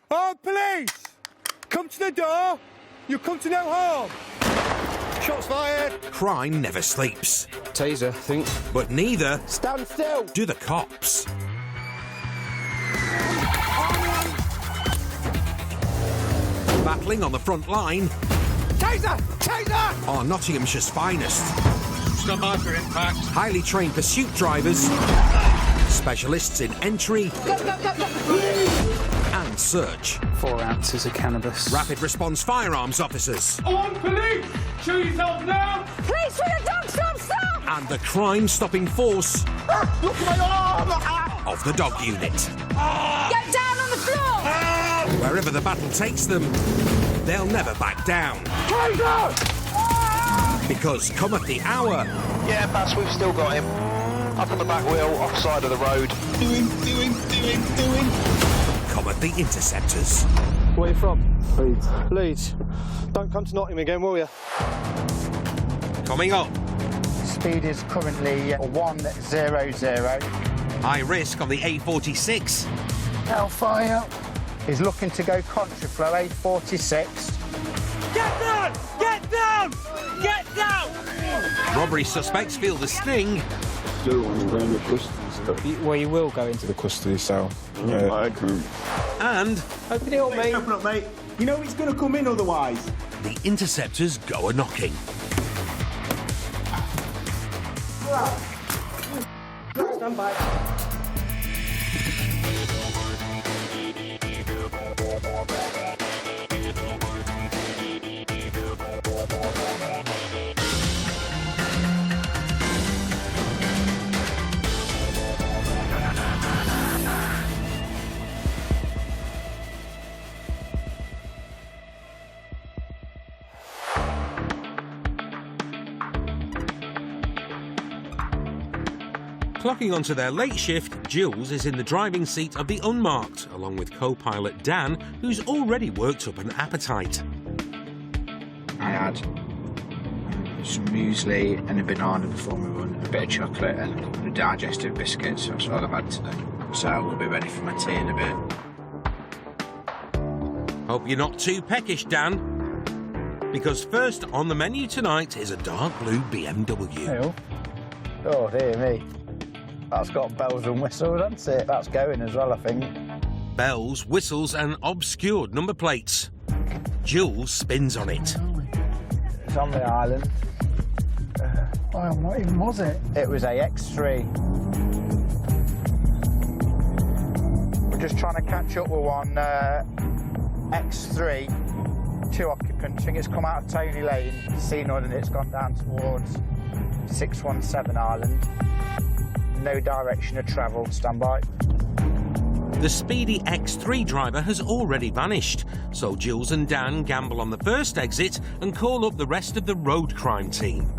Oh, police! Come to the door. You come to no harm. Shots fired. Crime never sleeps. Taser, I think. But neither Stand still! do the cops. Battling on the front line Taser! Taser! are Nottinghamshire's finest. Stand by for impact. Highly trained pursuit drivers, specialists in entry and search, 4 ounces of cannabis. rapid response firearms officers, On, police! Show yourself now! Police with a dog, stop! and the crime-stopping force Look at my arm! of the dog unit. Get down on the floor! Wherever the battle takes them, they'll never back down. Taser! Because come at the hour, Yeah, Bass, we've still got him. Up on the back wheel, offside of the road. Doing. come at the Interceptors. Where are you from? Leeds. Don't come to Nottingham again, will you? Coming up, Speed is currently 100. high risk on the A46. Hellfire is looking to go contraflow A46. Get down! Get down! Get down! Robbery suspects feel the sting. Well, you will go into the custody cell. I can. And Open it up, mate. Open up, mate. You know he's going to come in otherwise. the Interceptors go a-knocking. Stand by. Clocking onto their late shift, Jules is in the driving seat of the unmarked, along with co-pilot Dan, who's already worked up an appetite. I had some muesli and a banana before my run, a bit of chocolate and a couple of digestive biscuits. That's all I've had today. So I'll be ready for my tea in a bit. Hope you're not too peckish, Dan. Because first on the menu tonight is a dark blue BMW. Oh, dear me. That's got bells and whistles, hasn't it? That's going as well, I think. Bells, whistles and obscured number plates. Jules spins on it. It's on the island. What even was it? It was a X3. We're just trying to catch up with one X3, 2 occupants. I think it's come out of Tony Lane, seen none, and it's gone down towards 617 Island. No direction of travel, stand by. The speedy X3 driver has already vanished, so Jules and Dan gamble on the first exit and call up the rest of the road crime team.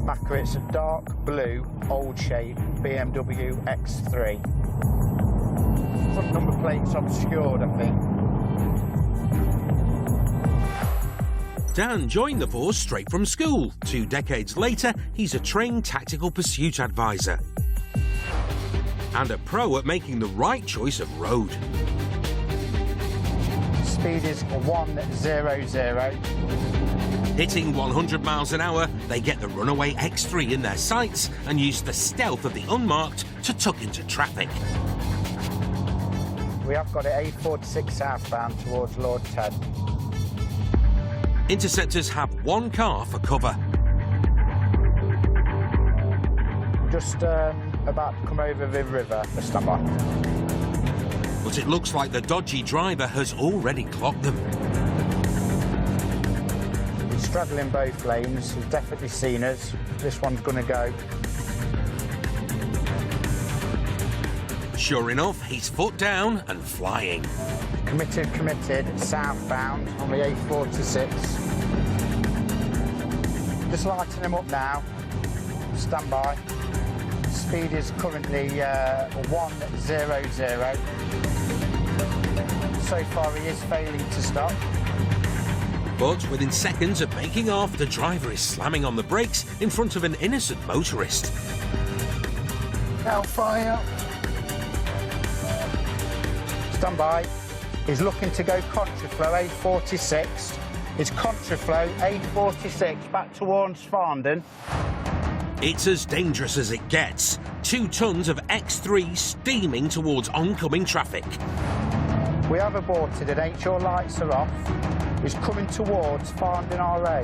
Backer, it's a dark blue, old shape BMW X3. Front number plate's obscured, I think. Dan joined the force straight from school. 2 decades later, he's a trained tactical pursuit advisor. And a pro at making the right choice of road. Speed is 100. Hitting 100 miles an hour, they get the runaway X3 in their sights and use the stealth of the unmarked to tuck into traffic. We have got it A46 southbound towards Lord Ted. Interceptors have 1 car for cover. Just about to come over the river for stand by. But it looks like the dodgy driver has already clocked them. He's straddling both lanes. He's definitely seen us. This one's going to go. Sure enough, he's foot down and flying. Committed, southbound on the A46. Just lighting him up now. Stand by. Speed is currently 100. So far he is failing to stop. But within seconds of making off, the driver is slamming on the brakes in front of an innocent motorist. Hellfire. Stand by. is looking to go contraflow A46. It's contraflow A46 back towards Farndon. It's as dangerous as it gets. 2 tons of X3 steaming towards oncoming traffic. We have aborted and HO lights are off. It's coming towards Farndon RA.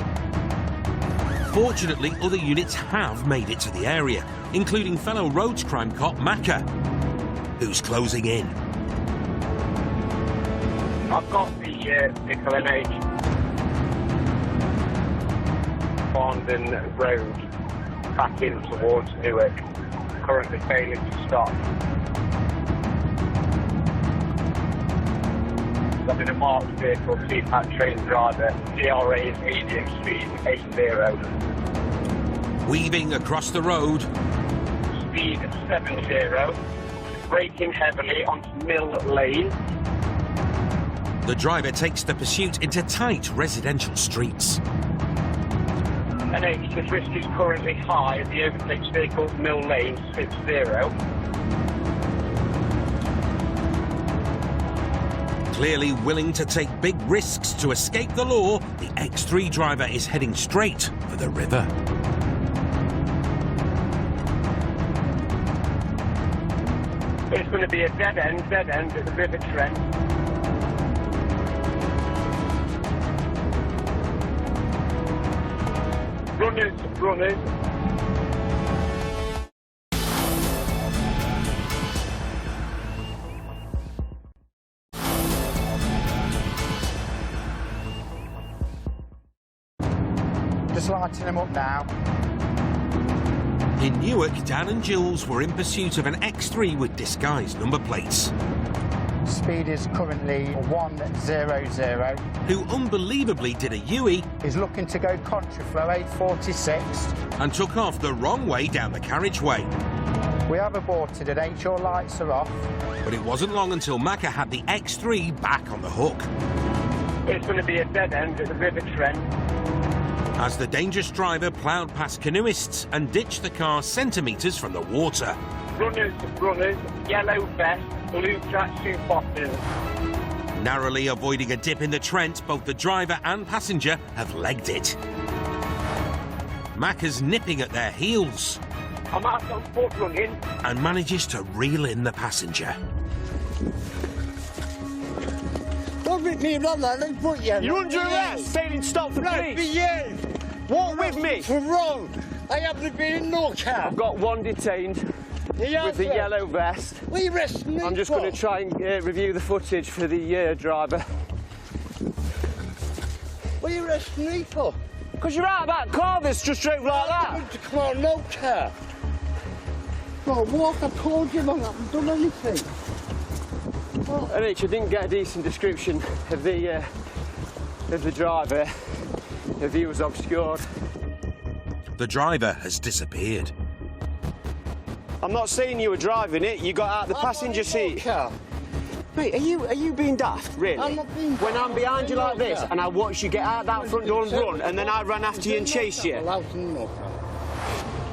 Fortunately, other units have made it to the area, including fellow roads crime cop Macca, who's closing in. I've got the vehicle MH. Farndon Road, back in towards Newark, currently failing to stop. I've been a marked vehicle, CPAT train driver, DRA is medium speed 80. Weaving across the road. Speed 70, braking heavily onto Mill Lane. The driver takes the pursuit into tight residential streets. NH, the risk is currently high as the overtakes vehicle Mill Lane 60. Clearly willing to take big risks to escape the law, the X3 driver is heading straight for the river. It's going to be a dead end at the River Trent. Runners. Just lighting them up now. In Newark, Dan and Jules were in pursuit of an X3 with disguised number plates, Speed is currently 100. who unbelievably did a U-turn He's looking to go contraflow A46. and took off the wrong way down the carriageway. We have aborted and HO lights are off. But it wasn't long until Macca had the X3 back on the hook. It's going to be a dead end at the River Trent. As the dangerous driver ploughed past canoeists and ditched the car centimetres from the water. Runners, yellow vest, blue tracksuit bottoms. Narrowly avoiding a dip in the Trent, both the driver and passenger have legged it. Macca's nipping at their heels I'm out on foot running. and manages to reel in the passenger. Don't rip me wrong, Alan, put you. You're under arrest. Saying stop the No, for police. you. Walk with me. For wrong. I haven't been in no car. I've got one detained with the yellow vest. What are you arresting me I'm just for? going to try and review the footage for the driver. What are you arresting me for? Because you're out of that car that's just drove like I that. want to come on, no car. No, walk, I told you, man, I haven't done anything. NH, I didn't get a decent description of the driver. The view was obscured. The driver has disappeared. I'm not saying you were driving it. You got out the passenger seat. Car. Mate, are you being daft, really? I'm not being When I'm behind you like this and I watch you get out that front door and run, and then I ran after you and chased you.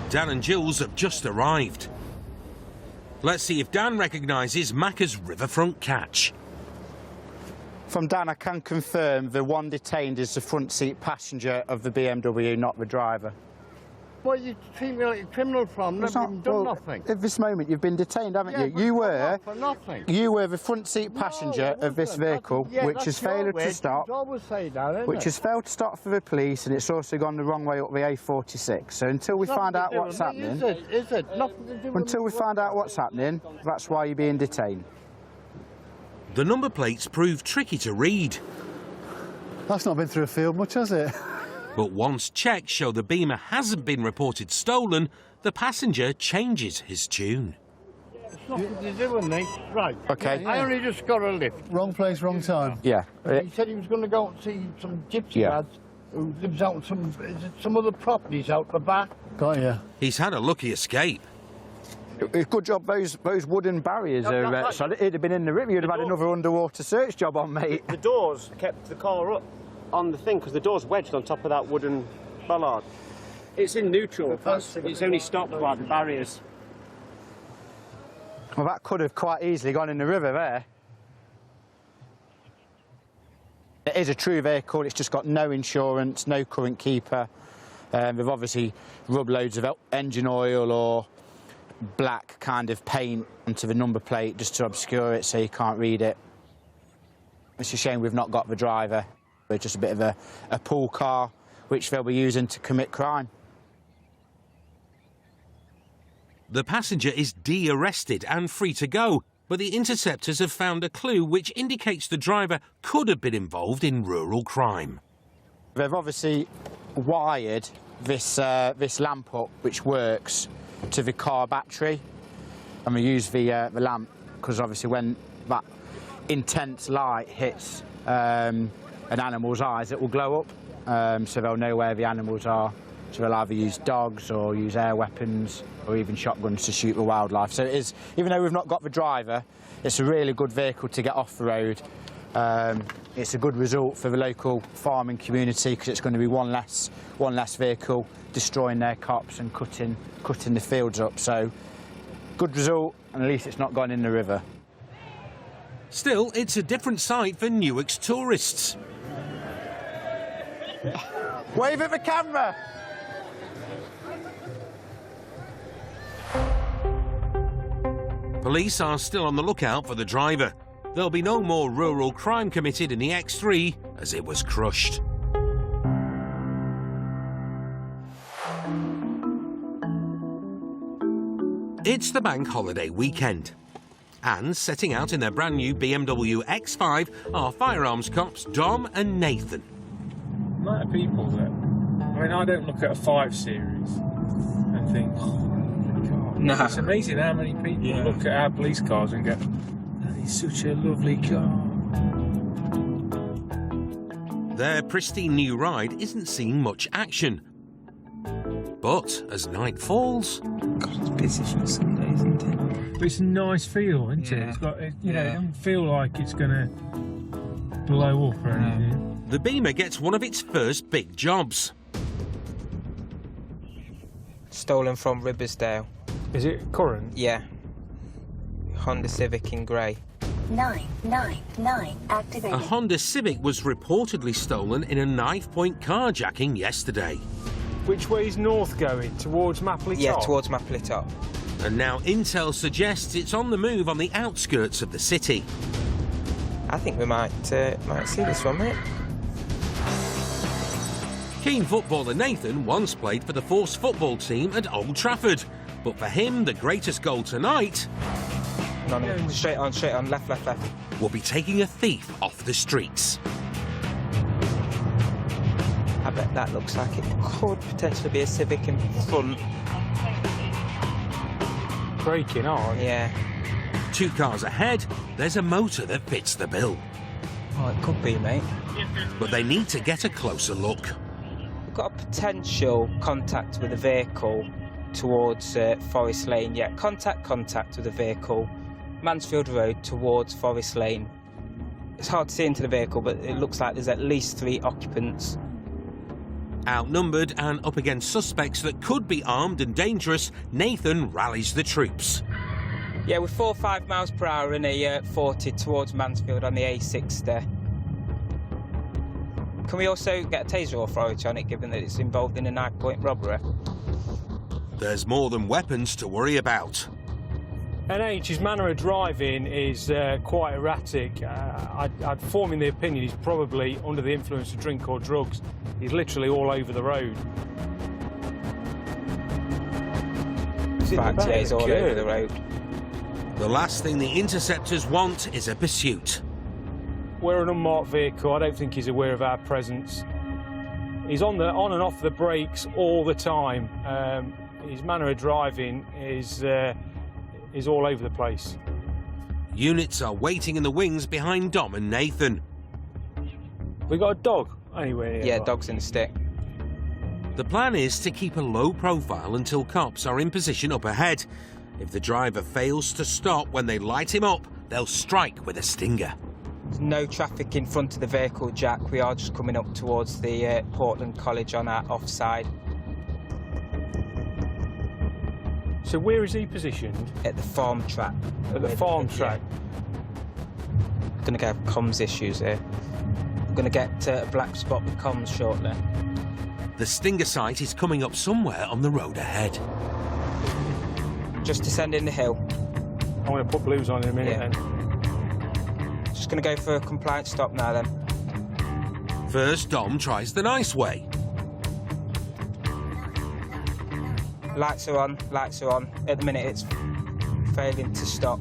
Dan and Jules have just arrived. Let's see if Dan recognises Macca's riverfront catch. From Dan, I can confirm the one detained is the front seat passenger of the BMW, not the driver. What you treat me like a criminal from? Never even done nothing. At this moment, you've been detained, haven't Yeah, you? but You for were. For nothing. You were the front seat passenger No, of this wasn't. vehicle, Yeah, which that's has your failed way. to stop. You always say that, isn't Which it? has failed to stop for the police, and it's also gone the wrong way up the A46. So until we find out what's happening, Is it? Nothing to do with until we find out what's happening, that's why you're being detained. The number plates prove tricky to read, That's not been through a field much, has it? but once checks show the Beamer hasn't been reported stolen, the passenger changes his tune. It's nothing to do with me. Right. Okay. I only just got a lift. Wrong place, wrong time. Yeah. He said he was going to go and see some gypsy lads who lives out in some other properties out the back. Got you. He's had a lucky escape. Good job those wooden barriers are so it'd have been in the river. You'd have had another underwater search job on, mate. The doors kept the car up on the thing because the door's wedged on top of that wooden bollard. It's in neutral. It's only stopped by the barriers. Well, that could have quite easily gone in the river there. it is a true vehicle. It's just got no insurance, no current keeper. They've obviously rubbed loads of engine oil or black kind of paint onto the number plate just to obscure it so you can't read it. It's a shame we've not got the driver. It's just a bit of a pool car which they'll be using to commit crime. The passenger is de-arrested and free to go, but the Interceptors have found a clue which indicates the driver could have been involved in rural crime. They've obviously wired this lamp up, which works, to the car battery, and we use the lamp because obviously when that intense light hits an animal's eyes, it will glow up, so they'll know where the animals are. So they'll either use dogs or use air weapons or even shotguns to shoot the wildlife. So it is, even though we've not got the driver, it's a really good vehicle to get off the road. It's a good result for the local farming community because it's going to be one less vehicle destroying their crops and cutting the fields up. So good result, and at least it's not gone in the river. Still, it's a different sight for Newark's tourists. Wave at the camera! Police are still on the lookout for the driver. There'll be no more rural crime committed in the X3 as it was crushed. It's the bank holiday weekend. And setting out in their brand new BMW X5 are firearms cops Dom and Nathan. The amount of people that... I mean, I don't look at a 5 Series and think, oh my God. No. It's amazing how many people look at our police cars and go, that is such a lovely car. Their pristine new ride isn't seeing much action. But as night falls... God, it's busy for Sunday, isn't it? But it's a nice feel, isn't it? It's got, it doesn't feel like it's going to blow up or anything. The Beamer gets one of its first big jobs. Stolen from Ribersdale. Is it current? Yeah. Honda Civic in grey. 999 activated. A Honda Civic was reportedly stolen in a knife-point carjacking yesterday. Which way is north going? Towards Mapley Top? Yeah, towards Mapley Top. And now intel suggests it's on the move on the outskirts of the city. I think we might see this one, mate. Keen footballer Nathan once played for the Force football team at Old Trafford. But for him, the greatest goal tonight... No, straight on, left. ...will be taking a thief off the streets. I bet that looks like it could potentially be a Civic in front. Breaking on? Yeah. 2 cars ahead, there's a motor that fits the bill. Oh, it could be, mate. But they need to get a closer look. We've got a potential contact with a vehicle towards Forest Lane. Yeah, contact with a vehicle. Mansfield Road towards Forest Lane. It's hard to see into the vehicle, but it looks like there's at least 3 occupants. Outnumbered and up against suspects that could be armed and dangerous, Nathan rallies the troops. Yeah, we're 4 or 5 miles per hour in a 40 towards Mansfield on the A60. Can we also get a taser authority on it, given that it's involved in a knife-point robbery? There's more than weapons to worry about. NH's manner of driving is quite erratic. I'd form in the opinion he's probably under the influence of drink or drugs. He's literally all over the road. Yeah, he's all over the road. The last thing the Interceptors want is a pursuit. We're an unmarked vehicle. I don't think he's aware of our presence. He's on and off the brakes all the time. His manner of driving is all over the place. Units are waiting in the wings behind Dom and Nathan. We got a dog anywhere nearby? Yeah, dog's in the stick. The plan is to keep a low profile until cops are in position up ahead. If the driver fails to stop when they light him up, they'll strike with a stinger. There's no traffic in front of the vehicle, Jack. We are just coming up towards the Portland College on our offside. So where is he positioned? At the farm track. At the farm track? Gonna have comms issues here. I'm going to get a black spot with comms shortly. The Stinger site is coming up somewhere on the road ahead. Just descending the hill. I'm going to put blues on in a minute then. Just going to go for a compliant stop now then. First, Dom tries the nice way. Lights are on, lights are on. At the minute it's failing to stop.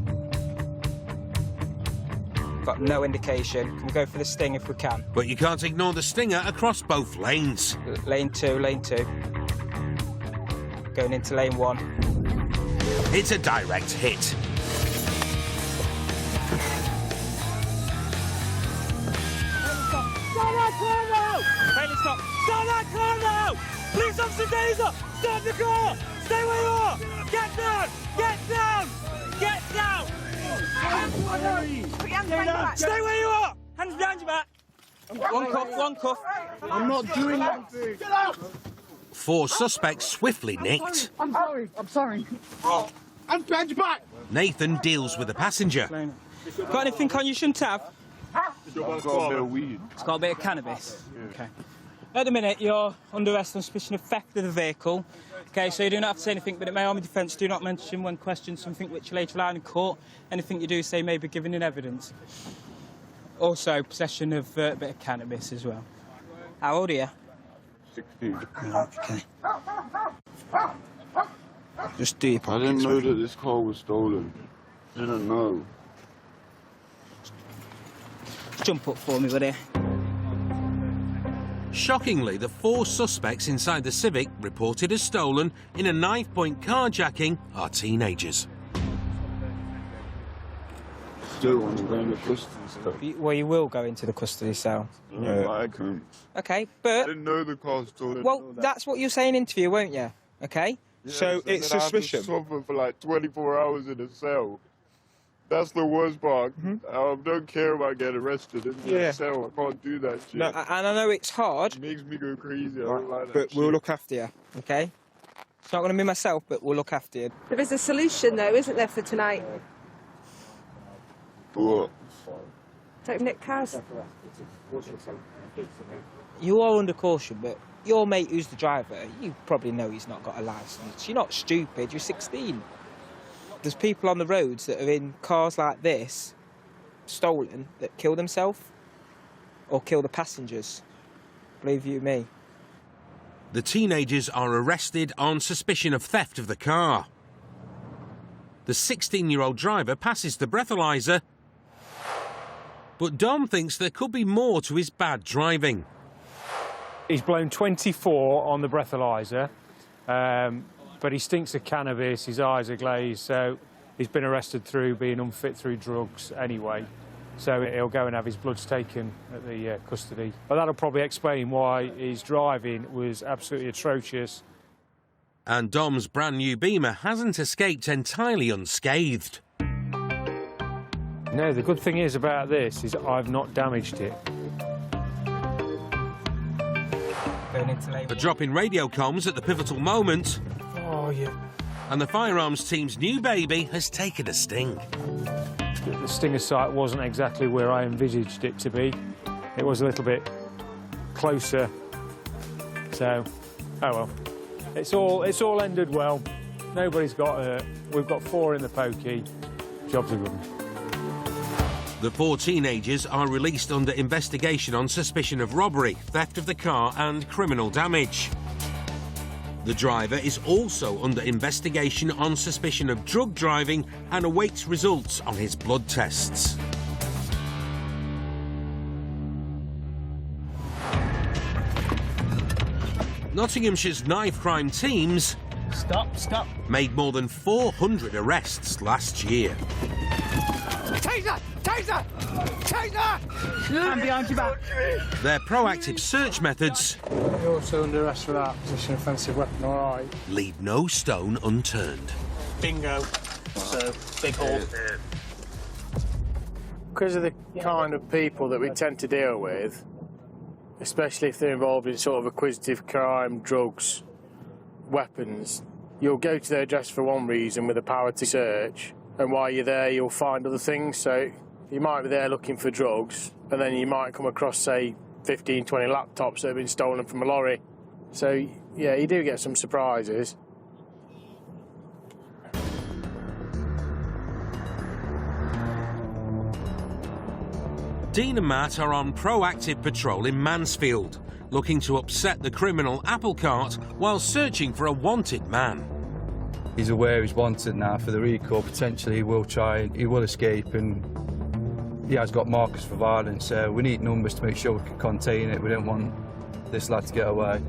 Got no indication. Can we go for the Sting if we can? But you can't ignore the Stinger across both lanes. Lane 2, lane 2. Going into lane 1. It's a direct hit. Stop that car now! Failing stop. Stop that car now! Police officer Dazer! Stop the car! Stay where you are! Get down! Get down! Get down! Stay where you are! Hands behind your back. One cuff, one cuff. I'm not doing that. Get out! 4 suspects swiftly nicked. I'm sorry. Hands behind your back! Nathan deals with the passenger. Got anything on you shouldn't have? It's got a bit of weed. It's got a bit of cannabis. Okay. At the minute, you're under arrest on suspicion of theft of the vehicle. Okay, so you do not have to say anything, but in my army defence, do not mention when questioned something which you later allow in court. Anything you do say may be given in evidence. Also, possession of a bit of cannabis as well. How old are you? 16. Okay. Just do your I pockets. didn't know that this car was stolen. Didn't know. Just jump up for me, buddy. Shockingly, the 4 suspects inside the Civic reported as stolen in a knife-point carjacking are teenagers. Still want to go in the custody cell. Well, you will go into the custody cell. No, I couldn't. Okay, I but... didn't know the car was stolen. Well, that's what you'll say in interview, won't you? Okay? Yeah, so it's then suspicion. I have to suffer for like 24 hours in a cell. That's the worst part. I don't care about getting arrested in the cell. I can't do that shit. No, and I know it's hard. It makes me go crazy. I don't like that But we'll shit. look after you, okay? It's not going to be myself, but we'll look after you. There is a solution, though, isn't there, for tonight? What? Don't nick cars. You are under caution, but your mate who's the driver, you probably know he's not got a licence. You're not stupid, you're 16. There's people on the roads that are in cars like this, stolen, that kill themselves or kill the passengers. Believe you me. The teenagers are arrested on suspicion of theft of the car. The 16-year-old driver passes the breathalyser, but Dom thinks there could be more to his bad driving. He's blown 24 on the breathalyser, but he stinks of cannabis, his eyes are glazed, so he's been arrested through being unfit through drugs anyway. So he'll go and have his bloods taken at the custody. But that'll probably explain why his driving was absolutely atrocious. And Dom's brand new Beamer hasn't escaped entirely unscathed. No, the good thing is about this is I've not damaged it. A drop in radio comms at the pivotal moment. Oh, yeah. And the firearms team's new baby has taken a sting. The Stinger site wasn't exactly where I envisaged it to be. It was a little bit closer. So, oh well. It's all ended well. Nobody's got hurt. We've got 4 in the pokey. Job's a good one. The 4 teenagers are released under investigation on suspicion of robbery, theft of the car and criminal damage. The driver is also under investigation on suspicion of drug driving and awaits results on his blood tests. Nottinghamshire's knife crime teams Stop. made more than 400 arrests last year. Taser! Taser! Taser! Hand behind your back. Their proactive search methods You're also under arrest for that possession of offensive weapon, all right? leave no stone unturned. Bingo. So, big hole. Because of the kind of people that we tend to deal with, especially if they're involved in sort of acquisitive crime, drugs, weapons, you'll go to their address for one reason with the power to search, and while you're there you'll find other things, so You might be there looking for drugs, and then you might come across, say, 15, 20 laptops that have been stolen from a lorry. So, yeah, you do get some surprises. Dean and Matt are on proactive patrol in Mansfield, looking to upset the criminal apple cart while searching for a wanted man. He's aware he's wanted now for the recall. Potentially he will escape, and he has got markers for violence, so we need numbers to make sure we can contain it. We don't want this lad to get away.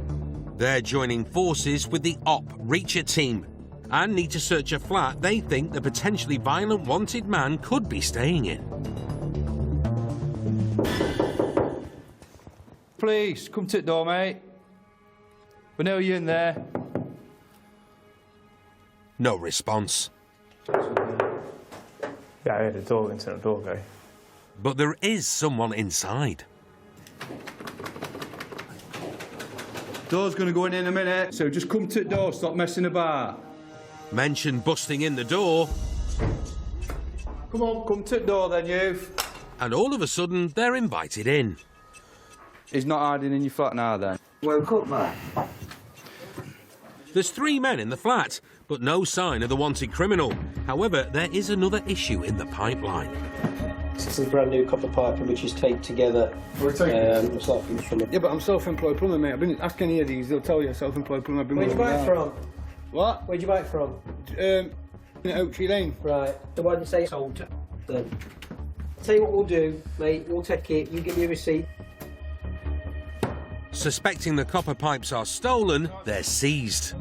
They're joining forces with the Op Reacher team and need to search a flat they think the potentially violent wanted man could be staying in. Please, come to the door, mate. We know you're in there. No response. Yeah, I heard the door, internal door go. But there is someone inside. Door's going to go in a minute, so just come to the door, stop messing about. Mention busting in the door. Come on, come to the door then, you. And all of a sudden, they're invited in. He's not hiding in your flat now, then? Woke up, man. There's 3 men in the flat, but no sign of the wanted criminal. However, there is another issue in the pipeline. This is a brand new copper piping which is taped together. Yeah, but I'm self-employed plumber, mate. I've been asking any of these, they'll tell you self-employed plumber. Where'd you buy it from? What? Where'd you buy it from? In Oak Tree Lane. Right. So why didn't you say sold then? Tell you what we'll do, mate. We'll take it. You give me a receipt. Suspecting the copper pipes are stolen, they're seized.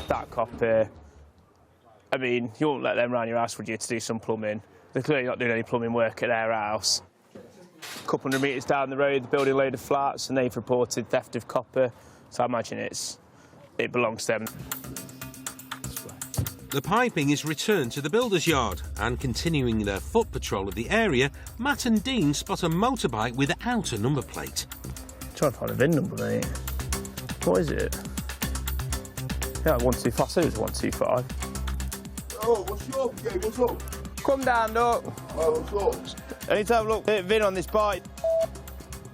That copper, I mean, you won't let them round your house, would you, to do some plumbing? They're clearly not doing any plumbing work at their house. A couple hundred metres down the road, they're building a load of flats, and they've reported theft of copper, so I imagine it belongs to them. The piping is returned to the builder's yard, and continuing their foot patrol of the area, Matt and Dean spot a motorbike without a number plate. Trying to find a VIN number, mate. What is it? Yeah, 125. I said it was 125. Oh, what's your game? What's up? Come down, Doc. Oh, what's up? I need to have a look at VIN on this bike.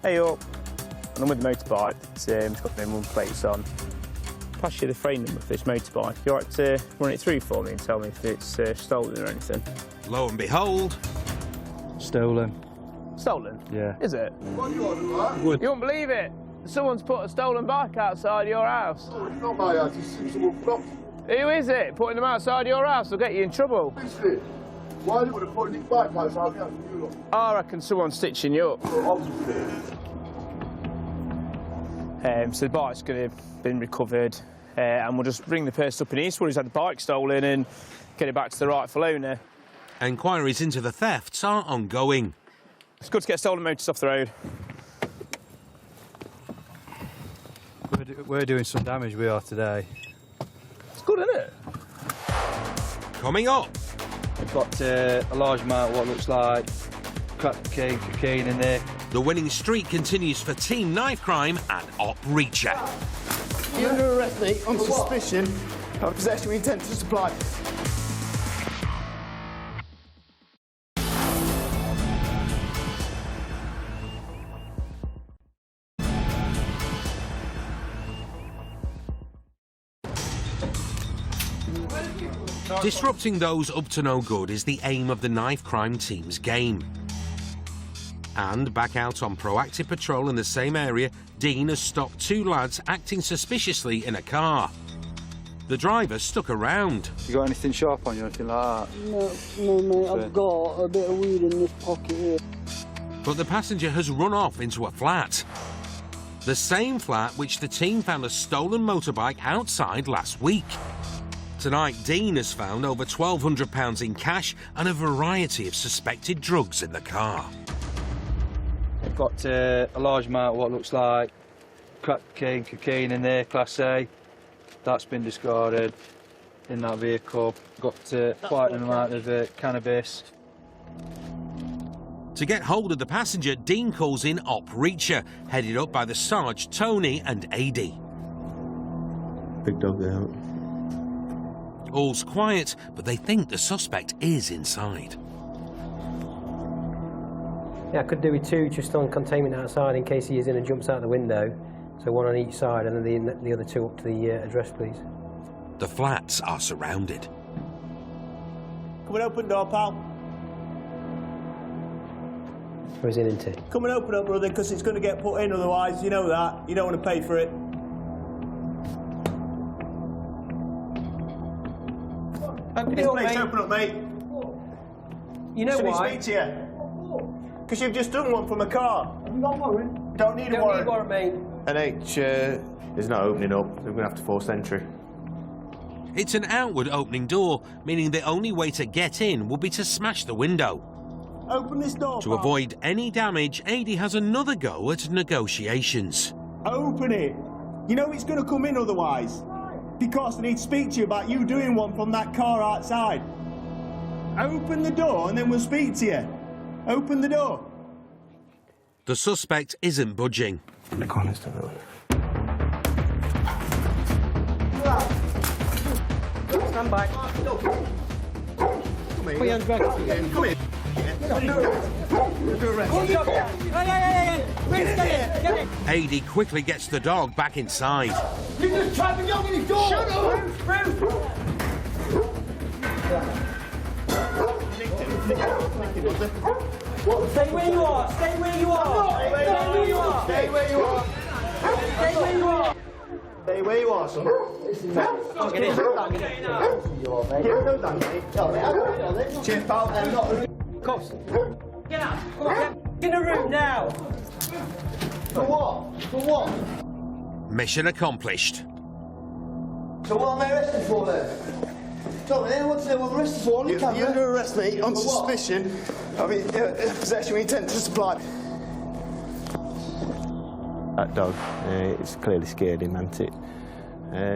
Hey up. And I'm with the motorbike. It's got no number plates on. Pass you the frame number for this motorbike. You all right to run it through for me and tell me if it's stolen or anything? Lo and behold... Stolen. Stolen? Yeah. Is it? What are you on, right? You won't believe it. Someone's put a stolen bike outside your house. Oh, it's not my house, it's someone blocked. Who is it? Putting them outside your house will get you in trouble. Listen, why would they put this bike outside the house for you lot? I reckon someone's stitching you up. So the bike's going to have been recovered, and we'll just bring the person up in Eastwood who's had the bike stolen and get it back to the rightful owner. Enquiries into the thefts are ongoing. It's good to get stolen motors off the road. We're doing some damage, we are, today. It's good, isn't it? Coming up. We've got a large amount of what looks like crack cocaine in there. The winning streak continues for Team Knife Crime and Op Reacher. You're under arrest, mate, on suspicion of possession with intent to supply. Disrupting those up to no good is the aim of the Knife Crime team's game. And back out on proactive patrol in the same area, Dean has stopped 2 lads acting suspiciously in a car. The driver stuck around. You got anything sharp on you, anything like that? No, mate, I've got a bit of weed in this pocket here. But the passenger has run off into a flat. The same flat which the team found a stolen motorbike outside last week. Tonight, Dean has found over £1,200 in cash and a variety of suspected drugs in the car. We've got a large amount of what looks like crack cocaine in there, Class A. That's been discarded in that vehicle. Got quite an amount of cannabis. To get hold of the passenger, Dean calls in Op Reacher, headed up by the Sarge, Tony and AD. Big dog there. All's quiet, but they think the suspect is inside. Yeah, I could do with 2 just on containment outside in case he is in and jumps out the window. So 1 on each side, and then the other 2 up to the address, please. The flats are surrounded. Come and open door, pal. Or is he into? Come and open up, brother, because it's going to get put in otherwise. You know that. You don't want to pay for it. Open This it up, place, mate. open up, mate. You know Should why? he speak to you? Because you've just done one from a car. Have you got a warrant? Don't need a warrant. Need warrant, mate. NH is not opening up. We're going to have to force entry. It's an outward opening door, meaning the only way to get in would be to smash the window. Open this door, To pal. avoid any damage, Adi has another go at negotiations. Open it. You know it's going to come in otherwise. Because I need to speak to you about you doing one from that car outside. Open the door and then we'll speak to you. Open the door. The suspect isn't budging. Come on, let's have a look. Stand by. Put your hands back. Come here. Adi quickly gets the dog back inside. You just tried to young in his door! Shut up! Stay where you are! Stay where you are! Stay where you are! Stay where you are! Stay where you are! Stay where you are, son. I'll get in. I'll get in. No, thank you. Cheers, pal. I'm not... Cops. Get out. Come on, get in the room now. For what? For what? Mission accomplished. So what am I arrested for then? Tell me, what's what I'm arrested for on the camera? You're under arrest, mate, on For what? suspicion of possession with intent to supply. That dog, it's clearly scared him, hasn't it?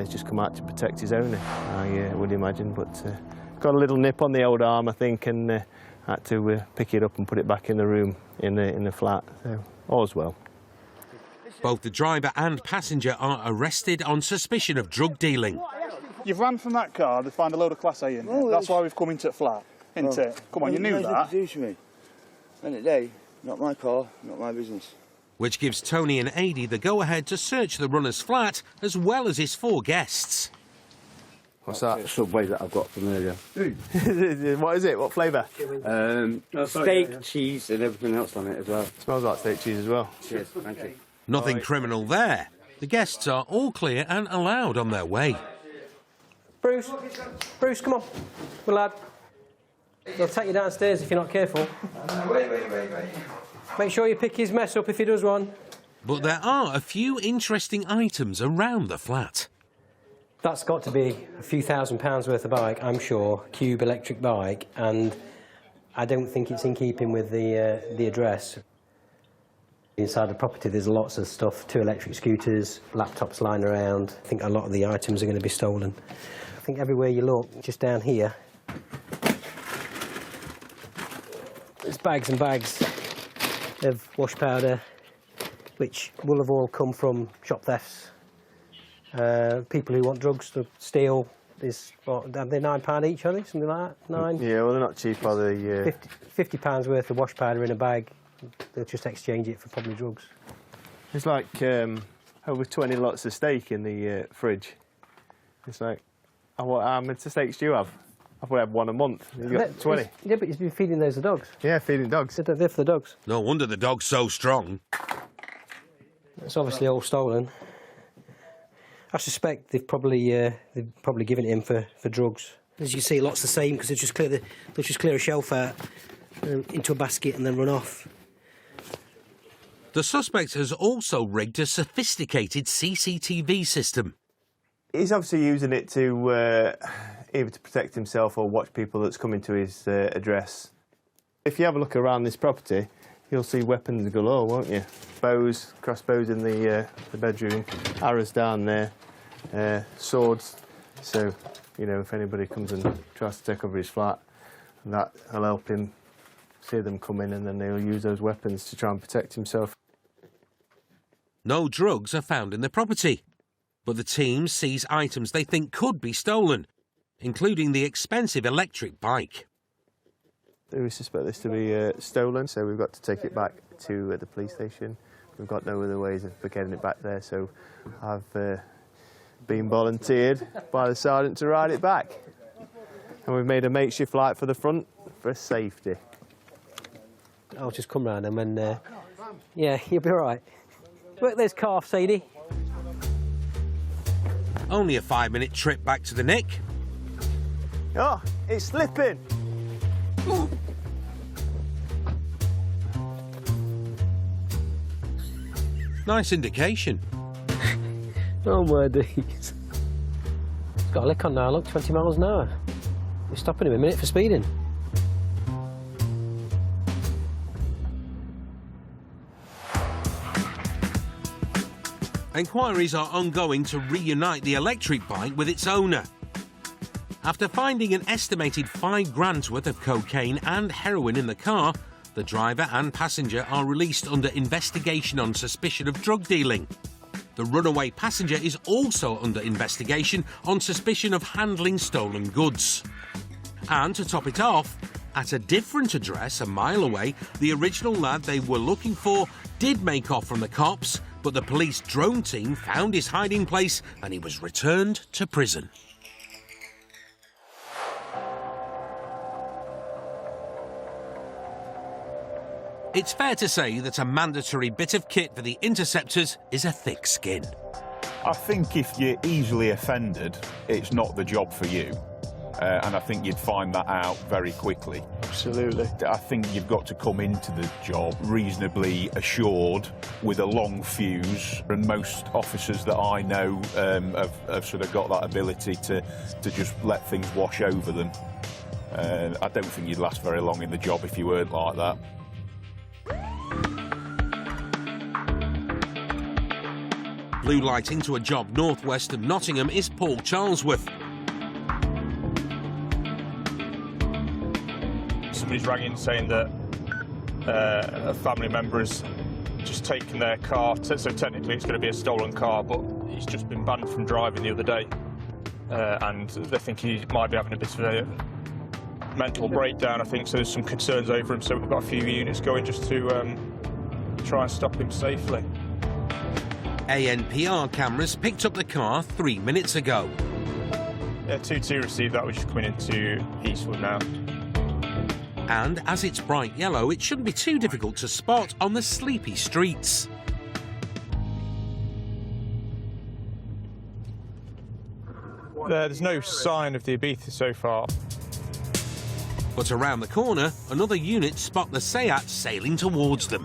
He's just come out to protect his owner, I would imagine, but got a little nip on the old arm, I think, and had to pick it up and put it back in the room in the flat. So all's well. Both the driver and passenger are arrested on suspicion of drug dealing. You've ran from that car to find a load of Class A in. That's why we've come into the flat, isn't it? Come on, you knew that. End of the day, not my car, not my business. Which gives Tony and Adi the go-ahead to search the runner's flat as well as his 4 guests. What's that? Subway that I've got from earlier. What is it? What flavour? Steak, cheese and everything else on it as well. Smells like steak cheese as well. Cheers, thank you. Nothing criminal there. The guests are all clear and allowed on their way. Bruce, come on. Well, lad. They'll take you downstairs if you're not careful. Wait. Make sure you pick his mess up if he does one. But there are a few interesting items around the flat. That's got to be a few £1,000s worth of bike, I'm sure. Cube electric bike, and I don't think it's in keeping with the address. Inside the property there's lots of stuff, 2 electric scooters, laptops lying around. I think a lot of the items are going to be stolen. I think everywhere you look, just down here, there's bags and bags of wash powder, which will have all come from shop thefts. People who want drugs to steal. There's, what, are they £9 each, are they? Something like that? 9? Yeah, well, they're not cheap, are they? £50 worth of wash powder in a bag. They'll just exchange it for probably drugs. There's like over 20 lots of steak in the fridge. It's like, how many steaks do you have? I probably have 1 a month. You've got 20. Yeah, but he's been feeding those to dogs. Yeah, feeding dogs. They're for the dogs. No wonder the dog's so strong. It's obviously all stolen. I suspect they've probably given it him for drugs. As you see, lots the same because they'll just clear a shelf out into a basket and then run off. The suspect has also rigged a sophisticated CCTV system. He's obviously using it to either to protect himself or watch people that's coming to his address. If you have a look around this property, you'll see weapons galore, won't you? Bows, crossbows in the bedroom, arrows down there, swords. So, you know, if anybody comes and tries to take over his flat, that'll help him see them come in, and then they'll use those weapons to try and protect himself. No drugs are found in the property, but the team seize items they think could be stolen, including the expensive electric bike. We suspect this to be stolen, so we've got to take it back to the police station. We've got no other ways of getting it back there, so I've been volunteered by the sergeant to ride it back. And we've made a makeshift light for the front for safety. I'll just come round and when, yeah, you'll be all right. Work those calves, Sadie. Only a 5-minute trip back to the nick. Oh, it's slipping. Nice indication. Oh my days. It's got a lick on now, look, 20 miles an hour. We're stopping him a minute for speeding. Enquiries are ongoing to reunite the electric bike with its owner. After finding an estimated £5,000 worth of cocaine and heroin in the car, the driver and passenger are released under investigation on suspicion of drug dealing. The runaway passenger is also under investigation on suspicion of handling stolen goods. And to top it off, at a different address a mile away, the original lad they were looking for did make off from the cops, but the police drone team found his hiding place and he was returned to prison. It's fair to say that a mandatory bit of kit for the Interceptors is a thick skin. I think if you're easily offended, it's not the job for you. And I think you'd find that out very quickly. Absolutely. I think you've got to come into the job reasonably assured with a long fuse, and most officers that I know have sort of got that ability to just let things wash over them. I don't think you'd last very long in the job if you weren't like that. Blue lighting to a job northwest of Nottingham is Paul Charlesworth. Somebody's rang in saying that a family member has just taken their car, so technically it's going to be a stolen car, but he's just been banned from driving the other day, and they think he might be having a bit of a mental breakdown, I think, so there's some concerns over him, so we've got a few units going just to try and stop him safely. ANPR cameras picked up the car 3 minutes ago. Yeah, 2-2 received that, we're just coming into Eastwood now. And as it's bright yellow, it shouldn't be too difficult to spot on the sleepy streets. There's no sign of the Ibiza so far. But around the corner, another unit spot the Seat sailing towards them.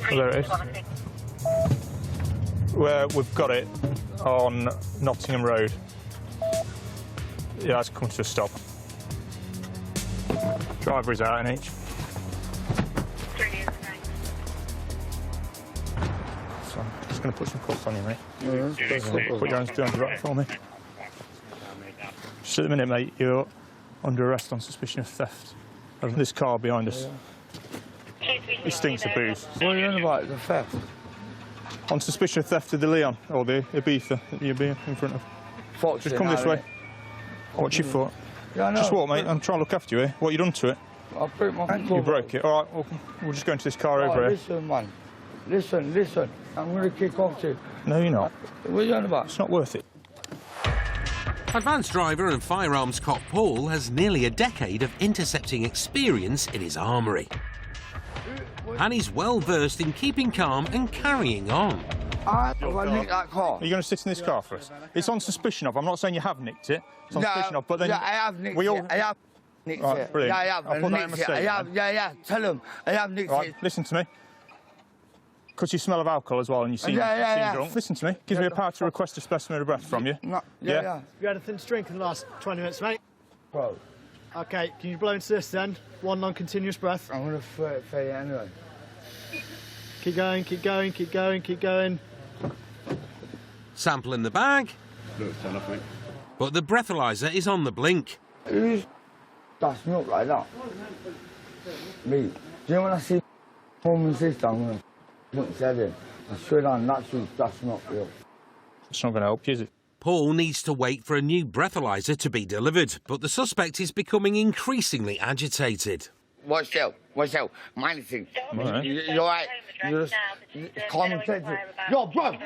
There it is. We've got it on Nottingham Road. Yeah, it's come to a stop. Driver is out in H. So I'm just going to put some cuffs on you, mate. Put your hands behind your back for me. Just at the minute, mate, you're under arrest on suspicion of theft of this car behind us. It stinks of booze. What are you on about, the theft? On suspicion of theft of the Leon, or the Ibiza that you're being in front of. Just come this way. Watch your foot. Yeah, I know. Just walk, mate. I'm trying to look after you here. What you done to it? I broke my foot. You broke it. All right, we'll just go into this car over here. Listen, man. Listen. I'm going to kick off too. No, you're not. What are you on about? It's not worth it. Advanced driver and firearms cop Paul has nearly a decade of intercepting experience in his armoury. And he's well versed in keeping calm and carrying on. I nicked that car. Are you going to sit in this car for us? It's on suspicion of. I'm not saying you have nicked it. It's on suspicion of, but then... Yeah, I have nicked it. I have nicked it. Brilliant. Yeah, I have. I'll put that in my statement. Yeah. Tell him. I have nicked it. Listen to me. Because you smell of alcohol as well and you seem drunk. Listen to me. Gives me a power to request a specimen of breath from you. Yeah. Have you had anything to drink in the last 20 minutes, mate? Bro. OK, can you blow into this then? One non-continuous breath. I'm going to fade it anyway. Keep going. Sample in the bag. But the breathalyzer is on the blink. Who's that's milk like that? Me. Do you know when I see mum and sister, I'm going to put it in. I swear on, that's milk real. It's not going to help you, is it? Paul needs to wait for a new breathalyzer to be delivered, but the suspect is becoming increasingly agitated. Watch out. Anything. Right. You're right. You're just common sense. Yo, bro,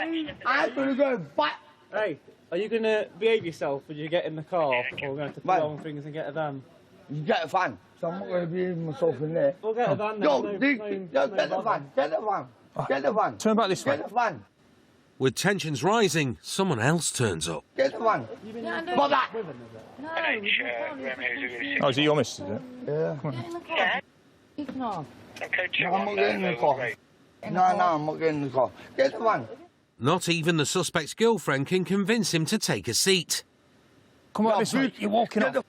I'm gonna go back. Hey, are you going to behave yourself when you get in the car, or we're going to pull on things and get a van? You get a van, so I'm not going to behave myself in there. We'll get a van then. Yo, get the van. Get the van. Turn back this way. Get the van. With tensions rising, someone else turns up. Get the van. Bother. Oh, is it your missus, is it? Yeah. Come on. No, I'm not getting in the car. No, I'm not getting in the car. Get the van. Not even the suspect's girlfriend can convince him to take a seat. Come on, this way. You're walking off.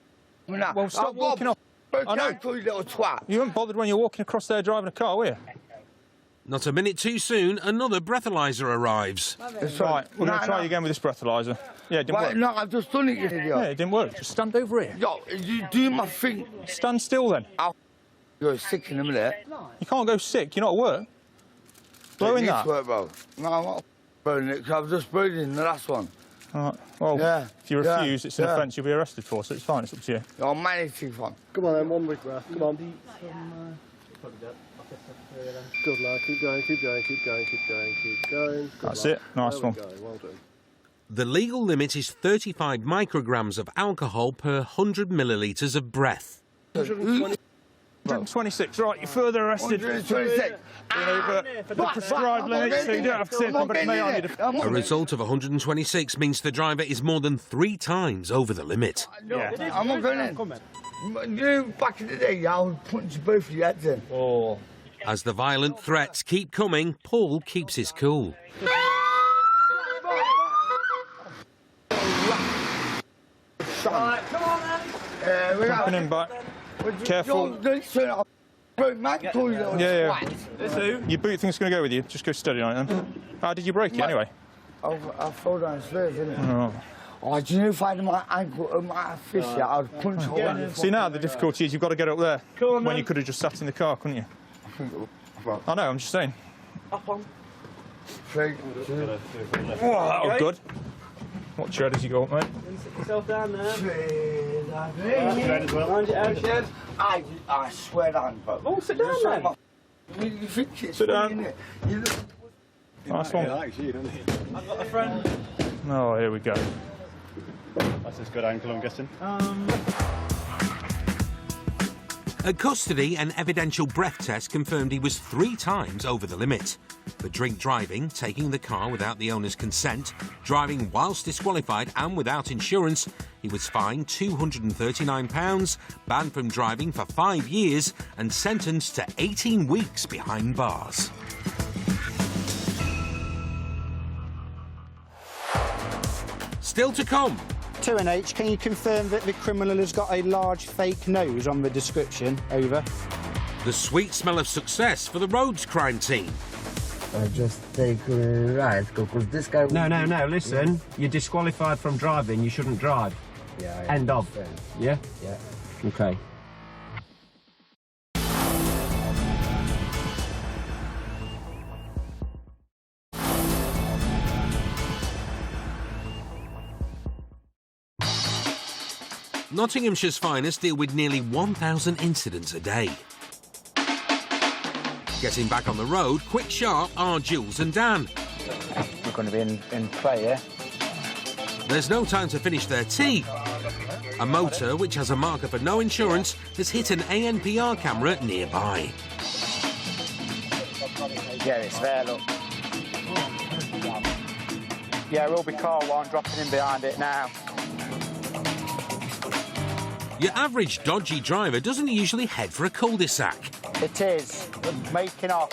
Well, stop walking off. I know. You little twat. You weren't bothered when you're walking across there driving a car, were you? Not a minute too soon, another breathalyzer arrives. Right, we're going to try again with this breathalyzer. Yeah, it didn't work. No, I've just done it, you idiot. Yeah, it didn't work. Just stand over here. Yo, you do my thing. Stand still then. I'll go sick in a minute. You can't go sick. You're not at work. Blow in that. Work, bro. No, I'm not blowing it, because I've just blown in the last one. All right. Well, if you refuse, it's an offence you'll be arrested for, so it's fine. It's up to you. You're managing fun. Come on then, one big breath. Come on. Good lad, keep going. Good That's lad. it. Nice one. Well done. The legal limit is 35 micrograms of alcohol per 100 millilitres of breath. 126, right, you're further arrested. 126. Over the prescribed limit, so you don't have to say anything, but it may on you. A result of 126 means the driver is more than 3 times over the limit. Yeah. I'm not going in. You know, back in the day, I would punch both of your heads in. Oh. As the violent threats keep coming, Paul keeps his cool. Right, come on then. We're Dropping him back. Careful. Yeah. Your boot thing's going to go with you. Just go steady on it then. How did you break it anyway? I fell downstairs, didn't it? Oh. Oh, do you know if I had my ankle and my fist out, I'd punch hole in it. See, now the difficulty is you've got to get up there. When you could have just sat in the car, couldn't you? I know, I'm just saying. Up on. 3, 2. Whoa, that was good. Watch your head as you go up, mate. Sit yourself down there. I swear down, bro. Oh, sit down then. You think it's Sit down. funny, innit? You look... Nice one. I've got a friend. Oh, here we go. That's his good ankle, I'm guessing. At custody, an evidential breath test confirmed he was 3 times over the limit. For drink driving, taking the car without the owner's consent, driving whilst disqualified and without insurance, he was fined £239, banned from driving for 5 years and sentenced to 18 weeks behind bars. Still to come. 2NH, can you confirm that the criminal has got a large fake nose on the description? Over. The sweet smell of success for the roads crime team. Just take a ride, because this guy... No, listen. You're disqualified from driving. You shouldn't drive. Yeah, End of. Yeah? Yeah. Okay. Nottinghamshire's finest deal with nearly 1,000 incidents a day. Getting back on the road, quick sharp are Jules and Dan. We're going to be in play here. There's no time to finish their tea. A motor, which has a marker for no insurance, has hit an ANPR camera nearby. Yeah, it's there, look. Yeah, we'll be car one dropping in behind it now. Your average dodgy driver doesn't usually head for a cul-de-sac. It is. We're making off.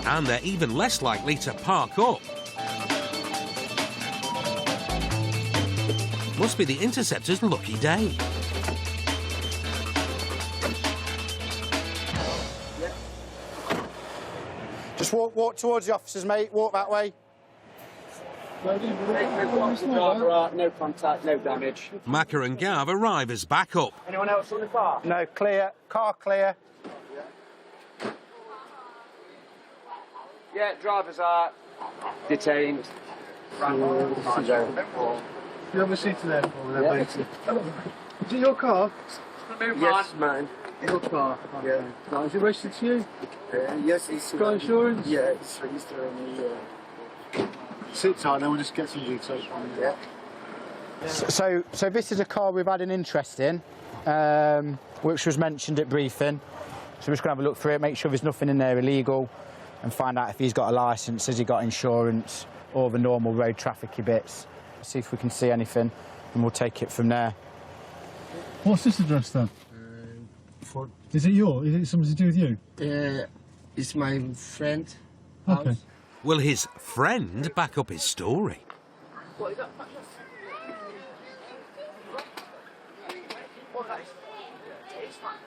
And they're even less likely to park up. Must be the Interceptors' lucky day. Just walk towards the officers, mate. Walk that way. No contact, no damage. Macca and Gav arrive as backup. Anyone else in the car? No, clear. Car clear. Yeah, drivers are detained. You have a seat there for me, Yeah. Is it your car? Yes, mine. Your car? Yeah. Right, is it registered to you? Yes, it's got insurance? Yeah, it's registered on me. Sit tight, then we'll just get some details from you. Yeah. So this is a car we've had an interest in, which was mentioned at briefing. So we're just going to have a look through it, make sure there's nothing in there illegal, and find out if he's got a licence, has he got insurance, all the normal road trafficy bits. See if we can see anything, and we'll take it from there. What's this address then? Is it yours? Is it something to do with you? It's my friend. Okay. House. Will his friend back up his story?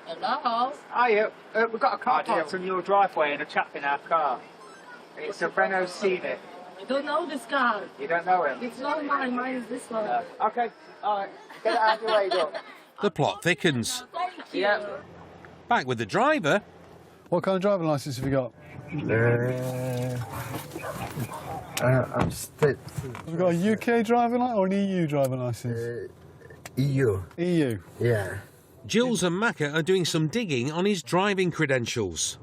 Hello? Hiya. We've got a car parked on your driveway and a chap in our car. It's a Renault Scenic. I don't know this car. You don't know him? It's not mine. Mine is this one. Okay. All right. Get it out of the way, look. The plot thickens. Yeah. Back with the driver. What kind of driving licence have you got? I'm still. Have you got a UK driving licence or an EU driving licence? EU. EU? Yeah. Jules and Macca are doing some digging on his driving credentials.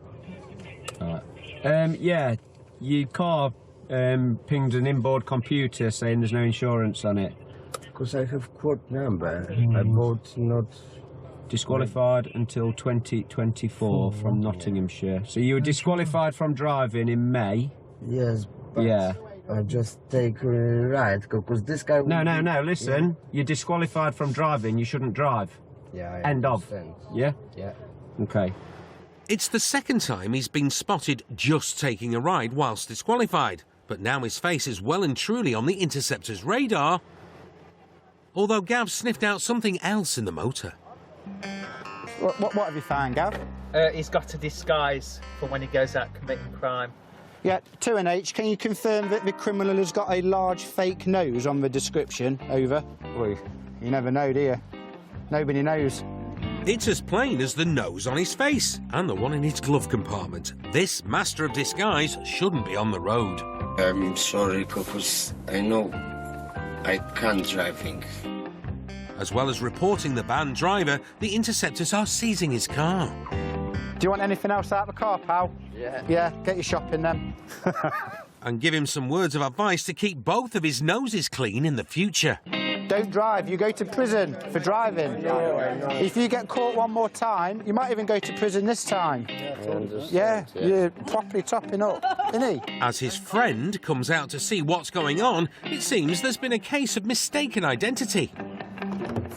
Yeah, your car pinged an inboard computer saying there's no insurance on it. Because I have quote number. I bought not... Disqualified until 2024 from Nottinghamshire. So you were disqualified from driving in May? Yes, but yeah. I just take right, because this guy... No, listen. You're disqualified from driving, you shouldn't drive. Yeah, End understand. of. Yeah? Yeah. Okay. It's the second time he's been spotted just taking a ride whilst disqualified. But now his face is well and truly on the Interceptors' radar. Although Gav sniffed out something else in the motor. What have you found, Gav? He's got a disguise for when he goes out committing crime. Yeah, 2NH, can you confirm that the criminal has got a large fake nose on the description? Over. Well, you never know, do you? Nobody knows. It's as plain as the nose on his face and the one in his glove compartment. This master of disguise shouldn't be on the road. I'm sorry, because I know I can't driving. As well as reporting the banned driver, the Interceptors are seizing his car. Do you want anything else out of the car, pal? Yeah. Yeah, get your shopping then. And give him some words of advice to keep both of his noses clean in the future. Don't drive, you go to prison for driving. If you get caught one more time, you might even go to prison this time. Yeah, you're properly topping up, isn't he? As his friend comes out to see what's going on, it seems there's been a case of mistaken identity.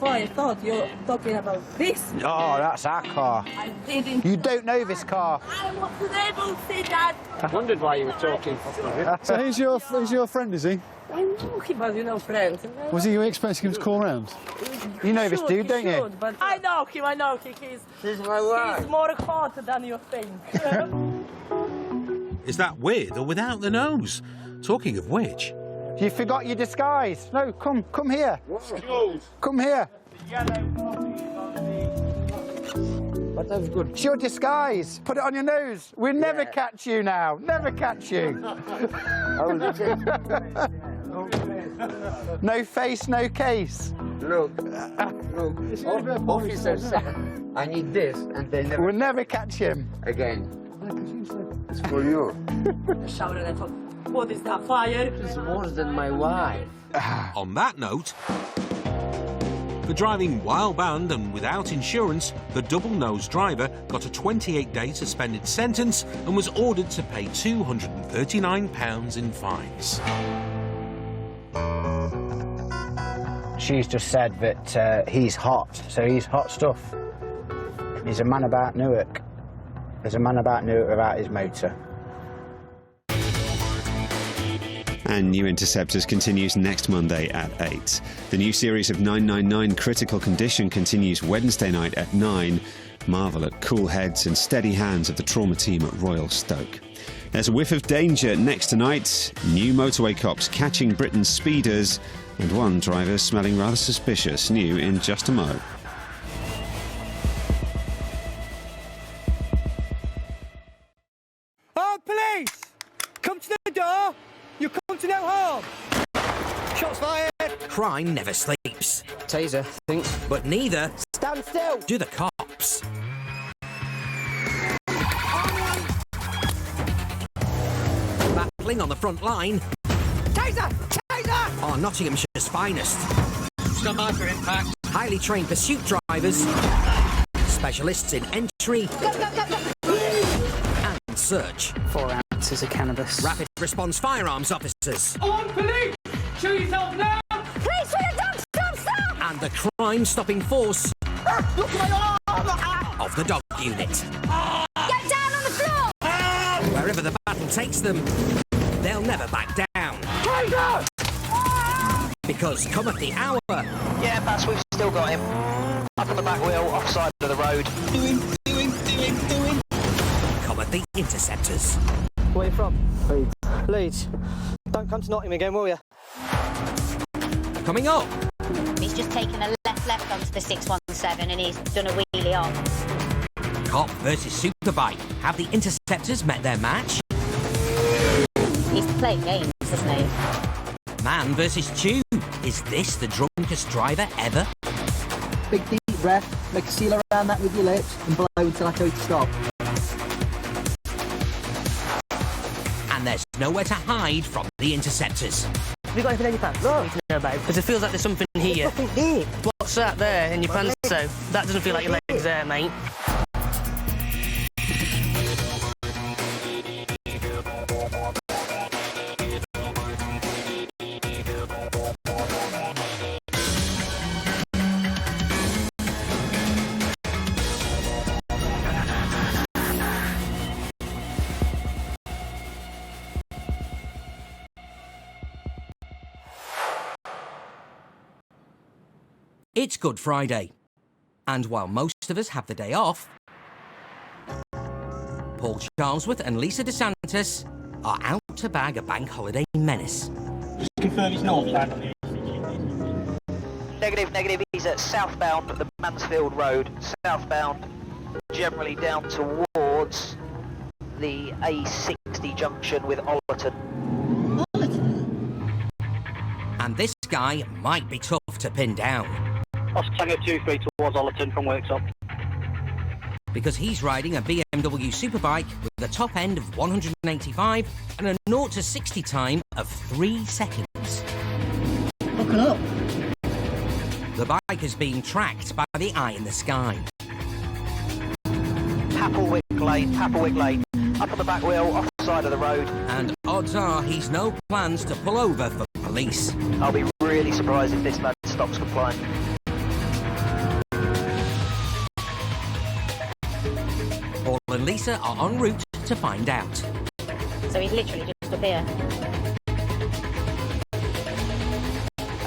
Oh, I thought you were talking about this. Oh, that's our car. I didn't. You don't know this car. I wasn't able to see that. I wondered why you were talking. So he's your friend, is he? I know him as, you know, friend. Was you expecting him to call round? You know this dude, don't you? But I know him, He's my wife. He's more hot than you think. Is that with or without the nose? Talking of which... You forgot your disguise. No, come here. Come here. But that's good. It's your disguise. Put it on your nose. We'll never catch you now. Never catch you. No face, no case. Look. Officer said, I need this, and they never... We'll never catch him. Again. It's for you. What is that, fire? It's worse than my wife. On that note, for driving while banned and without insurance, the double-nosed driver got a 28-day suspended sentence and was ordered to pay £239 in fines. She's just said that he's hot, so he's hot stuff. He's a man about Newark. There's a man about Newark without his motor. And New Interceptors continues next Monday at 8. The new series of 999 Critical Condition continues Wednesday night at 9. Marvel at cool heads and steady hands of the trauma team at Royal Stoke. There's a whiff of danger next tonight. New motorway cops catching Britain's speeders, and one driver smelling rather suspicious. New in just a mo. Oh, police! crime never sleeps. Taser, I think. But neither Stand still! do the cops. Battling on the front line Taser! Taser! are Nottinghamshire's finest. Stand by for impact. Highly trained pursuit drivers, specialists in entry and search. 4 ounces of cannabis. Rapid response firearms officers. On police! Show yourself now! Police, will you stop! And the crime-stopping force Look at my arm! of the dog unit. Get down on the floor! Wherever the battle takes them, they'll never back down. Taser! Because come at the hour, Yeah, Pass, we've still got him. Up on the back wheel, offside of the road. come at the Interceptors. Where are you from? Leeds. Leeds. Don't come to Nottingham again, will you? Coming up, He's just taken a left onto the 617 and he's done a wheelie on. cop versus superbike. Have the Interceptors met their match? He's playing games, isn't he? Man versus tube. Is this the drunkest driver ever? Big deep breath, make a seal around that with your lips and blow until I tell you to stop. And there's nowhere to hide from the Interceptors. Have you got anything in your pants? No. Need to know about? Because it feels like there's something here. There's nothing here. What's that there in your pants, though? That doesn't feel like your legs there, mate. It's Good Friday, and while most of us have the day off, Paul Charlesworth and Lisa DeSantis are out to bag a bank holiday menace. Just confirm he's not planning. Negative, he's at southbound at the Mansfield Road, southbound, generally down towards the A60 junction with Ollerton. And this guy might be tough to pin down. Oscar Tango 23 towards Ollerton from Worksop. Because he's riding a BMW Superbike with a top end of 185 and a 0 to 60 time of 3 seconds. Buckle up. The bike is being tracked by the eye in the sky. Papelwick Lane, up on the back wheel, off the side of the road. And odds are he's no plans to pull over for police. I'll be really surprised if this man stops complying. Paul and Lisa are en route to find out. So he's literally just up here.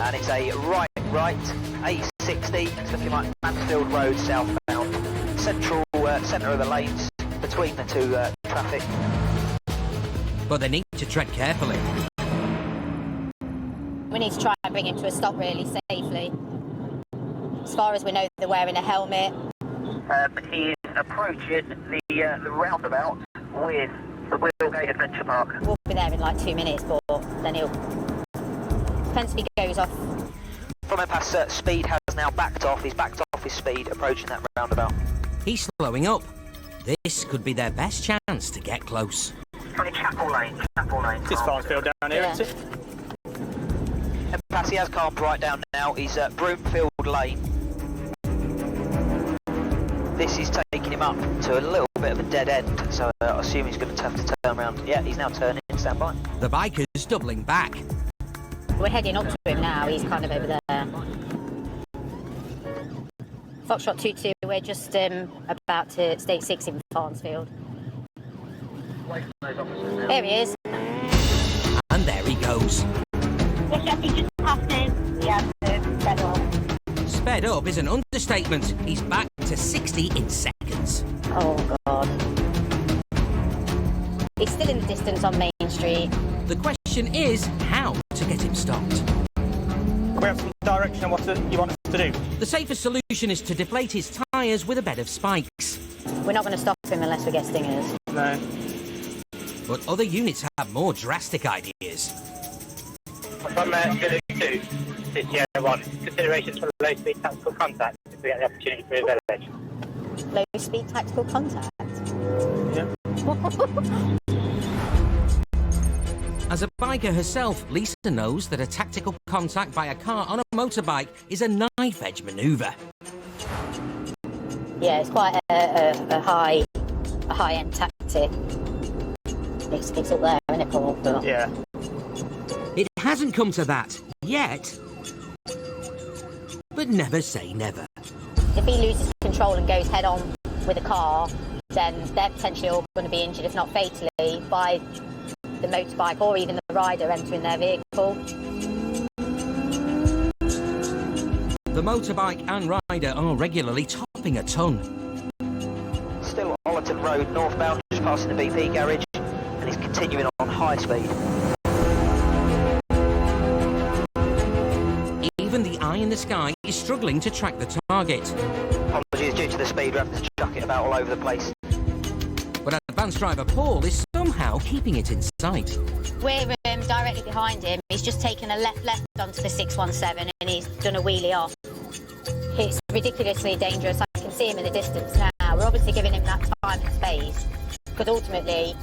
And it's a right, A60, it's looking like Mansfield Road southbound. Centre of the lanes between the two traffic. But they need to tread carefully. We need to try and bring him to a stop really safely. As far as we know, they're wearing a helmet. He is approaching the roundabout with the Wheelgate Adventure Park. We'll be there in like 2 minutes, but then he'll... Depends if he goes off. From impasse, speed has now backed off. He's backed off his speed, approaching that roundabout. He's slowing up. This could be their best chance to get close. Chapel Lane. This Farnsfield down here, isn't it? Impasse, he has calmed right down now. He's at Broomfield Lane. This is taking him up to a little bit of a dead end, so I assume he's going to have to turn around. Yeah, he's now turning, stand by. The biker's doubling back. We're heading up to him now, he's kind of over there. Foxtrot 22, we're just about to State 6 in Farnsfield. There he is. And there he goes. The chassis just passed him. Yeah, sped up. Sped up is an understatement. He's back to 60 in seconds. Oh, God. He's still in the distance on Main Street. The question is how to get him stopped. We have some direction on what you want us to do. The safest solution is to deflate his tyres with a bed of spikes. We're not going to stop him unless we get stingers. No. But other units have more drastic ideas. From Village 2 to Sierra 1, considerations for low-speed tactical contact if we get the opportunity for a village. Low-speed tactical contact? Yeah. As a biker herself, Lisa knows that a tactical contact by a car on a motorbike is a knife-edge manoeuvre. Yeah, it's quite a high-end tactic. It's up there, isn't it, Paul? But... Yeah. It hasn't come to that yet, but never say never. If he loses control and goes head-on with a car, then they're potentially all going to be injured, if not fatally, by the motorbike or even the rider entering their vehicle. The motorbike and rider are regularly topping a ton. Still Ollerton Road northbound, just passing the BP garage, and he's continuing on high speed. Even the eye in the sky is struggling to track the target. Apologies, due to the speed, we're having to chuck it about all over the place. But advanced driver Paul is somehow keeping it in sight. We're directly behind him. He's just taken a left onto the 617 and he's done a wheelie off. It's ridiculously dangerous. I can see him in the distance now. We're obviously giving him that time and space because ultimately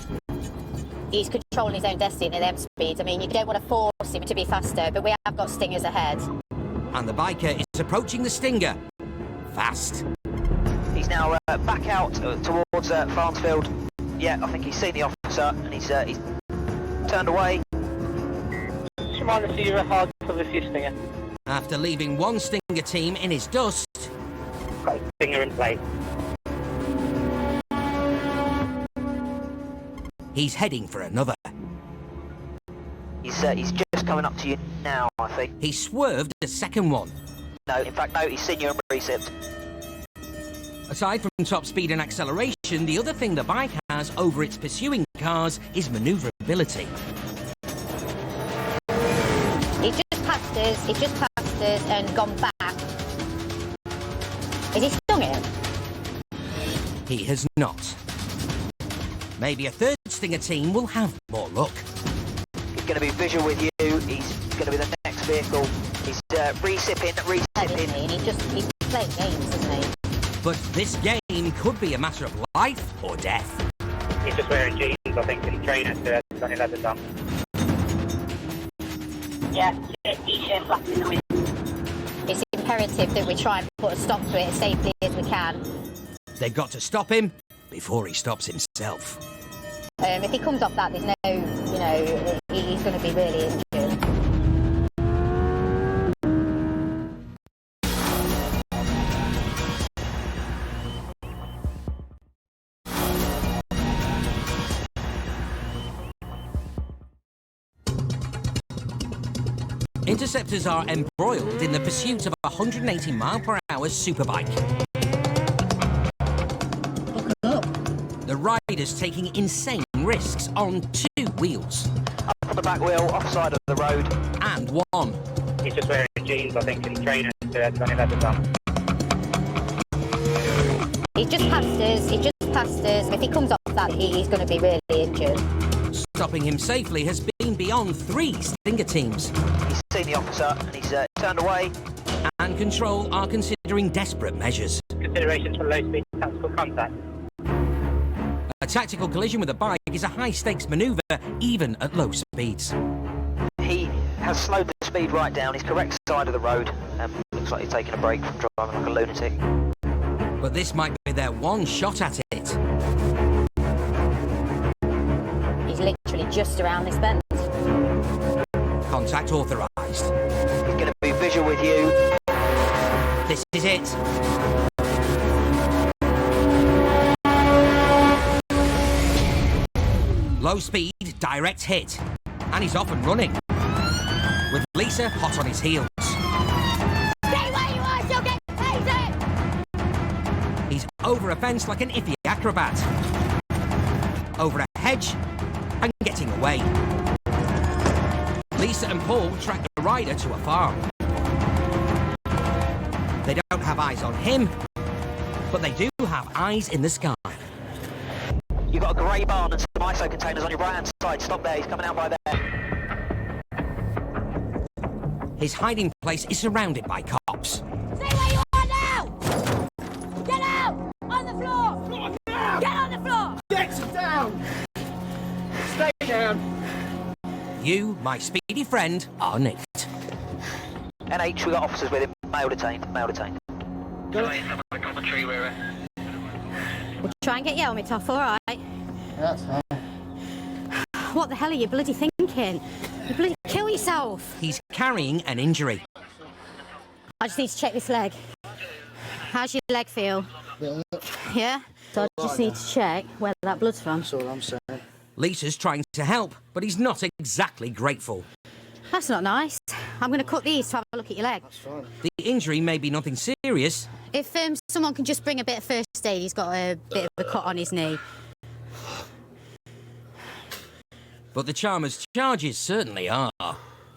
he's controlling his own destiny at them speeds. I mean, you don't want to force him to be faster, but we have got stingers ahead. And the biker is approaching the stinger. Fast. He's now back out towards Farnsfield. Yeah, I think he's seen the officer and he's turned away. Do you mind if you're hard for the few stinger? After leaving one stinger team in his dust, Got a stinger in place. he's heading for another. He's just coming up to you now, I think. He swerved a second one. No, in fact, no, he's seen you and received. Aside from top speed and acceleration, the other thing the bike has over its pursuing cars is manoeuvrability. He's just passed us and gone back. Is he stung him? He has not. Maybe a third stinger team will have more luck. He's going to be visual with you. He's going to be the next vehicle. He's resipping. And he's playing games, isn't he? But this game could be a matter of life or death. He's just wearing jeans, I think, and trainers to sunny leathers on. Yeah, t-shirt flaps in the wind. It's imperative that we try and put a stop to it as safely as we can. They've got to stop him before he stops himself. If he comes off that, there's no, he's going to be really injured. Interceptors are embroiled in the pursuit of a 180-mile-per-hour superbike. The rider's taking insane risks on two wheels. Up on the back wheel, offside of the road. And one. He's just wearing jeans, I think, and trainers to sunny leathers on. He's just passed us. If he comes off that, he's going to be really injured. Stopping him safely has been beyond 3 stinger teams. He's seen the officer and he's turned away. And Control are considering desperate measures. Considerations for low-speed tactical contact. A tactical collision with a bike is a high-stakes manoeuvre, even at low speeds. He has slowed the speed right down. He's correct side of the road. Looks like he's taking a break from driving like a lunatic. But this might be their one shot at it. He's literally just around this bend. Contact authorised. He's going to be visual with you. This is it. Low speed, direct hit. And he's off and running. With Lisa hot on his heels. Stay where you are, she'll get tasered! He's over a fence like an iffy acrobat. Over a hedge and getting away. Lisa and Paul track the rider to a farm. They don't have eyes on him, but they do have eyes in the sky. You've got a grey barn and some ISO containers on your right-hand side. Stop there, he's coming out by there. His hiding place is surrounded by cops. Stay where you are now! Get out! On the floor! Floor down! Get on the floor! Get down! Stay down! You, my speedy friend, are nicked. NH, we got officers with him. Male detained, male detained. We'll try and get your helmet off, all right? Yeah, that's fine. What the hell are you bloody thinking? You bloody kill yourself. He's carrying an injury. I just need to check this leg. How's your leg feel? Yeah? So I just need to check where that blood's from. That's all I'm saying. Lisa's trying to help, but he's not exactly grateful. That's not nice. I'm going to cut these to have a look at your leg. That's fine. The injury may be nothing serious. If someone can just bring a bit of first aid, he's got a bit of a cut on his knee. But the charmer's charges certainly are.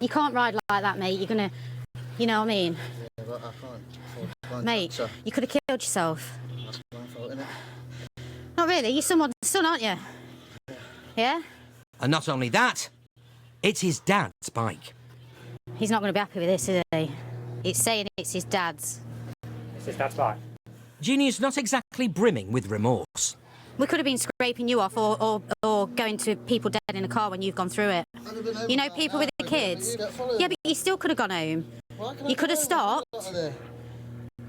You can't ride like that, mate. You're going to... You know what I mean? Yeah, but I can't. Mate, you could have killed yourself. That's my fault, innit? Not really. You're someone's son, aren't you? Yeah? And not only that, it's his dad's bike. He's not going to be happy with this, is he? It's saying it's his dad's. It's his dad's bike. Junior's not exactly brimming with remorse. We could have been scraping you off or going to people dead in a car when you've gone through it. You know, people with the kids. Yeah, but you still could have gone home. You could have stopped. But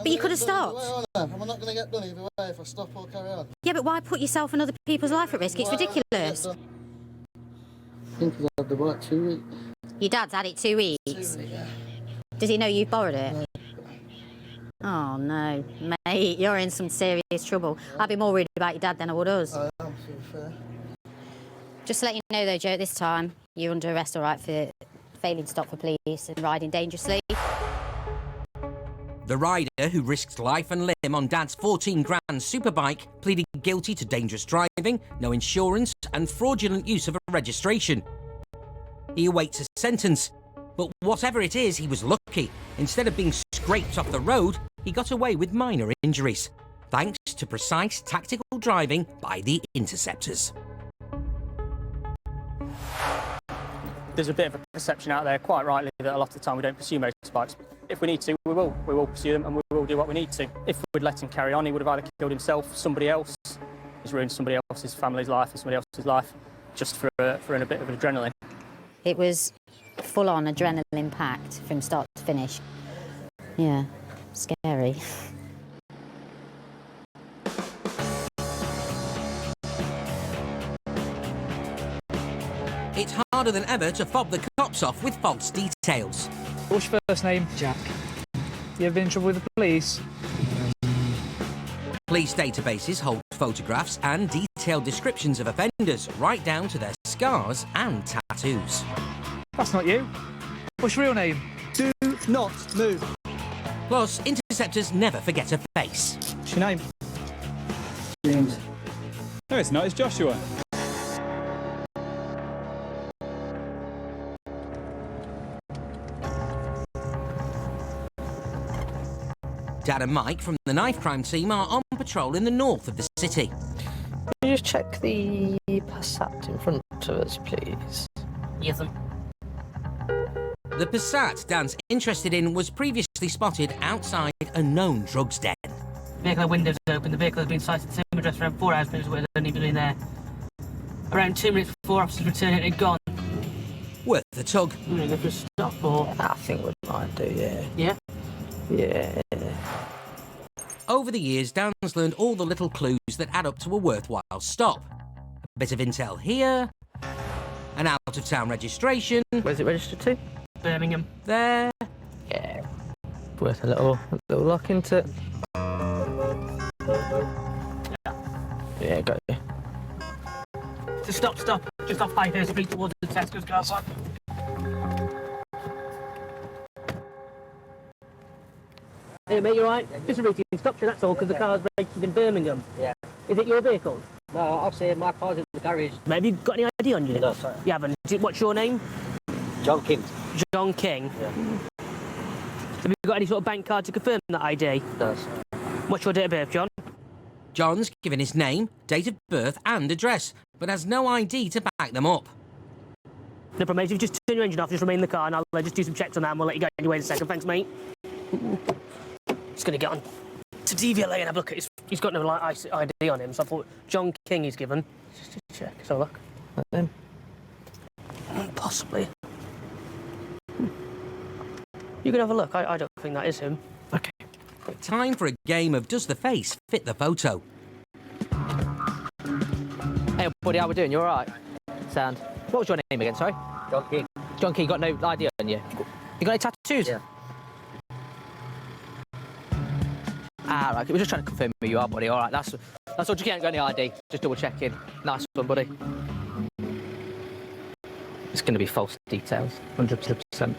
you could have stopped. Am I not going to get done either way if I stop or carry on? Yeah, but why put yourself and other people's life at risk? It's ridiculous. I think I've had the bike 2 weeks. Your dad's had it 2 weeks? Yeah. Does he know you've borrowed it? No. Oh, no. Mate, you're in some serious trouble. I'd be more worried about your dad than I would us. I am, to be fair. Just to let you know, though, Joe, this time you're under arrest, all right, for failing to stop for police and riding dangerously. The rider who risked life and limb on Dad's 14 grand superbike pleaded guilty to dangerous driving, no insurance and fraudulent use of a registration. He awaits a sentence, but whatever it is, he was lucky. Instead of being scraped off the road, he got away with minor injuries, thanks to precise tactical driving by the Interceptors. There's a bit of a perception out there, quite rightly, that a lot of the time we don't pursue motorbikes. If we need to, we will. We will pursue them and we will do what we need to. If we'd let him carry on, he would have either killed himself, somebody else. He's ruined somebody else's family's life or somebody else's life just for a bit of adrenaline. It was full-on adrenaline packed from start to finish. Yeah, scary. It's harder than ever to fob the cops off with false details. What's your first name? Jack. You ever been in trouble with the police? Police databases hold photographs and detailed descriptions of offenders, right down to their scars and tattoos. That's not you. What's your real name? Do not move. Plus, Interceptors never forget a face. What's your name? James. No, it's not. It's Joshua. Dad and Mike from the knife crime team are on patrol in the north of the city. Can you just check the Passat in front of us, please? Yes, The Passat Dan's interested in was previously spotted outside a known drugs den. Vehicle windows open. The vehicle has been sighted at the same address around 4 hours, but it was only been there. Around 2 minutes before officers returned, it had gone. Worth a tug. I'm going to go for a stop or... I think we might do, yeah. Yeah? Yeah. Over the years, Dan's learned all the little clues that add up to a worthwhile stop. A bit of intel here, an out-of-town registration. Where's it registered to? Birmingham. There. Yeah. Worth a little look into it. Yeah, got you. So stop. Just off Highfield Street towards the Tesco's car park. Hey mate, you alright? Just a routine stop, that's all, because the car's registered in Birmingham. Yeah. Is it your vehicle? No, I'll say my car's in the garage. Have you got any ID on you? No, sorry. You haven't. What's your name? John King. John King? Yeah. Have you got any sort of bank card to confirm that ID? No. What's your date of birth, John? John's given his name, date of birth and address, but has no ID to back them up. No problem, mate. If you just turn your engine off, just remain in the car, and I'll just do some checks on that, and we'll let you go on your way in a second. Thanks, mate. Just going to get on to DVLA and have a look at his... He's got no ID on him, so I thought John King he's given. Just to check. Let's have a look. Possibly. You can have a look. I don't think that is him. Okay. Time for a game of Does the Face Fit the Photo? Hey, buddy, how we doing? You all right? Sound. What was your name again, sorry? John King. John King, you got no ID on you? You got any tattoos? Yeah. Ah, right. We're just trying to confirm who you are, buddy. All right, that's all. You can't got any ID. Just double checking. Nice one, buddy. It's going to be false details. 100%. Do you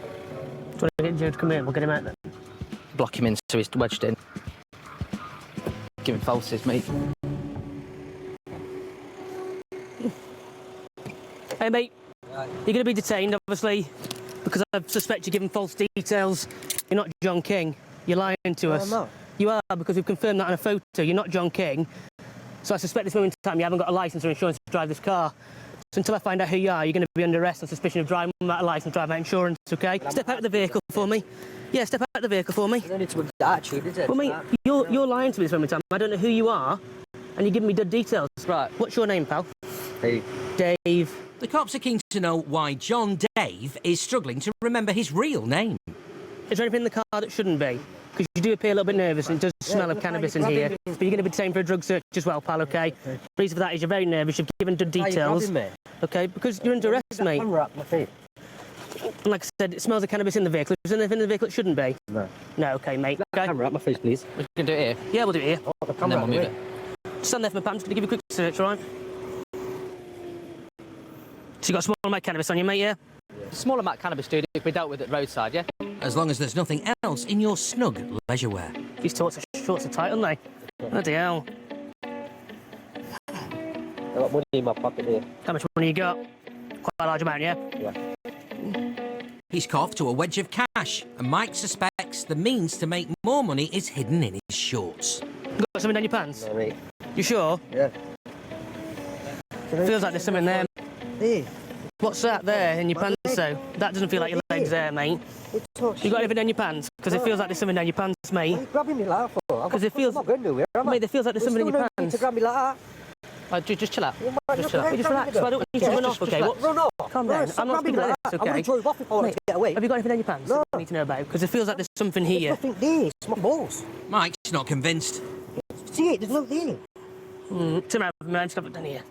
want to get Joe to come in? We'll get him out then. Block him in so he's wedged in. Giving falses, mate. Hey, mate. Right. You're going to be detained, obviously, because I suspect you're giving false details. You're not John King. You're lying to us. I'm not. You are, because we've confirmed that on a photo. You're not John King. So I suspect this moment in time you haven't got a licence or insurance to drive this car. So until I find out who you are, you're going to be under arrest on suspicion of driving without a licence, driving without insurance, OK? Step out of the vehicle for me. Yeah, step out of the vehicle for me. You don't need to attitude, is it? Well, mate, you're lying to me this moment in time. I don't know who you are, and you're giving me dead details. Right. What's your name, pal? Dave. Dave. The cops are keen to know why John Dave is struggling to remember his real name. Is there anything in the car that shouldn't be? Because you do appear a little bit nervous and it does smell of cannabis in here. But you're going to be detained for a drug search as well, pal, OK? The reason for that is you're very nervous, you've given dead details. OK, because you're under arrest, mate. Camera up my feet. And like I said, it smells of cannabis in the vehicle. Is there anything in the vehicle that shouldn't be? No. No, OK, mate. Okay. Camera up my face, please. We can do it here. Yeah, we'll do it here. Oh, the And camera then we'll move up it. Stand there for my pal. I'm just going to give you a quick search, all right? So you got a small amount of cannabis on you, mate, yeah? Small amount of cannabis, dude, if we dealt with it roadside, yeah? As long as there's nothing else in your snug leisure wear. These shorts are tight, aren't they? Bloody hell. I've got money in my pocket here. How much money you got? Quite a large amount, yeah? Yeah. He's coughed to a wedge of cash, and Mike suspects the means to make more money is hidden in his shorts. You got something down your pants? No, mate. You sure? Yeah. Feels like there's something there. Hey. What's that there in your pants, though? That doesn't feel like your legs there, mate. You got anything down your pants? Because it feels like there's something down your pants, mate. Why are you grabbing me like that for? Because it feels... I'm not going nowhere, am I? Mate, it feels like there's something in your pants. To grab me like that. Just chill out. Just chill out. Just relax, so I don't want you to run off, OK? Run off. Calm down. I'm not speaking like this, OK? I would have drove off if I wanted to get away. Have you got anything down your pants that I need to know about? Because it feels like there's something here. There's nothing there. It's my balls. Mike's not convinced. See it? There's no there. Turn around, man. Stop it down here.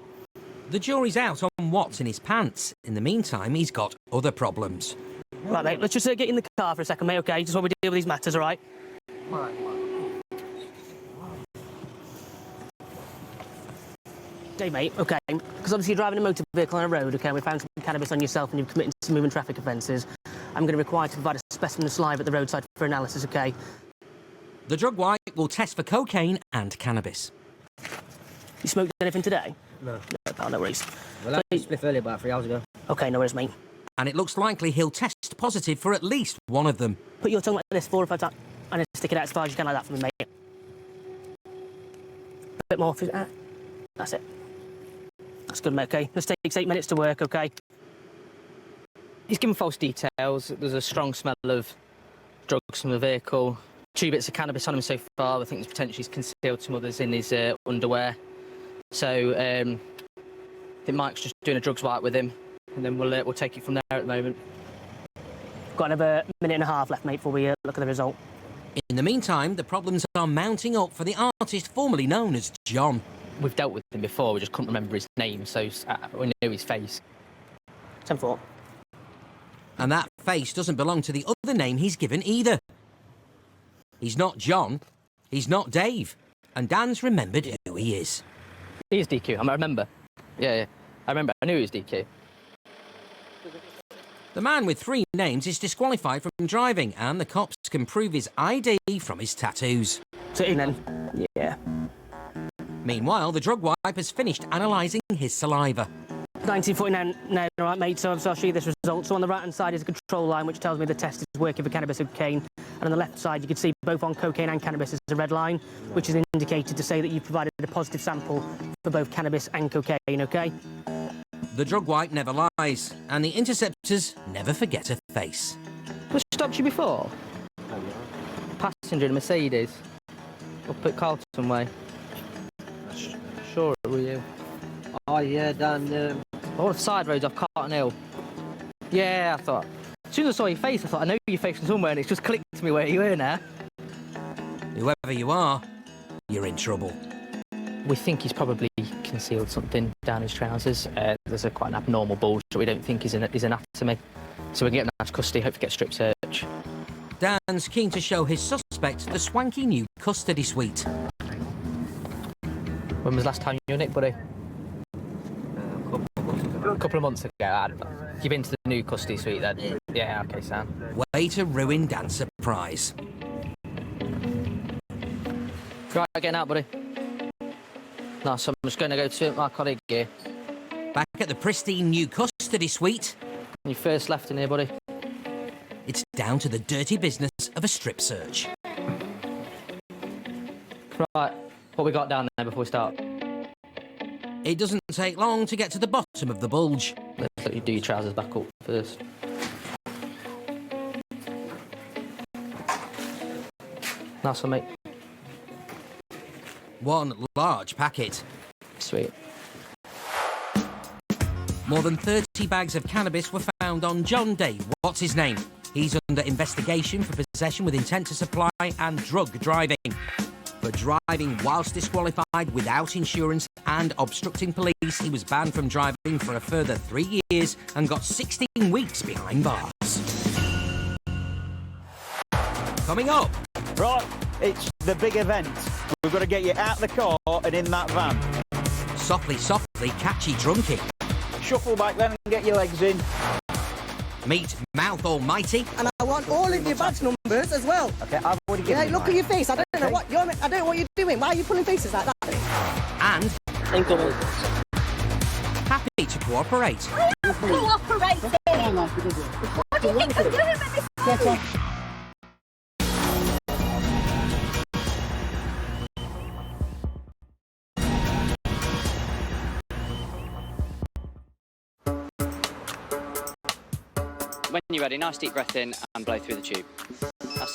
The jury's out on what's in his pants. In the meantime, he's got other problems. Right, mate, let's just get in the car for a second, mate, OK? Just while we deal with these matters, all right? Right. Okay, mate, OK. Because obviously you're driving a motor vehicle on a road, OK? We found some cannabis on yourself and you've committed some moving traffic offences. I'm going to require to provide a specimen of saliva at the roadside for analysis, OK? The drug wipe will test for cocaine and cannabis. You smoked anything today? No. No, pal, no worries. Well, I had a spliff earlier, about 3 hours ago. OK, no worries, mate. And it looks likely he'll test positive for at least one of them. Put your tongue like this 4 or 5 times and stick it out as far as you can like that for me, mate. A bit more. That's it. That's good, mate, OK? This takes 8 minutes to work, OK? He's given false details. There's a strong smell of drugs from the vehicle. 2 bits of cannabis on him so far. I think there's potentially concealed some others in his underwear. So I think Mike's just doing a drugs wipe with him, and then we'll take it from there at the moment. Got another minute and a half left, mate, before we look at the result. In the meantime, the problems are mounting up for the artist formerly known as John. We've dealt with him before, we just couldn't remember his name, so we knew his face. 10-4. And that face doesn't belong to the other name he's given either. He's not John, he's not Dave, and Dan's remembered who he is. He is DQ, I remember. Yeah. I remember, I knew he was DQ. The man with 3 names is disqualified from driving, and the cops can prove his ID from his tattoos. So, then, yeah. Meanwhile, the drug wipe has finished analysing his saliva. 1949 now, all right, mate, so I'll show you this result. So on the right-hand side is a control line, which tells me the test is working for cannabis and cocaine. And on the left side, you can see both on cocaine and cannabis is a red line, which is indicated to say that you've provided a positive sample for both cannabis and cocaine, OK? the drug wipe never lies, and the Interceptors never forget a face. Was stopped you before? Passenger in a Mercedes. Up at Carlton Way. Sure it were you. Oh, yeah, down... All the side roads off Carlton Hill. Yeah, I thought. As soon as I saw your face, I thought, I know your face from somewhere, and it's just clicked to me where you were now. Whoever you are, you're in trouble. We think he's probably concealed something down his trousers. There's quite an abnormal bulge that we don't think is anatomy. So we can get him out of custody, hopefully get a strip search. Dan's keen to show his suspect the swanky new custody suite. When was the last time you were nicked, buddy? A couple of months ago. You've been to the new custody suite then? Yeah, okay, Sam. Way to ruin Dan's surprise. Right, getting out, buddy. No, so I'm just going to go to my colleague here. Back at the pristine new custody suite. When you first left in here, buddy. It's down to the dirty business of a strip search. Right, what we got down there before we start? It doesn't take long to get to the bottom of the bulge. Let's let you do your trousers back up first. Nice one, mate. One large packet. Sweet. More than 30 bags of cannabis were found on John Day. What's his name? He's under investigation for possession with intent to supply and drug driving. For driving whilst disqualified without insurance and obstructing police, he was banned from driving for a further 3 years and got 16 weeks behind bars. Coming up. Right, it's the big event. We've got to get you out of the car and in that van. Softly, softly, catchy drunky. Shuffle back then and get your legs in. Meet Mouth Almighty. And I want all of your badge numbers as well. Okay, I've already given you look mine. at your face. I don't know what you're. I don't know what you're doing. Why are you pulling faces like that? And happy to cooperate. Cooperating! What do you think I'm doing with this? When you're ready, nice deep breath in and blow through the tube.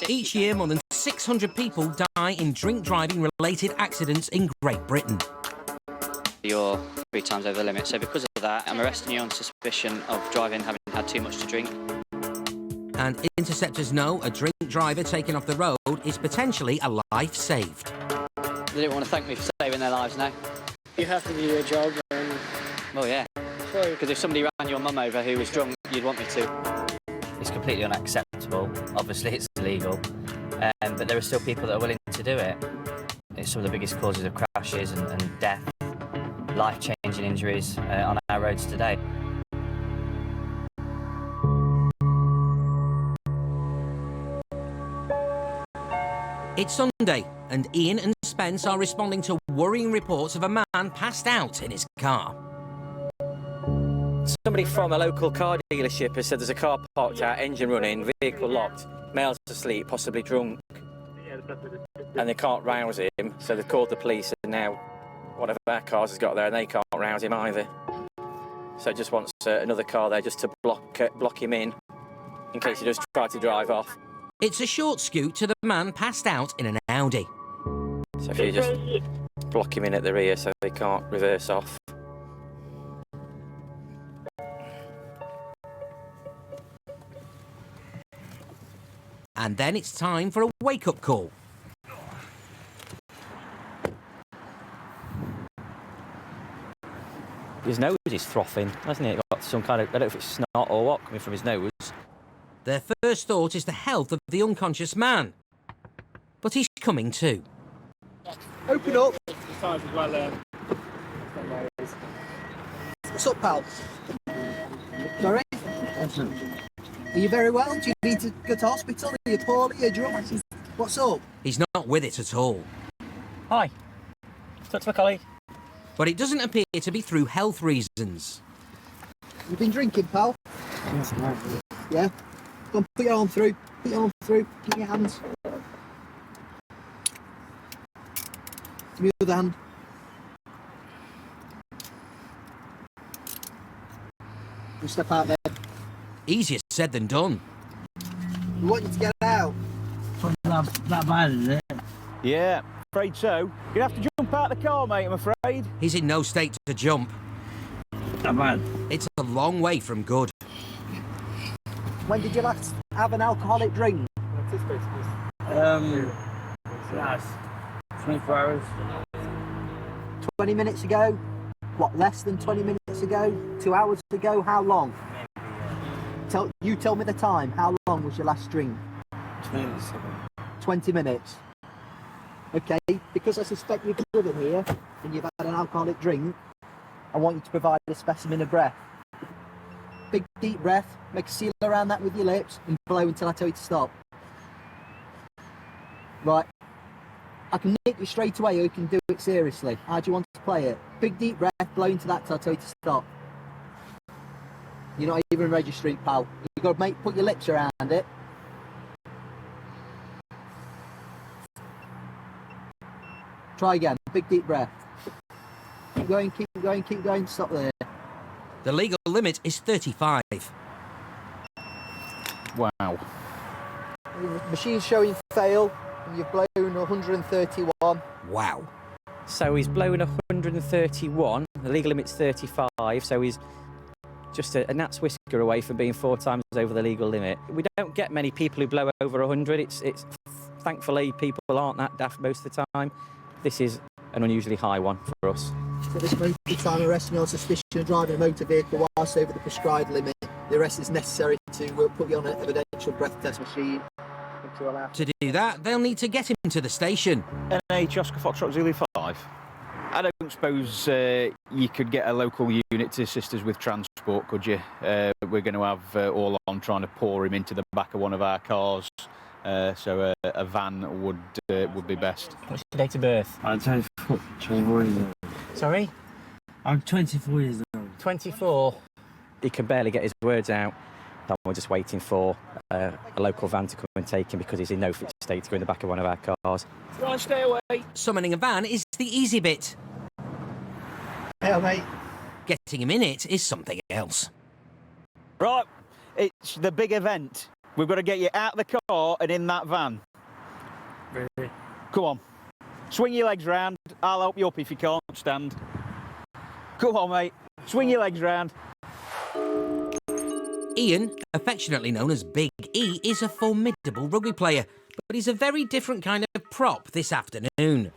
Each year, more than 600 people die in drink-driving-related accidents in Great Britain. You're 3 times over the limit, so because of that, I'm arresting you on suspicion of driving having had too much to drink. And Interceptors know a drink driver taken off the road is potentially a life saved. They don't want to thank me for saving their lives now. You have to do your job and... Well, yeah. Because if somebody ran your mum over who was drunk, you'd want me to. It's completely unacceptable. Obviously, it's illegal. But there are still people that are willing to do it. It's some of the biggest causes of crashes and death, life-changing injuries on our roads today. It's Sunday, and Ian and Spence are responding to worrying reports of a man passed out in his car. Somebody from a local car dealership has said there's a car parked out, engine running, vehicle locked, male's asleep, possibly drunk, and they can't rouse him, so they've called the police, and now one of our cars has got there and they can't rouse him either. So just wants another car there just to block him in case he does try to drive off. It's a short scoot to the man passed out in an Audi. So if you just block him in at the rear so they can't reverse off. And then it's time for a wake-up call. His nose is frothing, hasn't it? Got some kind of, I don't know if it's snot or what, coming from his nose. Their first thought is the health of the unconscious man. But he's coming to. Open up. As well, What's up, pal? Sorry? Are you very well? Do you need to go to hospital? Are you poorly? Are you drunk? What's up? He's not with it at all. Hi. Talk to my colleague. But it doesn't appear to be through health reasons. You've been drinking, pal? Yeah? Go on, put your arm through. Put your arm through. Get your hands. Give me your other hand. You step out there. Easier said than done. We want you to get out. That bad, is it? Yeah, afraid so. You'd have to jump out the car, mate, I'm afraid. He's in no state to jump. That bad. It's a long way from good. When did you last have an alcoholic drink? Last 24 hours. 20 minutes ago? What, less than 20 minutes ago? 2 hours ago? How long? You tell me the time. How long was your last drink? 20 minutes ago. 20 minutes. Okay, because I suspect you've driven here and you've had an alcoholic drink, I want you to provide a specimen of breath. Big deep breath, make a seal around that with your lips and blow until I tell you to stop. Right. I can nick you straight away or you can do it seriously. How do you want to play it? Big deep breath, blow into that till I tell you to stop. You're not even registering, pal. You've got to put your lips around it. Try again, big deep breath. Keep going, keep going, keep going, stop there. The legal limit is 35. Wow. The machine's showing fail, and you've blown 131. Wow. So he's blown 131, the legal limit's 35, so he's just a gnat's whisker away from being 4 times over the legal limit. We don't get many people who blow over 100. It's thankfully people aren't that daft most of the time. This is an unusually high one for us. At this moment in time, arresting on suspicion of driving a motor vehicle whilst over the prescribed limit. The arrest is necessary to put you on an evidential breath test machine. To do that, they'll need to get him to the station. NH Oscar Foxtrot Zulu 5. I don't suppose you could get a local unit to assist us with transport, could you? We're going to have all on trying to pour him into the back of one of our cars. So a van would be best. What's your date of birth? I'm 24 years old. Sorry? I'm 24 years old. 24. He can barely get his words out. And we're just waiting for a local van to come and take him because he's in no fit state to go in the back of one of our cars. Go on, stay away. Summoning a van is the easy bit. Yeah, mate. Getting him in it is something else. Right, it's the big event. We've got to get you out of the car and in that van. Really? Come on. Swing your legs round. I'll help you up if you can't stand. Come on, mate. Swing your legs round. Ian, affectionately known as Big E, is a formidable rugby player, but he's a very different kind of prop this afternoon.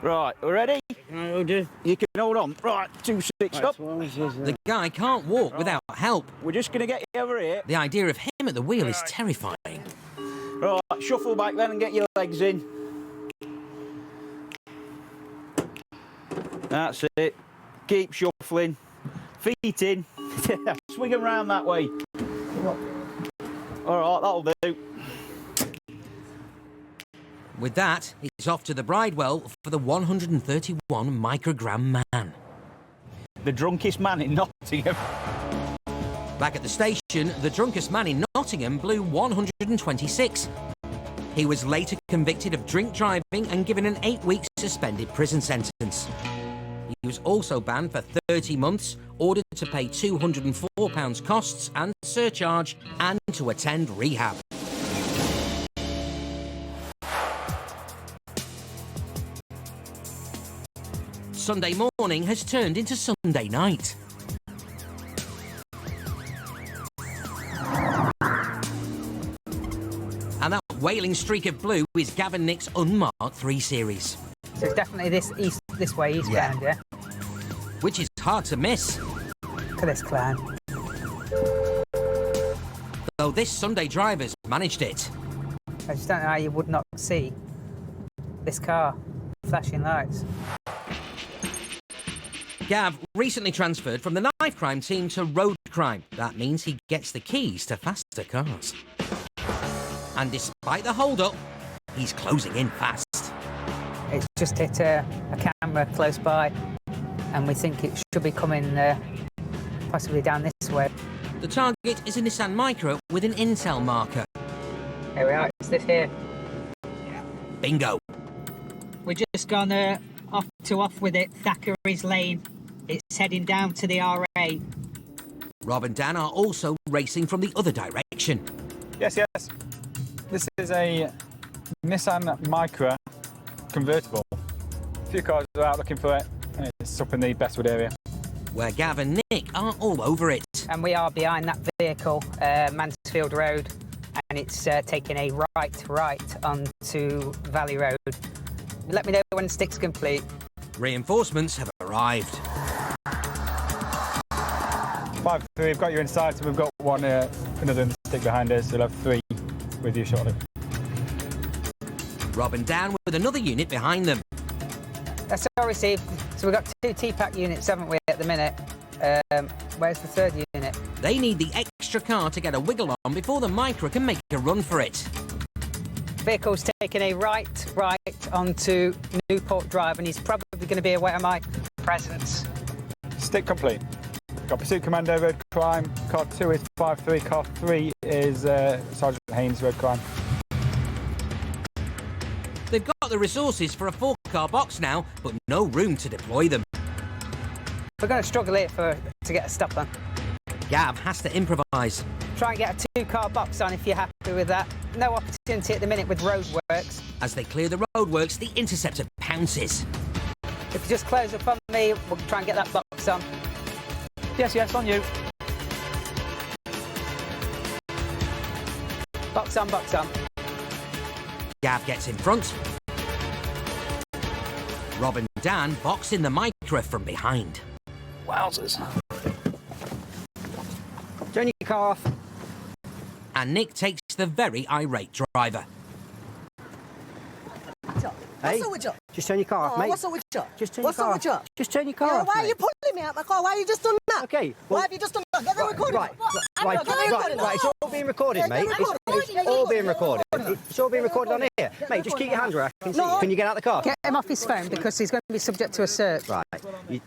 Right, we ready? You can hold on. Right, 2-6, stop. The guy can't walk without help. We're just going to get you over here. The idea of him at the wheel is terrifying. Right, shuffle back then and get your legs in. That's it. Keep shuffling. Feet in. Swing them round that way. All right, that'll do. With that, he's off to the Bridewell for the 131 microgram man. The drunkest man in Nottingham. Back at the station, the drunkest man in Nottingham blew 126. He was later convicted of drink driving and given an 8-week suspended prison sentence. He was also banned for 30 months, ordered to pay £204 costs and surcharge, and to attend rehab. Sunday morning has turned into Sunday night. And that wailing streak of blue is Gavin Nick's unmarked 3 Series. So it's definitely this way, eastbound, yeah? Which is hard to miss. Look at this clown. Though this Sunday driver's managed it. I just don't know how you would not see this car flashing lights. Gav recently transferred from the knife crime team to road crime. That means he gets the keys to faster cars. And despite the hold-up, he's closing in fast. It's just hit a camera close by, and we think it should be coming possibly down this way. The target is a Nissan Micra with an Intel marker. Here we are, it's this here. Bingo. We're just gone off with it, Thackeray's Lane. It's heading down to the RA. Rob and Dan are also racing from the other direction. Yes, yes. This is a Nissan Micra convertible. A few cars are out looking for it. It's up in the Bestwood area. Where Gav and Nick are all over it. And we are behind that vehicle, Mansfield Road, and it's taking a right onto Valley Road. Let me know when the stick's complete. Reinforcements have arrived. 5-3, we've got you inside, so we've got one another stick behind us. We'll have 3 with you shortly. Rob and Dan with another unit behind them. That's all received. So we've got 2 TPAC units, haven't we, at the minute? Where's the 3rd unit? They need the extra car to get a wiggle on before the Micra can make a run for it. Vehicle's taking a right onto Newport Drive, and he's probably going to be aware of my presence. Stick complete. Got Pursuit Commando, road crime. Car 2 is 5-3. Car 3 is Sergeant Haynes, road crime. They've got the resources for a 4-car box now, but no room to deploy them. We're going to struggle here to get a stop on. Gav has to improvise. Try and get a 2-car box on if you're happy with that. No opportunity at the minute with roadworks. As they clear the roadworks, the Interceptor pounces. If you just close up on me, we'll try and get that box on. Yes, yes, on you. Box on, box on. Gav gets in front. Rob and Dan box in the Micra from behind. Wowzers. Turn your car off. And Nick takes the very irate driver. Hey, just turn your car off, mate. What's up with you? Just turn your car off. Just turn your car Yeah, off, why are mate. you pulling me out my car? Why are you just doing that? Okay. Why have you just done that? Get the recording. Right, it's all being recorded, Yeah, mate. get the recording. It's all being recorded. It's all being recorded on here. Mate, just keep your hands where I can see you. Can you get out of the car? Get him off his phone because he's going to be subject to a search. Right.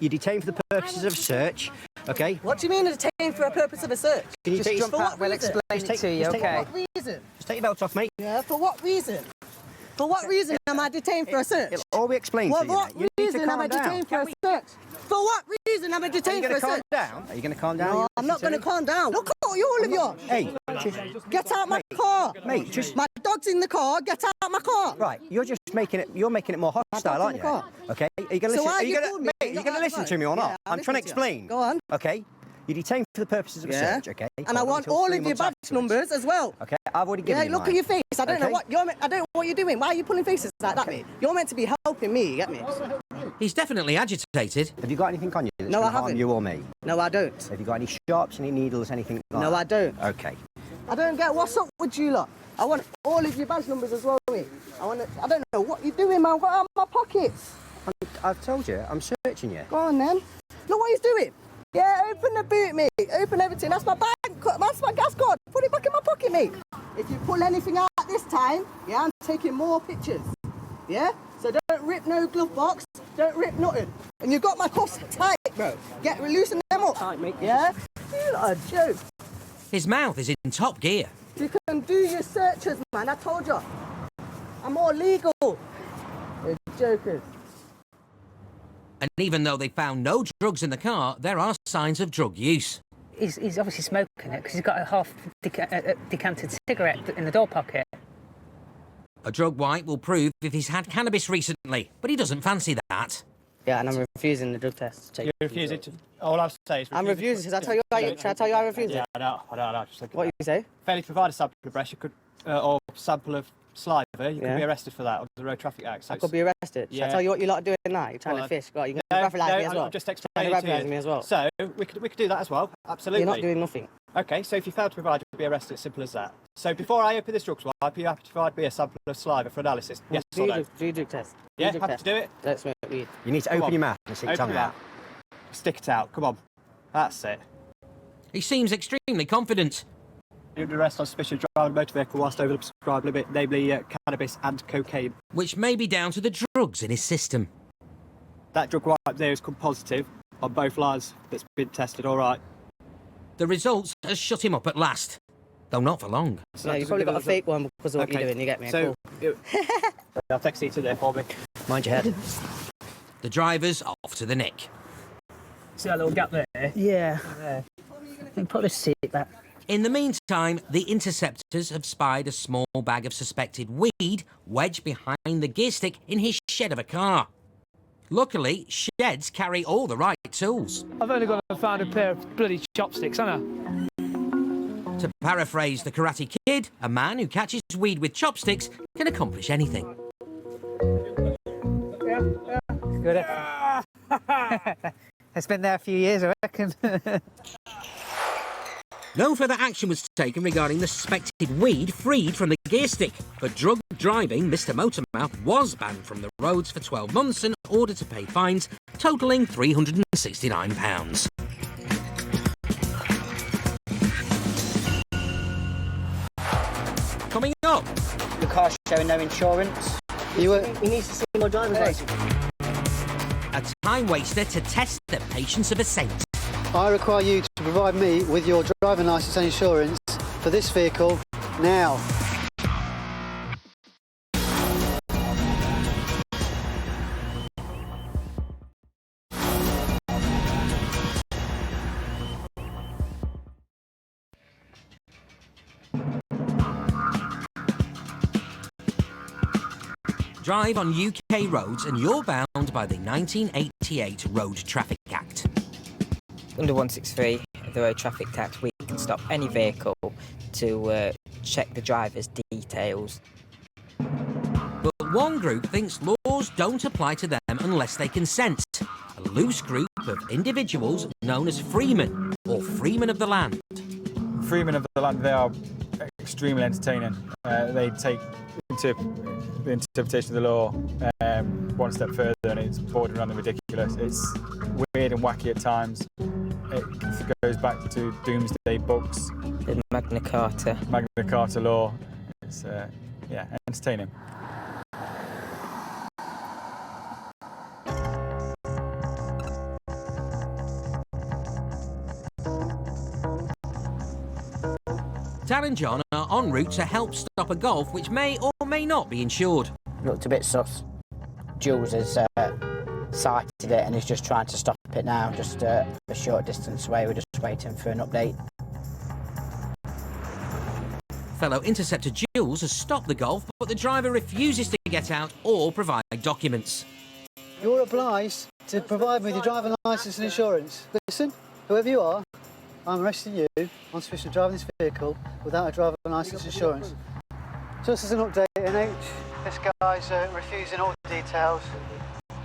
You're detained for the purposes of search, okay? What do you mean detained for a purpose of a search? Can you Just take jump out, we'll explain it to you, okay? For what reason? Just take your belt off, mate. Yeah, for what reason? For what reason am I detained for a search? It'll all be explained to you, What mate. You need to reason am I calm down. detained for a search? For what reason am I detained for a search? Are you going to calm down? No, I'm not going to calm down. Look at you, all of you. Hey, Get out my car. Mate, just... My dog's in the car. Get out my car. Right, you're just making it more hostile, aren't you? Okay? Are you going to So why listen? you called me? Mate, are you going to listen to me or not? Yeah, I'm trying to explain. Go on. Okay? You're detained for the purposes of a search, okay? And I want all of your badge numbers as well. Okay, I've already given you look mine. at your face. I don't know Okay? what I don't know what you're doing. Why are you pulling faces like that, mate? You're meant to be helping me, you get me? He's definitely agitated. Have you got anything on you that's No, I going to harm haven't. you or me? No, I don't. Have you got any sharps, any needles, anything like No, that? I don't. Okay. I don't get what's up with you lot. I want all of your badge numbers as well, mate. I don't know what you're doing, man. What are my pockets? I've told you, I'm searching you. Go on then. Look what he's doing. Yeah, open the boot, mate. Open everything. That's my bank. That's my gas card. Put it back in my pocket, mate. If you pull anything out this time, yeah, I'm taking more pictures. Yeah? So don't rip no glove box. Don't rip nothing. And you've got my cuffs tight, bro. Loosen them up. Tight, mate. Yeah? You lot are a joke. His mouth is in top gear. You can do your searches, man. I told you. I'm more legal. You're jokers. And even though they found no drugs in the car, there are signs of drug use. He's obviously smoking it because he's got a half decanted cigarette in the door pocket. A drug wipe will prove if he's had cannabis recently, but he doesn't fancy that. Yeah, and I'm refusing the drug test. You're refusing to... All I've said is... I'm refusing. Should I tell you I refuse it? Yeah, I know. Just what you say? Failure to provide a sample of breath, you could, or sample of saliva, you could Yeah. be arrested for that under the Road Traffic Act. So I could be arrested. Should I tell you what you lot are doing now? You're trying to fish. God, you're going to breathalyse me as well. I'm just Trying explaining to to breathalyse you. me as well. So, we could do that as well, absolutely. You're not doing nothing. Okay, so if you fail to provide, you'll be arrested, simple as that. So before I open this drug swipe, are you happy to provide me a sample of saliva for analysis? Yes or no? Do you drug test? Yeah, happy to do it? Let's smoke weed. You need to open your mouth and stick your tongue out. Stick it out, come on. That's it. He seems extremely confident. You're under arrest on suspicion of driving a motor vehicle whilst over the prescribed limit, namely cannabis and cocaine. Which may be down to the drugs in his system. That drug wipe there has come positive on both lines that's been tested, all right. The results has shut him up at last, though not for long. Yeah, you've probably got a fake one because of what you're doing, you get me? So, Cool. I'll take a seat in there for me. Mind your head. The driver's off to the nick. See that little gap there? Yeah. There. Put the seat back. In the meantime, the Interceptors have spied a small bag of suspected weed wedged behind the gear stick in his shed of a car. Luckily, sheds carry all the right tools. I've only got to find a pair of bloody chopsticks, haven't I? To paraphrase the Karate Kid, a man who catches weed with chopsticks can accomplish anything. Good. It's been there a few years, I reckon. No further action was taken regarding the suspected weed freed from the gear stick. For drug driving, Mr. Motormouth was banned from the roads for 12 months in order to pay fines totalling £369. Coming up. The car's showing no insurance. He needs to see my driver's license. A time waster to test the patience of a saint. I require you to provide me with your driving licence and insurance for this vehicle now. Drive on UK roads and you're bound by the 1988 Road Traffic Act. Under 163 of the Road Traffic Act, we can stop any vehicle to check the driver's details. But one group thinks laws don't apply to them unless they consent. A loose group of individuals known as freemen, or freemen of the land. Freemen of the land, they are extremely entertaining. They take the interpretation of the law one step further, and it's bordering on the ridiculous. It's weird and wacky at times. It goes back to Doomsday books. The Magna Carta law. It's yeah, entertaining. Dan and John are en route to help stop a Golf which may or may not be insured. Looked a bit sus. Jules has sighted it and is just trying to stop it now, just a short distance away. We're just waiting for an update. Fellow Interceptor Jules has stopped the Golf, but the driver refuses to get out or provide documents. You're obliged to provide me with your driving licence and insurance. Listen, whoever you are, I'm arresting you on suspicion of driving this vehicle without a driving licence and insurance. Just as an update, NH, this guy's refusing all the details.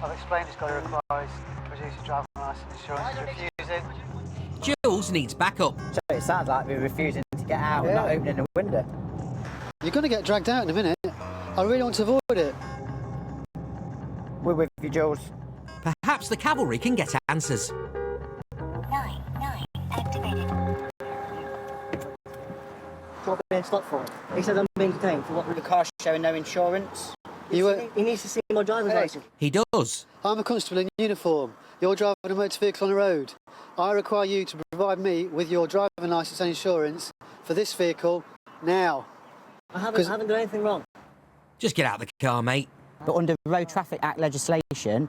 I've explained he's got to require his produce his driving licence and insurance. He's refusing. Jules needs backup. So it sounds like we're refusing to get out and not opening the window. You're going to get dragged out in a minute. I really want to avoid it. We're with you, Jules. Perhaps the cavalry can get answers. What being stopped for? He said I'm being detained for what? The car's showing no insurance. He needs to see my driver's licence. He does. I'm a constable in uniform. You're driving a motor vehicle on the road. I require you to provide me with your driving licence and insurance for this vehicle now. I haven't done anything wrong. Just get out of the car, mate. But under Road Traffic Act legislation,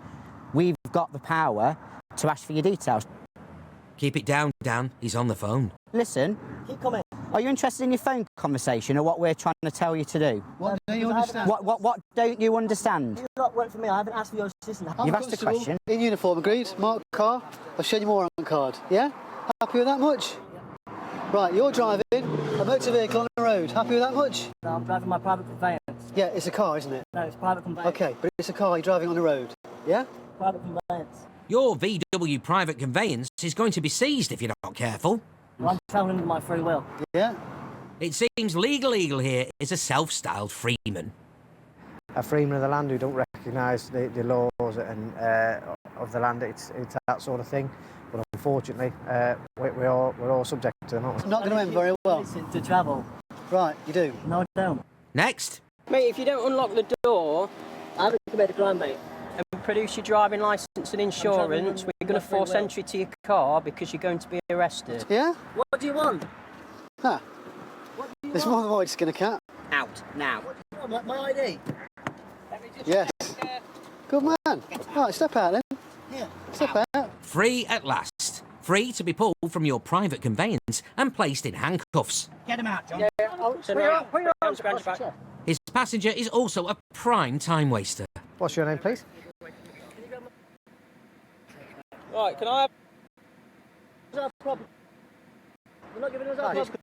we've got the power to ask for your details. Keep it down, Dan. He's on the phone. Listen. Keep coming. Are you interested in your phone conversation or what we're trying to tell you to do? What don't you understand? What don't you understand? You not work for me. I haven't asked for your assistance. You've asked a question. In uniform, agreed. Mark car. I'll show you more on card. Yeah? Happy with that much? Right, you're driving a motor vehicle on the road. Happy with that much? No, I'm driving my private conveyance. Yeah, it's a car, isn't it? No, it's private conveyance. Okay, but it's a car you're driving on the road. Yeah? Private conveyance. Your VW private conveyance is going to be seized if you're not careful. I'm travelling with my free will. Yeah? It seems Legal Eagle here is a self-styled freeman. A freeman of the land who don't recognise the laws and of the land, it's that sort of thing. But unfortunately, we're all subject to them, aren't we? Not going to end very well. To travel. Right, you do? No, I don't. Next. Mate, if you don't unlock the door, I haven't committed a crime, mate. And produce your driving licence and insurance, we're going to force entry to your car because you're going to be arrested. Yeah? What do you want? Huh. There's more than one way to skin a cat. Out, now. My ID? Yes. Good man. Right, step out then. Yeah. Step out. Free at last. free to be pulled from your private conveyance and placed in handcuffs. Get him out, John. His passenger is also a prime time waster. What's your name, please? Right, can I have... You're not giving us our problem.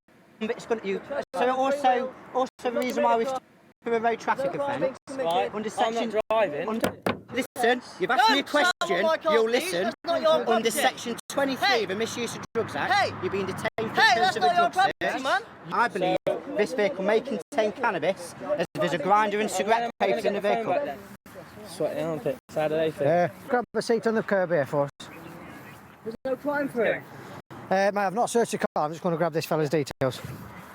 So also the reason why we for a road traffic offence. Right, Under I'm not driving. Listen, you've asked me a question, you'll listen. Under business. section 23 of the Misuse of Drugs Act, you're being detained for the that's purpose of not a your drug property, search. man. I believe this vehicle may contain cannabis, as there's a grinder and cigarette papers in the vehicle. Sweating the armpits. How do they feel? Grab a seat on the curb here for us. There's no crime for him. Mate, I've not searched the car. I'm just going to grab this fella's details.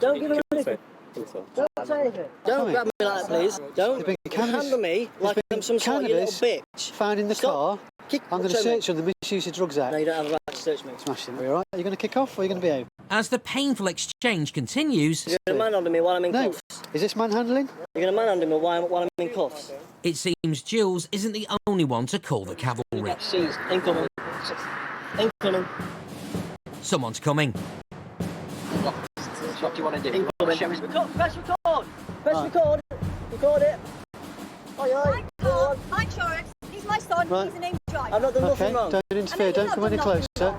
Don't give him anything. Don't say anything. Don't grab me like that, please. Don't handle me like I'm some sort of little bitch. Found in the car. I'm going to search on the Misuse of Drugs Act. No, you don't have a right to search me. Smash him. Are you all right? Are you going to kick off or are you going to behave? As the painful exchange continues, You're going to manhandle me while I'm in cuffs. Is this manhandling? You're going to manhandle me while I'm in cuffs. it seems Jules isn't the only one to call the cavalry. Seized. Incoming. Incoming. Someone's coming. What do you want to do? Press record. Press record. Record it. Oi. My insurance. He's my son. Right. He's a named driver. I've not done nothing wrong. Don't interfere. Don't come any closer.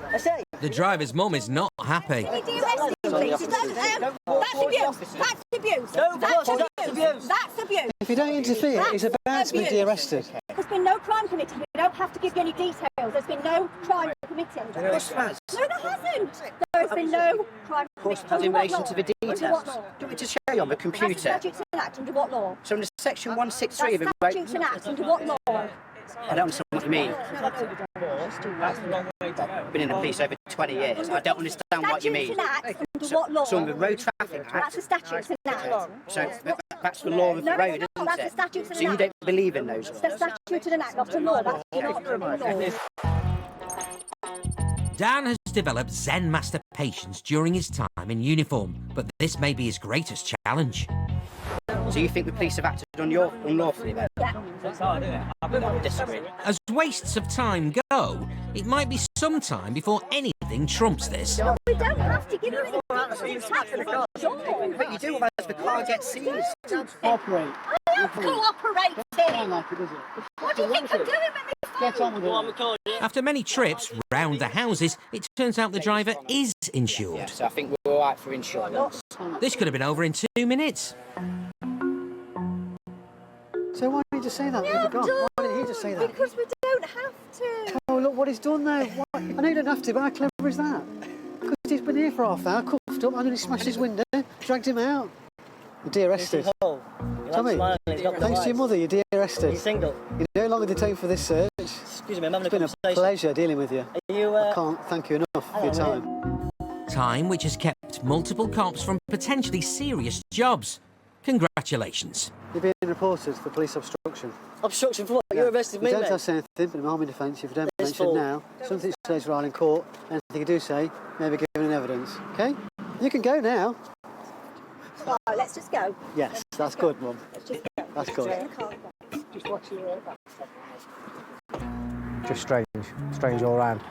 I say. The driver's mum is not happy. Can you de-arrest him, please? That's abuse. That's abuse. That's abuse. That's abuse. If you don't interfere, he's about to be de-arrested. There's been no crime committed. We don't have to give you any details. There's been no crime committed. Yes, there has. No, there hasn't. There's been no crime Of course, committed. in relation to the Under details. what law? Do you want me to show you on the computer? Statutes and Act. Under what law? So under section 163 of the road... Statutes and Act. Under what law? I don't understand what you mean. I've been in the police over 20 years. I don't understand what you mean. Statutes and Acts. Under what law? So under the Road Traffic That's Act... the Statutes and Acts. So that's the law of the No, road, it's not. isn't That's it? the statutes and So you Acts. don't believe in those? It's the statute and an act, not a law. That's not a law. Dan has developed Zen master patience during his time in uniform, but this may be his greatest challenge. So you think the police have acted unlawfully then? Yeah. I disagree. As wastes of time go, it might be some time before anything trumps this. We don't have to give you any details. That's the door. But you do, otherwise the car gets seized. Operate. I am cooperating. What do you think I'm doing when they Get on with it. After many trips round the houses, it turns out the driver is insured. So I think we're all right for insurance. This could have been over in 2 minutes. So why didn't he just say that? Why didn't he just say that? Because we don't have to. Oh, look what he's done there. I know you don't have to, but how clever is that? Because he's been here for half an hour, cuffed up, and then he smashed his window, dragged him out. You're de-arrested. Tommy, thanks to your mother, you're de-arrested. You're single. You're no longer detained for this search. Excuse me, I'm having It's been a pleasure dealing with you. Are you, I can't thank you enough for your time. Time which has kept multiple cops from potentially serious jobs. Congratulations. You're being reported for police obstruction. Obstruction for what? You're arrested me, You don't mate. have to say anything, but in my defence, if you don't It's mention full. now, something stays while in court, anything you do say may be given in evidence. Okay? You can go now. Right, let's just go. Yes, that's good, Mum. That's good. Just watch your Just strange all round.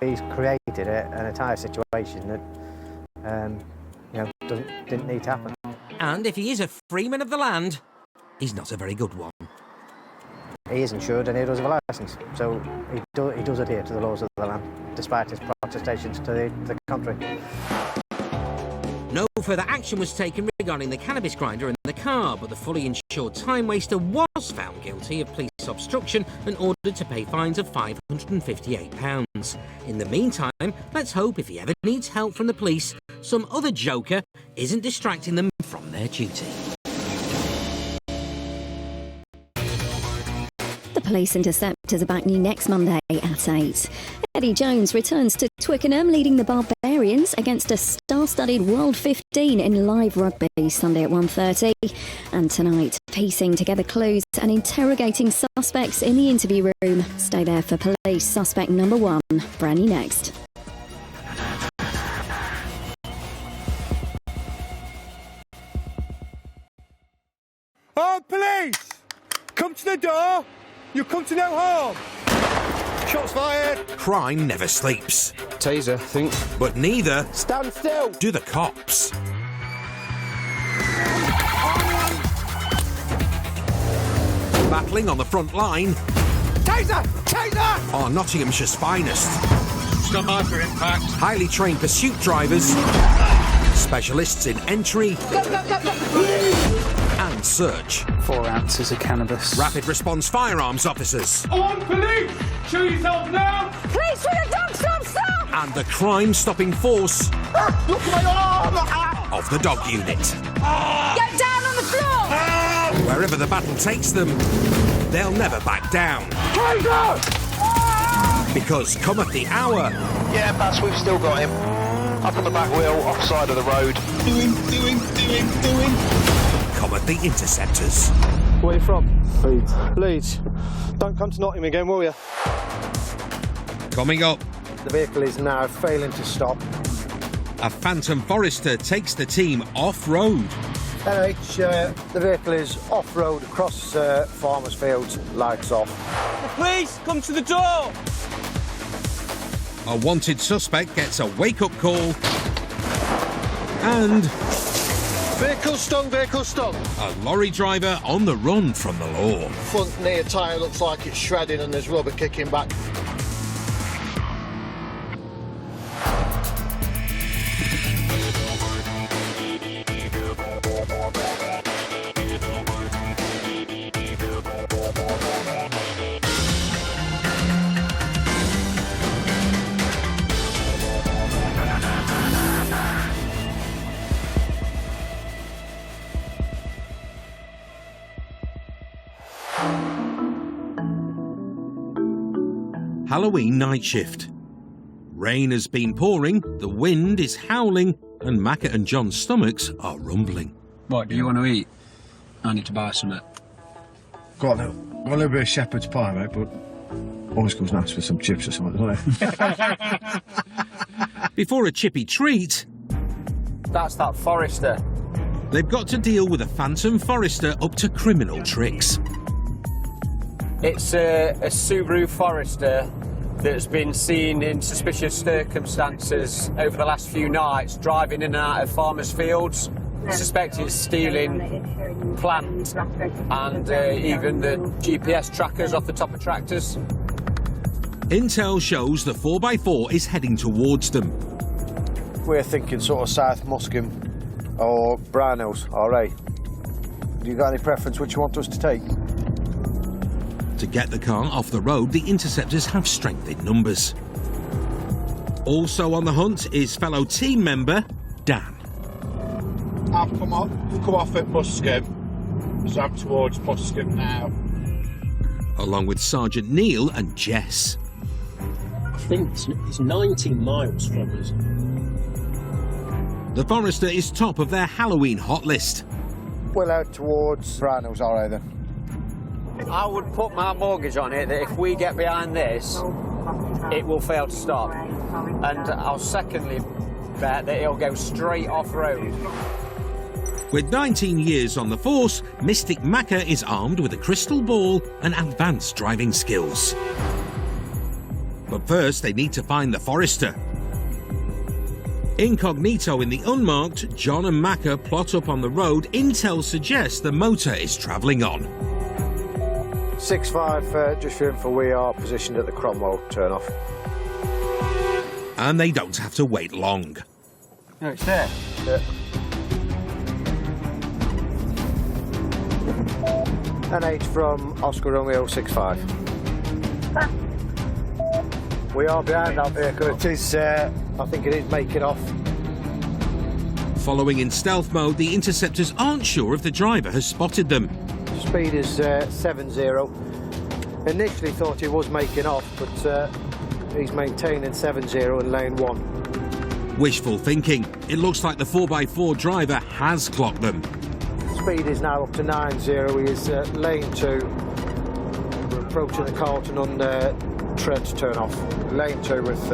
He's created an entire situation that, didn't need to happen. And if he is a freeman of the land, he's not a very good one. He is insured and he does have a licence, so he does adhere to the laws of the land, despite his protestations to the contrary. No further action was taken regarding the cannabis grinder in the car, but the fully insured time waster was found guilty of police obstruction and ordered to pay fines of £558. In the meantime, let's hope if he ever needs help from the police, some other joker isn't distracting them from their duty. The police Interceptors are back new next Monday at 8. Eddie Jones returns to Twickenham, leading the Barbarians against a star-studded World 15 in live rugby Sunday at 1:30. And tonight, piecing together clues and interrogating suspects in the interview room. Stay there for Police Suspect Number 1, brand new next. Oh, police! Come to the door! You come to no harm! Shots fired! Crime never sleeps. Taser, I think. But neither Stand still! do the cops. Battling on the front line Taser! Taser! are Nottinghamshire's finest. Stand by for impact. Highly trained pursuit drivers, specialists in entry and search. 4 ounces of cannabis. Rapid response firearms officers. On police! Show yourself now! Police for the dog, stop! And the crime-stopping force Look at my arm! of the dog unit. Get down on the floor! Wherever the battle takes them, they'll never back down. Taser! Because cometh the hour. Yeah, Bass, we've still got him. Up on the back wheel, offside of the road. Doing. Cometh the Interceptors. Where are you from? Leeds. Don't come to Nottingham again, will you? Coming up, The vehicle is now failing to stop. a Phantom Forester takes the team off-road. NH, the vehicle is off-road across Farmers Fields, lights off. Police, come to the door! A wanted suspect gets a wake-up call. And Vehicle stung, a lorry driver on the run from the law. Front near tyre looks like it's shredding and there's rubber kicking back. Halloween night shift. Rain has been pouring, the wind is howling, and Macca and John's stomachs are rumbling. What, do you want to eat? I need to buy something. Got a little bit of shepherd's pie, mate, but always goes nice with some chips or something, doesn't it? Before a chippy treat, That's that Forester. they've got to deal with a Phantom Forester up to criminal tricks. It's a Subaru Forester that's been seen in suspicious circumstances over the last few nights, driving in and out of farmers' fields. Suspected stealing plant and even the GPS trackers off the top of tractors. Intel shows the 4x4 is heading towards them. We're thinking sort of South Muskham or Brownhills, alright. Do you got any preference which you want us to take? To get the car off the road, the Interceptors have strength in numbers. Also on the hunt is fellow team member Dan. I've come off at Muskham, so I'm towards Muskham now. Along with Sergeant Neil and Jess. I think it's 19 miles from us. The Forester is top of their Halloween hot list. We'll out towards Brownhills, alright then. I would put my mortgage on it that if we get behind this, it will fail to stop. And I'll secondly bet that it'll go straight off-road. With 19 years on the force, Mystic Macca is armed with a crystal ball and advanced driving skills. But first, they need to find the Forester. Incognito in the unmarked, John and Macca plot up on the road Intel suggests the motor is travelling on. 6-5, just for info, we are positioned at the Cromwell turn-off. And they don't have to wait long. No, it's there. Yeah. NH from Oscar Romeo 65. We are behind that vehicle. It is, I think it is making off. Following in stealth mode, the Interceptors aren't sure if the driver has spotted them. Speed is 70. Initially thought he was making off, but he's maintaining 70 in lane 1. Wishful thinking. It looks like the 4x4 driver has clocked them. Speed is now up to 90. He is lane 2. We're approaching the Carlton on tread to turn off. Lane 2 with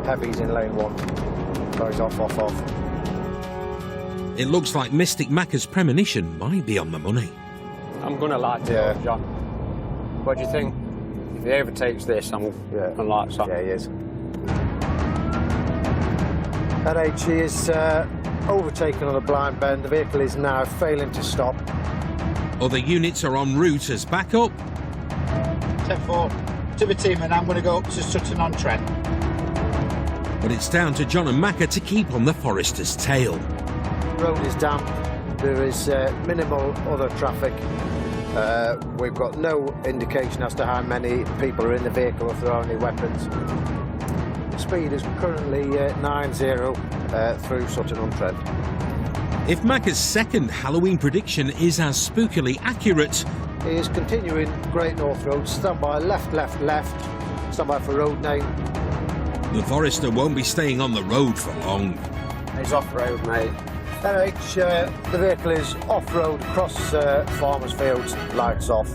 heavies in lane 1. So he's off. It looks like Mystic Macca's premonition might be on the money. I'm going to like it, John. What do you think? If he overtakes this, I'm on lights on. Yeah, he is. At H, he is overtaken on a blind bend. The vehicle is now failing to stop. Other units are en route as backup. 10-4 to the team, and I'm going to go up to Sutton-on-Trent. But it's down to John and Macca to keep on the Forrester's tail. The road is damp. There is minimal other traffic. We've got no indication as to how many people are in the vehicle or if there are any weapons. The speed is currently 90 through Sutton-on-Trent. If Macca's second Halloween prediction is as spookily accurate, he is continuing Great North Road. Stand by left, left, left. Stand by for road name. the Forester won't be staying on the road for long. He's off-road, mate. The vehicle is off-road across farmers' fields, lights off.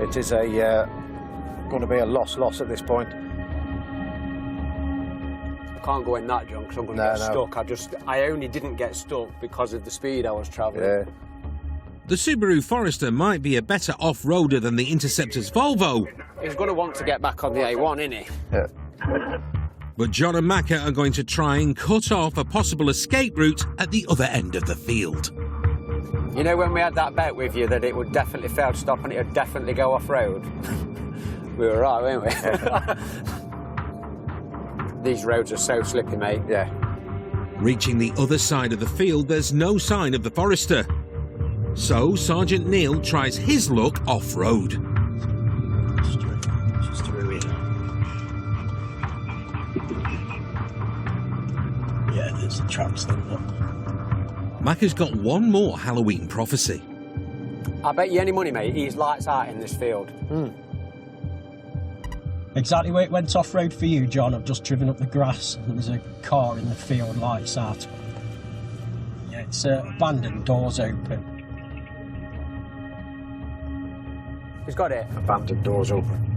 It is going to be a loss at this point. I can't go in that, John, because I'm going to get stuck. I only didn't get stuck because of the speed I was travelling. Yeah. The Subaru Forester might be a better off-roader than the Interceptor's Volvo. He's going to want to get back on the A1, isn't he? Yeah. But John and Macca are going to try and cut off a possible escape route at the other end of the field. You know when we had that bet with you that it would definitely fail to stop and it would definitely go off-road? We were right, weren't we? These roads are so slippy, mate. Yeah. Reaching the other side of the field, there's no sign of the Forester. So Sergeant Neil tries his luck off-road. Just through here. Yeah, there's the tracks then, look. Macca's got one more Halloween prophecy. I bet you any money, mate, he's lights out in this field. Exactly where it went off-road for you, John. I've just driven up the grass and there's a car in the field, lights out. Yeah, it's abandoned, doors open. He's got it. Abandoned, doors open.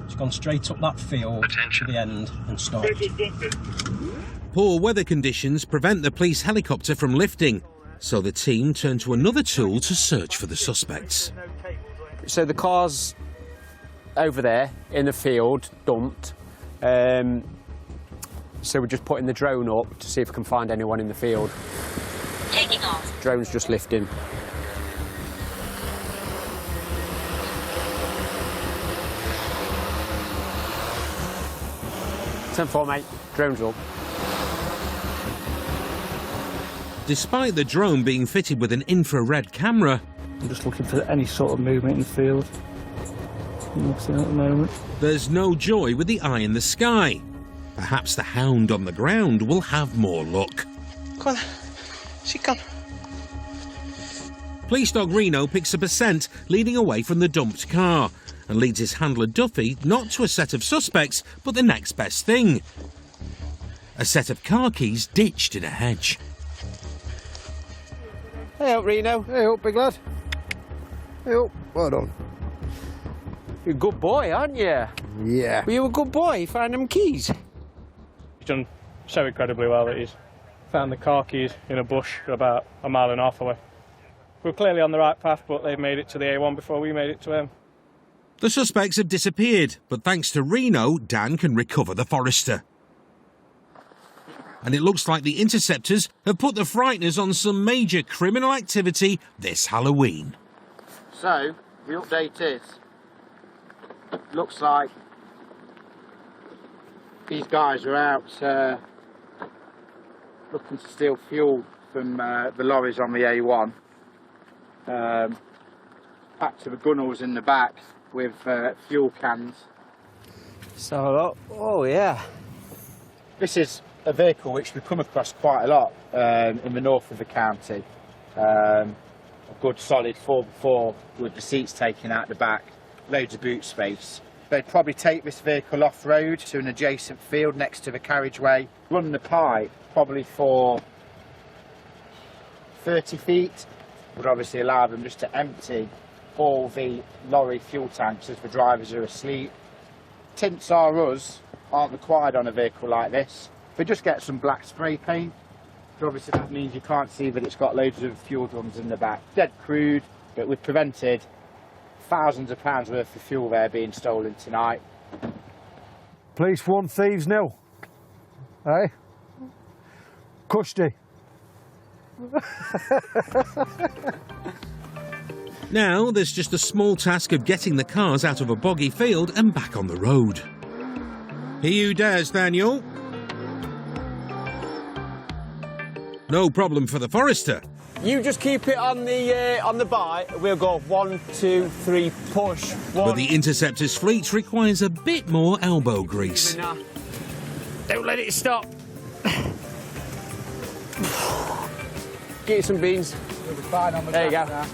It's gone straight up that field to the end and stopped. Poor weather conditions prevent the police helicopter from lifting, so the team turn to another tool to search for the suspects. So the car's over there in the field, dumped. So we're just putting the drone up to see if we can find anyone in the field. Taking off. Drone's just lifting. Ten-4, mate. Drone's up. Despite the drone being fitted with an infrared camera, I'm just looking for any sort of movement in the field. Nothing at the moment. There's no joy with the eye in the sky. Perhaps the hound on the ground will have more luck. Come on. She come. Police dog Reno picks up a scent leading away from the dumped car and leads his handler Duffy not to a set of suspects, but the next best thing. A set of car keys ditched in a hedge. Hey up, Reno. Hey up, big lad. Hey up. Well done. You're a good boy, aren't you? Yeah. Were you a good boy? You found them keys? He's done so incredibly well that he's found the car keys in a bush about a mile and a half away. We're clearly on the right path, but they've made it to the A1 before we made it to him. The suspects have disappeared, but thanks to Reno, Dan can recover the Forester. And it looks like the Interceptors have put the frighteners on some major criminal activity this Halloween. So, the update is, looks like these guys are out looking to steal fuel from the lorries on the A1. Packed to the gunnels in the back with fuel cans. So, oh yeah. This is a vehicle which we come across quite a lot in the north of the county. A good solid 4x4 with the seats taken out the back, loads of boot space. They'd probably take this vehicle off-road to an adjacent field next to the carriageway, run the pipe probably for 30 feet, would obviously allow them just to empty all the lorry fuel tanks as the drivers are asleep. Tints aren't required on a vehicle like this. They just get some black spray paint, so obviously that means you can't see that it's got loads of fuel drums in the back. Dead crude, but we've prevented thousands of pounds worth of fuel there being stolen tonight. Police 1, thieves 0. Hey? Cushy. Now there's just a small task of getting the cars out of a boggy field and back on the road. Here you dares, Daniel. No problem for the Forester. You just keep it on the bike. We'll go 1, 2, 3, push. But the Interceptors fleet requires a bit more elbow grease. Don't let it stop. Get you some beans. We'll be fine on the there you go. now.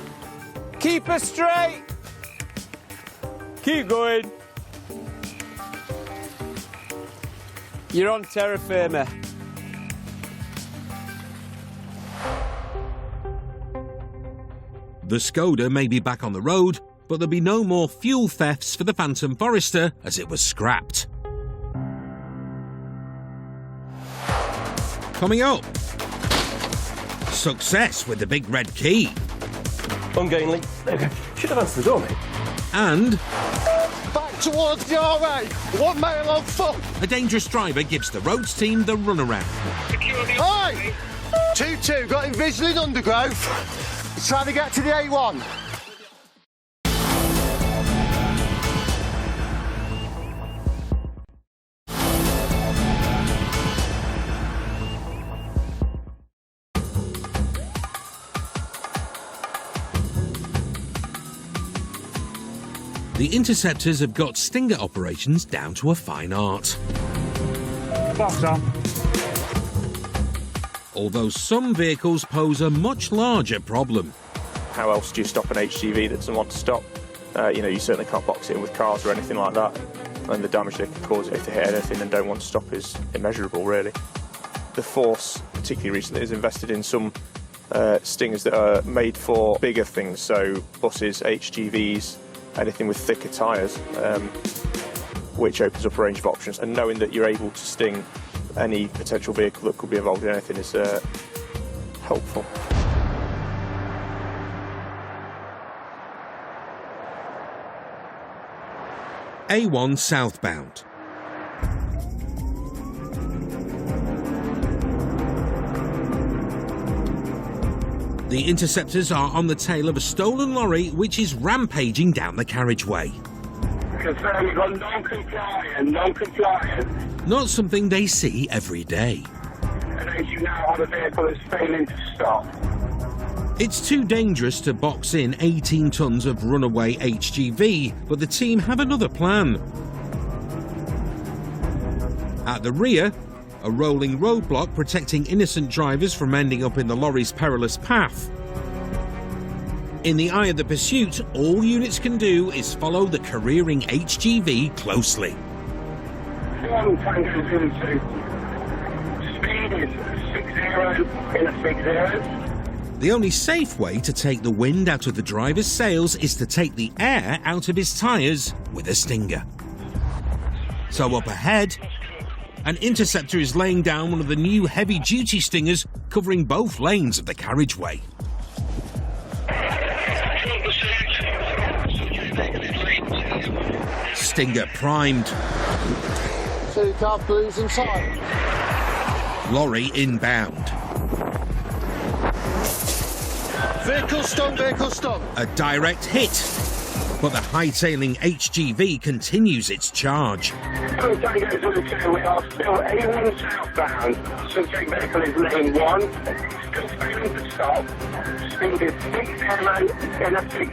Keep her straight. Keep going. You're on terra firma. The Skoda may be back on the road, but there'll be no more fuel thefts for the Phantom Forester as it was scrapped. Coming up, success with the big red key. Ungainly. Okay. Should have answered the door, mate. And Back towards the RA. 1 mile on foot. a dangerous driver gives the roads team the runaround. Hey! 2-2, got him visually in undergrowth. He's trying to get to the A1. The Interceptors have got Stinger operations down to a fine art. Box on. Although some vehicles pose a much larger problem. How else do you stop an HGV that doesn't want to stop? You certainly can't box it in with cars or anything like that. And the damage they can cause if they hit anything and don't want to stop is immeasurable, really. The Force, particularly recently, has invested in some Stingers that are made for bigger things, so buses, HGVs, anything with thicker tyres, which opens up a range of options. And knowing that you're able to sting any potential vehicle that could be involved in anything is helpful. A1 southbound. The Interceptors are on the tail of a stolen lorry which is rampaging down the carriageway. Confirm you've got non-compliant. Not something they see every day. And as you now have a vehicle that's failing to stop. It's too dangerous to box in 18 tons of runaway HGV, but the team have another plan. At the rear, a rolling roadblock protecting innocent drivers from ending up in the lorry's perilous path. In the eye of the pursuit, all units can do is follow the careering HGV closely. Tango 02. Speed is 60 in a 60. The only safe way to take the wind out of the driver's sails is to take the air out of his tyres with a Stinger. So up ahead, an Interceptor is laying down one of the new heavy-duty Stingers covering both lanes of the carriageway. Stinger primed. Two car blues inside. Lorry inbound. Vehicle stop. A direct hit, but the hightailing HGV continues its charge. Tango 02, we are still A1 southbound. Subject vehicle is lane 1. Still failing to stop. Speed is 60 in a 60.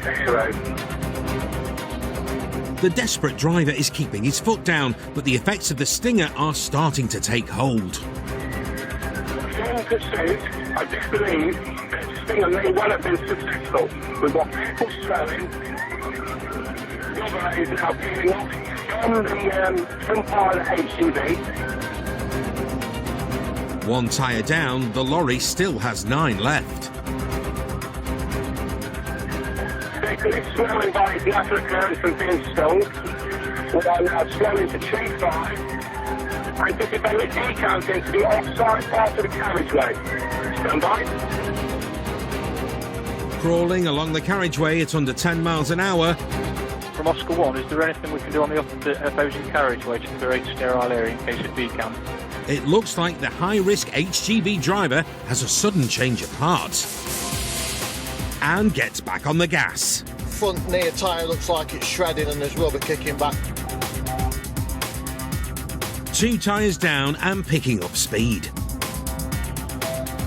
The desperate driver is keeping his foot down, but the effects of the Stinger are starting to take hold. In pursuit, I do believe that the Stinger may well have been successful. We've got people slowing. The other is now peeling off on the front part of the HGV. One tyre down, the lorry still has 9 left. Vehicle is slowing by its natural occurrence from being stung. We are now slowing to T5. Anticipating decounting to the offside part of the carriageway. Stand by. Crawling along the carriageway at under 10 miles an hour. From Oscar 1, is there anything we can do on the opposing carriageway to create a sterile area in case of decamp? It looks like the high-risk HGV driver has a sudden change of heart and gets back on the gas. Front near tyre looks like it's shredding and there's rubber kicking back. 2 tyres down and picking up speed.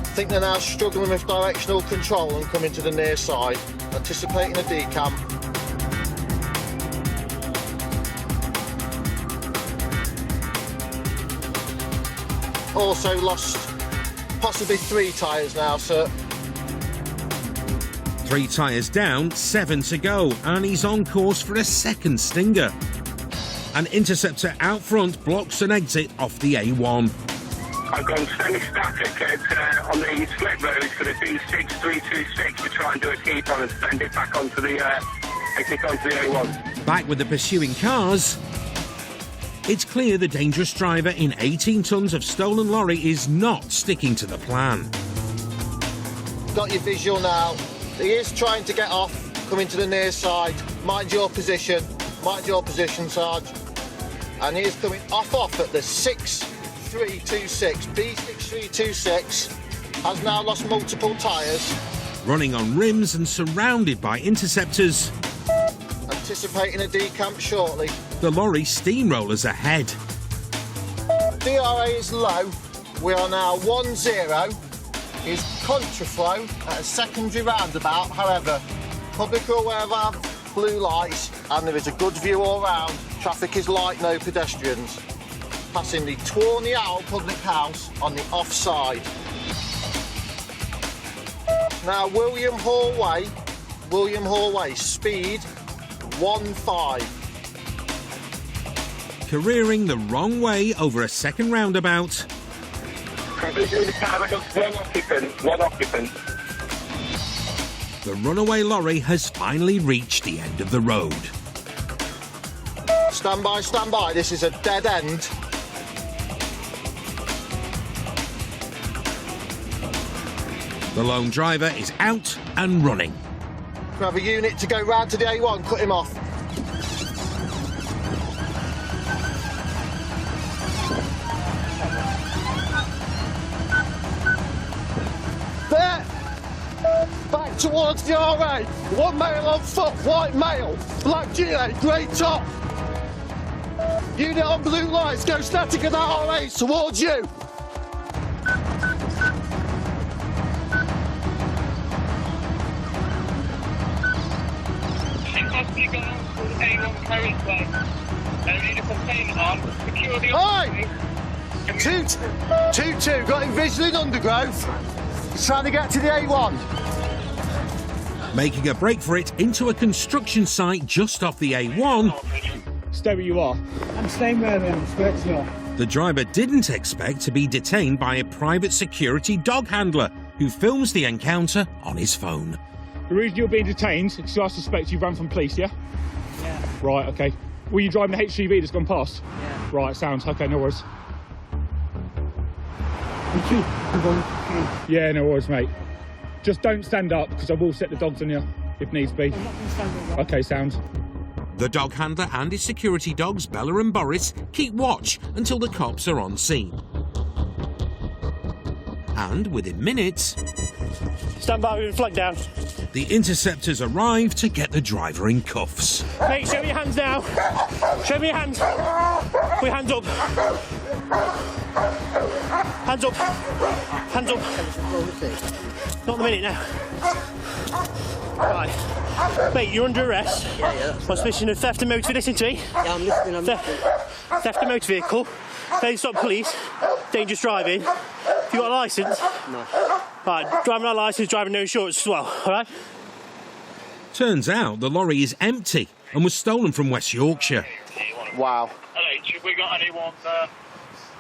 I think they're now struggling with directional control and coming to the near side, anticipating a decamp. Also lost possibly 3 tyres now, sir. 3 tyres down, 7 to go, and he's on course for a second stinger. An Interceptor out front blocks an exit off the A1. I've gone semi-static on the split road for the B6326 to try and do a keep on and send it back onto the exit onto the A1. Back with the pursuing cars, it's clear the dangerous driver in 18 tonnes of stolen lorry is not sticking to the plan. Got your visual now. He is trying to get off, coming to the near side. Mind your position, Sarge. And he is coming off at the 6326. B6326 has now lost multiple tyres. Running on rims and surrounded by Interceptors. Anticipating a decamp shortly. The lorry steamrollers ahead. DRA is low. We are now 1-0. Is contraflow at a secondary roundabout. However, public are aware of our blue lights and there is a good view all round. Traffic is light, no pedestrians. Passing the Tawny Owl public house on the offside. Now William Hall Way, speed 15. Careering the wrong way over a second roundabout. One occupant. The runaway lorry has finally reached the end of the road. Stand by, this is a dead end. The lone driver is out and running. We have a unit to go round to the A1, cut him off. There! Back towards the RA. 1 male on foot, white male, black GA, grey top. Unit on blue lights, go static at that RA towards you. Possibly go on to the A1 carriageway. They need a containment on. Secure the Oi! 2-2, got him visually in undergrowth. He's trying to get to the A1. Making a break for it into a construction site just off the A1. Stay where you are. I'm staying where I am, straight to you. The driver didn't expect to be detained by a private security dog handler who films the encounter on his phone. The reason you're being detained is because I suspect you ran from police, yeah? Yeah. Right, okay. Were you driving the HGV that's gone past? Yeah. Right, sounds. Okay, no worries. Yeah, no worries, mate. Just don't stand up, because I will set the dogs on you, if needs be. I'm not going to stand up. Okay, sounds. The dog handler and his security dogs, Bella and Boris, keep watch until the cops are on scene. And within minutes... Stand by with your flag down. The Interceptors arrive to get the driver in cuffs. Mate, show me your hands now. Show me your hands. Put your hands up. Hands up. Hands up. Not in a minute now. Right. Mate, you're under arrest. Yeah. On suspicion of theft of motor. Listen to me. Yeah, I'm listening. Theft of motor vehicle. Failing to stop police. Dangerous driving. Have you got a licence? No. Right, driving without licence, driving no insurance as well, alright? Turns out the lorry is empty and was stolen from West Yorkshire. Wow. Have we got anyone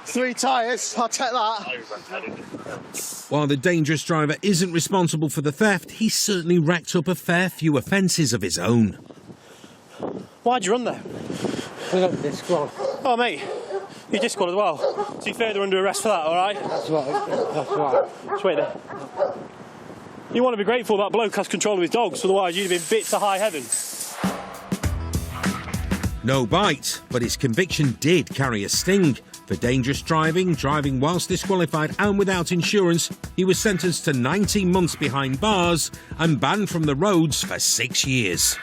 3 tyres, I'll take that. While the dangerous driver isn't responsible for the theft, he's certainly racked up a fair few offences of his own. Why'd you run there? I got this squad. Oh, mate, you're disqual as well. To be fair, they're under arrest for that, alright? That's right. Just wait there. You want to be grateful that bloke has control of his dogs, otherwise you'd have been bit to high heaven. No bite, but his conviction did carry a sting. For dangerous driving, driving whilst disqualified and without insurance, he was sentenced to 19 months behind bars and banned from the roads for 6 years.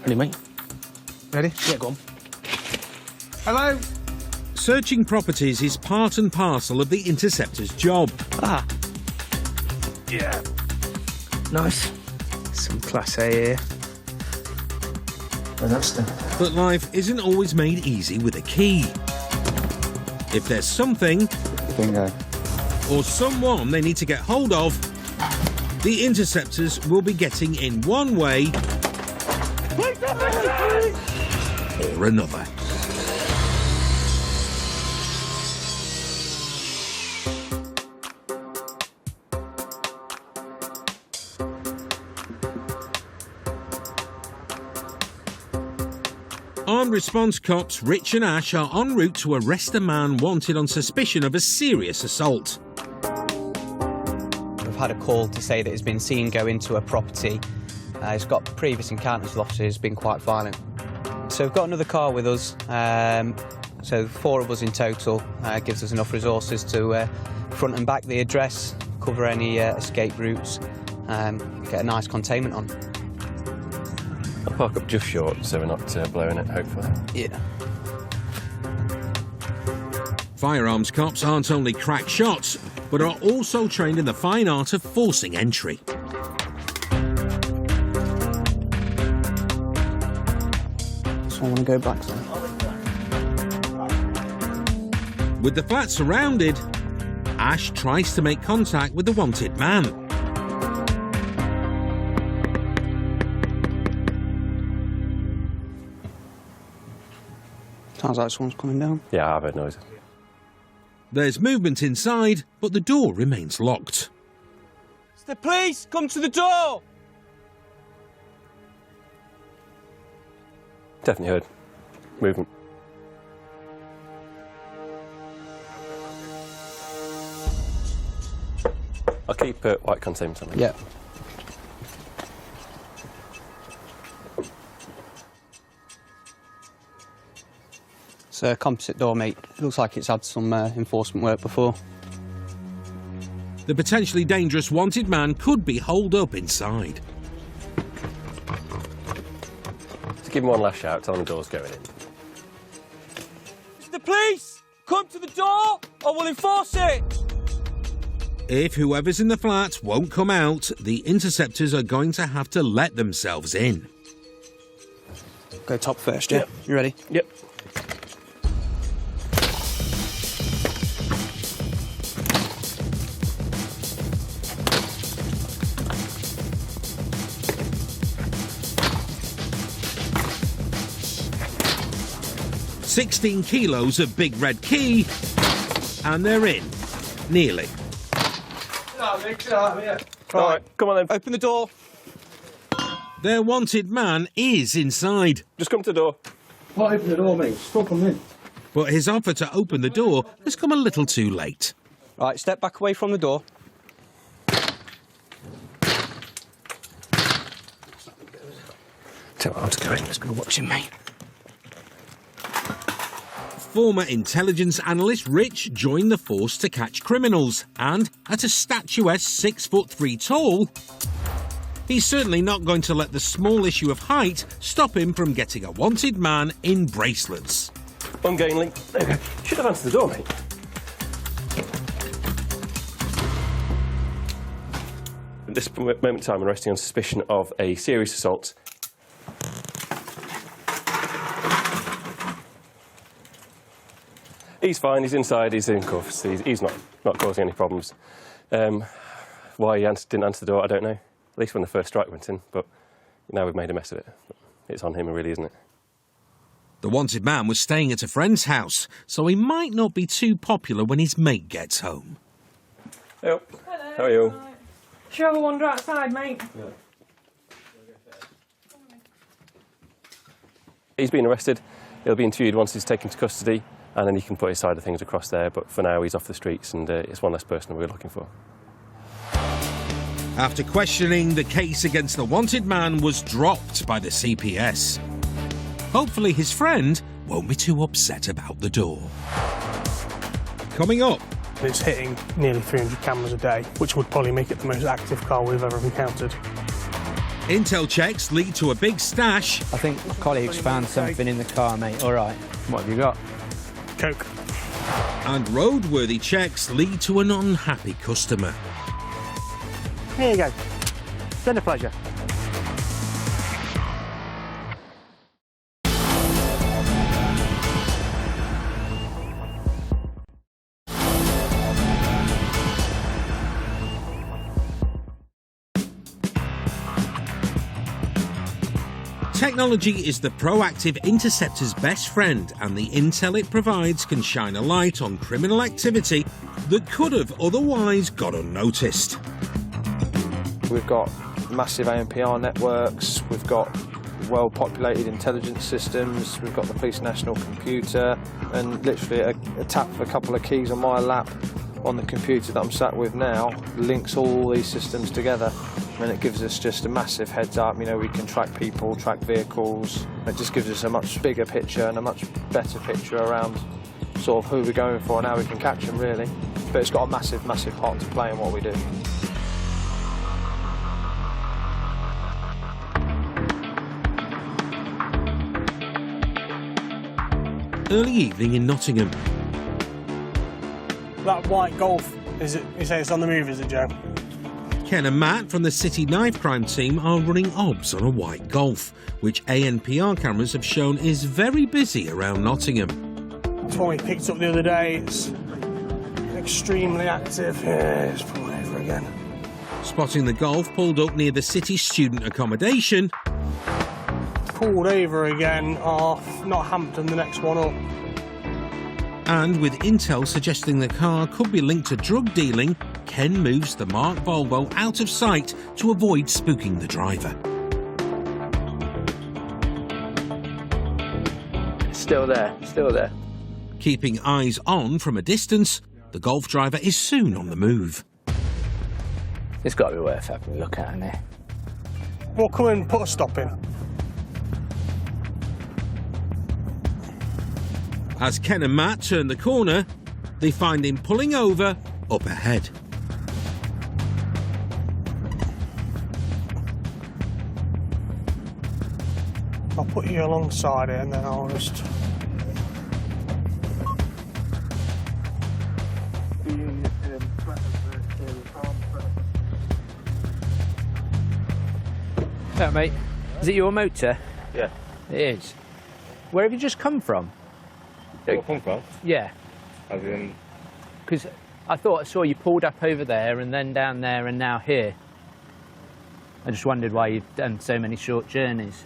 Ready, mate? Ready? Yeah, go on. Hello? Searching properties is part and parcel of the Interceptors' job. Ah. Yeah. Nice. Some class A here. Oh, that's the... But life isn't always made easy with a key. If there's something... Bingo. Or someone they need to get hold of, the Interceptors will be getting in one way or another. Armed response cops Rich and Ash are en route to arrest a man wanted on suspicion of a serious assault. We've had a call to say that he's been seen go into a property. He's got previous encounters with officers, been quite violent. So we've got another car with us, so 4 of us in total. Gives us enough resources to front and back the address, cover any escape routes, get a nice containment on. I'll park up just short so we're not blowing it, hopefully. Yeah. Firearms cops aren't only crack shots, but are also trained in the fine art of forcing entry. So I want to go back there. With the flat surrounded, Ash tries to make contact with the wanted man. Sounds like someone's coming down. Yeah, I've heard noises. There's movement inside, but the door remains locked. It's the police! Come to the door! Definitely heard movement. I'll keep white containment on it. Yeah. It's a composite door, mate. It looks like it's had some enforcement work before. The potentially dangerous wanted man could be holed up inside. Just give him one last shout, tell him the door's going in. It's the police! Come to the door or we'll enforce it! If whoever's in the flat won't come out, the Interceptors are going to have to let themselves in. Go top first, yeah? Yep. You ready? Yep. $16 kilos of big red key, and they're in. Nearly. Right, come on then. Open the door. Their wanted man is inside. Just come to the door. Well, open the door, mate. Stop them in. But his offer to open the door has come a little too late. Right, step back away from the door. Tell him to go in. Just going to watch him, mate. Former intelligence analyst Rich joined the force to catch criminals, and at a statuesque 6'3" tall, he's certainly not going to let the small issue of height stop him from getting a wanted man in bracelets. Ungainly. Okay. Should have answered the door, mate. At this moment in time, I'm arresting on suspicion of a serious assault. He's fine, he's inside, he's in cuffs, he's not causing any problems. Why he didn't answer the door, I don't know. At least when the first strike went in, but now we've made a mess of it. It's on him, really, isn't it? The wanted man was staying at a friend's house, so he might not be too popular when his mate gets home. Hey, how are you? Should I have a wander outside, mate? He's been arrested He'll be interviewed once he's taken to custody, and then he can put his side of things across there. But for now, he's off the streets, and it's one less person we're looking for. After questioning, the case against the wanted man was dropped by the CPS. Hopefully his friend won't be too upset about the door. Coming up. It's hitting nearly 300 cameras a day, which would probably make it the most active car we've ever encountered. Intel checks lead to a big stash. I think my colleagues found something in the car, mate. All right, what have you got? Coke. And roadworthy checks lead to an unhappy customer. Here you go. It's been a pleasure. Technology is the proactive Interceptor's best friend, and the intel it provides can shine a light on criminal activity that could have otherwise gone unnoticed. We've got massive ANPR networks, we've got well-populated intelligence systems, we've got the police national computer, and literally a tap of a couple of keys on my lap on the computer that I'm sat with now links all these systems together, and it gives us just a massive heads up. You know, we can track people, track vehicles. It just gives us a much bigger picture and a much better picture around sort of who we're going for and how we can catch them, really. But it's got a massive, massive part to play in what we do. Early evening in Nottingham. That white Golf, is it? You say it's on the move, is it, Joe? Ken and Matt from the City Knife Crime team are running obs on a white Golf, which ANPR cameras have shown is very busy around Nottingham. It's one we picked up the other day. It's extremely active. Yeah, it's pulled over again. Spotting the Golf pulled up near the city student accommodation. Pulled over again off Northampton, the next one up. And with intel suggesting the car could be linked to drug dealing, Ken moves the marked Volvo out of sight to avoid spooking the driver. Still there, still there. Keeping eyes on from a distance, the Golf driver is soon on the move. It's got to be worth having a look at, isn't it? We'll come and put a stop in. As Ken and Matt turn the corner, they find him pulling over up ahead. I'll put you alongside it and then I'll just... Yeah, mate. Is it your motor? Yeah. It is. Where have you just come from? Where I come from? Yeah. As in... Because I thought I saw you pulled up over there and then down there and now here. I just wondered why you'd done so many short journeys.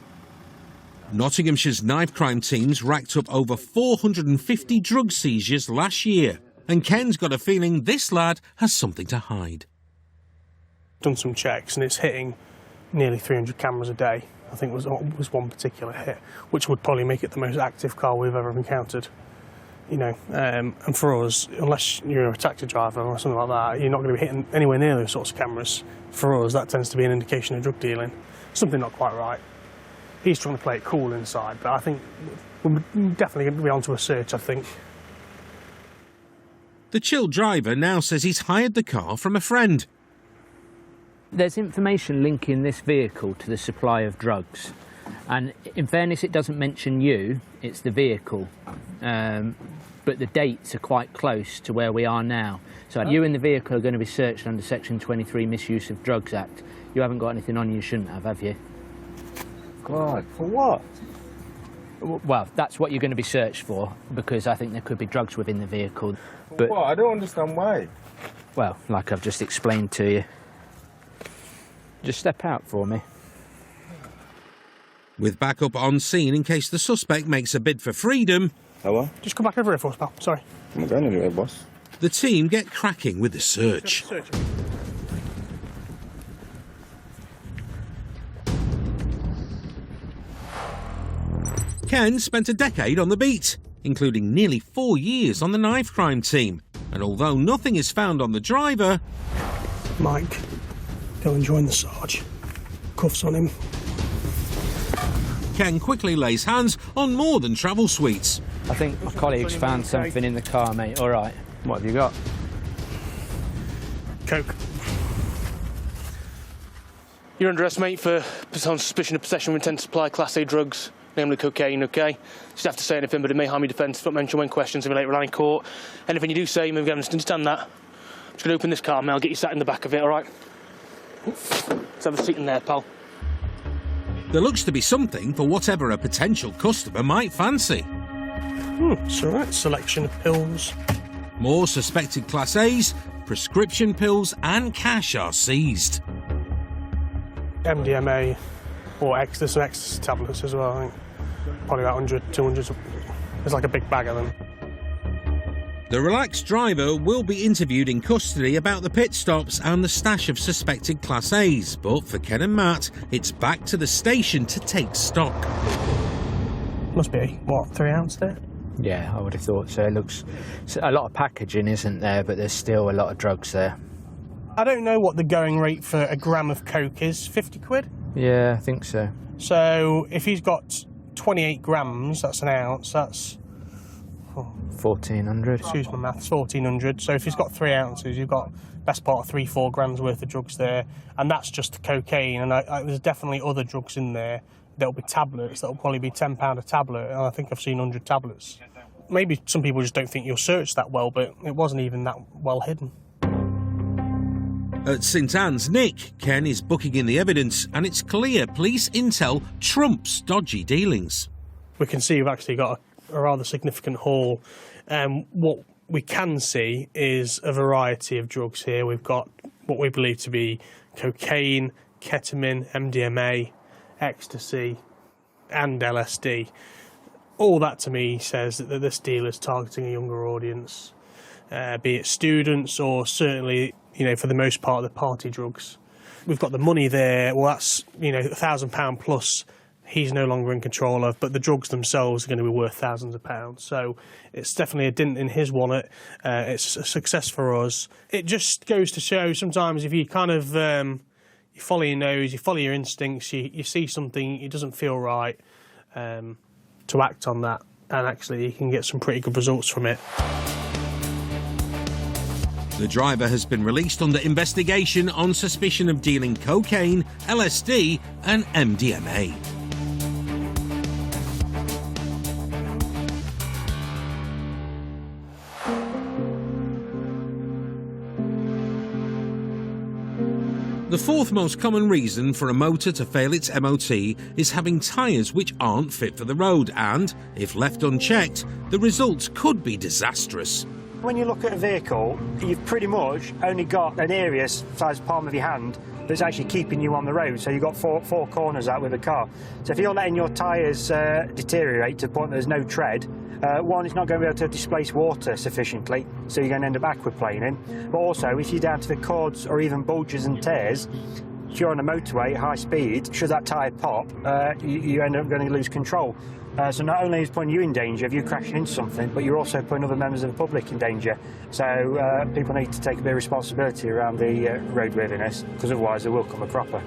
Nottinghamshire's knife crime teams racked up over 450 drug seizures last year, and Ken's got a feeling this lad has something to hide. Done some checks and it's hitting nearly 300 cameras a day. I think was one particular hit, which would probably make it the most active car we've ever encountered. You know, and for us, unless you're a taxi driver or something like that, you're not going to be hitting anywhere near those sorts of cameras. For us, that tends to be an indication of drug dealing. Something not quite right. He's trying to play it cool inside, but I think we're definitely going to be onto a search, I think. The chill driver now says he's hired the car from a friend. There's information linking this vehicle to the supply of drugs. And in fairness, it doesn't mention you, it's the vehicle. But the dates are quite close to where we are now. So you and the vehicle are going to be searched under Section 23 Misuse of Drugs Act. You haven't got anything on you shouldn't have you? God, for what? Well, that's what you're going to be searched for, because I think there could be drugs within the vehicle. But what? I don't understand why. Well, like I've just explained to you. Just step out for me. With backup on scene in case the suspect makes a bid for freedom. Hello? Just come back over here for us, pal. Sorry. I'm not going anywhere, boss. The team get cracking with the search. Ken spent a decade on the beat, including nearly 4 years on the knife crime team. And although nothing is found on the driver... Mike, go and join the Sarge. Cuffs on him. Ken quickly lays hands on more than travel sweets. I think my colleagues found something in the car, mate. All right. What have you got? Coke. You're under arrest, mate, on suspicion of possession with intent to supply Class A drugs, namely cocaine, OK? Just have to say anything, but it may harm your defence if not mentioned when questions in relate to court. Anything you do say, move evidence, understand that? I'm just going to open this car, mate. I'll get you sat in the back of it, all right? Let's have a seat in there, pal. There looks to be something for whatever a potential customer might fancy. It's all right. Selection of pills. More suspected Class A's, prescription pills and cash are seized. MDMA or ecstasy, ecstasy tablets as well, I think. Probably about 100, 200. There's like a big bag of them. The relaxed driver will be interviewed in custody about the pit stops and the stash of suspected Class A's, but for Ken and Matt, it's back to the station to take stock. Must be, what, 3 ounce there? Yeah, I would have thought so. It looks... a lot of packaging, isn't there, but there's still a lot of drugs there. I don't know what the going rate for a gram of coke is. 50 quid? Yeah, I think so. So if he's got 28 grams, that's an ounce, that's... 1,400. Excuse my maths, 1,400. So if he's got 3 ounces, you've got best part of 3-4 grams worth of drugs there, and that's just cocaine. And there's definitely other drugs in there. There'll be tablets. That'll probably be £10 a tablet, and I think I've seen 100 tablets. Maybe some people just don't think you'll search that well, but it wasn't even that well hidden. At St Anne's Nick, Ken is booking in the evidence, and it's clear police intel trumps dodgy dealings. We can see we've actually got a rather significant haul. What we can see is a variety of drugs here. We've got what we believe to be cocaine, ketamine, MDMA, ecstasy and LSD. All that to me says that this deal is targeting a younger audience, be it students or certainly, for the most part, the party drugs. We've got the money there. Well, that's, £1,000 plus he's no longer in control of, but the drugs themselves are going to be worth thousands of pounds. So it's definitely a dint in his wallet. It's a success for us. It just goes to show sometimes if you kind of you follow your nose, you follow your instincts, you see something, it doesn't feel right, to act on that, and actually you can get some pretty good results from it. The driver has been released under investigation on suspicion of dealing cocaine, LSD and MDMA. The fourth most common reason for a motor to fail its MOT is having tyres which aren't fit for the road, and, if left unchecked, the results could be disastrous. When you look at a vehicle, you've pretty much only got an area size palm of your hand that's actually keeping you on the road. So you've got four corners out with a car. So if you're letting your tyres deteriorate to the point that there's no tread, one, it's not going to be able to displace water sufficiently, so you're going to end up aquaplaning. But also, if you're down to the cords or even bulges and tears, if you're on a motorway at high speed, should that tyre pop, you end up going to lose control. So not only is it putting you in danger of you crashing into something, but you're also putting other members of the public in danger. So people need to take a bit of responsibility around the roadworthiness, because otherwise there will come a cropper.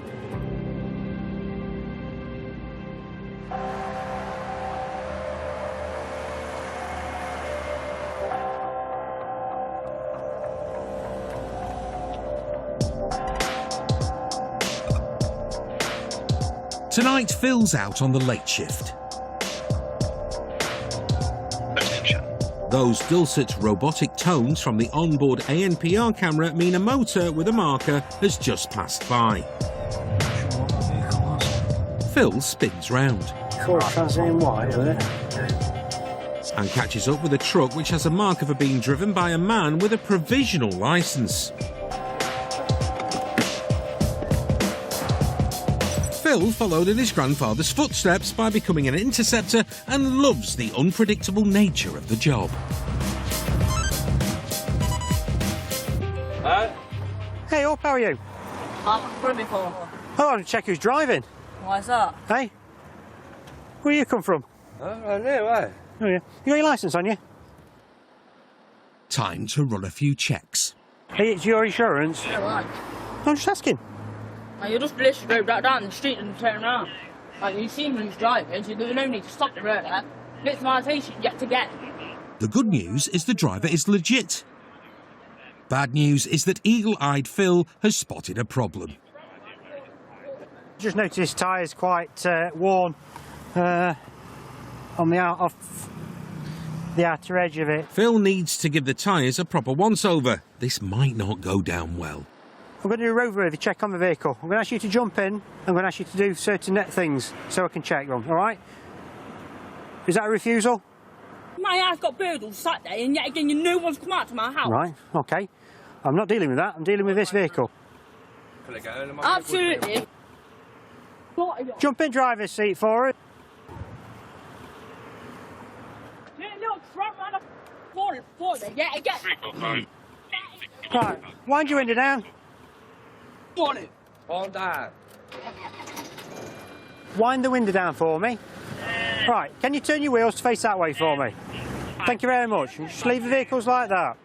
Tonight, Phil's out on the late shift. Those dulcet robotic tones from the onboard ANPR camera mean a motor with a marker has just passed by. Phil spins round. White, isn't it? And catches up with a truck which has a marker for being driven by a man with a provisional licence. Phil followed in his grandfather's footsteps by becoming an interceptor and loves the unpredictable nature of the job. Hey up, how are you? I've run before. Oh, I want to check who's driving. Why's that? Hey? Where you come from? I know, eh? Oh, yeah. You got your licence on you? Time to run a few checks. Hey, it's your insurance? Yeah, right. I'm just asking. You just literally drove back down the street and turn around. Like, you seen who's driving, so there's no need to stop the road there. Victimisation yet again. The good news is the driver is legit. Bad news is that eagle-eyed Phil has spotted a problem. Just noticed his tyre's quite worn on the off the outer edge of it. Phil needs to give the tyres a proper once-over. This might not go down well. I'm going to do a roadworthy check on the vehicle. I'm going to ask you to jump in. I'm going to ask you to do certain things so I can check them, all right? Is that a refusal? My house got birds all Saturday, and yet again, no one's come out to my house. Right, OK. I'm not dealing with that. I'm dealing with this vehicle. Absolutely. Jump in driver's seat for it. Yet again. Right, wind your window down. Morning. All down. Wind the window down for me. Right, can you turn your wheels to face that way for me? Thank you very much. And just leave the vehicles like that.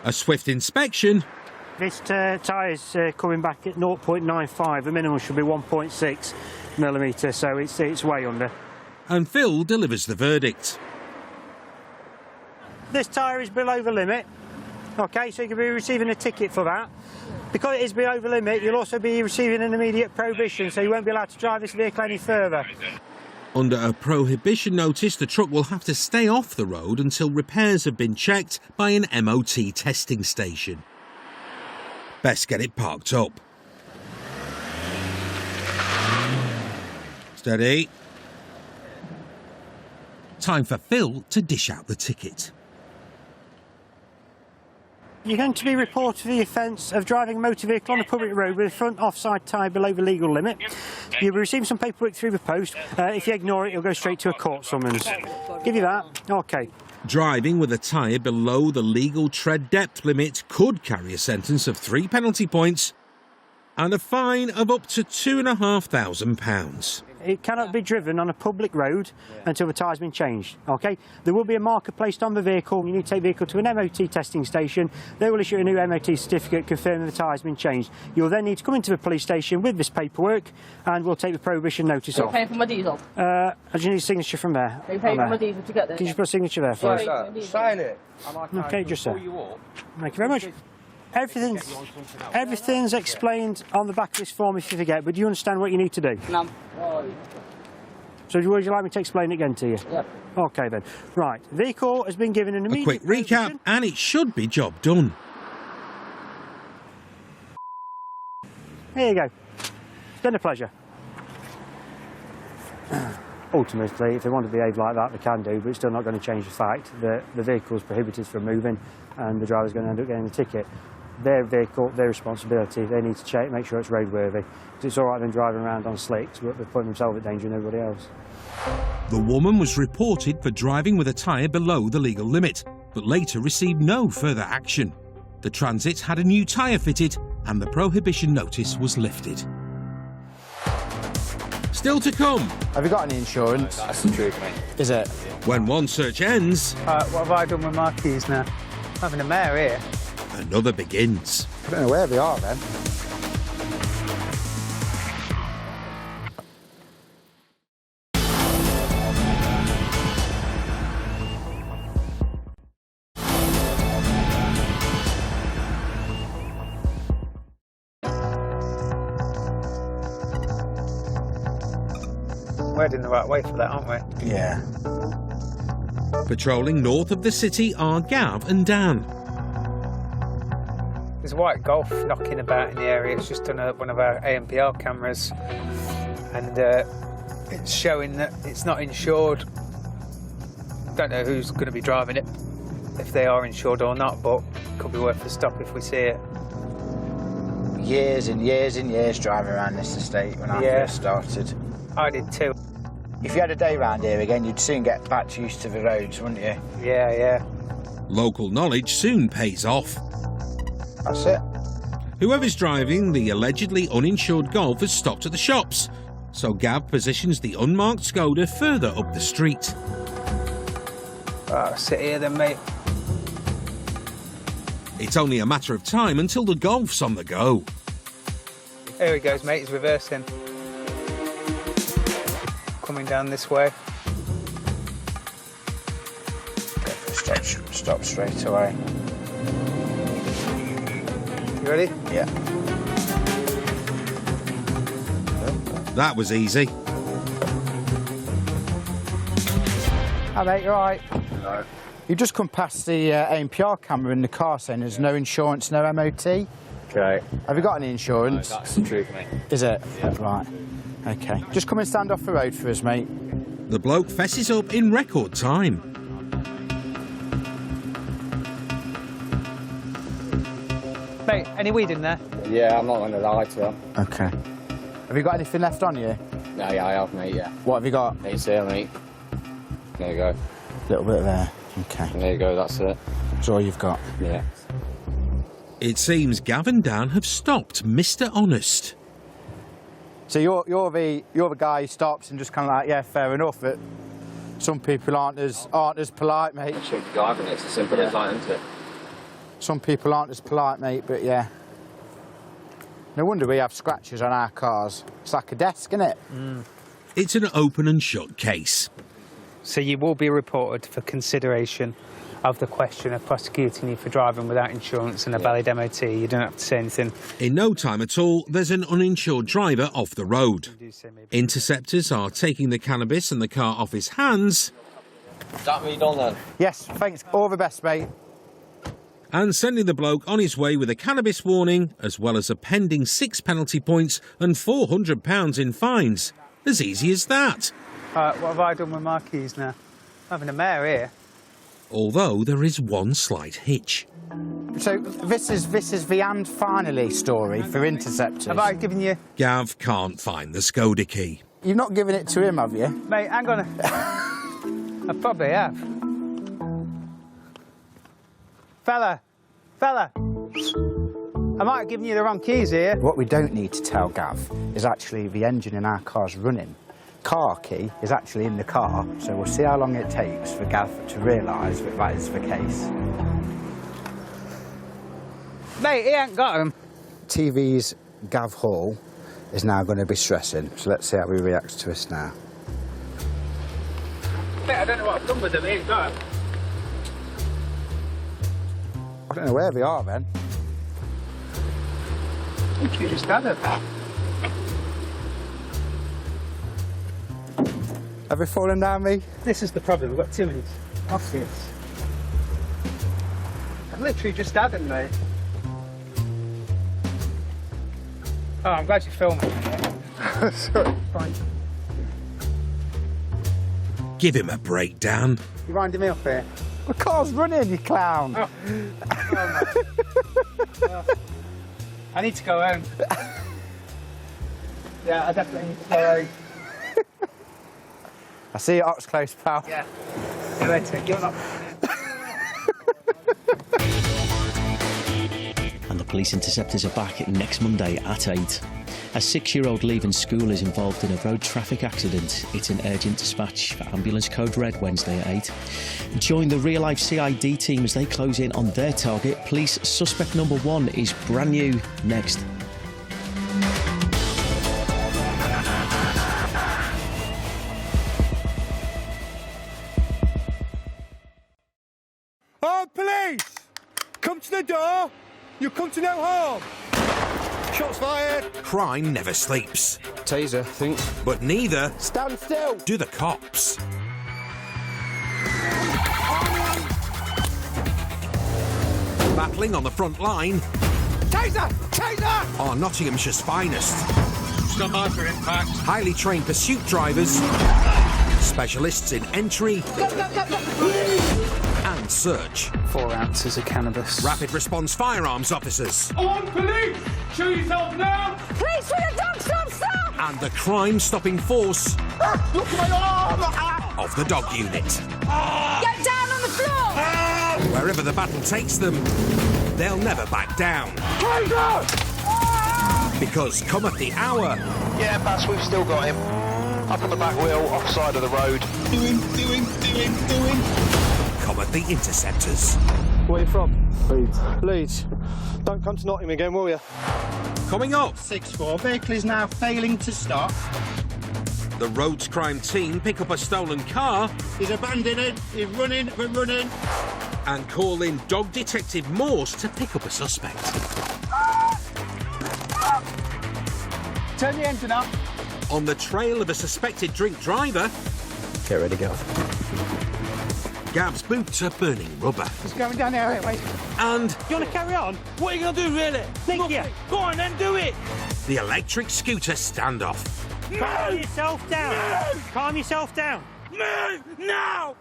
A swift inspection. This tyre's coming back at 0.95. The minimum should be 1.6 millimetre, so it's way under. And Phil delivers the verdict. This tyre is below the limit. OK, so you could be receiving a ticket for that. Because it is below the limit, you'll also be receiving an immediate prohibition, so you won't be allowed to drive this vehicle any further. Under a prohibition notice, the truck will have to stay off the road until repairs have been checked by an MOT testing station. Best get it parked up. Steady. Time for Phil to dish out the ticket. You're going to be reported for the offence of driving a motor vehicle on a public road with a front offside tyre below the legal limit. You'll be receiving some paperwork through the post. If you ignore it, you'll go straight to a court summons. Give you that. OK. Driving with a tyre below the legal tread depth limit could carry a sentence of 3 penalty points and a fine of up to £2,500. It cannot be driven on a public road until the tyre's been changed, OK? There will be a marker placed on the vehicle. You need to take the vehicle to an MOT testing station. They will issue a new MOT certificate confirming the tyre's been changed. You'll then need to come into the police station with this paperwork and we'll take the prohibition notice off. Paying for my diesel? I just need a signature from there. Are you paying for my diesel to get there? Can you just put a signature there for us? Sign it. OK, just so. Thank you very much. Everything's explained on the back of this form if you forget, but do you understand what you need to do? No. So would you like me to explain it again to you? Yep. OK then. Right, the vehicle has been given an immediate... A quick recap and it should be job done. Here you go. It's been a pleasure. Ultimately, if they want to behave like that, they can do, but it's still not going to change the fact that the vehicle is prohibited from moving and the driver's going to end up getting a ticket. Their vehicle, their responsibility, they need to check, make sure it's roadworthy. It's all right them driving around on slicks, but they're putting themselves at danger and everybody else. The woman was reported for driving with a tyre below the legal limit, but later received no further action. The Transit had a new tyre fitted and the prohibition notice was lifted. Still to come. Have you got any insurance? That's the truth, mate. Is it? When one search ends, What have I done with my keys now? I'm having a mare here. another begins. I don't know where they are then. We're heading the right way for that, aren't we? Yeah. Patrolling north of the city are Gav and Dan. There's a white Golf knocking about in the area. It's just on one of our ANPR cameras, and it's showing that it's not insured. Don't know who's going to be driving it, if they are insured or not, but it could be worth a stop if we see it. Years and years and years driving around this estate when I first started. I did too. If you had a day round here again, you'd soon get back to used to the roads, wouldn't you? Yeah, yeah. Local knowledge soon pays off. That's it. Whoever's driving the allegedly uninsured Golf has stopped at the shops so Gav positions the unmarked Skoda further up the street. Right, sit here then, mate. It's only a matter of time until the Golf's on the go. Here he goes, mate, he's reversing. Coming down this way. Stop straight away. You ready? Yeah. That was easy. Hi mate, you alright? No. You've just come past the ANPR camera in the car saying there's no insurance, no MOT. Okay. Have you got any insurance? No, that's the truth, mate. Is it? Yeah. Right. Okay. Just come and stand off the road for us, mate. The bloke fesses up in record time. Mate, any weed in there? Yeah, I'm not going to lie to them. Okay. Have you got anything left on you? No, yeah, I have, mate, yeah. What have you got? It's here, mate. There you go. A little bit there. Okay. And there you go, that's it. That's all you've got? Yeah. It seems Gav and Dan have stopped Mr. Honest. So you're the guy who stops and just kind of like, yeah, fair enough, but some people aren't as polite, mate. Should be driving, it's as simple as that, isn't it? Some people aren't as polite, mate, but yeah. No wonder we have scratches on our cars. It's like a desk, isn't it? Mm. It's an open and shut case. So you will be reported for consideration of the question of prosecuting you for driving without insurance and a valid MOT. You don't have to say anything. In no time at all, there's an uninsured driver off the road. Interceptors are taking the cannabis and the car off his hands. Is that me done then? Yes, thanks. All the best, mate. And sending the bloke on his way with a cannabis warning, as well as a pending 6 penalty points and £400 in fines. As easy as that. What have I done with my keys now? I'm having a mare here. Although there is one slight hitch. So this is the and finally story for Interceptors. Have I given you... Gav can't find the Skoda key. You've not given it to him, have you? Mate, hang on. I probably have. Fella! I might have given you the wrong keys here. What we don't need to tell Gav is actually the engine in our car's running. Car key is actually in the car, so we'll see how long it takes for Gav to realise that that is the case. Mate, he ain't got him. TV's Gav Hall is now going to be stressing, so let's see how he reacts to us now. Mate, I don't know what I've done with him, he ain't got him. I don't know where they are then. I think you just had it. Have they fallen down me? This is the problem, we've got too many pockets. I've literally just had them, mate. Oh, I'm glad you're filming. Sorry. Fine. Give him a break, Dan. You winding me up here? The car's running, you clown. Oh. Oh, I need to go home. Yeah, I definitely need to go home. I see you Ox close, pal. Yeah. See you later. Give it up. And the police interceptors are back next Monday at 8. A 6-year-old leaving school is involved in a road traffic accident. It's an urgent dispatch for ambulance code red Wednesday at 8. Join the real-life CID team as they close in on their target. Police suspect number 1 is brand new. Next. Oh, police! Come to the door! You come to no harm! Shots fired! Crime never sleeps. Taser, I think. But neither Stand still! do the cops. Battling on the front line Taser! Taser! are Nottinghamshire's finest. Stop by for impact. Highly trained pursuit drivers, specialists in entry and search. 4 ounces of cannabis. Rapid response firearms officers. On police! Show yourself now! Police with a dog, stop! And the crime-stopping force Look at my arm! of the dog unit. Get down on the floor! Wherever the battle takes them, they'll never back down. Taser! Because cometh the hour Yeah, Bats, we've still got him. Up on the back wheel, offside of the road. Do him. Come at the Interceptors. Where are you from? Leeds. Don't come to Nottingham again, will you? Coming up. 6-4, vehicle is now failing to stop. The Roads Crime team pick up a stolen car. He's abandoning, he's running, we're running. And call in Dog Detective Morse to pick up a suspect. Turn the engine up. On the trail of a suspected drink driver. Get ready, go. Gav's boots are burning rubber. It's going down there, mate. And... You want to carry on? What are you going to do, really? Think you? Go on, then, do it! The electric scooter standoff. Calm yourself down. Calm yourself down. Move now!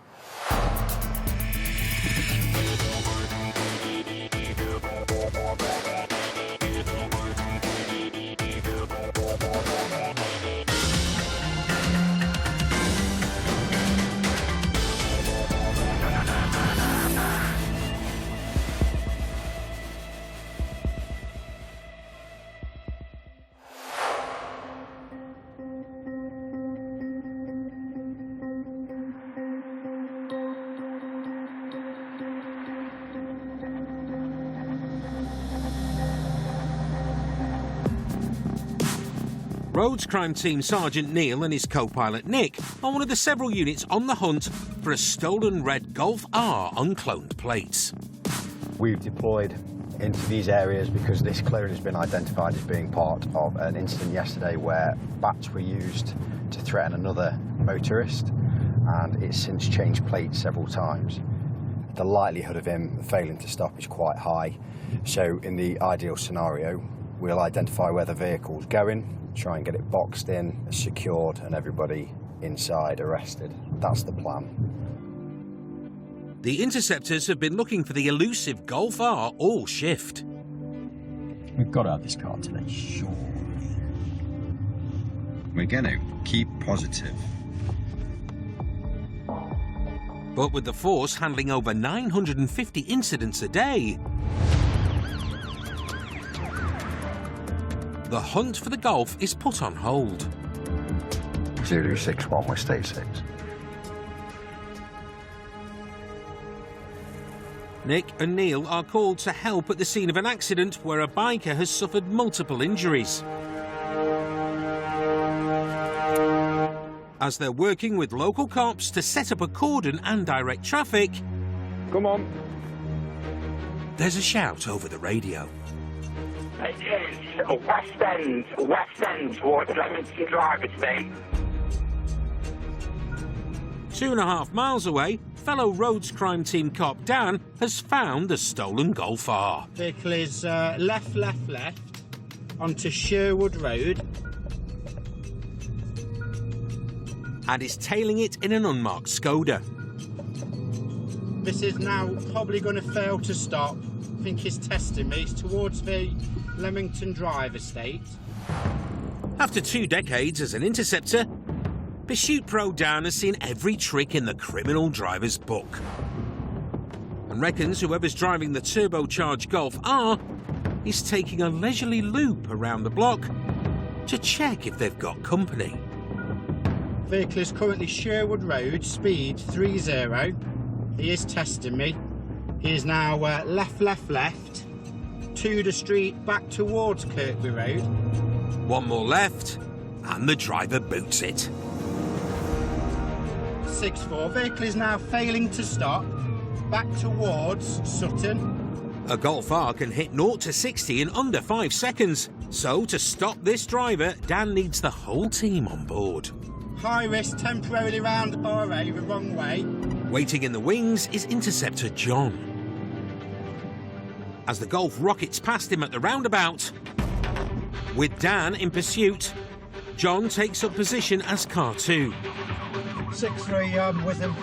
Roads Crime Team Sergeant Neil and his co-pilot Nick are one of the several units on the hunt for a stolen red Golf R on cloned plates. We've deployed into these areas because this clearing has been identified as being part of an incident yesterday where bats were used to threaten another motorist, and it's since changed plates several times. The likelihood of him failing to stop is quite high, so in the ideal scenario we'll identify where the vehicle's going, try and get it boxed in, secured, and everybody inside arrested. That's the plan. The Interceptors have been looking for the elusive Golf R all shift. We've got to have this car today, surely. We're going to keep positive. But with the force handling over 950 incidents a day, the hunt for the Golf is put on hold. Zulu 6-1, we're state 6. Nick and Neil are called to help at the scene of an accident where a biker has suffered multiple injuries. As they're working with local cops to set up a cordon and direct traffic... Come on. There's a shout over the radio. It is West End towards Leamington Drive Estate. 2.5 miles away, fellow Roads Crime Team cop Dan has found the stolen Golf R. Vehicle is left onto Sherwood Road. And is tailing it in an unmarked Skoda. This is now probably going to fail to stop. I think he's testing me. It's towards the Leamington Drive Estate. After 2 decades as an interceptor, Pursuit Pro Dan has seen every trick in the criminal driver's book and reckons whoever's driving the turbocharged Golf R is taking a leisurely loop around the block to check if they've got company. Vehicle is currently Sherwood Road, speed 30. He is testing me. He is now left to the street back towards Kirkby Road. One more left and the driver boots it. 6-4, vehicle is now failing to stop, back towards Sutton. A Golf R can hit 0 to 60 in under 5 seconds, so to stop this driver, Dan needs the whole team on board. High risk, temporarily round RA the wrong way. Waiting in the wings is Interceptor John. As the Golf rockets past him at the roundabout, with Dan in pursuit, John takes up position as car 2. 6-3 with him.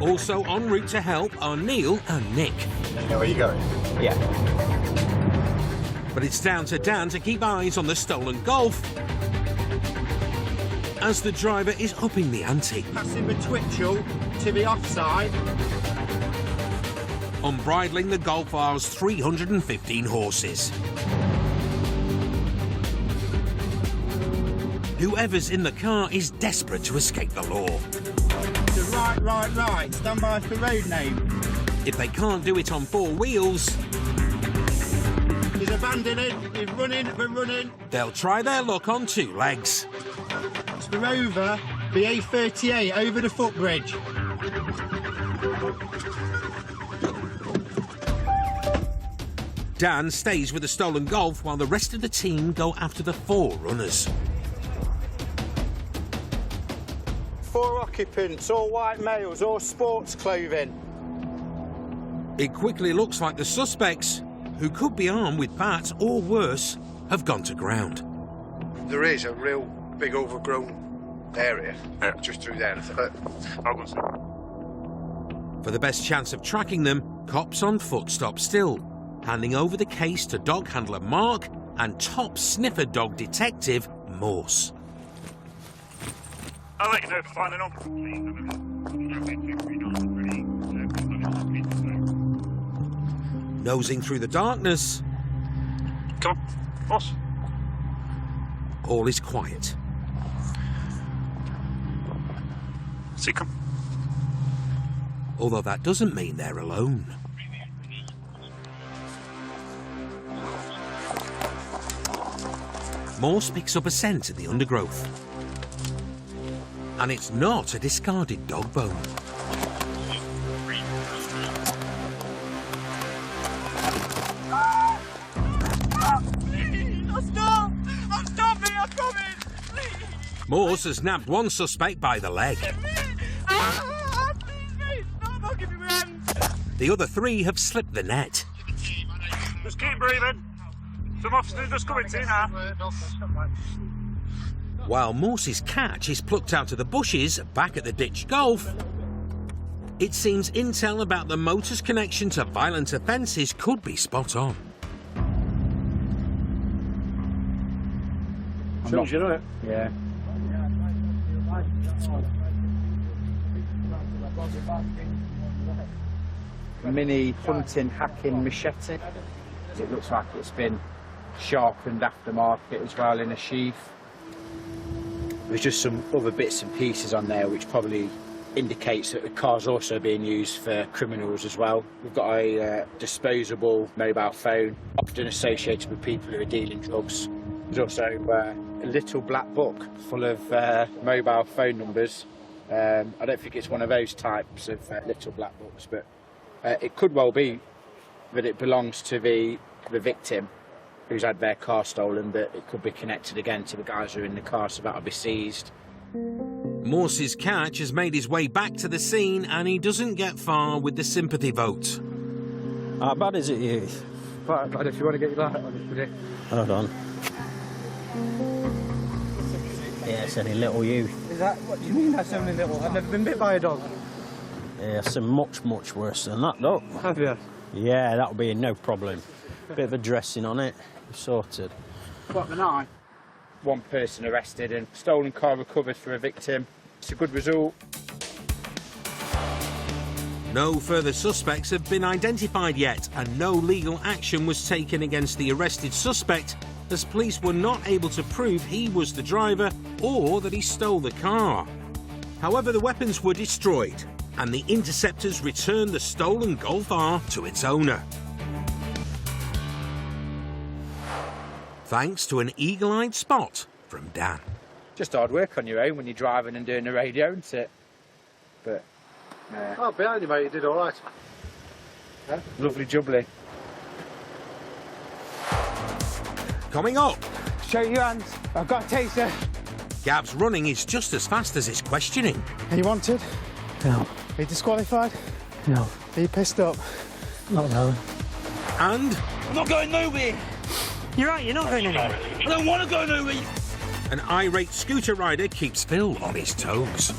Also en route to help are Neil and Nick. You know where you're going? Yeah. But it's down to Dan to keep eyes on the stolen Golf as the driver is upping the ante. Passing the Twitchell to the offside. Unbridling the Golf R's 315 horses. Whoever's in the car is desperate to escape the law. So right. Stand by for road name. If they can't do it on 4 wheels, He's abandoning. He's running. We're running. they'll try their luck on 2 legs. It's for over the A38 over the footbridge. Dan stays with the stolen Golf while the rest of the team go after the 4 runners. 4 occupants, all white males, all sports clothing. It quickly looks like the suspects, who could be armed with bats or worse, have gone to ground. There is a real big overgrown area just through there. For the best chance of tracking them, cops on foot stop still, handing over the case to dog handler Mark and top sniffer dog detective Morse. I'll let you know if I find an Nosing through the darkness, Come on, boss. all is quiet. See, come. Although that doesn't mean they're alone. Morse picks up a scent in the undergrowth. And it's not a discarded dog bone. Morse has nabbed one suspect by the leg. The other 3 have slipped the net. Just keep breathing. Some officers just coming to you now. While Morse's catch is plucked out of the bushes back at the ditch Golf, it seems intel about the motor's connection to violent offences could be spot on. Sounds you know it. Yeah. Mini hunting hacking machete. It looks like it's been sharpened aftermarket as well in a sheath. There's just some other bits and pieces on there which probably indicates that the car's also being used for criminals as well. We've got a disposable mobile phone, often associated with people who are dealing drugs. There's also a little black book full of mobile phone numbers. I don't think it's one of those types of little black books, but it could well be that it belongs to the victim who's had their car stolen, but it could be connected again to the guys who are in the car, so that'll be seized. Morse's catch has made his way back to the scene and he doesn't get far with the sympathy vote. How bad is it, youth? Quite bad if you want to get your light on it, buddy. Hold on. Yeah, it's only little youth. Is that, what do you mean that's only little? I've never been bit by a dog. Yeah, some much worse than that, though. Have you? Yeah, that'll be no problem. Bit of a dressing on it, sorted. What, the 9? One person arrested and stolen car recovered for a victim. It's a good result. No further suspects have been identified yet, and no legal action was taken against the arrested suspect, as police were not able to prove he was the driver or that he stole the car. However, the weapons were destroyed, and the Interceptors returned the stolen Golf R to its owner. Thanks to an eagle-eyed spot from Dan. Just hard work on your own when you're driving and doing the radio, isn't it? But... Oh, behind you, mate, you did all right. Yeah, lovely jubbly. Coming up. Show your hands. I've got a taser. Gab's running is just as fast as his questioning. Are you wanted? No. Are you disqualified? No. Are you pissed up? Not no. And... I'm not going nowhere. You're right, you're not going anywhere. I don't want to go nowhere. An irate scooter rider keeps Phil on his toes.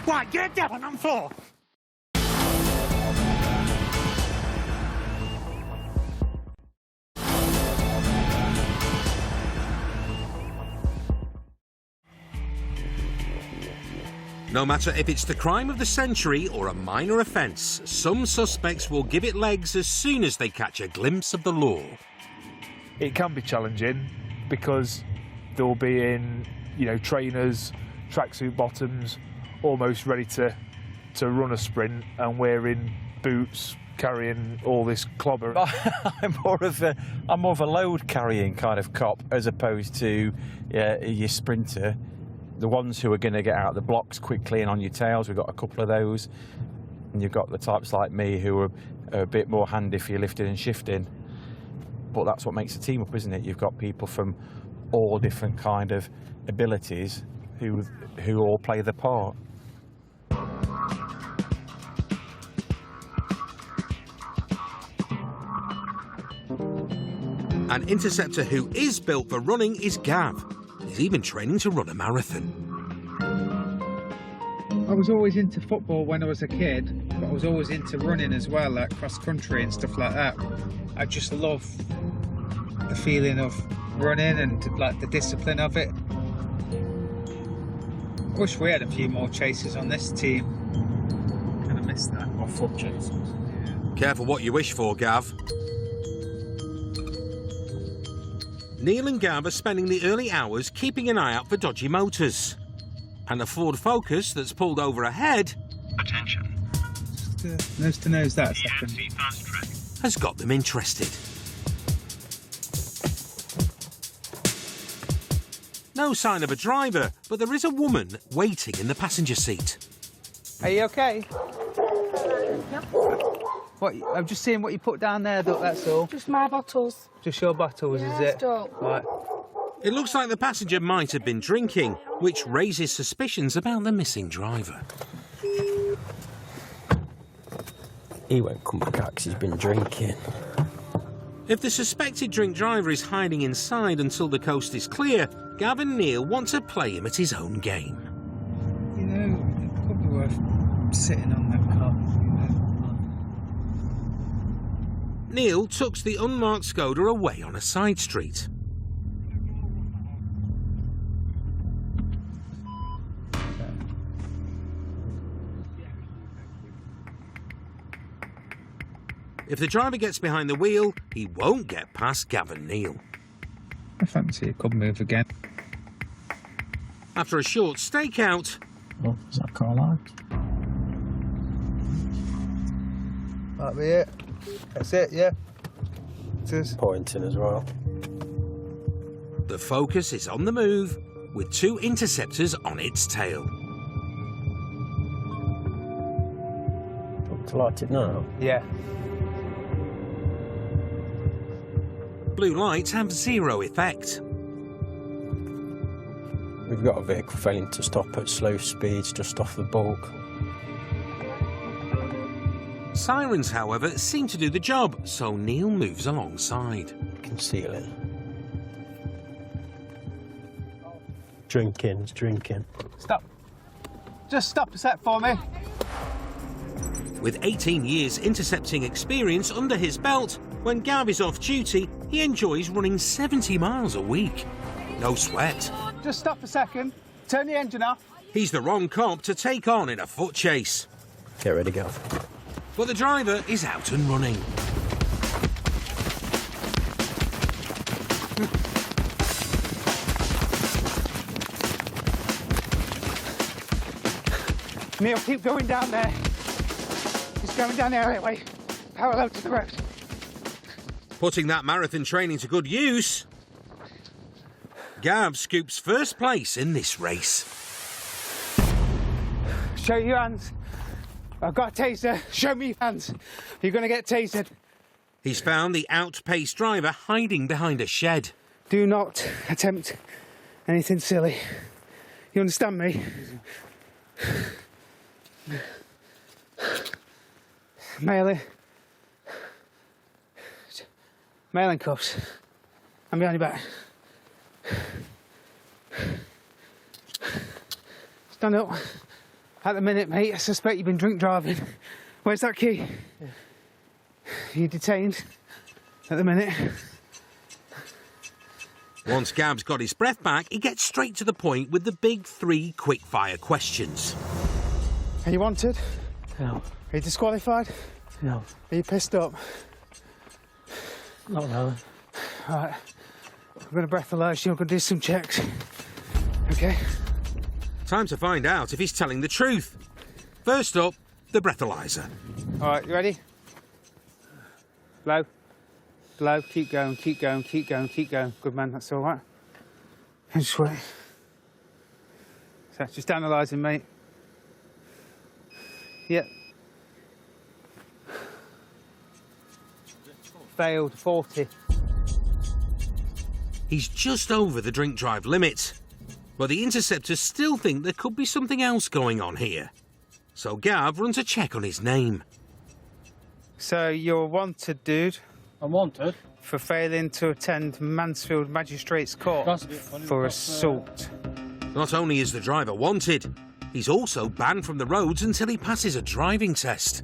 Right, get down on the floor. No matter if it's the crime of the century or a minor offence, some suspects will give it legs as soon as they catch a glimpse of the law. It can be challenging because they'll be in you know, trainers, tracksuit bottoms, almost ready to run a sprint, and we're in boots carrying all this clobber. I'm more of a load carrying kind of cop as opposed to your sprinter. The ones who are going to get out of the blocks quickly and on your tails, we've got a couple of those. And you've got the types like me who are a bit more handy for your lifting and shifting. But that's what makes a team up, isn't it? You've got people from all different kind of abilities who all play the part. An Interceptor who is built for running is Gav. He's even training to run a marathon. I was always into football when I was a kid, but I was always into running as well, like cross country and stuff like that. I just love the feeling of running and like the discipline of it. I wish we had a few more chases on this team. Kind of missed that. Or foot chases. Yeah. Careful what you wish for, Gav. Neil and Gav are spending the early hours keeping an eye out for dodgy motors. And a Ford Focus that's pulled over ahead... Attention. Just nose to nose that a second. Fast track. ...has got them interested. No sign of a driver, but there is a woman waiting in the passenger seat. Are you okay? Yep. What? I'm just seeing what you put down there, Duck, that's all. Just my bottles. Just your bottles, yeah, is it? Duck. Right. It looks like the passenger might have been drinking, which raises suspicions about the missing driver. He won't come back out because he's been drinking. If the suspected drink driver is hiding inside until the coast is clear, Gav and Neil want to play him at his own game. You know, it could be worth sitting on that car. Neil tucks the unmarked Skoda away on a side street. If the driver gets behind the wheel, he won't get past Gav and Neil. I fancy it could move again. After a short stakeout... Oh, is that car live? That'll be it. That's it, yeah. It is. Pointing as well. The Focus is on the move, with two Interceptors on its tail. Looks like it now. Yeah. Blue lights have zero effect. We've got a vehicle failing to stop at slow speeds just off the bulk. Sirens, however, seem to do the job, so Neil moves alongside. Conceal it. Drinking, it's drinking. Stop. Just stop a sec for me. With 18 years intercepting experience under his belt, when Gav is off duty, he enjoys running 70 miles a week. No sweat. Just stop a second. Turn the engine off. He's the wrong cop to take on in a foot chase. Get ready, Gav. But the driver is out and running. Neil, keep going down there. Just going down the alleyway, parallel to the road. Putting that marathon training to good use, Gav scoops first place in this race. Show your hands. I've got a taser. Show me your hands. You're going to get tasered. He's found the outpaced driver hiding behind a shed. Do not attempt anything silly. You understand me? Mail in cuffs. I'm behind your back. Stand up. At the minute, mate, I suspect you've been drink driving. Where's that key? Yeah. You're detained at the minute. Once Gav's got his breath back, he gets straight to the point with the big 3 quick-fire questions. Are you wanted? No. Are you disqualified? No. Are you pissed up? Not really. Right. I'm going to breathalyse you. I'm going to do some checks. Okay. Time to find out if he's telling the truth. First up, the breathalyzer. All right, you ready? Blow. Blow. Keep going, keep going, keep going, keep going. Good man, that's all right. And just wait. So just analysing, mate. Yep. Failed, 40. He's just over the drink drive limit. But the Interceptors still think there could be something else going on here. So Gav runs a check on his name. So you're a wanted, dude. I'm wanted? For failing to attend Mansfield Magistrates Court for assault. Not only is the driver wanted, he's also banned from the roads until he passes a driving test.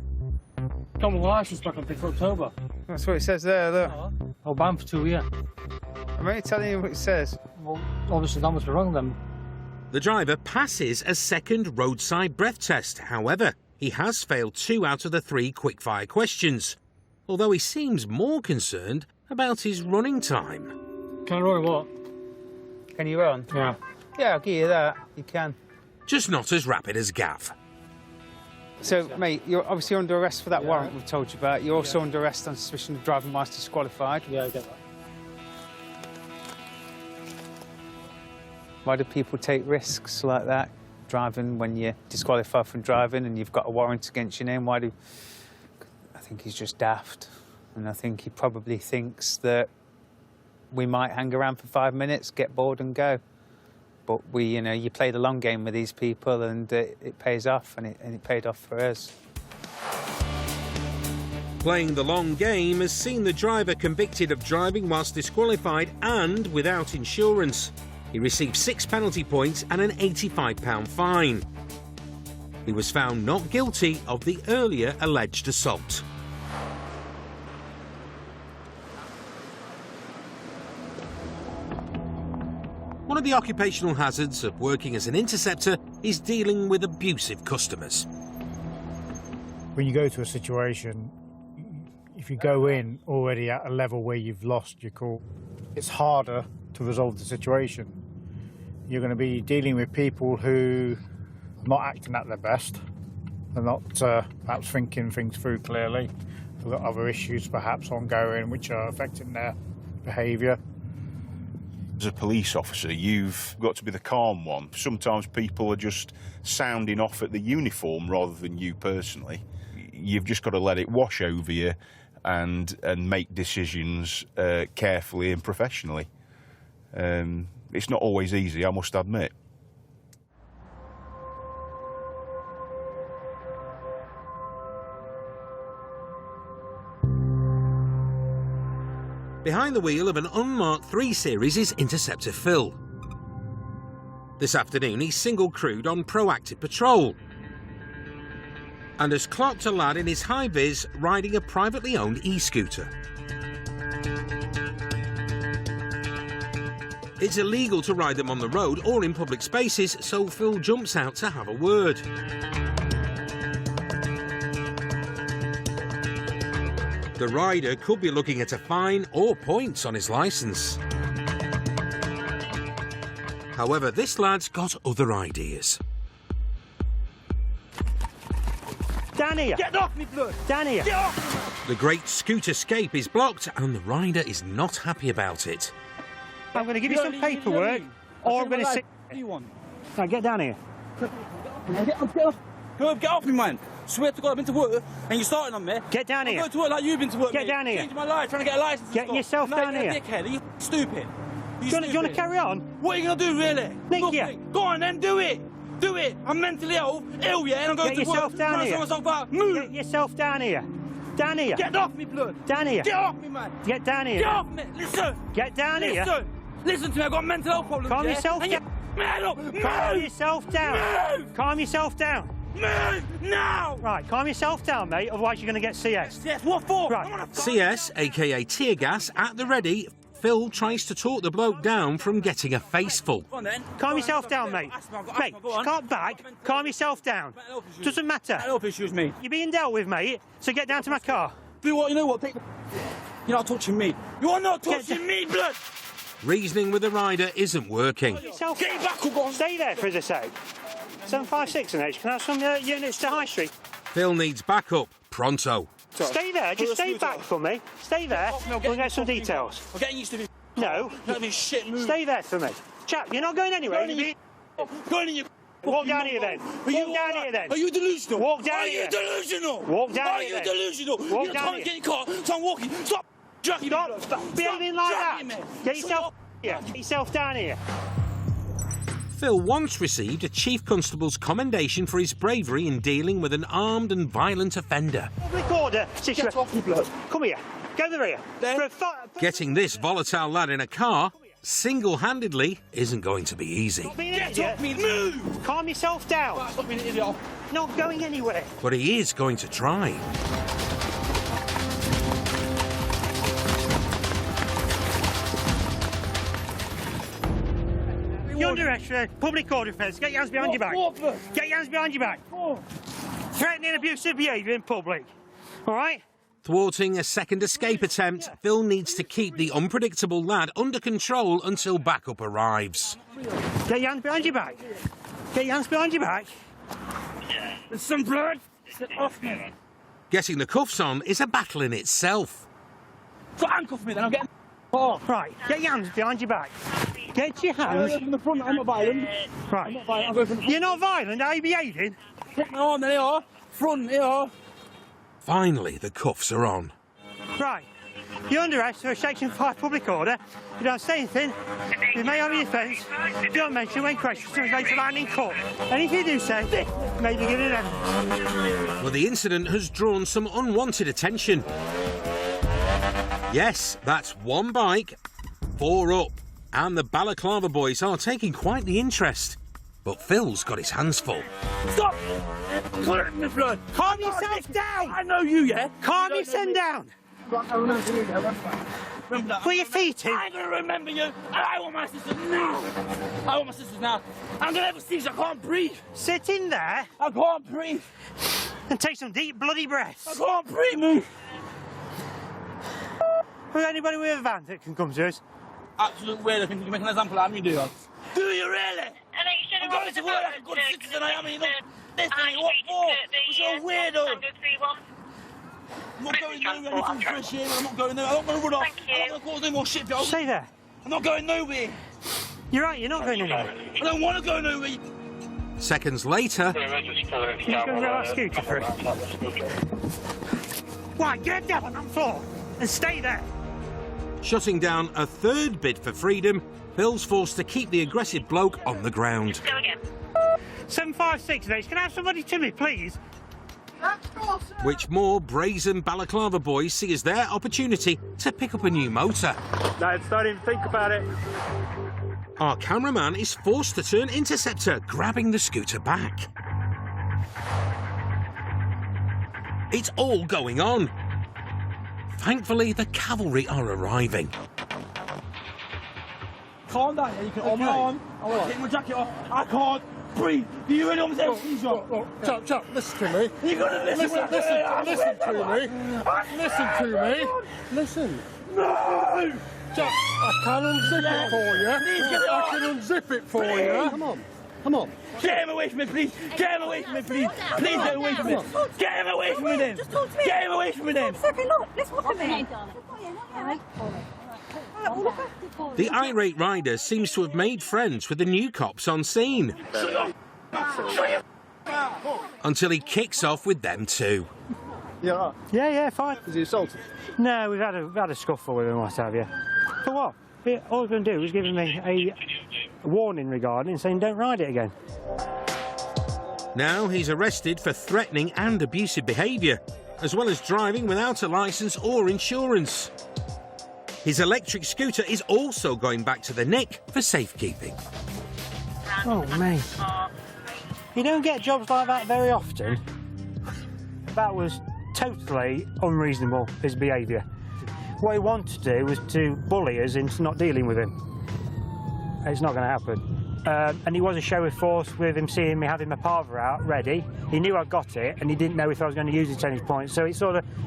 Got my licence back on 5th October. That's what it says there, look. I'm banned for 2 years. I'm only telling you what it says. Well, obviously that must be wrong then. The driver passes a second roadside breath test. However, he has failed 2 out of the 3 quickfire questions, although he seems more concerned about his running time. Can I run what? Can you run? Yeah. Yeah, I'll give you that. You can. Just not as rapid as Gav. So, mate, you're obviously under arrest for that warrant we've told you about. You're also under arrest on suspicion of driving whilst disqualified. Yeah, I get that. Why do people take risks like that, driving when you're disqualified from driving and you've got a warrant against your name? I think he's just daft. And I think he probably thinks that we might hang around for 5 minutes, get bored and go. But you play the long game with these people and it pays off, and it paid off for us. Playing the long game has seen the driver convicted of driving whilst disqualified and without insurance. He received 6 penalty points and an £85 fine. He was found not guilty of the earlier alleged assault. One of the occupational hazards of working as an interceptor is dealing with abusive customers. When you go to a situation, if you go in already at a level where you've lost your cool, it's harder to resolve the situation. You're going to be dealing with people who are not acting at their best. They're not perhaps thinking things through clearly. They've got other issues perhaps ongoing which are affecting their behaviour. As a police officer, you've got to be the calm one. Sometimes people are just sounding off at the uniform rather than you personally. You've just got to let it wash over you and make decisions carefully and professionally. It's not always easy, I must admit. Behind the wheel of an unmarked 3 Series is Interceptor Phil. This afternoon he's single crewed on proactive patrol and has clocked a lad in his high-vis riding a privately owned e-scooter. It's illegal to ride them on the road or in public spaces, so Phil jumps out to have a word. The rider could be looking at a fine or points on his licence. However, this lad's got other ideas. Down here! Get off me, blood! Down here! Get off me, man! The great scoot escape is blocked and the rider is not happy about it. I'm going to give you some paperwork, or I'm going to sit... What do you want? Now, get down here. Get off! Get off me, man! Swear to God, I've been to work, and you're starting on me. Get down here. I'm going to work like you've been to work, Get mate. down here. Changing my life, trying to get a licence. Get yourself down here. Dickhead. Are you stupid? Do you want to carry on? What are you going to do, really? Nick, yeah. Go on, then, do it. Do it. I'm mentally ill, yeah, and I'm going Get to work. yourself down here. Move. Get yourself down here. Down here. Get off me, blood. Down here. Get off me, man. Get down here. Get off me. Listen. Get down here. Listen to me, I've got mental health problems. Calm yourself down. Calm yourself down. Move. Calm yourself down. Move now. Right, calm yourself down, mate, otherwise you're going to get CS. CS, what for? Right. CS, aka tear gas, at the ready. Phil tries to talk the bloke down from getting a faceful. Calm yourself down, mate. Mate, can't back. Calm yourself down. Doesn't matter. Health issues, mate. You're being dealt with, mate, so get down to my car. Do what? You know what? You're not touching me. You are not touching me, blood. Reasoning with the rider isn't working. Get your back up, go on. Stay there for a sec. 756 and H, can I have some units to High Street? Phil needs backup pronto. Stay there, just stay back for me. Stay there, we'll get some details. I'm getting used to it. No. Shit move. Stay there for me. Chap, you're not going anywhere. Going in your... Walk down here then. Walk down here then. Are you delusional? Walk down here. Are you delusional? Walk down here. Are you delusional? Walk You down can't here. get in your car, so I'm walking. Stop dragging me. Stop behaving like that. Get yourself here. Get yourself down here. Phil once received a Chief Constable's commendation for his bravery in dealing with an armed and violent offender. Public order. Get off me, blood. Come here. Go over here. Getting this volatile lad in a car single-handedly isn't going to be easy. Get off me, move! Calm yourself down. Stop being an idiot. Not going anywhere. But he is going to try. You're under arrest for public order offence. Get your hands behind your back. Get your hands behind your back. Threatening abusive behaviour in public. All right? Thwarting a second escape attempt, Phil needs to keep the unpredictable lad under control until backup arrives. Get your hands behind your back. Get your hands behind your back. There's some blood. Sit off me. Getting the cuffs on is a battle in itself. So handcuff me then, I'm getting... Right, get your hands behind your back. Get your hands... from the front, I'm not violent. Right. I'm not violent, I'll go from the front. You're not violent, how are you behaving? Put my arm, there you are. Front, here you are. Finally, the cuffs are on. Right. You're under arrest for a Section 5 public order. You don't say anything. You may have your offence. Don't mention when questions are made to land in court. And if you do say, maybe give it an Well, the incident has drawn some unwanted attention. Yes, that's one bike, 4 up, and the Balaclava boys are taking quite the interest. But Phil's got his hands full. Stop! Calm yourself down! I know you, yeah? Calm yourself down! Remember that. Put your feet in. I'm going to remember you, and I want my sisters now. I want my sisters now. I'm going to have a seizure. I can't breathe. Sit in there. I can't breathe. And take some deep, bloody breaths. I can't breathe, move. Is anybody with a van that can come to us? Absolute weird. I think you can make an example out of me, do you? Do you really? I'm going to work like a good citizen. I am. You know, this thing, what for? Because you're a weirdo. I'm not going nowhere anything fresh here. I'm not going nowhere. I'm not going to run off. I'm not going to cause any more shit. Stay there. I'm not going nowhere. You're right, you're not going anywhere. I don't want to go nowhere. Seconds later... He's going to grab our scooter for it. Why, get down on the floor and stay there. Shutting down a third bid for freedom, Phil's forced to keep the aggressive bloke on the ground. Go again. 756, mate. Can I have somebody to me, please? Which more brazen Balaclava boys see as their opportunity to pick up a new motor. Lads, don't even think about it. Our cameraman is forced to turn Interceptor, grabbing the scooter back. It's all going on. Thankfully, the cavalry are arriving. Calm down, yeah? You can hold my arm. I'll take my jacket off. I can't breathe. Do you really want me to have a seizure? Chap, listen to me. You're going to listen to me. Listen to me. Listen. No! Chap, I can unzip it for you. I can unzip it for you. Come on. Come on. Get him away from me, please. Get him away from me, please. Please get away from me. Get him away from me, then. Get him away from me, then. Okay, look, let's look at me. The irate rider seems to have made friends with the new cops on scene. Until he kicks off with them too. Yeah, yeah, fine. Is he assaulted? No, we've had a scuffle with him, what have you. For what? All he's going to do is giving me a warning regarding saying don't ride it again. Now he's arrested for threatening and abusive behaviour, as well as driving without a licence or insurance. His electric scooter is also going back to the nick for safekeeping. Oh, mate. You don't get jobs like that very often. That was totally unreasonable, his behaviour. What he wanted to do was to bully us into not dealing with him. It's not going to happen. and he was a show of force with him seeing me having my parva out ready. He knew I got it, and he didn't know if I was going to use the tennis points. So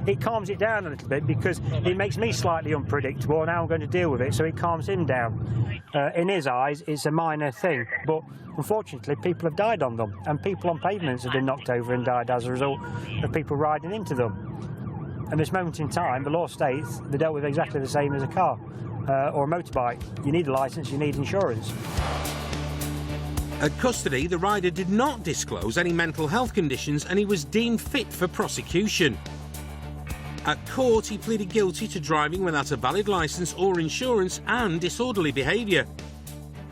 it calms it down a little bit, because it makes me slightly unpredictable, and how I'm going to deal with it. So it calms him down. In his eyes, it's a minor thing, but unfortunately, people have died on them, and people on pavements have been knocked over and died as a result of people riding into them. At this moment in time, the law states they're dealt with exactly the same as a car or a motorbike. You need a licence, you need insurance. At custody, the rider did not disclose any mental health conditions, and he was deemed fit for prosecution. At court, he pleaded guilty to driving without a valid licence or insurance and disorderly behaviour.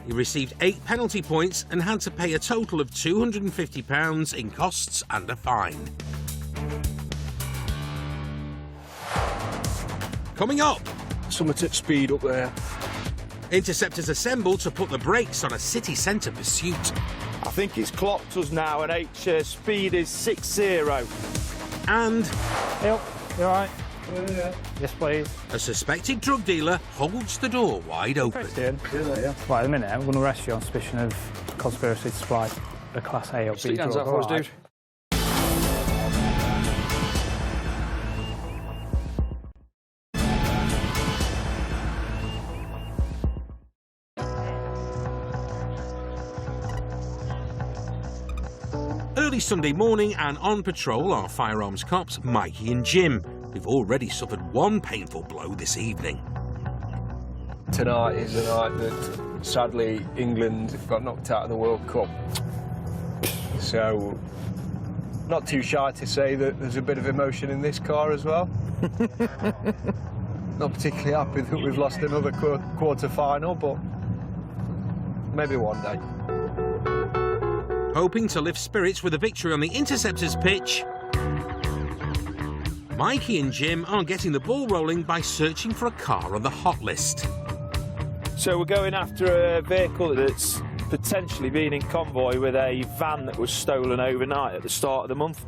He received 8 penalty points and had to pay a total of £250 in costs and a fine. Coming up, Something at speed up there. Interceptors assemble to put the brakes on a city centre pursuit. I think it's clocked us now, and speed is 60. And... Yep, you alright? Yeah. Yes, please. A suspected drug dealer holds the door wide open. Right, a minute, I'm going to arrest you on suspicion of conspiracy to supply a Class A or B drug. For us, dude. Early Sunday morning, and on patrol are firearms cops Mikey and Jim, who've already suffered one painful blow this evening. Tonight is the night that, sadly, England got knocked out of the World Cup. So, not too shy to say that there's a bit of emotion in this car as well. Not particularly happy that we've lost another quarter-final, but maybe one day. Hoping to lift spirits with a victory on the Interceptors pitch, Mikey and Jim are getting the ball rolling by searching for a car on the hot list. So we're going after a vehicle that's potentially been in convoy with a van that was stolen overnight at the start of the month.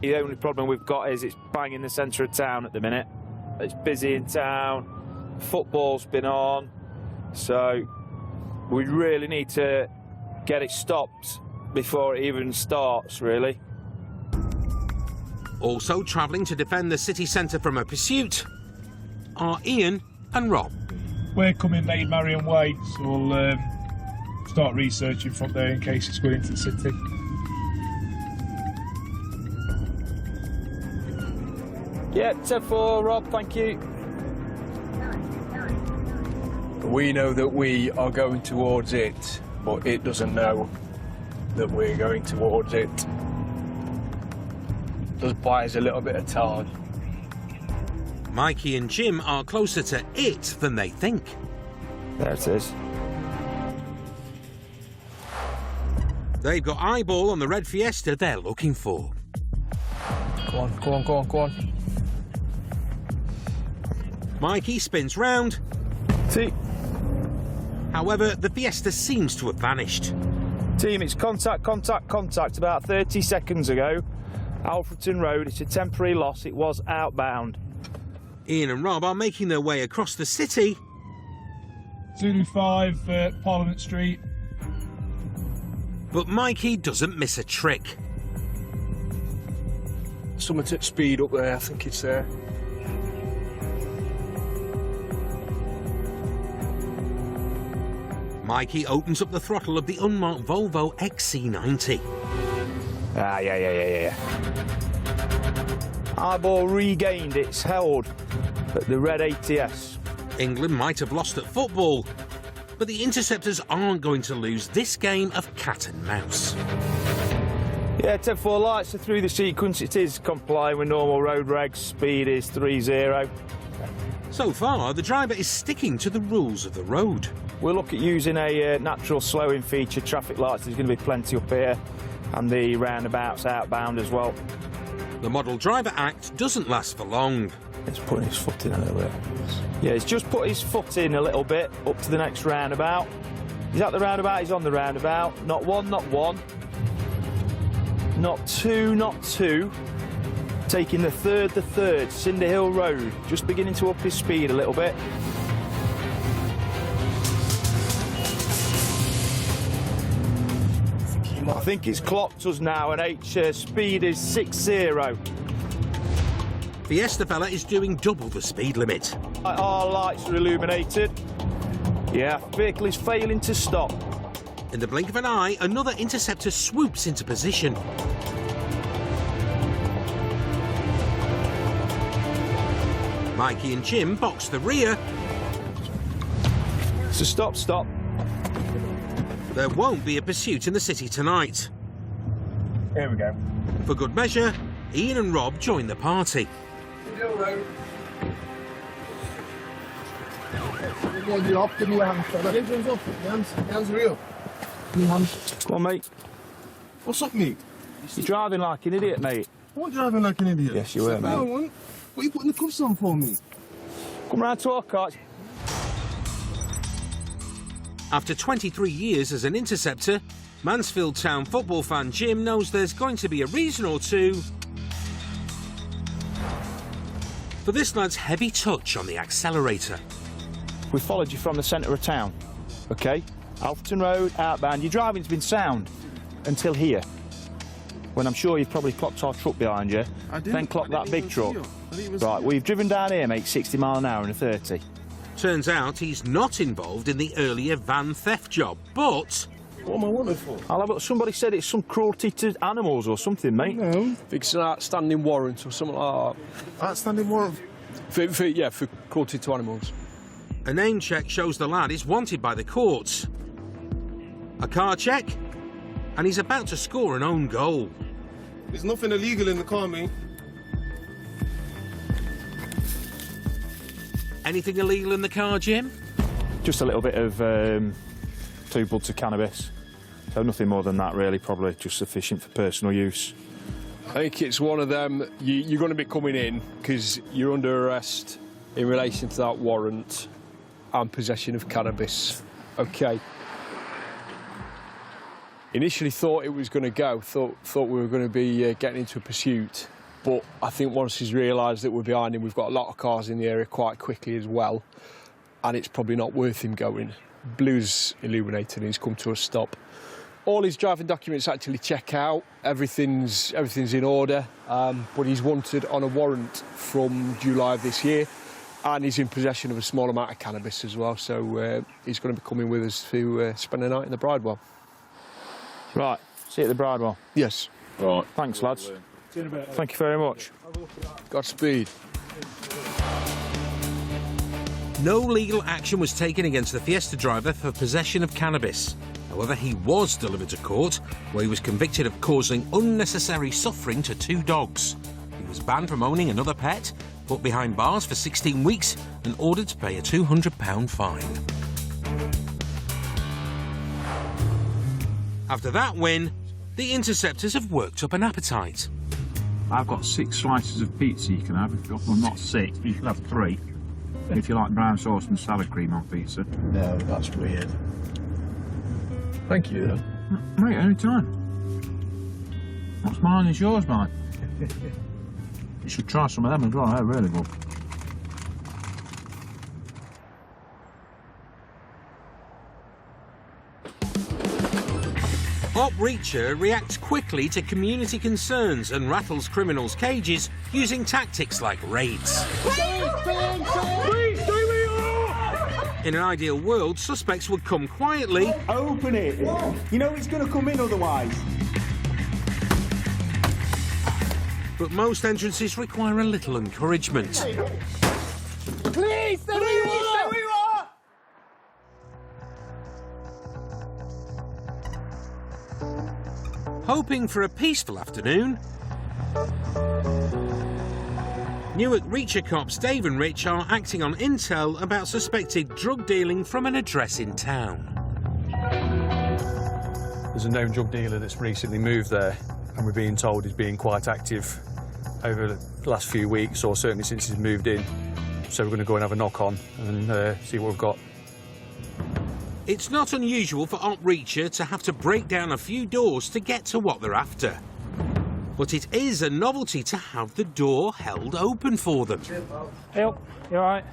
The only problem we've got is it's bang in the centre of town at the minute. It's busy in town, football's been on, so we really need to get it stopped before it even starts, really. Also travelling to defend the city centre from a pursuit are Ian and Rob. We're coming Maid Marion Way, so we'll start researching from there in case it's going into the city. Yeah, 10-4, Rob, thank you. We know that we are going towards it, but it doesn't know that we're going towards it. Does buy us a little bit of time. Mikey and Jim are closer to it than they think. There it is. They've got eyeball on the red Fiesta they're looking for. Go on, go on, go on, go on. Mikey spins round. See. However, the Fiesta seems to have vanished. Team, it's contact about 30 seconds ago. Alfreton Road, it's a temporary loss, it was outbound. Ian and Rob are making their way across the city. Zulu 5, Parliament Street. But Mikey doesn't miss a trick. Something at speed up there, I think it's there. Mikey opens up the throttle of the unmarked Volvo XC90. Ah, yeah. Eyeball regained, it's held at the red ATS. England might have lost at football, but the Interceptors aren't going to lose this game of cat and mouse. Yeah, 10-4 lights are through the sequence. It is complying with normal road regs. Speed is 30. So far, the driver is sticking to the rules of the road. We'll look at using a natural slowing feature. Traffic lights, there's going to be plenty up here, and the roundabouts outbound as well. The Model Driver Act doesn't last for long. It's putting his foot in a little bit. Yeah, he's just put his foot in a little bit up to the next roundabout. He's at the roundabout, he's on the roundabout. Not one. Not two. Taking the third, Cinder Hill Road. Just beginning to up his speed a little bit. I think it's clocked us now, and speed is 60. Fiesta fella is doing double the speed limit. Our lights are illuminated. Yeah, vehicle is failing to stop. In the blink of an eye, another Interceptor swoops into position. Mikey and Jim box the rear. So stop. There won't be a pursuit in the city tonight. Here we go. For good measure, Ian and Rob join the party. Come on, mate. What's up, mate? You're driving like an idiot, mate. I wasn't driving like an idiot. Yes, you were, mate. No, what are you putting the cuffs on for me? Come round to our car. After 23 years as an Interceptor, Mansfield Town football fan Jim knows there's going to be a reason or two for this lad's heavy touch on the accelerator. We followed you from the centre of town, OK? Alfreton Road, outbound. Your driving's been sound until here, when I'm sure you've probably clocked our truck behind you, then clocked that big truck. Right, we've driven down here, mate, 60 mile an hour in a 30. Turns out he's not involved in the earlier van theft job, but... What am I wanted for? Somebody said it's some cruelty to animals or something, mate. No. I think it's an outstanding warrant or something like that. Outstanding warrant? For cruelty to animals. A name check shows the lad is wanted by the courts. A car check, and he's about to score an own goal. There's nothing illegal in the car, mate. Anything illegal in the car, Jim? Just a little bit of 2 buds of cannabis. So nothing more than that, really. Probably just sufficient for personal use. I think it's one of them, you're going to be coming in because you're under arrest in relation to that warrant and possession of cannabis. OK. Initially thought it was going to go, thought we were going to be getting into a pursuit, but I think once he's realised that we're behind him, we've got a lot of cars in the area quite quickly as well, and it's probably not worth him going. Blue's illuminated and he's come to a stop. All his driving documents actually check out, everything's in order, but he's wanted on a warrant from July of this year, and he's in possession of a small amount of cannabis as well, so he's going to be coming with us to spend the night in the Bridewell. Right, see you at the Bridewell. Yes. Right. Thanks, lads. Thank you very much. Godspeed. No legal action was taken against the Fiesta driver for possession of cannabis. However, he was delivered to court, where he was convicted of causing unnecessary suffering to 2 dogs. He was banned from owning another pet, put behind bars for 16 weeks, and ordered to pay a £200 fine. After that win, the Interceptors have worked up an appetite. I've got 6 slices of pizza you can have. Well, not 6, but you can have 3. If you like brown sauce and salad cream on pizza. No, that's weird. Thank you, though. Mate, any time. What's mine is yours, mate. You should try some of them as well, they're really good. Reacher reacts quickly to community concerns and rattles criminals' cages using tactics like raids. In an ideal world, suspects would come quietly. Open it! You know it's going to come in otherwise. But most entrances require a little encouragement. Please, stay where you are! Hoping for a peaceful afternoon, Newark Reacher cops Dave and Rich are acting on intel about suspected drug dealing from an address in town. There's a known drug dealer that's recently moved there, and we're being told he's being quite active over the last few weeks, or certainly since he's moved in. So we're going to go and have a knock on and see what we've got. It's not unusual for Op Reacher to have to break down a few doors to get to what they're after. But it is a novelty to have the door held open for them. Hey up, you alright?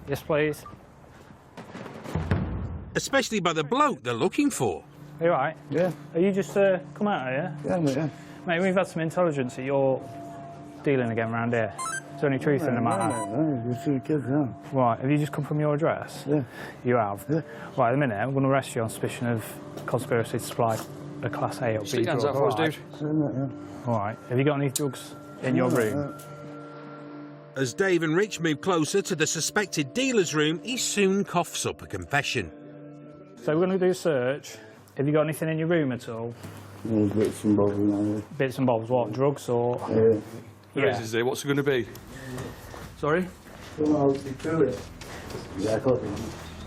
Yes, please. Especially by the bloke they're looking for. Are you alright? Yeah. Are you just come out here? Yeah, mate, yeah. Mate, we've had some intelligence that you're dealing again around here. Is there any truth in the matter? No, you see the kids now. Right, have you just come from your address? Yeah. You have? Yeah. Right, at the minute, I'm going to arrest you on suspicion of conspiracy to supply a Class A or B Stick your hands drug. out for us, Alright. dude. Alright, have you got any drugs in your room? As Dave and Rich move closer to the suspected dealer's room, he soon coughs up a confession. So we're going to do a search. Have you got anything in your room at all? There's bits and bobs in there. Bits and bobs, what, drugs or...? Yeah. There is there? What's it going to be? Sorry?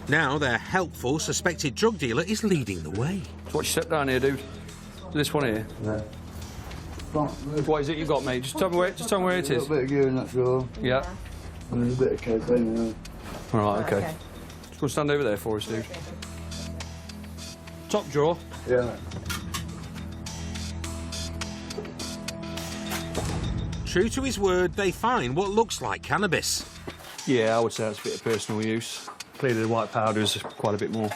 Now their helpful suspected drug dealer is leading the way. So what you set down here, dude? This one here? Yeah. What is it you got, mate? Just tell me where it is. A little bit of urine, that's all. Yeah. And there's a bit of cocaine in there. All right, okay. Just go stand over there for us, dude. Top drawer. Yeah. True to his word, they find what looks like cannabis. Yeah, I would say that's a bit of personal use. Clearly the white powder is quite a bit more.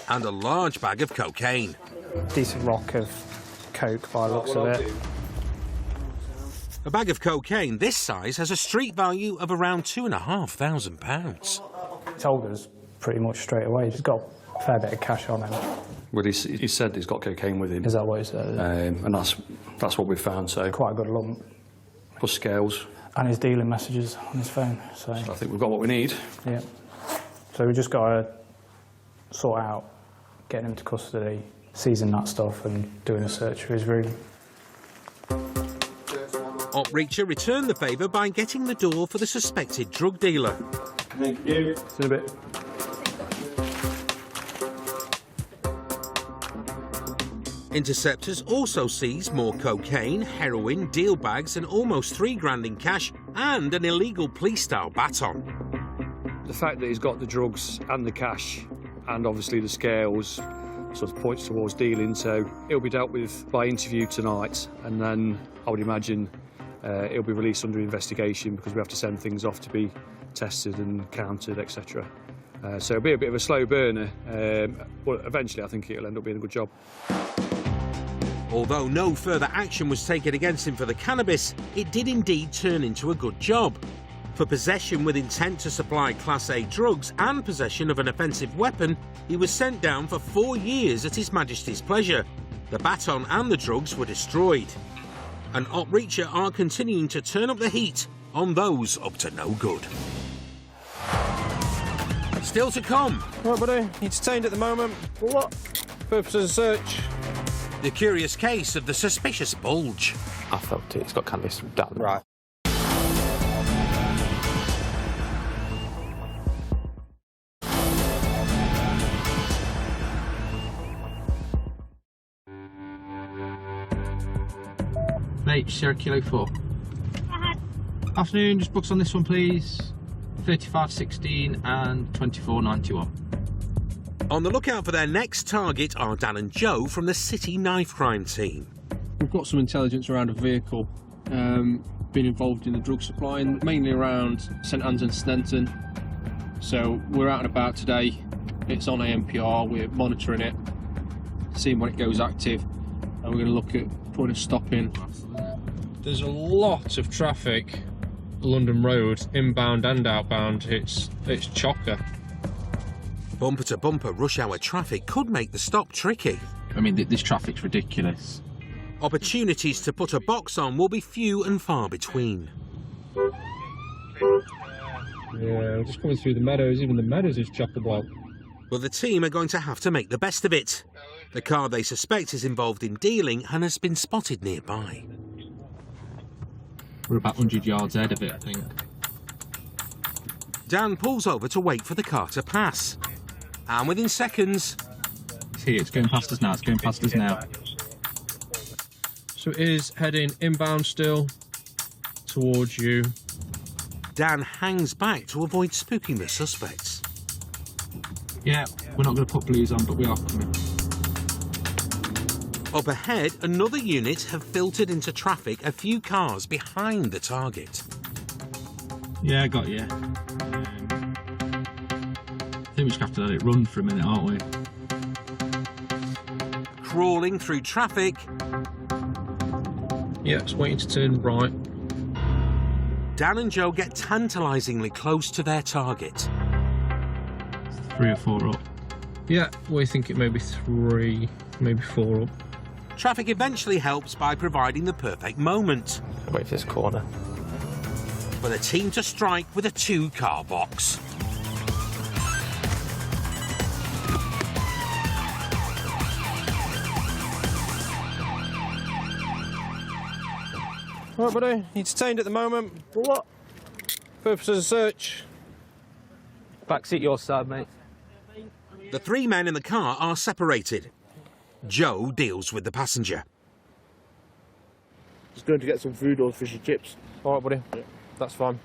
And a large bag of cocaine. Decent rock of coke by the looks of it. A bag of cocaine this size has a street value of around £2,500. He told us pretty much straight away. He's got a fair bit of cash on him. Well, he said he's got cocaine with him. Is that what he said? And that's what we found, so... Quite a good lump. Plus scales. And his dealing messages on his phone, so... I think we've got what we need. Yeah. So we just got to sort out getting him to custody, seizing that stuff and doing a search for his room. Opreacher returned the favour by getting the door for the suspected drug dealer. Thank you. See you in a bit. Interceptors also seized more cocaine, heroin, deal bags and almost £3,000 in cash and an illegal police-style baton. The fact that he's got the drugs and the cash and obviously the scales sort of points towards dealing, so it'll be dealt with by interview tonight, and then I would imagine it'll be released under investigation because we have to send things off to be tested and counted, etc. So it'll be a bit of a slow burner, but eventually I think it'll end up being a good job. Although no further action was taken against him for the cannabis, it did indeed turn into a good job. For possession with intent to supply Class A drugs and possession of an offensive weapon, he was sent down for 4 years at His Majesty's pleasure. The baton and the drugs were destroyed. And Opreacher are continuing to turn up the heat on those up to no good. Still to come. Right, buddy. You're detained at the moment. For what? Purpose of the search. The curious case of the suspicious bulge. I felt it. It's got cannabis down. Right. Mate, Sierra Kilo 4. Afternoon, just books on this one, please. 35.16 and 24.91. On the lookout for their next target are Dan and Joe from the City Knife Crime team. We've got some intelligence around a vehicle being involved in the drug supply, mainly around St Anne's and Sneinton. So we're out and about today. It's on AMPR, we're monitoring it, seeing when it goes active, and we're going to look at putting a stop in. There's a lot of traffic London Road, inbound and outbound. It's chocker. Bumper to bumper rush hour traffic could make the stop tricky. I mean, this traffic's ridiculous. Opportunities to put a box on will be few and far between. Yeah, just coming through the meadows. Even the meadows is chock-a-block. But the team are going to have to make the best of it. The car they suspect is involved in dealing and has been spotted nearby. We're about 100 yards ahead of it, I think. Dan pulls over to wait for the car to pass. And within seconds... See, it's going past us now, it's going past us now. So it is heading inbound still towards you. Dan hangs back to avoid spooking the suspects. Yeah, we're not going to put blues on, but we are coming. Up ahead, another unit have filtered into traffic a few cars behind the target. Yeah, I got you. I think we just have to let it run for a minute, aren't we? crawling through traffic. Yeah, it's waiting to turn right. Dan and Joe get tantalisingly close to their target. 3 or 4 up. Yeah, we think it may be 3, maybe 4 up. Traffic eventually helps by providing the perfect moment. Wait for this corner. For the team to strike with a 2-car box. Right, buddy. You're detained at the moment. For what? Purposes of search. Backseat your side, mate. The 3 men in the car are separated. Joe deals with the passenger. Just going to get some food or fish and chips. All right, buddy. Yeah. That's fine.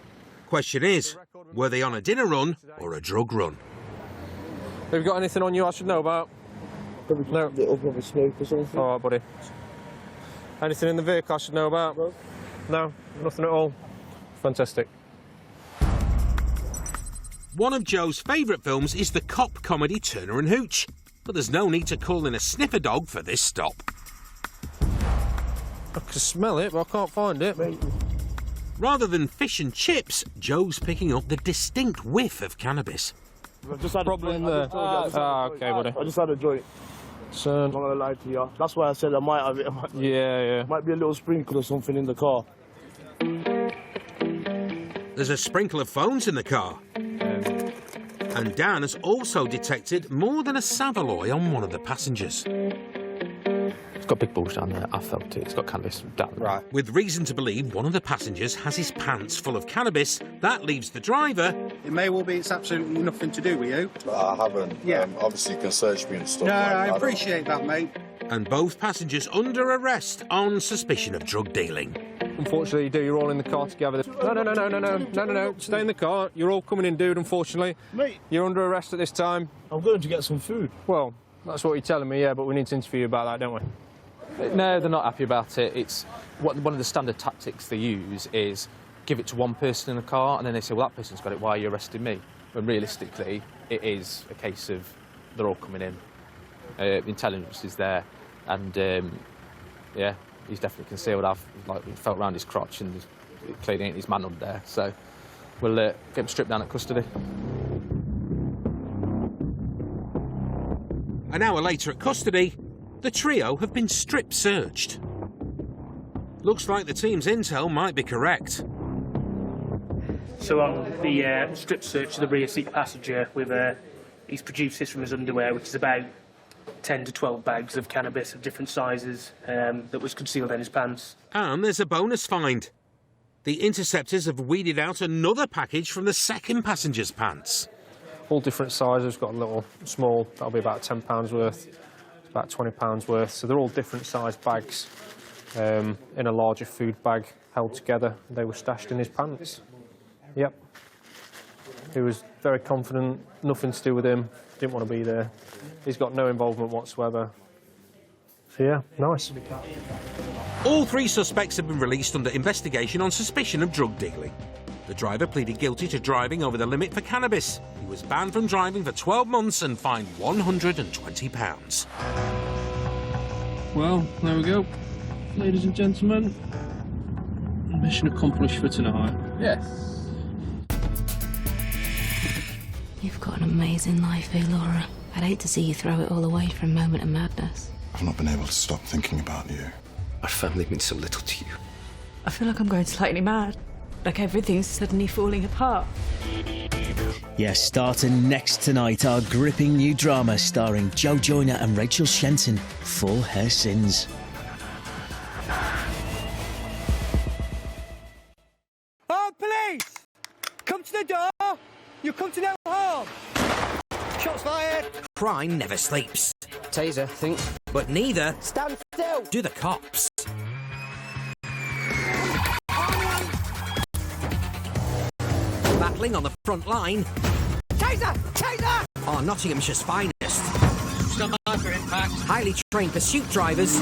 Question is, were they on a dinner run or a drug run? Have you got anything on you I should know about? Probably no. A little bit of smoke or something. All right, buddy. Anything in the vehicle I should know about? No. No? Nothing at all? Fantastic. One of Joe's favourite films is the cop comedy Turner and Hooch, but there's no need to call in a sniffer dog for this stop. I can smell it, but I can't find it. Rather than fish and chips, Joe's picking up the distinct whiff of cannabis. I've just had Probably in there. Okay, buddy. I just had a joint. So, I'm not gonna lie to you. That's why I said I might have it. Yeah. Might be a little sprinkle or something in the car. There's a sprinkle of phones in the car. And Dan has also detected more than a Savaloy on one of the passengers. It's got big balls down there. I felt it. It's got cannabis down there. Right. With reason to believe one of the passengers has his pants full of cannabis, that leaves the driver. It may well be it's absolutely nothing to do with you. I haven't. Yeah. Obviously, you can search me and stuff. No, I appreciate that, mate. And both passengers under arrest on suspicion of drug dealing. Unfortunately, you do. You're all in the car together. No. Stay in the car. You're all coming in, dude, unfortunately. Mate. You're under arrest at this time. I'm going to get some food. Well, that's what you're telling me, yeah, but we need to interview you about that, don't we? No, they're not happy about it. It's one of the standard tactics they use is give it to one person in the car, and then they say, well, that person's got it, why are you arresting me? When realistically, it is a case of they're all coming in. The intelligence is there, and yeah, he's definitely concealed. I've felt around his crotch, and clearly ain't his man under there. So we'll get him stripped down at custody. An hour later at custody, the trio have been strip searched. Looks like the team's intel might be correct. So on the strip search of the rear seat passenger, he's produced this from his underwear, which is about 10 to 12 bags of cannabis of different sizes that was concealed in his pants. And there's a bonus find. The Interceptors have weeded out another package from the second passenger's pants. All different sizes. Got a little small, that'll be about £10 worth, about £20 worth. So they're all different sized bags in a larger food bag held together. They were stashed in his pants. Yep. He was very confident, nothing to do with him, didn't want to be there. He's got no involvement whatsoever. So yeah, nice. All 3 suspects have been released under investigation on suspicion of drug dealing. The driver pleaded guilty to driving over the limit for cannabis. He was banned from driving for 12 months and fined £120. Well, there we go. Ladies and gentlemen, mission accomplished for tonight. Yes. You've got an amazing life here, Laura. I'd hate to see you throw it all away for a moment of madness. I've not been able to stop thinking about you. Our family means so little to you. I feel like I'm going slightly mad. Like everything's suddenly falling apart. Yes, starting next tonight, our gripping new drama starring Joe Joyner and Rachel Shenton, For Her Sins. Oh, police! Come to the door! You come to no harm! Shots fired! Crime never sleeps. Taser, I think. But neither Stand still! do the cops. Battling on the front line Taser! Taser! are Nottinghamshire's finest. Sniper impact. Highly trained pursuit drivers,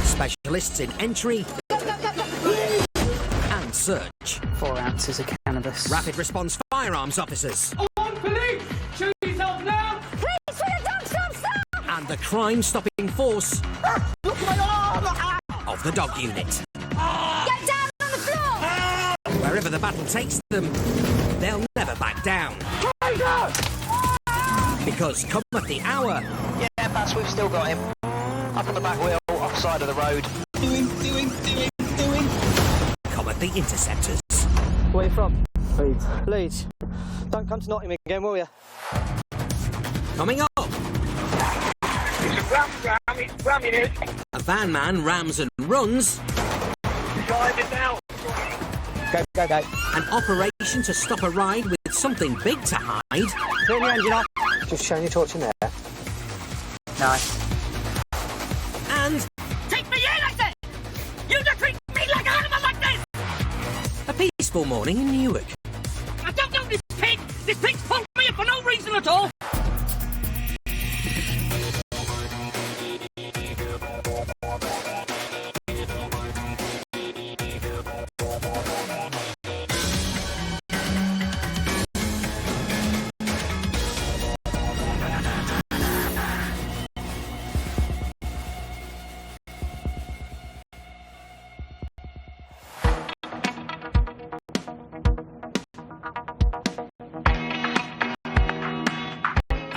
specialists in entry and search. 4 ounces of cannabis. Rapid response firearms officers. On police! Shoot yourself now! Please, for the dog, stop! and the crime-stopping force Look at my arm! of the dog unit. Get down on the floor! Wherever the battle takes them, they'll never back down. Because cometh the hour. Yeah, Bats, we've still got him. Up on the back wheel, offside of the road. Cometh the Interceptors. Where are you from? Leeds. Leeds. Don't come to Nottingham again, will you? Coming up. It's ramming it. A van man rams and runs. Drive it out. Go. An operation to stop a ride with something big to hide. Turn your engine off. Just shine your torch in there. Nice. And Take me in, I said! You don't treat me like an animal like this! a peaceful morning in Newark. I don't know this pig! This pig's pulled me up for no reason at all!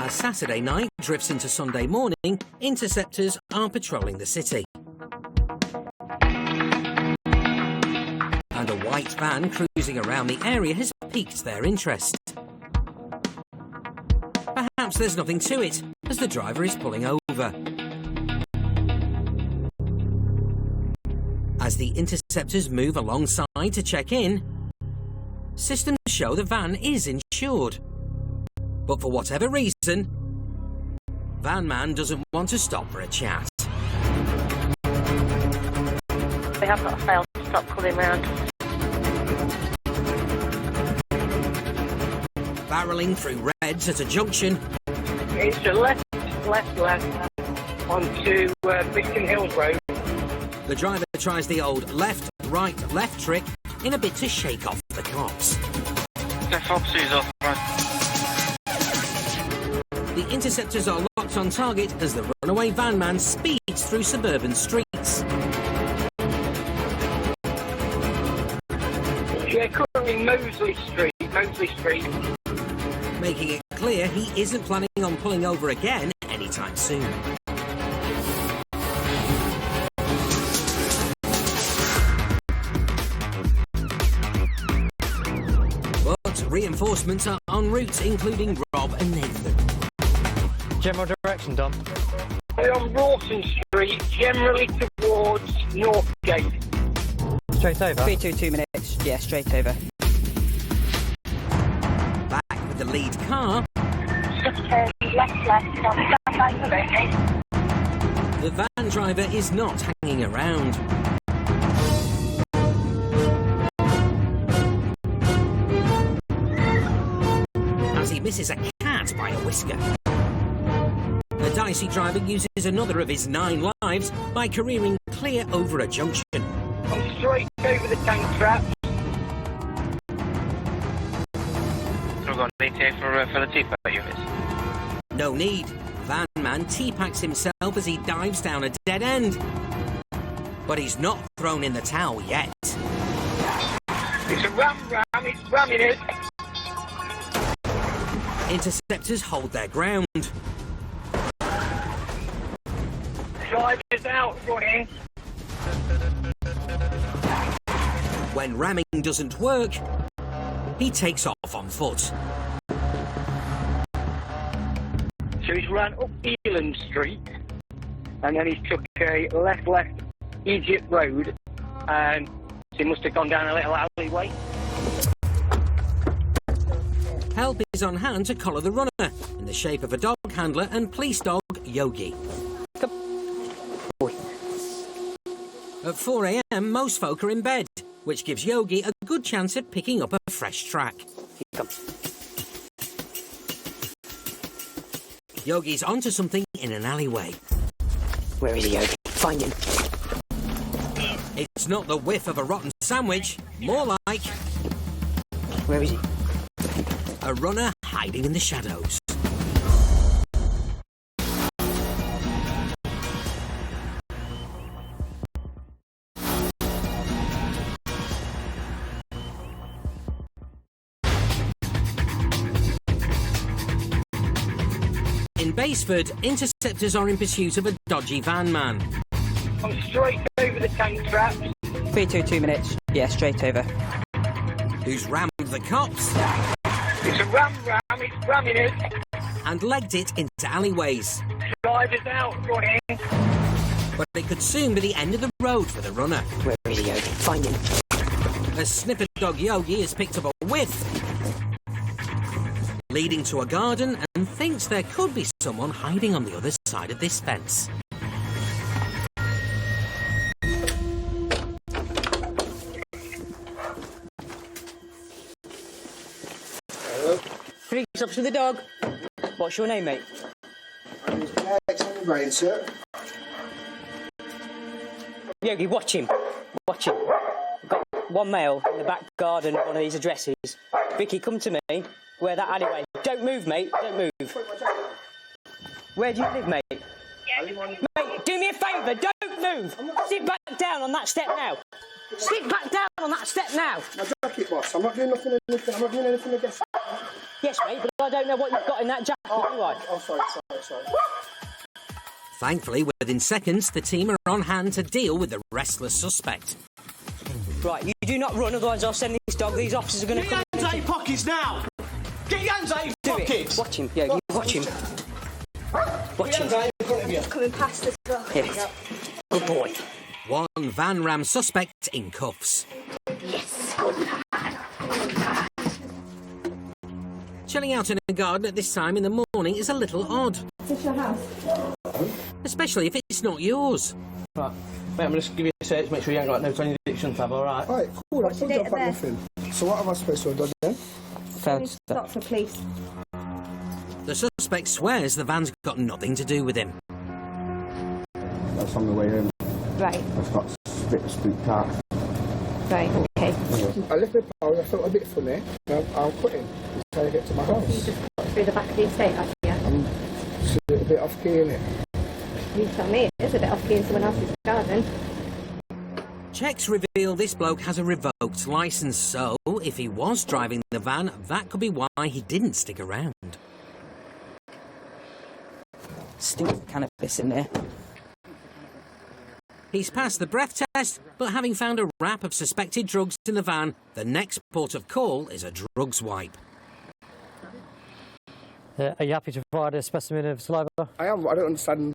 As Saturday night drifts into Sunday morning, Interceptors are patrolling the city. And a white van cruising around the area has piqued their interest. Perhaps there's nothing to it, as the driver is pulling over. As the Interceptors move alongside to check in, systems show the van is insured. But for whatever reason, Van Man doesn't want to stop for a chat. They have got a fail to stop coming round. Barrelling through reds at a junction. It's a left onto Biscombe Hills Road. The driver tries the old left, right, left trick in a bid to shake off the cops. The Foxy's off, right. The Interceptors are locked on target as the runaway van man speeds through suburban streets. Yeah, currently Mosley Street. Making it clear he isn't planning on pulling over again anytime soon. But reinforcements are en route, including Rob and Nathan. General direction, Dom. We're on Rawson Street, generally towards Northgate. Straight over? 322 minutes. Yeah, straight over. Back with the lead car. Just turn left on the The van driver is not hanging around. As he misses a cat by a whisker. The dicey driver uses another of his 9 lives by careering clear over a junction. I'm straight over the tank trap. So we've got an ETA for the T-pack units. No need. Van man T-packs himself as he dives down a dead end. But he's not thrown in the towel yet. It's a ram, it's ramming it. Interceptors hold their ground. Driver's out, running. When ramming doesn't work, he takes off on foot. So he's ran up Eland Street, and then he's took a left Egypt Road, and he must have gone down a little alleyway. Help is on hand to collar the runner, in the shape of a dog handler and police dog, Yogi. At 4 a.m, most folk are in bed, which gives Yogi a good chance at picking up a fresh track. Yogi's onto something in an alleyway. Where is he, Yogi? Find him. It's not the whiff of a rotten sandwich, more like... Where is he? A runner hiding in the shadows. Baseford, interceptors are in pursuit of a dodgy van man. I'm straight over the tank traps. 322 minutes. Yeah, straight over. Who's rammed the cops. It's a ram, it's ramming us. And legged it into alleyways. Drivers out, running. But it could soon be the end of the road for the runner. Where is he, Yogi? Find him. As sniffer dog Yogi has picked up a whiff, leading to a garden, and thinks there could be someone hiding on the other side of this fence. Hello. Police officer with the dog. What's your name, mate? Right, sir. Yogi, watch him. Watch him. I've got one male in the back garden of one of these addresses. Vicky, come to me. Where that alleyway. Don't move, mate. Don't move. Where do you live, mate? Mate, do me a favour. Don't move. Sit back down on that step now. Sit back down on that step now. My jacket, boss. I'm not doing nothing. I'm not doing anything against. Yes, mate, but I don't know what you've got in that jacket, do I? Oh, sorry. Thankfully, within seconds, the team are on hand to deal with the restless suspect. Right, you do not run, otherwise I'll send this dog. These officers are going to come... Get your hands out your pockets now! Get your hands out your pockets! Watch him, yeah, you watch him. Watch him. Coming past as well. Yes. Good boy. One van ram suspect in cuffs. Yes, good lad. Chilling out in a garden at this time in the morning is a little odd. Is this your house? Especially if it's not yours. Right, mate, I'm going to give you a search, make sure you ain't got no training addiction tab, alright? Alright, cool, I told you I've got nothing. So what am I supposed to have done then? Failed stop for police. The suspect swears the van's got nothing to do with him. That's on the way in. Right. I've got split car. Right, okay. I left my power, I felt a bit funny. I'll quit him until I get to my house. You just got through the back of the estate, have you? It's a little bit off key, innit? You tell me, it is a bit off key in someone else's garden. Checks reveal this bloke has a revoked licence, so if he was driving the van, that could be why he didn't stick around. Stinks cannabis in there. He's passed the breath test, but having found a wrap of suspected drugs in the van, the next port of call is a drugs wipe. Are you happy to provide a specimen of saliva? I am. I don't understand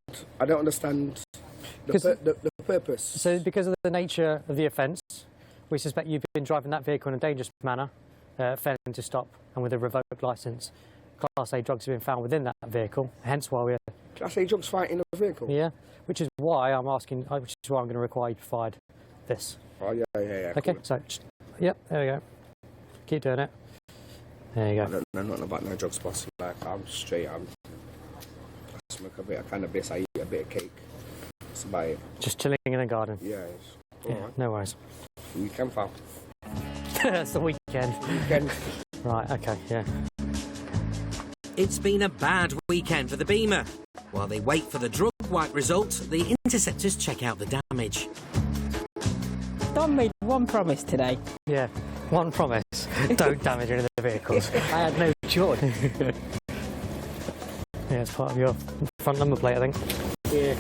the purpose. So, because of the nature of the offence, we suspect you've been driving that vehicle in a dangerous manner, failing to stop, and with a revoked licence. Class A drugs have been found within that vehicle, hence why we're... Class A drugs fight in the vehicle? Yeah, which is why I'm asking, which is why I'm going to require you to provide this. Oh, yeah. Okay, cool. so, yep, there we go. Keep doing it. There you go. I'm not about no drugs, boss. Like, I'm straight. I smoke a bit of cannabis, I eat a bit of cake. That's about it. Just chilling in the garden? Yeah. Yeah, no worries. Weekend, fam. That's the weekend. Right, okay, yeah. It's been a bad weekend for the Beamer. While they wait for the drug wipe result, the interceptors check out the damage. Don made one promise today. Yeah, one promise. Don't damage any of the vehicles. I had no choice. Yeah, it's part of your front number plate, I think. Yeah.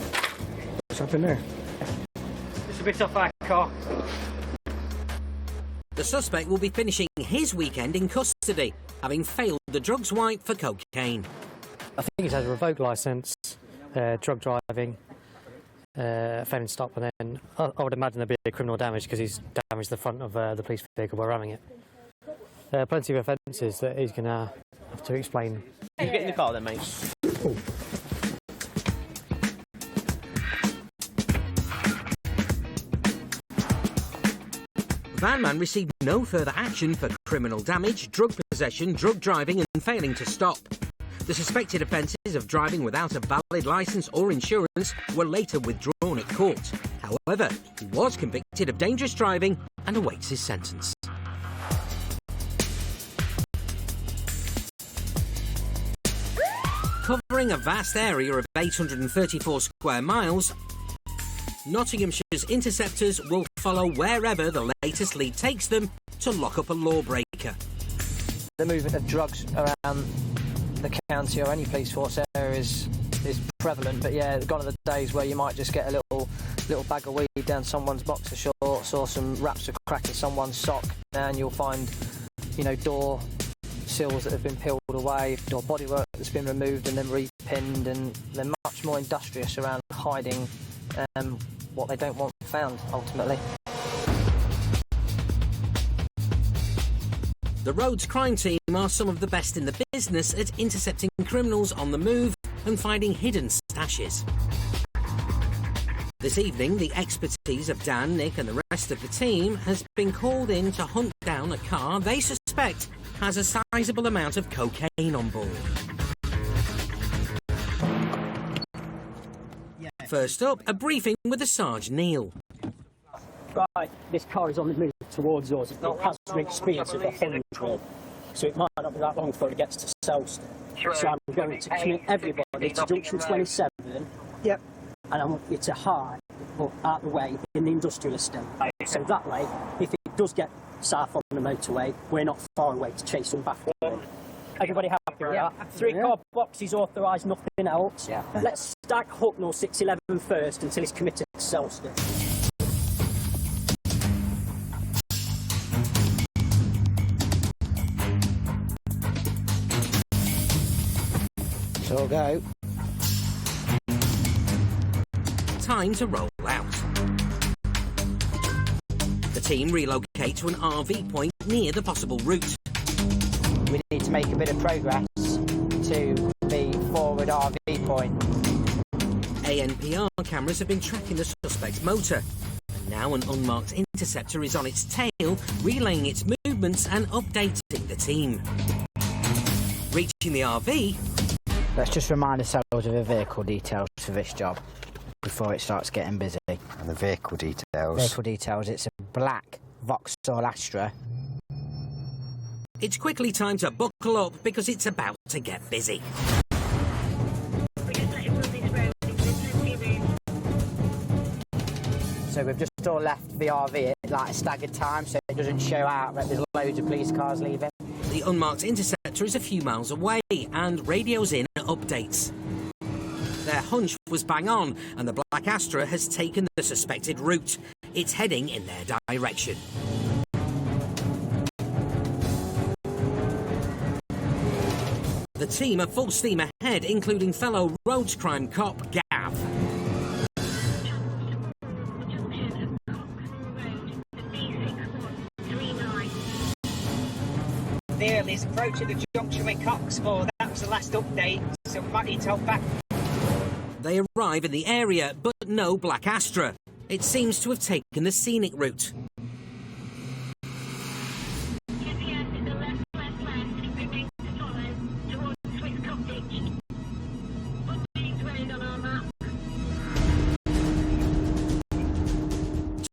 What's happened there? It's a bit off our car. The suspect will be finishing his weekend in custody, having failed the drugs wipe for cocaine. I think he's had a revoked licence, drug driving, failing to stop, and then I would imagine there'd be a criminal damage because he's damaged the front of the police vehicle by ramming it. There are plenty of offences that he's going to have to explain. You get in the car then, mate. Oh. Vanman received no further action for criminal damage, drug possession, drug driving and failing to stop. The suspected offences of driving without a valid licence or insurance were later withdrawn at court. However, he was convicted of dangerous driving and awaits his sentence. Covering a vast area of 834 square miles, Nottinghamshire's interceptors will follow wherever the latest lead takes them to lock up a lawbreaker. The movement of drugs around the county or any police force area is prevalent. But yeah, gone are the days where you might just get a little bag of weed down someone's boxer shorts or some wraps of crack in someone's sock, and you'll find, you know, door sills that have been peeled away, or bodywork that's been removed and then repinned, and they're much more industrious around hiding what they don't want found, ultimately. The Rhodes crime team are some of the best in the business at intercepting criminals on the move and finding hidden stashes. This evening, the expertise of Dan, Nick and the rest of the team has been called in to hunt down a car they suspect has a sizable amount of cocaine on board. First up, a briefing with the Sarge Neil. Right, this car is on the move towards us. It has some experience of 100, so it might not be that long before it gets to Selston. So I'm going to commit everybody to junction 27. Yep. And I want you to hide, but out the way, in the industrial estate. So that way, if it does get south on the motorway, we're not far away to chase them back. Everybody happy with that? 3 car boxes authorised, nothing else. Yeah. Let's stack Hucknall 611 first until he's committed to Selston. So go. Time to roll out. The team relocate to an RV point near the possible route. We need to make a bit of progress to the forward RV point. ANPR cameras have been tracking the suspect's motor. And now an unmarked interceptor is on its tail, relaying its movements and updating the team. Reaching the RV... Let's just remind ourselves of the vehicle details for this job before it starts getting busy. And the vehicle details? Vehicle details, it's a black Vauxhall Astra. It's quickly time to buckle up because it's about to get busy. So we've just all left the RV at like a staggered time so it doesn't show out that there's loads of police cars leaving. The unmarked interceptor is a few miles away and radios in updates. Their hunch was bang on and the black Astra has taken the suspected route. It's heading in their direction. The team are full steam ahead, including fellow Rhodes crime cop Gav. Neil is approaching the junction with Coxmoor. That was the last update, so we might need to hold back. They arrive in the area, but no black Astra. It seems to have taken the scenic route.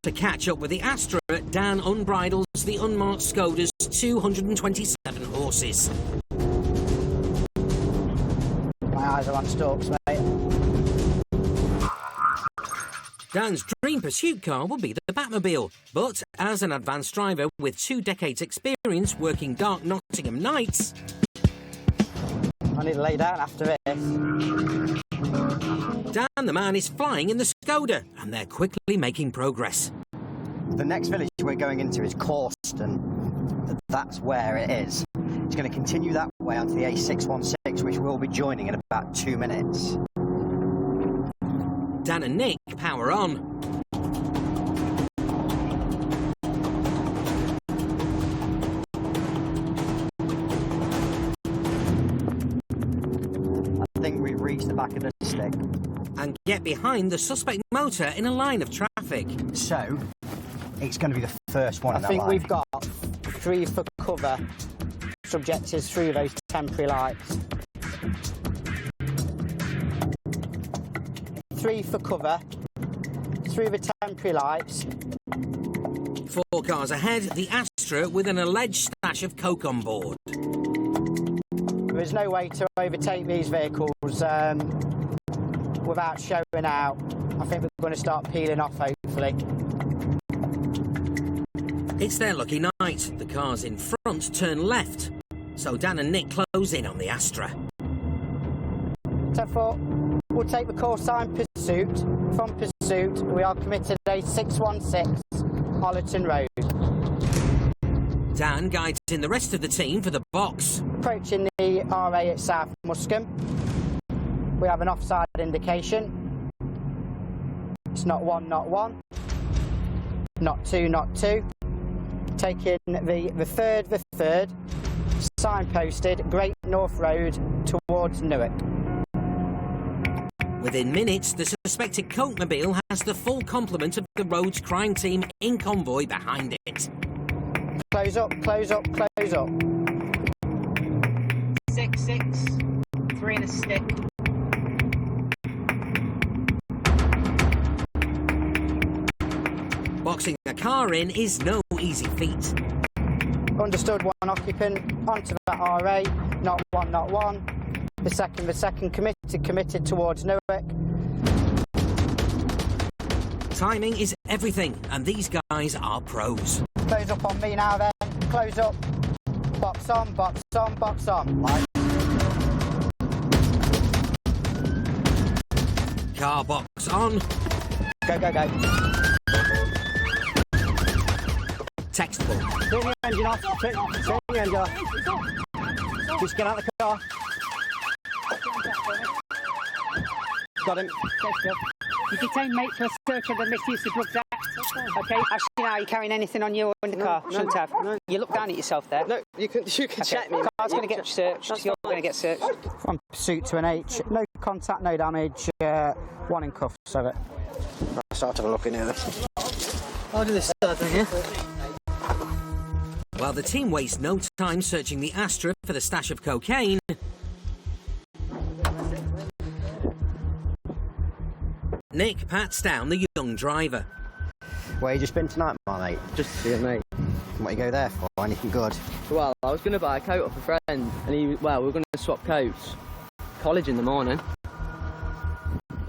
To catch up with the Astra, Dan unbridles the unmarked Skoda's 227 horses. My eyes are on stalks, mate. Dan's dream pursuit car will be the Batmobile, but as an advanced driver with 2 decades experience working dark Nottingham nights... I need to lay down after this. Dan the man is flying in the Skoda, and they're quickly making progress. The next village we're going into is Corston. That's where it is. It's going to continue that way onto the A616, which we'll be joining in about 2 minutes. Dan and Nick power on. I think we've reached the back of the stick. And get behind the suspect motor in a line of traffic. So, it's going to be the first one in that line. I think we've got 3 for cover. Subject is through those temporary lights. 3 for cover. Through the temporary lights. 4 cars ahead, the Astra with an alleged stash of coke on board. There's no way to overtake these vehicles without showing out. I think we're going to start peeling off, hopefully. It's their lucky night. The cars in front turn left, so Dan and Nick close in on the Astra. 10-4. We'll take the call sign Pursuit. From Pursuit, we are committed A616, Ollerton Road. Dan guides in the rest of the team for the box. Approaching the RA at South Muscombe. We have an offside indication. It's not one, not one. Not two, not two. Taking the third. Signposted Great North Road towards Newark. Within minutes, the suspected Coke-mobile has the full complement of the road's crime team in convoy behind it. Close up, close up, close up. 6-6, 3 and a stick. Boxing a car in is no easy feat. Understood, one occupant, onto that RA, not one. The second committed towards Newark. Timing is everything, and these guys are pros. Close up on me now then, close up. Box on, box on, box on. Right. Car box on. Go, go, go. Textbook. Turn your engine off, turn your engine off. Just get out of the car. Got him. You detain mate for search of the misuse of drugs act. Okay. Actually, now are you carrying anything on you in the car? Shouldn't have. No. You look down at yourself there. No, you can check me. Car's going to get searched. You're going to get searched. From Pursuit to an H. No contact, no damage. One in cuffs of it. I'll start having a look in here then. I'll do this side here. While the team wastes no time searching the Astra for the stash of cocaine, Nick pats down the young driver. Where you just been tonight, my mate? Just to see it, mate. What you go there for? Anything good? Well, I was going to buy a coat off a friend, and we were going to swap coats. College in the morning.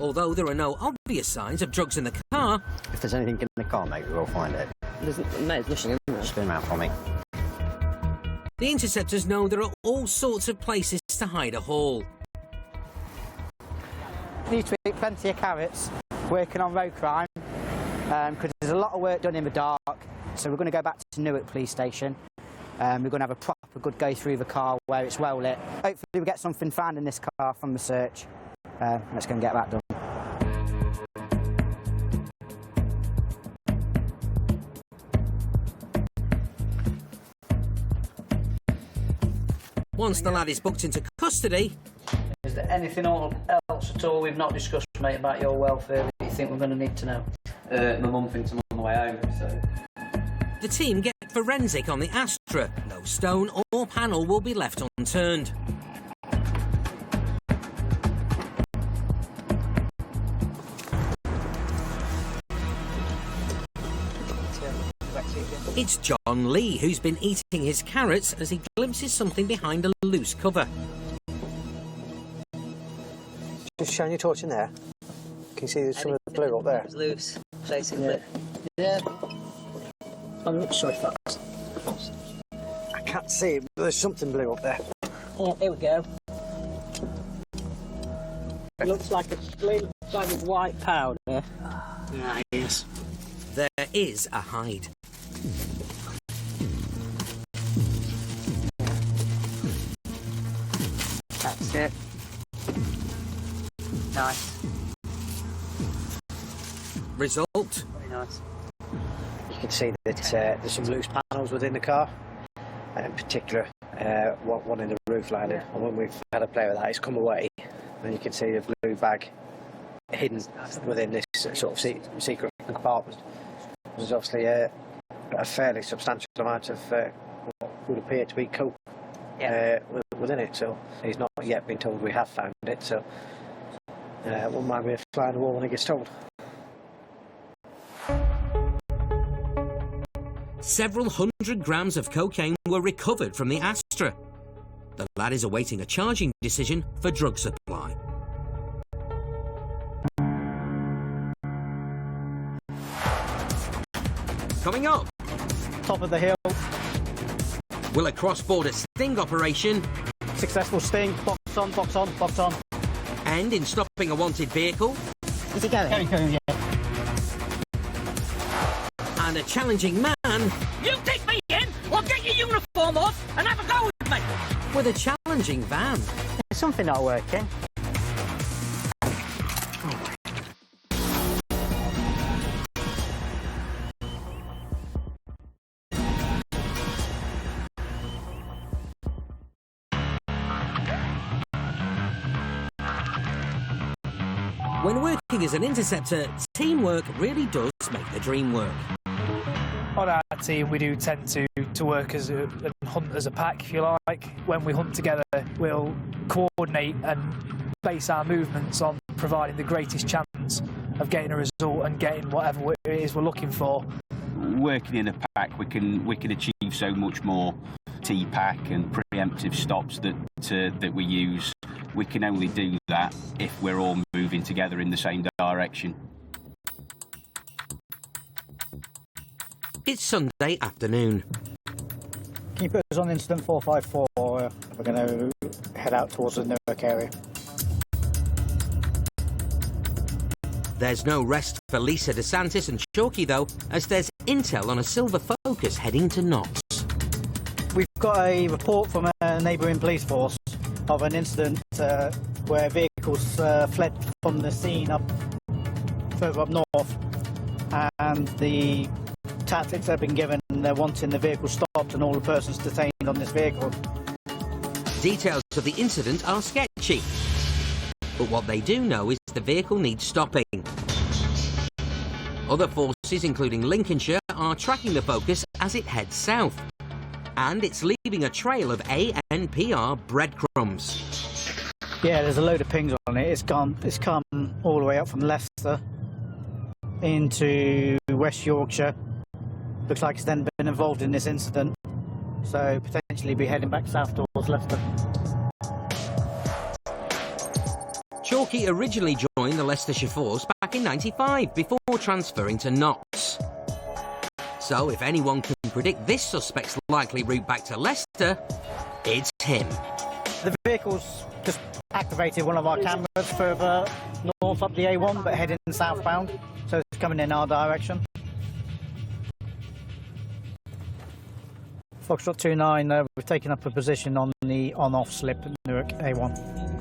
Although there are no obvious signs of drugs in the car. If there's anything in the car, mate, we will find it. There's nothing in there. Spin around for me. The Interceptors know there are all sorts of places to hide a haul. Need to eat plenty of carrots, working on road crime, because there's a lot of work done in the dark. So we're going to go back to Newark Police Station. We're going to have a proper good go through the car where it's well lit. Hopefully we get something found in this car from the search. Let's go and get that done. Once the lad is booked into custody... Is there anything else at all we've not discussed, mate, about your welfare that you think we're going to need to know? My mum thinks I'm on the way home, so... The team get forensic on the Astra. No stone or panel will be left unturned. It's John Lee who's been eating his carrots as he glimpses something behind a loose cover. Just shine your torch in there. Can you see there's some of the blue up there? It's loose, basically. Yeah. I'm sorry, fast. I can't see it, but there's something blue up there. Yeah, here we go. It looks like a bag of white powder. Ah, yes. There is a hide. That's it. Nice. Result? Very nice. You can see that there's some loose panels within the car, and in particular one in the roof lining. And when we've had a play with that, it's come away, and you can see the blue bag hidden within this sort of secret compartment. There's obviously a fairly substantial amount of what would appear to be coke within it, so he's not yet been told we have found it, so wouldn't mind me a fly on the wall when he gets told. Several hundred grams of cocaine were recovered from the Astra. The lad is awaiting a charging decision for drug supply. Coming up. Top of the hill. Will a cross-border sting operation... Successful sting. Box on, box on, box on. end in stopping a wanted vehicle. Is he going? Going, yeah. And a challenging man. You take me in, or get your uniform off and have a go with me. With a challenging van. There's something not working. When working as an interceptor, teamwork really does make the dream work. On our team, we do tend to work as and hunt as a pack, if you like. When we hunt together, we'll coordinate and base our movements on providing the greatest chance of getting a result and getting whatever it is we're looking for. Working in a pack, we can achieve so much more. T-pack and preemptive stops that we use. We can only do that if we're all moving together in the same direction. It's Sunday afternoon. Can you put us on incident 454? We're going to head out towards the Newark area. There's no rest for Lisa DeSantis and Chalky, though, as there's intel on a silver Focus heading to Knox. We've got a report from a neighbouring police force of an incident where vehicles fled from the scene further up north, and the tactics they've been given, they're wanting the vehicle stopped and all the persons detained on this vehicle. Details of the incident are sketchy, but what they do know is the vehicle needs stopping. Other forces, including Lincolnshire, are tracking the Focus as it heads south, and it's leaving a trail of ANPR breadcrumbs. Yeah, there's a load of pings on it. It's come all the way up from Leicester into West Yorkshire. Looks like it's then been involved in this incident, so potentially be heading back south towards Leicester. Chalky originally joined the Leicestershire force back in '95 before transferring to Knox. So if anyone can predict this suspect's likely route back to Leicester, it's him. The vehicle's just activated one of our cameras further north up the A1, but heading southbound, so it's coming in our direction. Foxtrot 29, we've taken up a position on the on-off slip at Newark A1.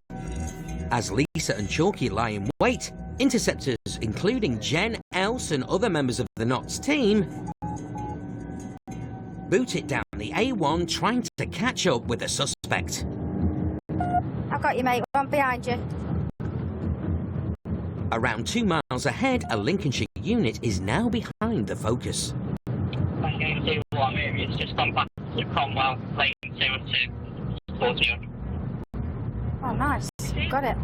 As Lisa and Chalky lie in wait, interceptors, including Jen, Else and other members of the Knots team, boot it down the A1 trying to catch up with the suspect. I've got you, mate. One behind you. Around 2 miles ahead, a Lincolnshire unit is now behind the Focus. It's just gone back to Cromwell, lane 2 and 2, 40. Oh, nice. Got it.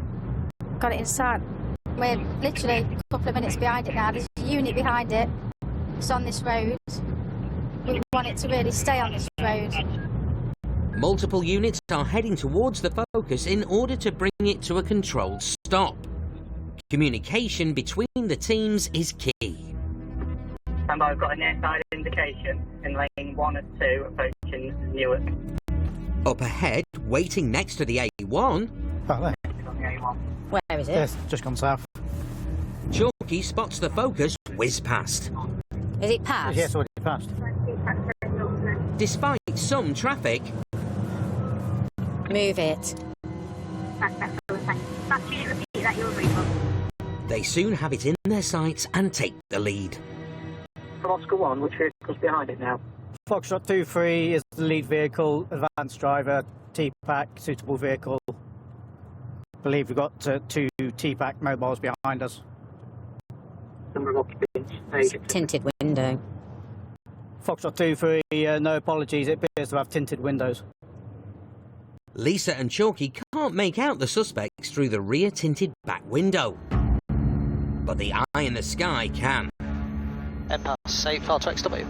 Got it inside. We're literally a couple of minutes behind it now. There's a unit behind it. It's on this road. We want it to really stay on this road. Multiple units are heading towards the Focus in order to bring it to a controlled stop. Communication between the teams is key. And I've got a near side indication in lane 1 and 2 approaching Newark. Up ahead, waiting next to the A1. Oh, there. Where is it? Yes, just gone south. Chalky spots the Focus whiz past. Is it past? Yes, already passed. Despite some traffic, move it. they soon have it in their sights and take the lead. From Oscar 1, which vehicle's behind it now? Foxtrot 23 is the lead vehicle, advanced driver, T-pack, suitable vehicle. I believe we've got 2 T-pack mobiles behind us. Number of occupants. Tinted window. Foxtrot 23, no apologies, it appears to have tinted windows. Lisa and Chalky can't make out the suspects through the rear tinted back window, but the eye in the sky can. Empire, safe, file to XW.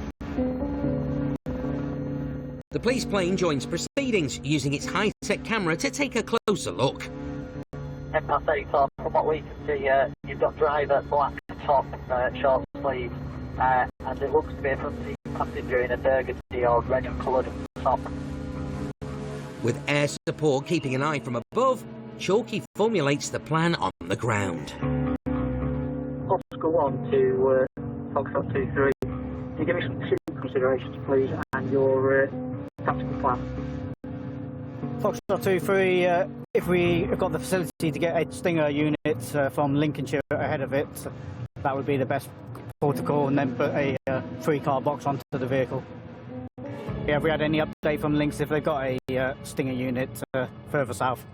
The police plane joins proceedings, using its high-tech camera to take a closer look. Empire safe, from what we can see, you've got driver, black top, short sleeve, and it looks to be a front seat passenger in a burgundy or red coloured top. With air support keeping an eye from above, Chalky formulates the plan on the ground. Oscar 1 to Foxtrot 2-3. Can you give me some team considerations, please, and your tactical plan? Foxtrot 2-3, if we have got the facility to get a Stinger unit from Lincolnshire ahead of it, that would be the best protocol, and then put a 3-car box onto the vehicle. Yeah, have we had any update from Lynx if they've got a Stinger unit further south?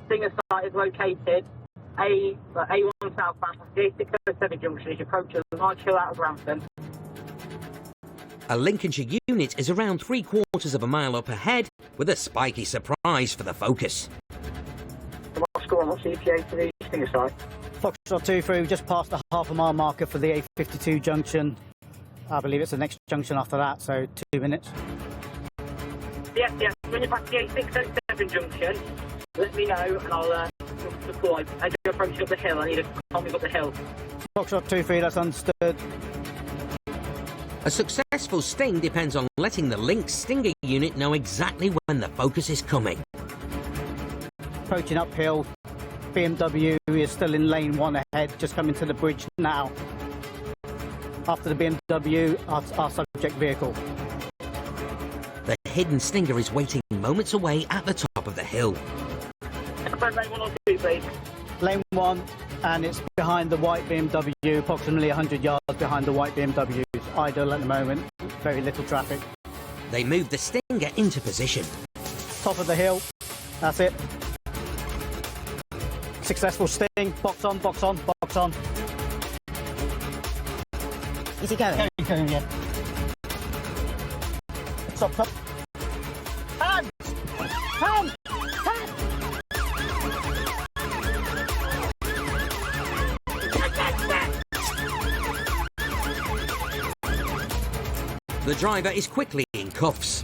Stinger site is located A1 southbound at the A607 junction as you approach a large hill out of Grantham. A Lincolnshire unit is around 3/4 of a mile up ahead with a spiky surprise for the Focus. Oscar 1, what's the ETA for the Stinger site? Foxtrot 2-3, just past the half-a-mile marker for the A52 junction. I believe it's the next junction after that, so 2 minutes. Yeah. When you're past the A607 junction, let me know and I'll deploy. As you're approaching up the hill, I need a coming up the hill. Foxtrot 2-3, that's understood. A successful sting depends on letting the Lynx Stinger unit know exactly when the Focus is coming. Approaching uphill, BMW is still in lane 1 ahead, just coming to the bridge now. After the BMW, our subject vehicle. The hidden Stinger is waiting moments away at the top of the hill. Lane 1 or 2, please. Lane 1, and it's behind the white BMW, approximately 100 yards behind the white BMW. It's idle at the moment, very little traffic. They move the Stinger into position. Top of the hill, that's it. Successful sting, box on, box on, box on. Is he going? Going, yeah. Stop. Hands! Hands! Hands! The driver is quickly in cuffs.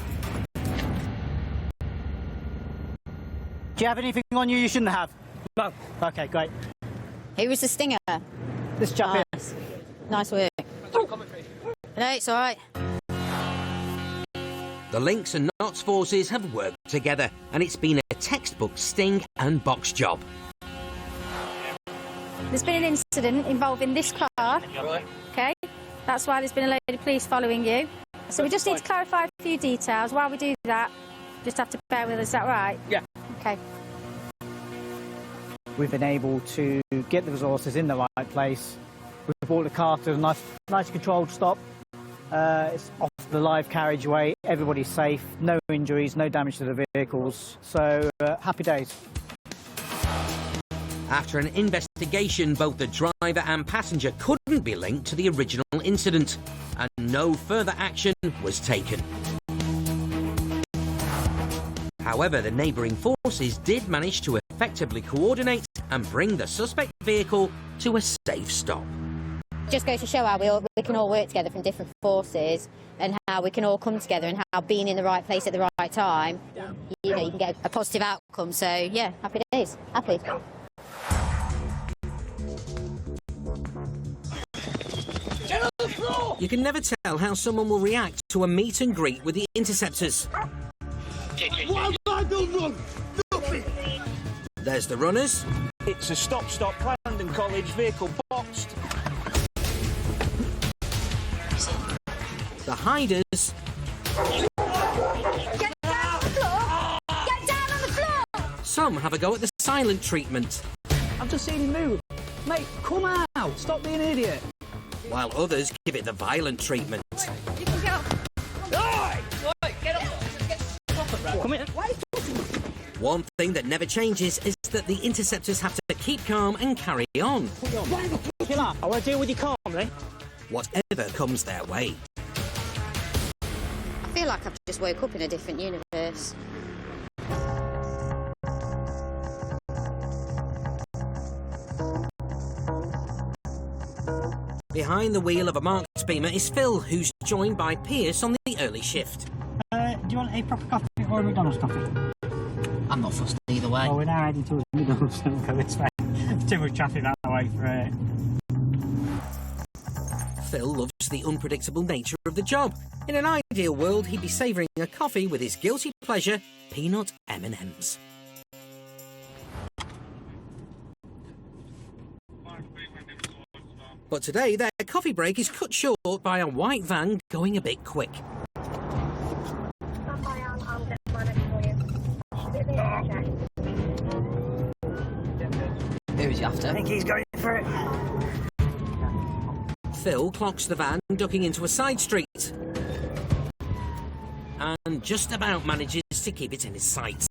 Do you have anything on you shouldn't have? No. Okay, great. Who was the Stinger? This chap nice. Nice work. No, it's all right. The Lynx and Knots forces have worked together, and it's been a textbook sting and box job. There's been an incident involving this car. Okay, that's why there's been a load of police following you. So we just need to clarify a few details. While we do that, just have to bear with us. Is that right? Yeah. Okay. We've been able to get the resources in the right place. We've brought the car to a nice controlled stop. It's off the live carriageway. Everybody's safe. No injuries, no damage to the vehicles. So, happy days. After an investigation, both the driver and passenger couldn't be linked to the original incident, and no further action was taken. However, the neighbouring forces did manage to effectively coordinate and bring the suspect vehicle to a safe stop. Just goes to show how we can all work together from different forces, and how we can all come together, and how being in the right place at the right time, you know, you can get a positive outcome. So yeah, happy days. Happy. You can never tell how someone will react to a meet and greet with the Interceptors. What have I done wrong? Nothing. There's the runners. It's a stop, Clarendon College, vehicle boxed. The hiders. Get down on the floor! Get down on the floor! Some have a go at the silent treatment. I've just seen him move. Mate, come out. Stop being an idiot. While others give it the violent treatment. You can get up. Get up. Come here. One thing that never changes is that the Interceptors have to keep calm and carry on. Killer, I want to deal with you calmly. Whatever comes their way. I feel like I've just woke up in a different universe. Behind the wheel of a marked Beamer is Phil, who's joined by Pierce on the early shift. Do you want a proper coffee or a McDonald's coffee? I'm not fussed either way. Well, we're now heading towards McDonald's, so we'll go this way. There's too much traffic that way for it. Phil loves the unpredictable nature of the job. In an ideal world, he'd be savouring a coffee with his guilty pleasure, peanut M&Ms. But today their coffee break is cut short by a white van going a bit quick. Who is he after? I think he's going for it. Phil clocks the van ducking into a side street and just about manages to keep it in his sights.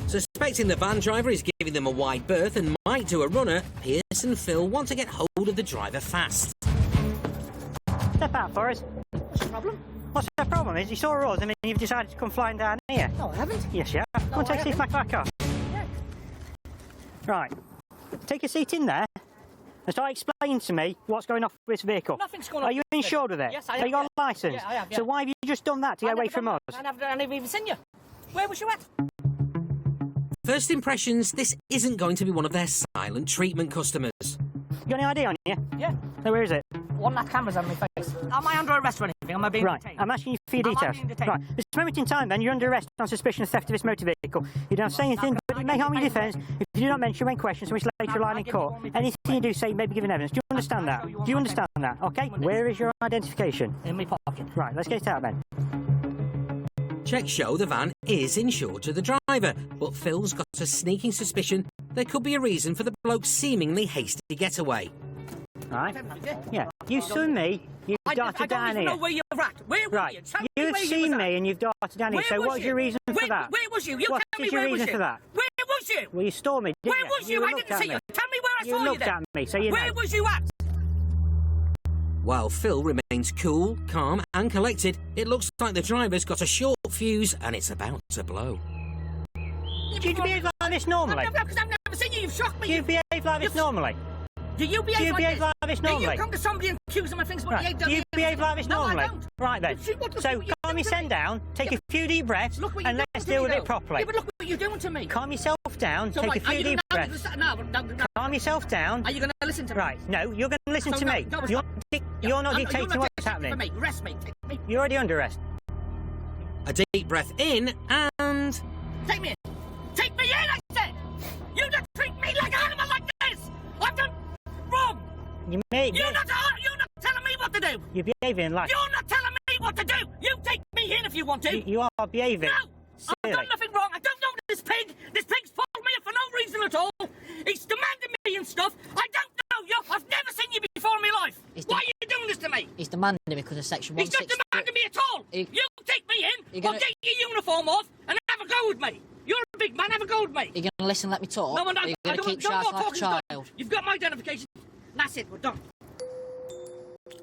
Suspecting the van driver is giving them a wide berth and might do a runner, Pierce and Phil want to get hold of the driver fast. Step out for us. What's the problem? What's the problem is you saw us and then you've decided to come flying down here. No, I haven't. Yes, you have. Come on, take a seat back off. Yeah. Right. Take a seat in there and start explaining to me what's going on with this vehicle. Nothing's going on. Are you insured with it? Yes, I am. Have you got a licence? Yeah, I have, yeah. So why have you just done that to get away from us? I never even seen you. Where was you at? First impressions, this isn't going to be one of their silent treatment customers. You got any ID on you? Yeah. So where is it? One that camera's on my face. Am I under arrest or anything? Am I being detained? I'm asking you for your details. Right. This moment in time, then, you're under arrest on suspicion of theft of this motor vehicle. You don't say anything, but it may harm your defence if you do not mention when questioned, so it's later line in court. Anything you do say may be given evidence. Do you understand that? Do you understand that? Okay. Where is your identification? In my pocket. Right. Let's get it out then. Checks show the van is insured to the driver, but Phil's got a sneaking suspicion there could be a reason for the bloke's seemingly hasty getaway. Right? Yeah. You saw me, you've darted down I don't even here. know where you're at. Where were you? Tell me You've where you seen was me at. and you've darted down here, Where so was what's you? your reason for that? Where was you? You What tell me is your where reason was you? for that? Where was you? Well, you saw me, didn't Where you? was you? I looked didn't at see me. you. Tell me where I saw you looked then. at me, so you Where know. was you at? While Phil remains cool, calm and collected, it looks like the driver's got a short fuse and it's about to blow. Do you behave like this normally? Because I've never seen you. You've shocked me. Do you behave like this normally? Do you behave, Do you behave like this normally? Do you come to somebody and accuse them of things? Right. Do you behave like this normally? No, I don't. Right then. So calm yourself down, take a few deep breaths, and let's deal with it properly. Yeah, but look what you're doing to me. Calm yourself down, So take right, a few deep breaths. No. Calm yourself down. Are you going to listen to me? Right. No, you're going to listen So to no, me. no, You're not dictating what's happening. For me. Arrest me. Take me. You're already under arrest. A deep breath in and... Take me in. Take me in, I said. You don't treat me like an animal like this. I've done wrong. You're not telling me what to do. You're behaving like... You're not telling me what to do. You take me in if you want to. You are behaving. No. I've done nothing wrong. I don't know this pig. This pig's followed me for no reason at all. He's demanding me and stuff. I don't know you. I've never seen you before in my life. Why are you doing this to me? He's demanding it because of section He's 160. not demanding me at all. You take me in, or get your uniform off and have a go with me. You're a big man, have a go with me. You're going to listen and let me talk? No, Or you're going to keep shouting like a child? You've got my identification. That's it, we're done.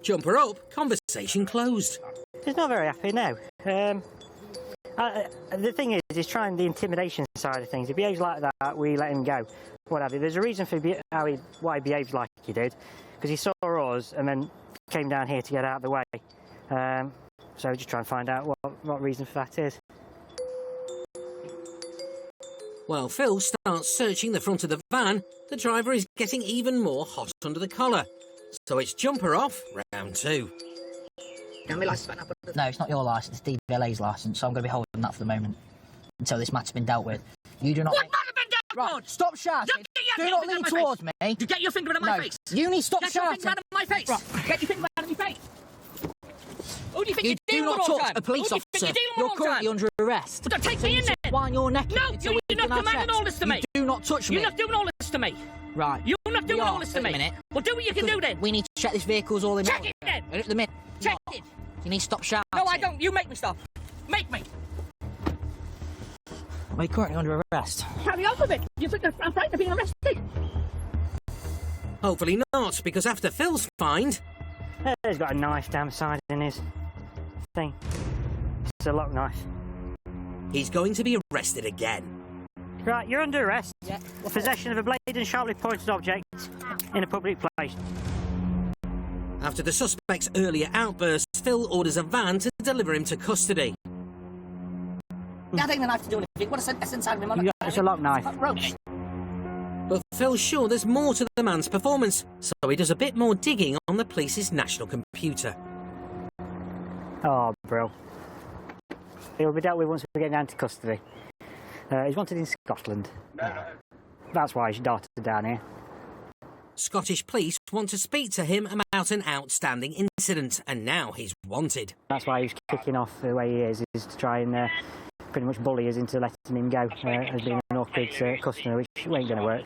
Jumper up, conversation closed. He's not very happy now. The thing is, he's trying the intimidation side of things. He behaves like that, we let him go. Whatever. There's a reason for why he behaves like he did, because he saw us and then came down here to get out of the way. So just try and find out what reason for that is. While Phil starts searching the front of the van, the driver is getting even more hot under the collar. So it's jumper off, round 2. No, it's not your licence, it's DVLA's licence, so I'm going to be holding that for the moment until this matter's been dealt with. You do not... What matter been dealt with? Right, stop shouting. Do not lean towards me. You get your finger out of my No, face. you need to stop Get shouting. your finger out of my face. Right. Get your finger out of my face. Who do you think You you're do dealing not with all the talk time? to a police Who do you think officer. you're dealing with You're all the currently time? under arrest. Well, then take me in then. Wind your neck No, until you're we not can have demanding sex. all this to me. You do not touch me. You're not doing all this to me. Right. You're not doing We all are this to at the me. minute. Well, do what you can do then. We need to check this vehicle's all in Check order. it then. And at the minute. Check it. You need to stop shouting. No, I don't. You make me stop. Make me. We're currently under arrest. Carry on with it. You think I'm frightened of being arrested? Hopefully not, because after Phil's find... He's got a knife down the side in his thing. It's a lock knife. He's going to be arrested again. Right, you're under arrest. Yeah. Possession of a blade and sharply pointed object in a public place. After the suspect's earlier outburst, Phil orders a van to deliver him to custody. That ain't a knife to do anything. What's inside of me? It's a lock knife. Roach. But Phil's sure there's more to the man's performance, so he does a bit more digging on the police's national computer. Oh, bro. He'll be dealt with once we get down to custody. He's wanted in Scotland. that's why he's darted down here. Scottish police want to speak to him about an outstanding incident, and now he's wanted. That's why he's kicking off the way he is to try and pretty much bully us into letting him go as being an awkward customer, which ain't going to work.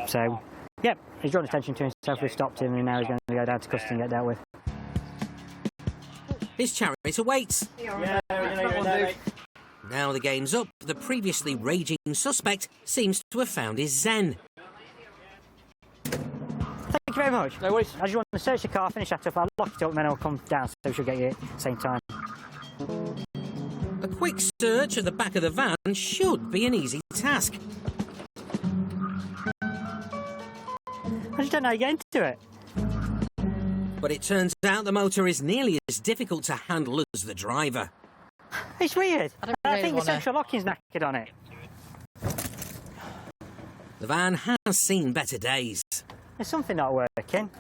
So, yeah, he's drawn attention to himself, we've stopped him, and now he's going to go down to custody and get dealt with. His chariot awaits. Now the game's up. The previously raging suspect seems to have found his zen. Thank you very much. No worries. I just want to search the car, finish that up, I'll lock it up and then I'll come down so she'll get you at the same time. A quick search at the back of the van should be an easy task. I just don't know how you get into it. But it turns out the motor is nearly as difficult to handle as the driver. It's weird. I think the central locking's knackered on it. The van has seen better days. There's something not working.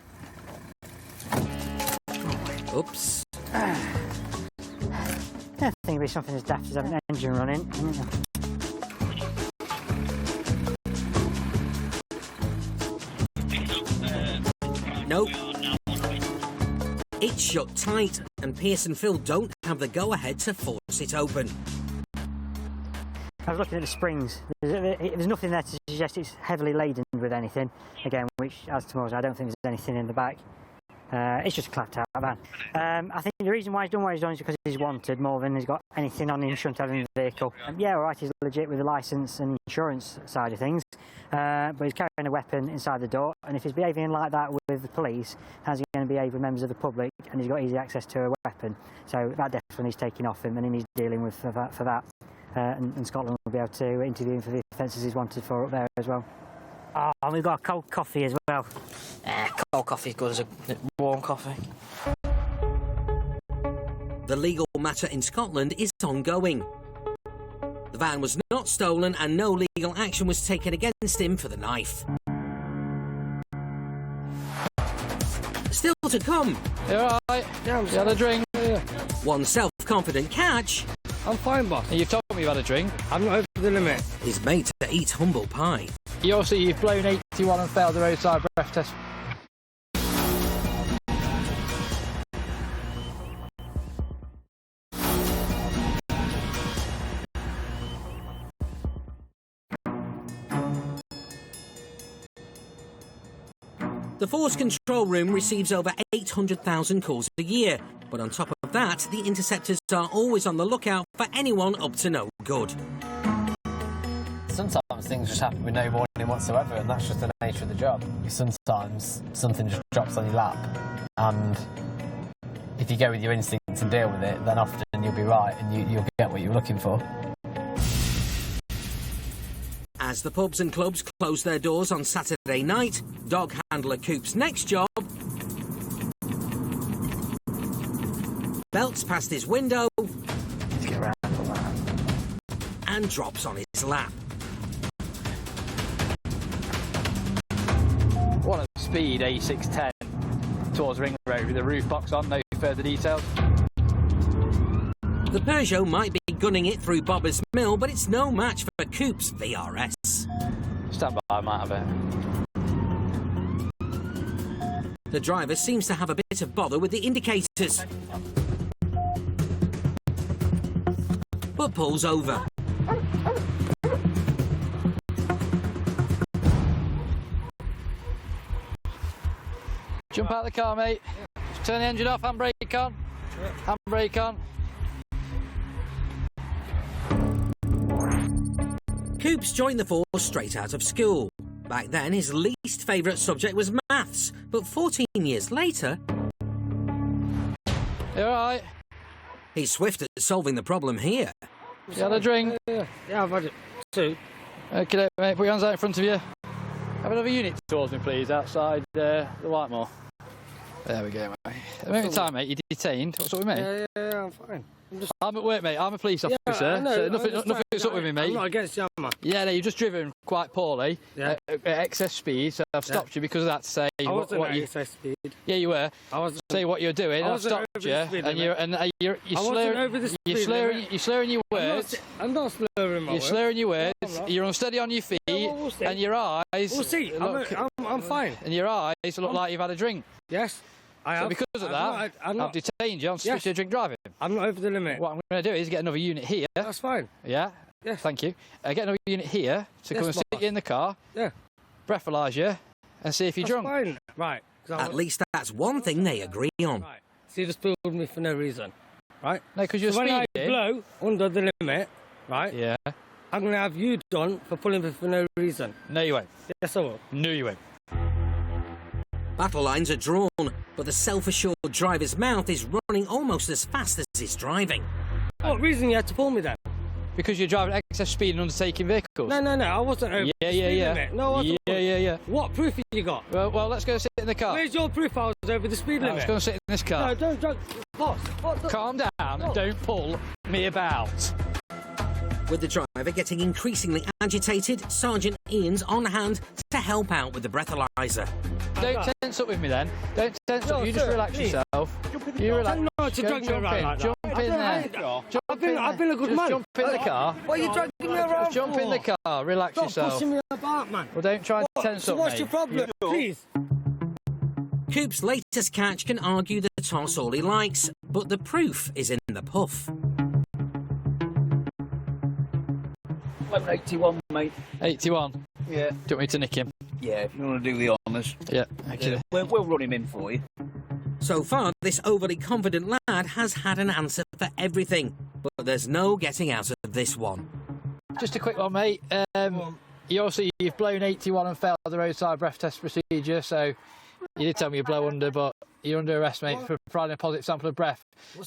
Oops. I think it'd be something as daft as having an engine running. Nope. It's shut tight, and Pierce and Phil don't have the go-ahead to force it open. I was looking at the springs. There's nothing there to suggest it's heavily laden with anything. Again, which adds to more, I don't think there's anything in the back. It's just a clapped out van. I think the reason why he's done what he's done is because he's wanted more than he's got anything on him shouldn't have in the vehicle. Yeah, all right, he's legit with the licence and insurance side of things, but he's carrying a weapon inside the door, and if he's behaving like that with the police, how's he going to behave with members of the public? And he's got easy access to a weapon, so that definitely needs taking off him, and he needs dealing with for that. And Scotland will be able to interview him for the offences he's wanted for up there as well. Oh, and we've got a cold coffee as well. Cold coffee is good as a warm coffee. The legal matter in Scotland is ongoing. The van was not stolen and no legal action was taken against him for the knife. Still to come. You alright? Yeah, you had a drink? Yeah. One self-confident catch. I'm fine, boss. You've told me you had a drink. I'm not over the limit. Is made to eat humble pie. You've blown 81 and failed the roadside breath test. The Force Control Room receives over 800,000 calls a year, but on top of that, the Interceptors are always on the lookout for anyone up to no good. Sometimes things just happen with no warning whatsoever, and that's just the nature of the job. Sometimes something just drops on your lap, and if you go with your instincts and deal with it, then often you'll be right and you'll get what you're looking for. As the pubs and clubs close their doors on Saturday night, dog handler Coop's next job belts past his window and drops on his lap. One at speed, A610, towards Ring Road with the roof box on, no further details. The Peugeot might be gunning it through Bobber's Mill, but it's no match for Coop's VRS. Stand by, I might have it. The driver seems to have a bit of bother with the indicators, but pulls over. Jump out of the car, mate. Just turn the engine off, handbrake on. Handbrake on. Coops joined the force straight out of school. Back then, his least favourite subject was maths, but 14 years later... You alright? He's swift at solving the problem here. You had a drink? Yeah, I've had it. Two. Okay, mate, put your hands out in front of you. Have another unit towards me, please, outside the Whitemore. There we go, mate. At the moment in time, mate, you're detained. What's up with me? Yeah, I'm fine. I'm at work, mate. I'm a police officer, I know, so nothing's up with me, mate. I'm not against you, am I? Yeah, no, you've just driven quite poorly at excess speed, so I've stopped you because of that to say what you... excess speed. Yeah, you were. I wasn't. Say what you're doing. I've stopped you, and you're slurring your words. I'm not slurring my words. You're slurring your words. You're unsteady on your feet, and your eyes. We'll see. I'm fine. And your eyes look like you've had a drink. Yes, I have. So because of that, I've detained you on suspicion of drink driving. I'm not over the limit. What I'm going to do is get another unit here. That's fine. Yeah. Yes. Thank you. Get another unit here to come and stick you in the car. Yeah. Breathalyse you, and see if you're drunk. Fine. Right. At least that's one thing they agree on. Right. So you just pulled me for no reason, right? No, because you're speeding. When I blow under the limit, right? Yeah. I'm going to have you done for pulling me for no reason. No, you won't. Yes, I will. No, you won't. Battle lines are drawn, but the self-assured driver's mouth is running almost as fast as he's driving. What reason you had to pull me then? Because you're driving at excess speed and undertaking vehicles. No, I wasn't over the speed limit. No, I wasn't. Yeah. What proof have you got? Well, let's go sit in the car. Where's your proof I was over the speed limit? Let's go and sit in this car. No, don't. Boss. Calm down and don't pull me about. With the driver getting increasingly agitated, Sergeant Ian's on hand to help out with the breathalyzer. Don't tense up with me then. Don't tense up. You just relax yourself. You relax. Jump in there. I've been a good man. Jump in the car. What are you dragging me around Just jump in the car. Relax Stop yourself. pushing me about, man. Well, don't try and tense up, what's mate. your problem? Please. Coop's latest catch can argue the toss all he likes, but the proof is in the puff. 81, mate. 81? Yeah. Do you want me to nick him? Yeah, if you want to do the honours. Yeah, actually. We'll run him in for you. So far, this overly confident lad has had an answer for everything, but there's no getting out of this one. Just a quick one, mate. You've blown 81 and failed the roadside breath test procedure, so you did tell me you blow under, but you're under arrest, mate, for providing a positive sample of breath,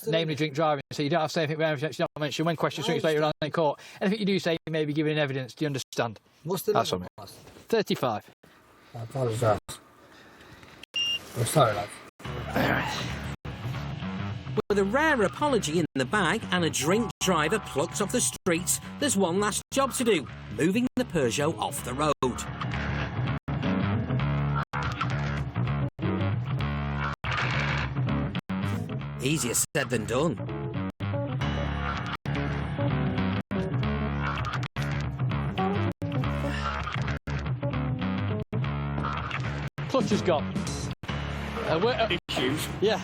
namely drink driving. So you don't have to say anything about anything you don't mention when questions weeks later on in court. Anything you do say, you may be giving evidence. Do you understand? What's the That's number? on me. 35. I apologise. I'm sorry, lad. With a rare apology in the bag and a drink driver plucked off the streets, there's one last job to do, moving the Peugeot off the road. Easier said than done. Clutch is gone. Issues? Yeah,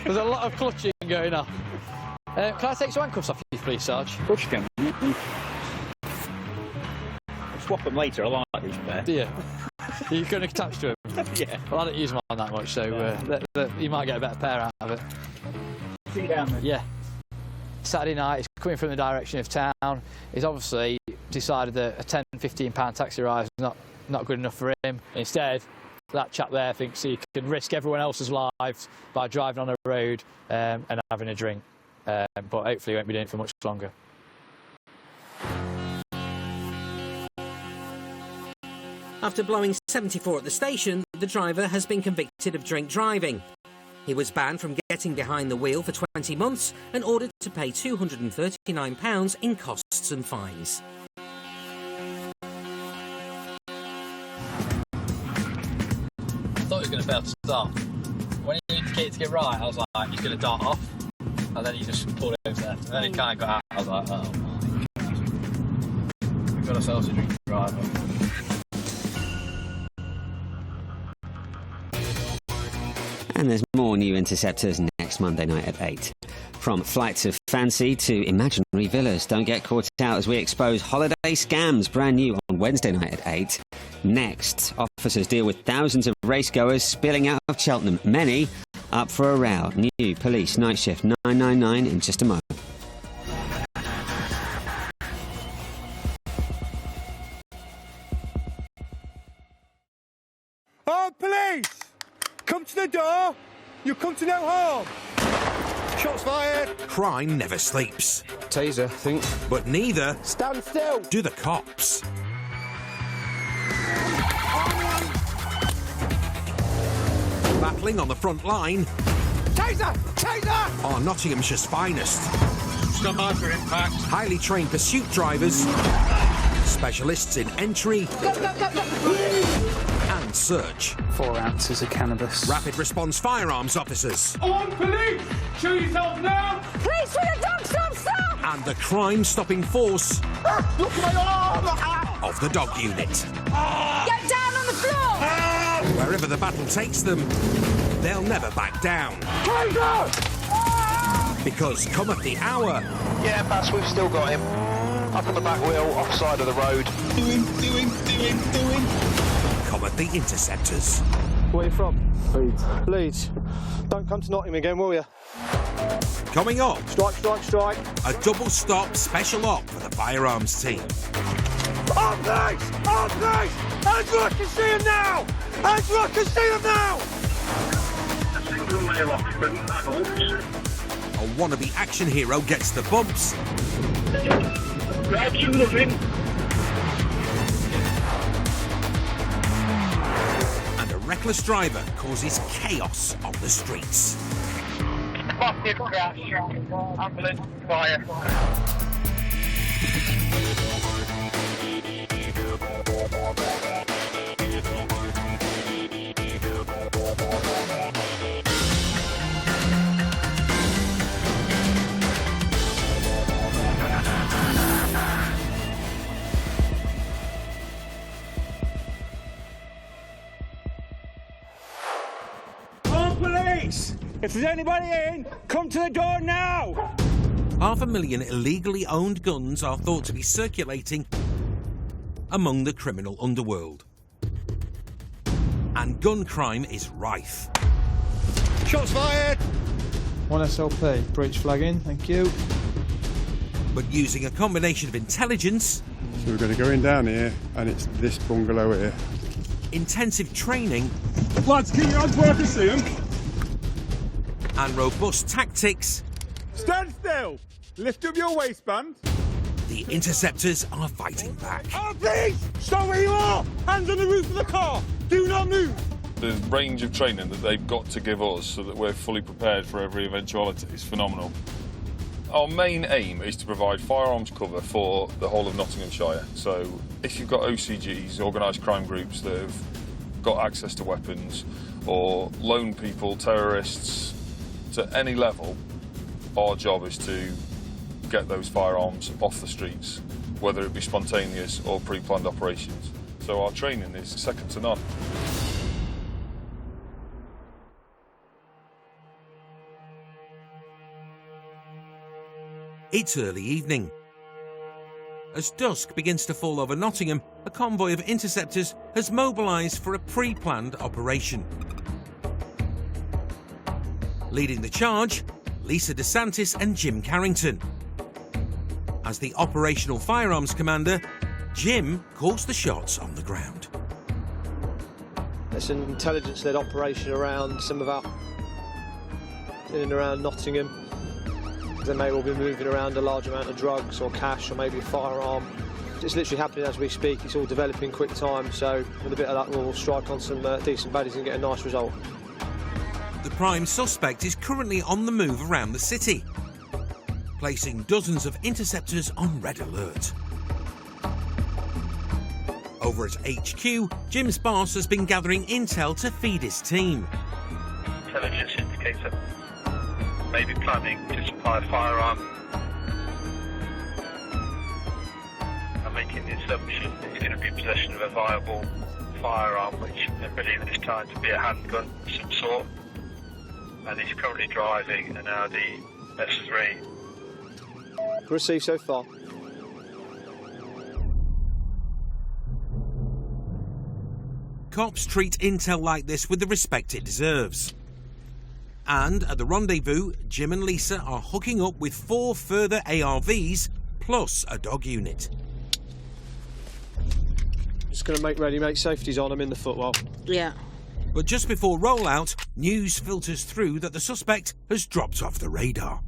there's a lot of clutching going on. Can I take some handcuffs off you, please, Sarge? Of course you can. I'll swap them later, I like these pair. Yeah. You're going to attach to him? Yeah. Well, I don't use mine that much, so you might get a better pair out of it. Sit down then. Yeah. Saturday night, he's coming from the direction of town. He's obviously decided that a £10-15 taxi ride is not good enough for him. Instead, that chap there thinks he can risk everyone else's lives by driving on a road and having a drink. But hopefully he won't be doing it for much longer. After blowing 74 at the station, the driver has been convicted of drink driving. He was banned from getting behind the wheel for 20 months and ordered to pay £239 in costs and fines. I thought he was going to fail to start. When he indicated to get right, I was like, he's going to dart off. And then he just pulled over there. And then he kind of got out. I was like, oh my God. We've got ourselves a drink driver. And there's more new Interceptors next Monday night at 8. From flights of fancy to imaginary villas, don't get caught out as we expose holiday scams, brand new on Wednesday night at 8. Next, officers deal with thousands of racegoers spilling out of Cheltenham, many up for a row. New Police Night Shift 999 in just a moment. Oh, police! Come to the door! You come to no harm! Shots fired! Crime never sleeps. Taser, I think. But neither Stand still! do the cops. Battling on the front line Taser! Taser! are Nottinghamshire's finest. Stop after impact. Highly trained pursuit drivers specialists in entry and search. 4 ounces of cannabis. Rapid response firearms officers. On police! Show yourself now! Police with a dog, stop! And the crime-stopping force Look at my arm! of the dog unit. Get down on the floor! Wherever the battle takes them, they'll never back down. Because cometh the hour. Yeah, Bass, we've still got him. Up on the back wheel, offside of the road. Doing. Cometh the Interceptors. Where are you from? Leeds. Don't come to Nottingham again, will you? Coming up. Strike. A double-stop special op for the firearms team. On police! Andrew, I can see him now! A single male occupant, adults. A wannabe action hero gets the bumps. Grab you, loving. And a reckless driver causes chaos on the streets. Massive crash. Ambulance, fire. On police! If there's anybody in, come to the door now! 500,000 illegally owned guns are thought to be circulating among the criminal underworld. And gun crime is rife. Shots fired! 1 SLP, breach flagging, thank you. But using a combination of intelligence... So we're going to go in down here, and it's this bungalow here. Intensive training... Lads, keep your hands where I can see them. And robust tactics... Stand still! Lift up your waistband. The Interceptors are fighting back. Oh, please! Stop where you are! Hands on the roof of the car! Do not move! The range of training that they've got to give us so that we're fully prepared for every eventuality is phenomenal. Our main aim is to provide firearms cover for the whole of Nottinghamshire. So if you've got OCGs, organised crime groups that have got access to weapons, or lone people, terrorists, to any level, our job is to get those firearms off the streets, whether it be spontaneous or pre-planned operations. So our training is second to none. It's early evening. As dusk begins to fall over Nottingham, a convoy of interceptors has mobilised for a pre-planned operation. Leading the charge, Lisa DeSantis and Jim Carrington. As the operational firearms commander, Jim calls the shots on the ground. It's an intelligence-led operation around some of our... in and around Nottingham. They may well be moving around a large amount of drugs or cash or maybe a firearm. It's literally happening as we speak. It's all developing quick time, so with a bit of luck we'll strike on some decent baddies and get a nice result. The prime suspect is currently on the move around the city, placing dozens of interceptors on red alert. Over at HQ, Jim's boss has been gathering intel to feed his team. Intelligence indicator. Maybe planning to supply a firearm. I'm making the assumption that he's going to be in possession of a viable firearm, which I believe at this time to be a handgun of some sort. And he's currently driving an Audi S3. Received so far. Cops treat intel like this with the respect it deserves. And at the rendezvous, Jim and Lisa are hooking up with 4 further ARVs plus a dog unit. Just going to make ready, make safeties on them in the footwell. Yeah. But just before rollout, news filters through that the suspect has dropped off the radar.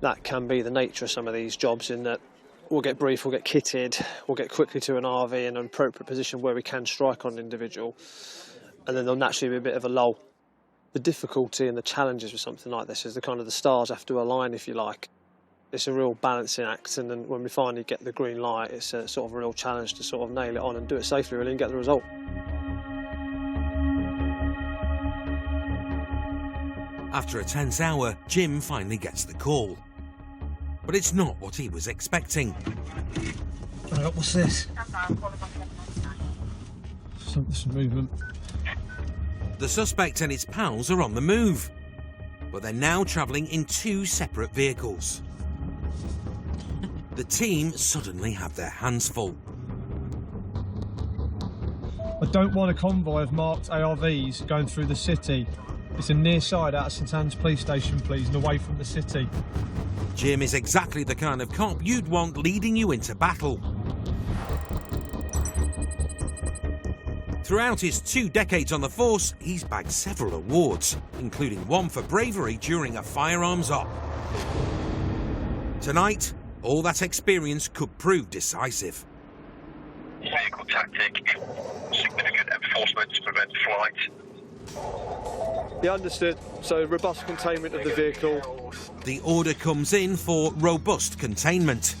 That can be the nature of some of these jobs, in that we'll get briefed, we'll get kitted, we'll get quickly to an RV in an appropriate position where we can strike on an individual, and then there'll naturally be a bit of a lull. The difficulty and the challenges with something like this is the kind of the stars have to align, if you like. It's a real balancing act, and then when we finally get the green light, it's a sort of a real challenge to sort of nail it on and do it safely really and get the result. After a tense hour, Jim finally gets the call. But it's not what he was expecting. What's this? Some movement. The suspect and his pals are on the move, but they're now travelling in 2 separate vehicles. The team suddenly have their hands full. I don't want a convoy of marked ARVs going through the city. It's a near side out of St Anne's police station, please, and away from the city. Jim is exactly the kind of cop you'd want leading you into battle. Throughout his 2 decades on the force, he's bagged several awards, including one for bravery during a firearms op. Tonight, all that experience could prove decisive. Vehicle tactic, significant enforcement to prevent flight. Yeah, understood. So robust containment of the vehicle. The order comes in for robust containment.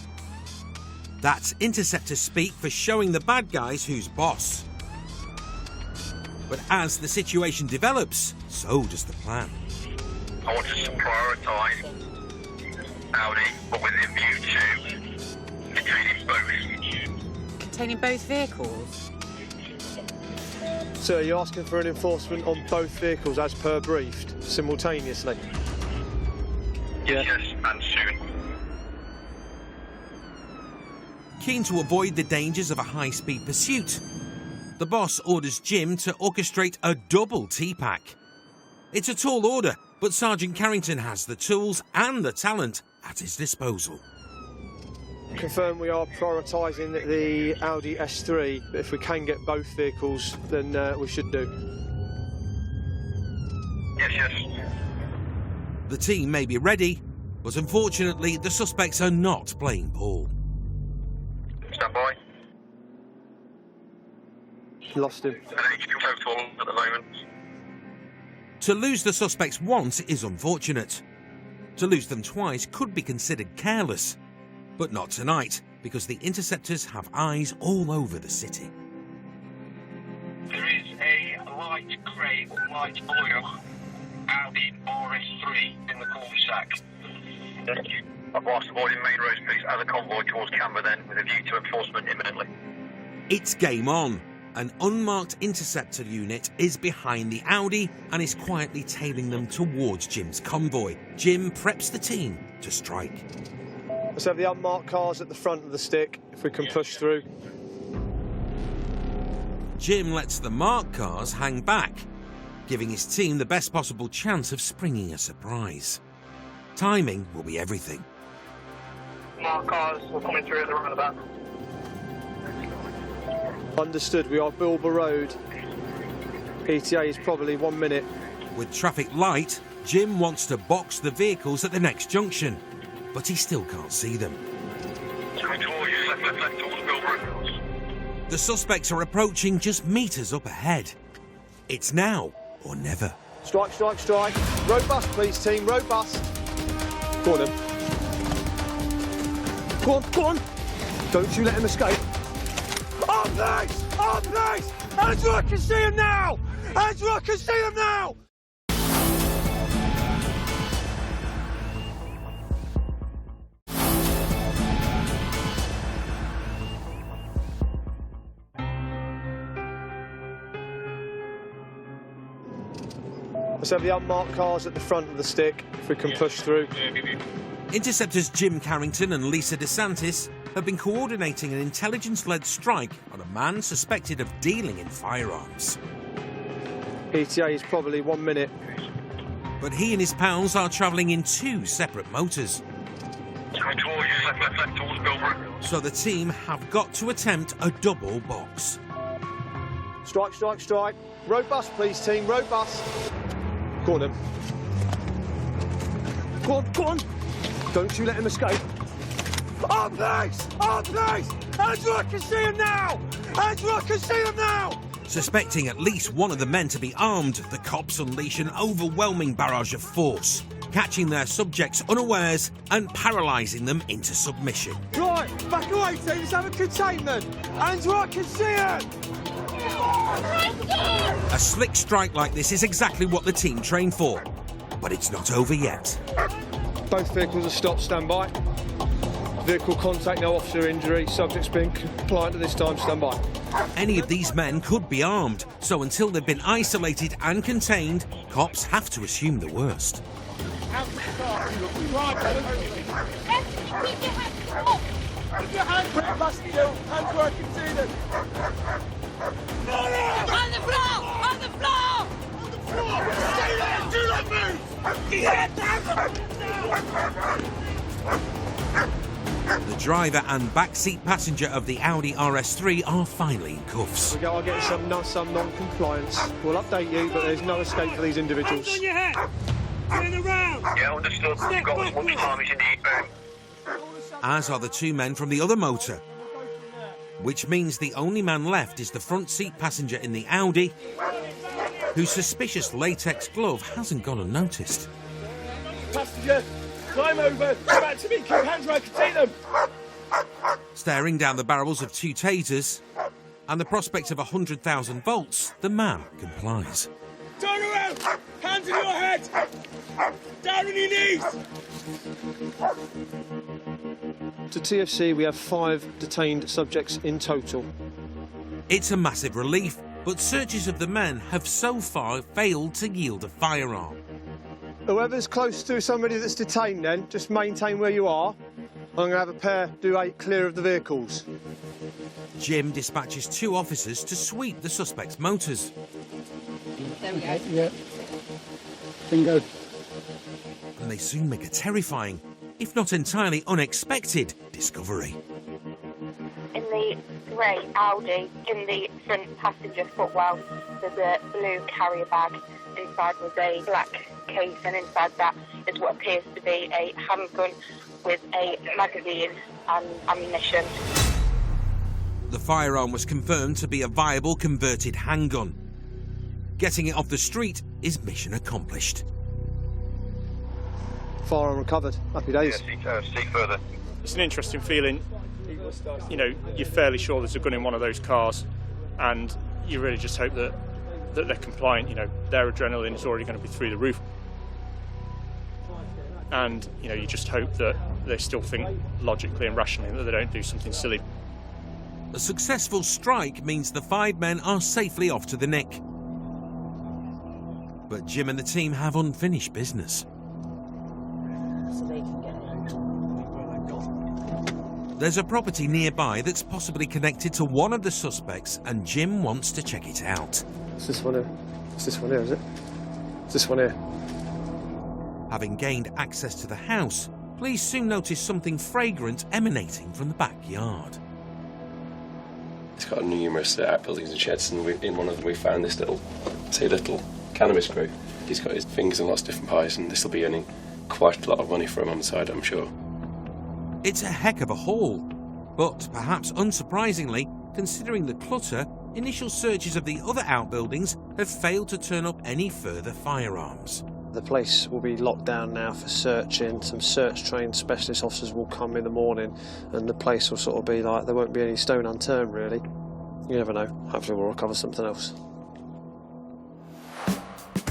That's Interceptor speak for showing the bad guys who's boss. But as the situation develops, so does the plan. I want us to prioritise Audi, but with a view to containing both. Containing both vehicles? Sir, you're asking for an enforcement on both vehicles as per briefed, simultaneously? Yes, and soon. Keen to avoid the dangers of a high-speed pursuit, the boss orders Jim to orchestrate a double T-pack. It's a tall order, but Sergeant Carrington has the tools and the talent at his disposal. Confirm we are prioritising the Audi S3, but if we can get both vehicles, then we should do. Yes. The team may be ready, but unfortunately the suspects are not playing ball. Stand by. Lost him. An HQ total at the moment. To lose the suspects once is unfortunate. To lose them twice could be considered careless. But not tonight, because the Interceptors have eyes all over the city. There is a light grey or light oil Audi RS3 in the cul-de-sac. Thank you. Whilst avoiding main roads, please, as a convoy towards Canberra then, with a view to enforcement imminently. It's game on. An unmarked Interceptor unit is behind the Audi and is quietly tailing them towards Jim's convoy. Jim preps the team to strike. Let's have the unmarked cars at the front of the stick, if we can push through. Jim lets the marked cars hang back, giving his team the best possible chance of springing a surprise. Timing will be everything. Marked cars are coming through at the roundabout. Understood, we are Bilber Road. ETA is probably 1 minute. With traffic light, Jim wants to box the vehicles at the next junction, but he still can't see them. Coming towards you, left towards Bilber. The suspects are approaching just metres up ahead. It's now or never. Strike. Robust, please, team, robust. Go on, then. Go on. Don't you let him escape. On place! Andrew, I can see him now! Let's have the unmarked cars at the front of the stick, if we can push through. Interceptors Jim Carrington and Lisa DeSantis have been coordinating an intelligence-led strike on a man suspected of dealing in firearms. ETA is probably 1 minute. But he and his pals are travelling in 2 separate motors. Coming towards you, left towards Bilber. So the team have got to attempt a double box. Strike. Robust, please, team, robust. Go on, then. Go on. Don't you let him escape. On place! Andrew, I can see him now! Suspecting at least one of the men to be armed, the cops unleash an overwhelming barrage of force. catching their subjects unawares and paralysing them into submission. Right, back away, team. Let's have a containment. Hands where I can see it. A slick strike like this is exactly what the team trained for. But it's not over yet. Both vehicles are stopped, stand by. Vehicle contact, no officer injury. Subject's been compliant at this time, stand by. Any of these men could be armed, so until they've been isolated and contained, cops have to assume the worst. On the floor! On the floor! On the floor! Stay there! Do not move! The driver and backseat passenger of the Audi RS3 are finally in cuffs. We are getting some non-compliance. We'll update you, but there's no escape for these individuals. Hands on your head! Turn around! Yeah, understood. You've got as much time as you need, boom. As are the two men from the other motor. Which means the only man left is the front seat passenger in the Audi, whose suspicious latex glove hasn't gone unnoticed. Passenger, climb over. Come back to me. Keep your hands where I can see them. Staring down the barrels of two tasers and the prospect of 100,000 volts, the man complies. Turn around. Hands in your head. Down on your knees. To TFC, we have 5 detained subjects in total. It's a massive relief, but searches of the men have so far failed to yield a firearm. Whoever's close to somebody that's detained then, just maintain where you are. I'm going to have a pair do 8 clear of the vehicles. Jim dispatches 2 officers to sweep the suspects' motors. There we go. Yeah. Bingo. And they soon make a terrifying, if not entirely unexpected, discovery. In the grey Audi, in the front passenger footwell, there's a blue carrier bag. Inside was a black case, and inside that is what appears to be a handgun with a magazine and ammunition. The firearm was confirmed to be a viable converted handgun. Getting it off the street is mission accomplished. Firearm recovered. Happy days. Yeah, see further. It's an interesting feeling. You know, you're fairly sure there's a gun in one of those cars, and you really just hope that they're compliant. You know, their adrenaline is already going to be through the roof, and you know, you just hope that they still think logically and rationally, and that they don't do something silly. A successful strike means the 5 men are safely off to the nick. But Jim and the team have unfinished business. There's a property nearby that's possibly connected to one of the suspects, and Jim wants to check it out. It's this one here. It's this one here, is it? It's this one here. Having gained access to the house, police soon notice something fragrant emanating from the backyard. It's got numerous outbuildings and sheds, and in one of them we found this little cannabis grow. He's got his fingers in lots of different pies, and this will be earning quite a lot of money for him on the side, I'm sure. It's a heck of a haul, but perhaps unsurprisingly, considering the clutter, initial searches of the other outbuildings have failed to turn up any further firearms. The place will be locked down now for searching. Some search-trained specialist officers will come in the morning, and the place will sort of be like, there won't be any stone unturned, really. You never know. Hopefully we'll recover something else.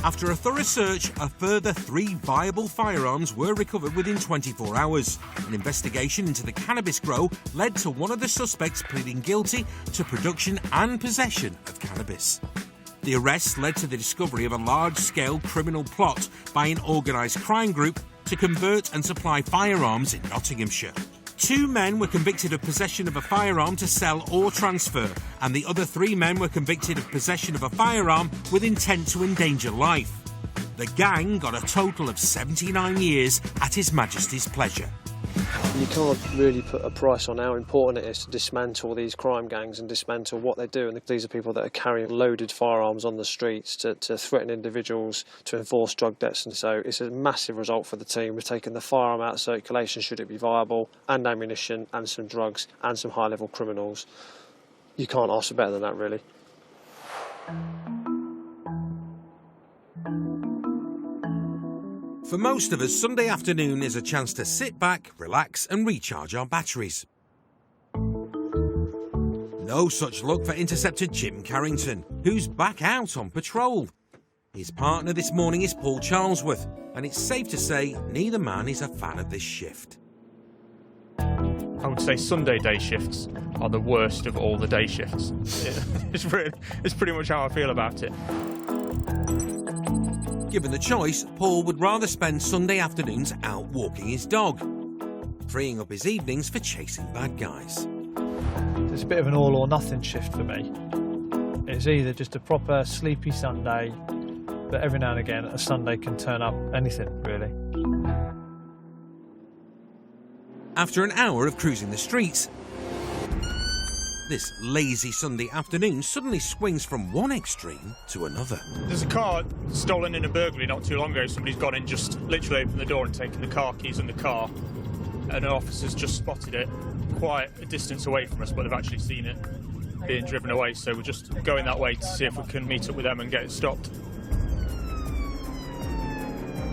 After a thorough search, a further 3 viable firearms were recovered within 24 hours. An investigation into the cannabis grow led to one of the suspects pleading guilty to production and possession of cannabis. The arrest led to the discovery of a large-scale criminal plot by an organised crime group to convert and supply firearms in Nottinghamshire. 2 men were convicted of possession of a firearm to sell or transfer, and the other 3 men were convicted of possession of a firearm with intent to endanger life. The gang got a total of 79 years at His Majesty's pleasure. You can't really put a price on how important it is to dismantle these crime gangs and dismantle what they do. And these are people that are carrying loaded firearms on the streets to threaten individuals, to enforce drug debts. And so it's a massive result for the team. We've taken the firearm out of circulation, should it be viable, and ammunition, and some drugs, and some high-level criminals. You can't ask for better than that, really. For most of us, Sunday afternoon is a chance to sit back, relax and recharge our batteries. No such luck for Interceptor Jim Carrington, who's back out on patrol. His partner this morning is Paul Charlesworth, and it's safe to say neither man is a fan of this shift. I would say Sunday day shifts are the worst of all the day shifts. It's pretty much how I feel about it. Given the choice, Paul would rather spend Sunday afternoons out walking his dog, freeing up his evenings for chasing bad guys. It's a bit of an all or nothing shift for me. It's either just a proper sleepy Sunday, but every now and again a Sunday can turn up anything, really. After an hour of cruising the streets, this lazy Sunday afternoon suddenly swings from one extreme to another. There's a car stolen in a burglary not too long ago. Somebody's gone in, just literally opened the door and taken the car keys and the car. And an officer's just spotted it quite a distance away from us, but they've actually seen it being driven away. So we're just going that way to see if we can meet up with them and get it stopped.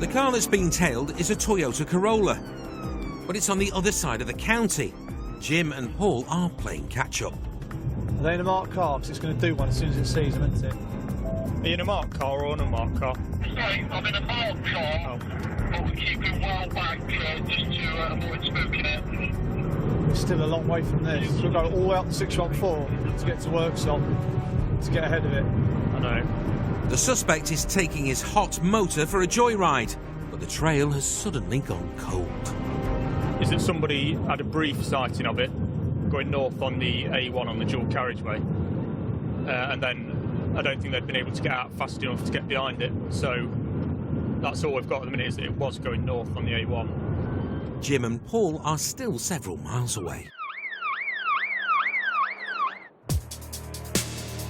The car that's being tailed is a Toyota Corolla, but it's on the other side of the county. Jim and Paul are playing catch-up. Are they in a marked car? Because it's going to do one as soon as it sees them, isn't it? Are you in a marked car or an unmarked car? Sorry, I'm in a marked car, but we're keeping well back just to avoid spooking it. We're still a long way from this. We'll go all out to 614 to get to Worksop, to get ahead of it. I know. The suspect is taking his hot motor for a joyride, but the trail has suddenly gone cold. Is it somebody had a brief sighting of it going north on the A1 on the dual carriageway, and then I don't think they'd been able to get out fast enough to get behind it, so that's all we've got at the minute, is that it was going north on the A1. Jim and Paul are still several miles away.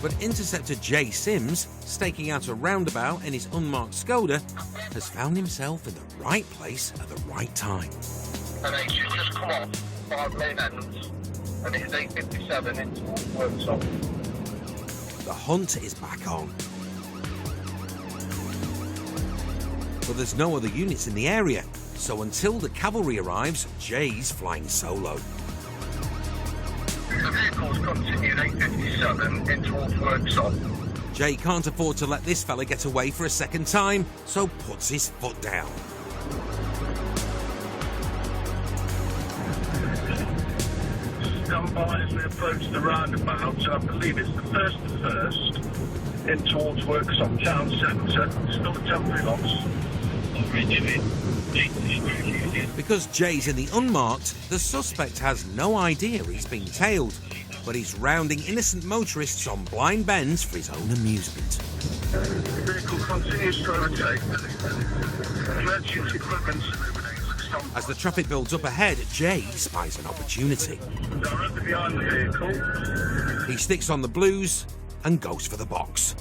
But Interceptor Jay Sims, staking out a roundabout in his unmarked Skoda, has found himself in the right place at the right time. And they should just come off 5 lane ends, and it's 8:57 into Worksop. The hunt is back on. But there's no other units in the area, so until the cavalry arrives, Jay's flying solo. The vehicle's continued 8:57 in towards Worksop. Jay can't afford to let this fella get away for a second time, so puts his foot down. Stand by as we approach the roundabout. I believe it's the first in towards Worksop Town Centre. Still a temporary loss. Because Jay's in the unmarked, the suspect has no idea he's being tailed, but he's rounding innocent motorists on blind bends for his own amusement. The vehicle continues to overtake. Emergency equipment. As the traffic builds up ahead, Jay spies an opportunity. Directly behind the vehicle. He sticks on the blues and goes for the box.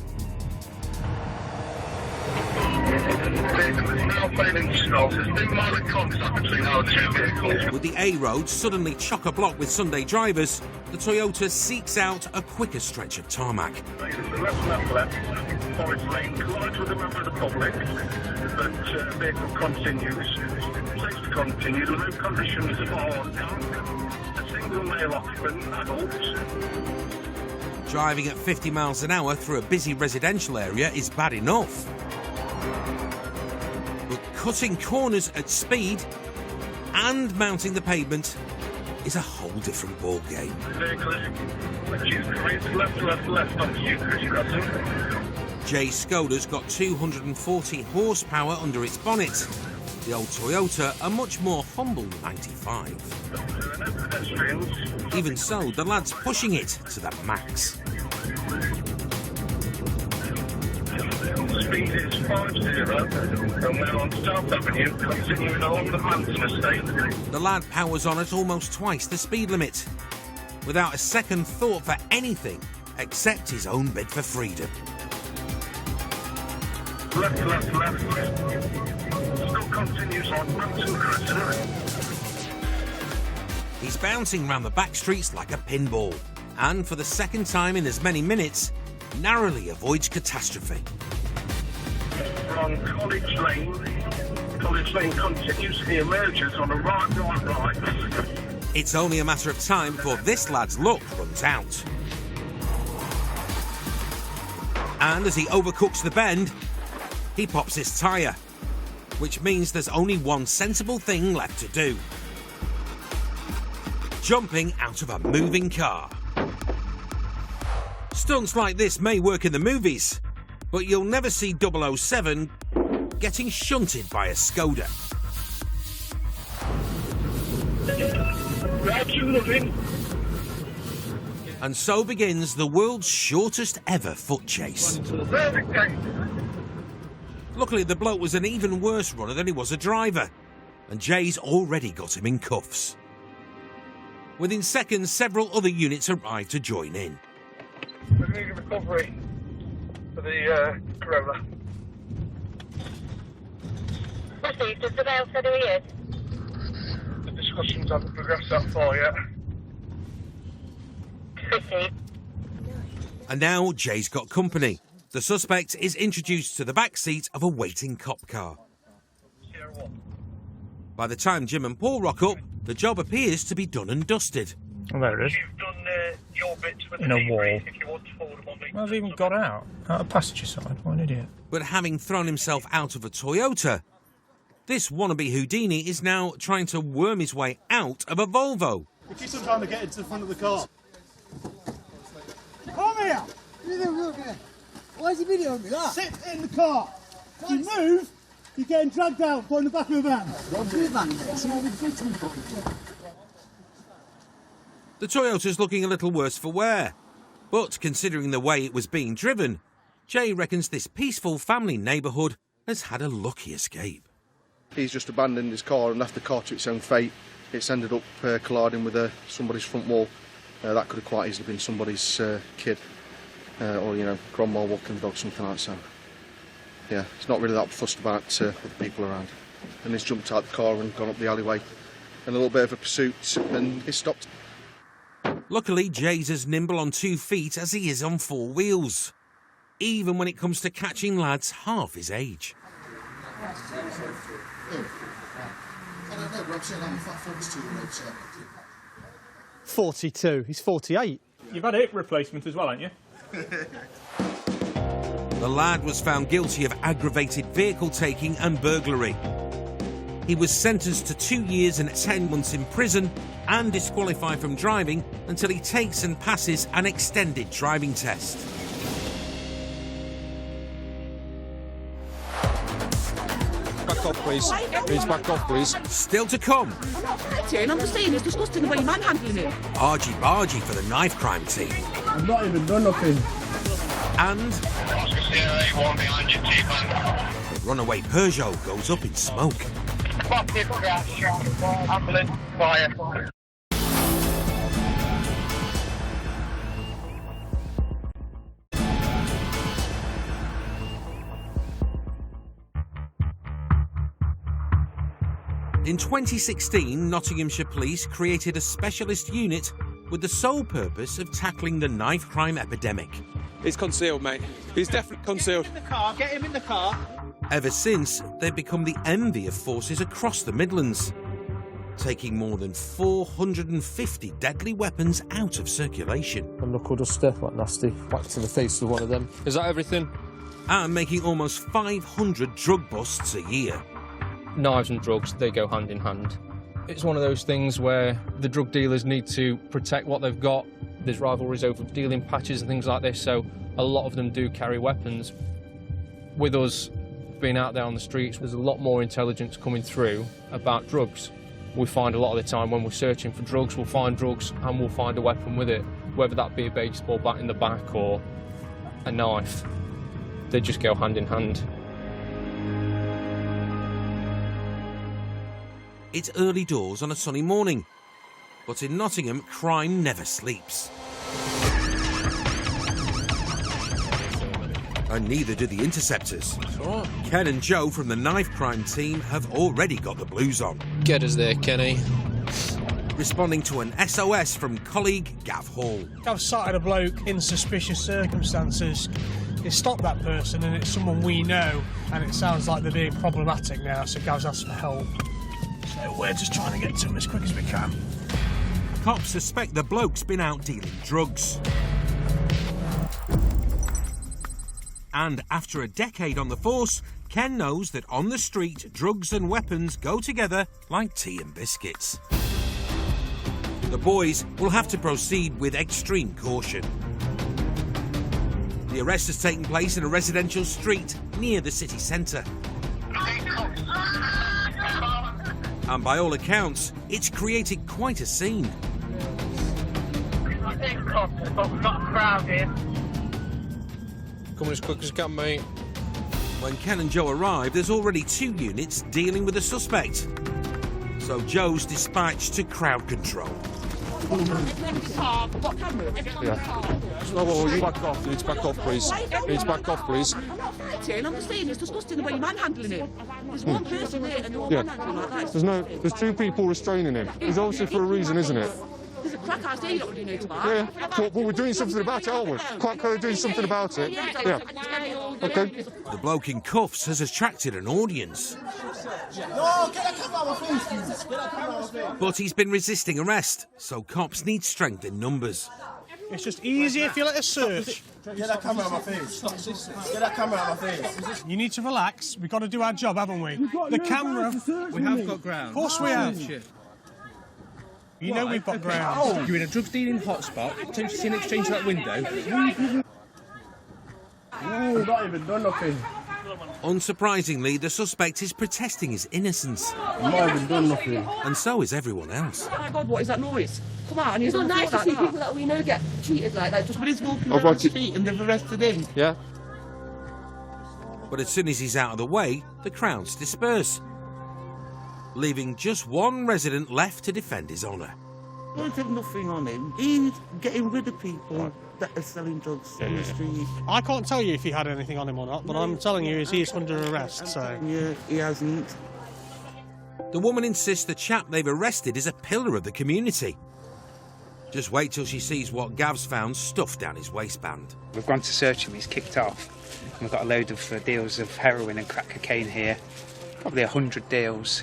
Now failing to stop. There's been minor contact between our two vehicles. With the A road suddenly chock-a-block with Sunday drivers, the Toyota seeks out a quicker stretch of tarmac. Left. Forest lane collides with a member of the public, but vehicle continues. Safety continues. The road conditions are damp. A single male occupant, adult. Driving at 50 miles an hour through a busy residential area is bad enough. But cutting corners at speed and mounting the pavement is a whole different ballgame. Left on Eucharist crossing. Jay Skoda's got 240 horsepower under its bonnet. The old Toyota, a much more humble 95. Even so, the lad's pushing it to the max. Speed is 50, and we're on South Avenue, continuing along the Hampton Estate. The lad powers on at almost twice the speed limit, without a second thought for anything except his own bid for freedom. Left. Still continues on Hampton Crescent. He's bouncing round the back streets like a pinball, and for the second time in as many minutes, narrowly avoids catastrophe. We're on College which then continuously emerges on a right. It's only a matter of time before this lad's luck runs out. And as he overcooks the bend, he pops his tyre, which means there's only one sensible thing left to do: jumping out of a moving car. Stunts like this may work in the movies, but you'll never see 007 getting shunted by a Skoda. And so begins the world's shortest ever foot chase. Luckily, the bloke was an even worse runner than he was a driver, and Jay's already got him in cuffs. Within seconds, several other units arrived to join in. We're doing a recovery for the Corolla. Does the male say who he is? The discussions haven't progressed that far yet. And now Jay's got company. The suspect is introduced to the back seat of a waiting cop car. By the time Jim and Paul rock up, the job appears to be done and dusted. Oh, there it is. You've done your bits with In the a wall. debrief if you want to forward them on me. Well, I've even got out of passenger side. What an idiot. But having thrown himself out of a Toyota, this wannabe Houdini is now trying to worm his way out of a Volvo. If you're trying to get into the front of the car. Come here! Why is he videoing me? That? Sit in the car. If you move, you're getting dragged out by the back of a van. The Toyota's looking a little worse for wear. But considering the way it was being driven, Jay reckons this peaceful family neighbourhood has had a lucky escape. He's just abandoned his car and left the car to its own fate. It's ended up colliding with somebody's front wall. That could have quite easily been somebody's kid, or, you know, grandma walking the dog, something like that. So, yeah, he's not really that fussed about other people around. And he's jumped out the car and gone up the alleyway. And a little bit of a pursuit, and he stopped. Luckily, Jay's as nimble on 2 feet as he is on 4 wheels, even when it comes to catching lads half his age. 42. He's 48. You've had a hip replacement as well, haven't you? The lad was found guilty of aggravated vehicle taking and burglary. He was sentenced to 2 years and 10 months in prison and disqualified from driving until he takes and passes an extended driving test. Back off, please. Please back off, please. Still to come. I'm not fighting, I'm just saying it's disgusting the way you're manhandling it. Argy-bargy for the knife crime team. I've not even done nothing. And the runaway Peugeot goes up in smoke. Ambulance, fire. In 2016, Nottinghamshire Police created a specialist unit with the sole purpose of tackling the knife crime epidemic. He's concealed, mate. He's definitely concealed. Get him in the car. Ever since, they've become the envy of forces across the Midlands, taking more than 450 deadly weapons out of circulation. A knuckle duster, like nasty, whack to the face of one of them. Is that everything? And making almost 500 drug busts a year. Knives and drugs, they go hand in hand. It's one of those things where the drug dealers need to protect what they've got. There's rivalries over dealing patches and things like this, so a lot of them do carry weapons. With us being out there on the streets, there's a lot more intelligence coming through about drugs. We find a lot of the time when we're searching for drugs, we'll find drugs and we'll find a weapon with it, whether that be a baseball bat in the back or a knife. They just go hand in hand. It's early doors on a sunny morning, but in Nottingham, crime never sleeps. And neither do the Interceptors. Ken and Joe from the knife crime team have already got the blues on. Get us there, Kenny. Responding to an SOS from colleague Gav Hall. I've sighted a bloke in suspicious circumstances. is stop that person, and it's someone we know, and it sounds like they're being problematic now, so Gav's asked for help. So we're just trying to get to them as quick as we can. Cops suspect the bloke's been out dealing drugs. And after a decade on the force, Ken knows that on the street, drugs and weapons go together like tea and biscuits. The boys will have to proceed with extreme caution. The arrest has taken place in a residential street near the city centre. And by all accounts, it's created quite a scene. I think cops, but we've got a crowd here. Coming as quick as you can, mate. When Ken and Joe arrive, there's already 2 units dealing with the suspect. So Joe's dispatched to crowd control. Oh, you back off. You need to back off, please. You need to back off, please. I'm just saying, it's disgusting the way you're manhandling him. There's one person there and you're manhandling like that. There's 2 people restraining him. It's obviously for a reason, isn't it? There's a crack house there you don't really know to buy. Yeah, but we're doing something about it, aren't we? Quite clearly doing something about it. Yeah. Okay. The bloke in cuffs has attracted an audience. But he's been resisting arrest, so cops need strength in numbers. It's just easier if you let us search. Get that camera on my face. Get that camera on my face. You need to relax. We've got to do our job, haven't we? The camera. We have got ground. Of course we have. You know we've got ground. You're in a drugs dealing hotspot. Potentially see an exchange that window. No, not even done nothing. Unsurprisingly, the suspect is protesting his innocence. I've not even done nothing. And so is everyone else. Oh my God, what is that noise? Come on, it's not nice to see people that we know get treated like that just when he's walking around the street and they've arrested him. Yeah. But as soon as he's out of the way, the crowds disperse, leaving just one resident left to defend his honour. He don't have nothing on him. He's getting rid of people that are selling drugs on the street. I can't tell you if he had anything on him or not, but I'm telling you he is under arrest, so... Yeah, he hasn't. The woman insists the chap they've arrested is a pillar of the community. Just wait till she sees what Gav's found stuffed down his waistband. We've gone to search him, he's kicked off. And we've got a load of deals of heroin and crack cocaine here. Probably 100 deals.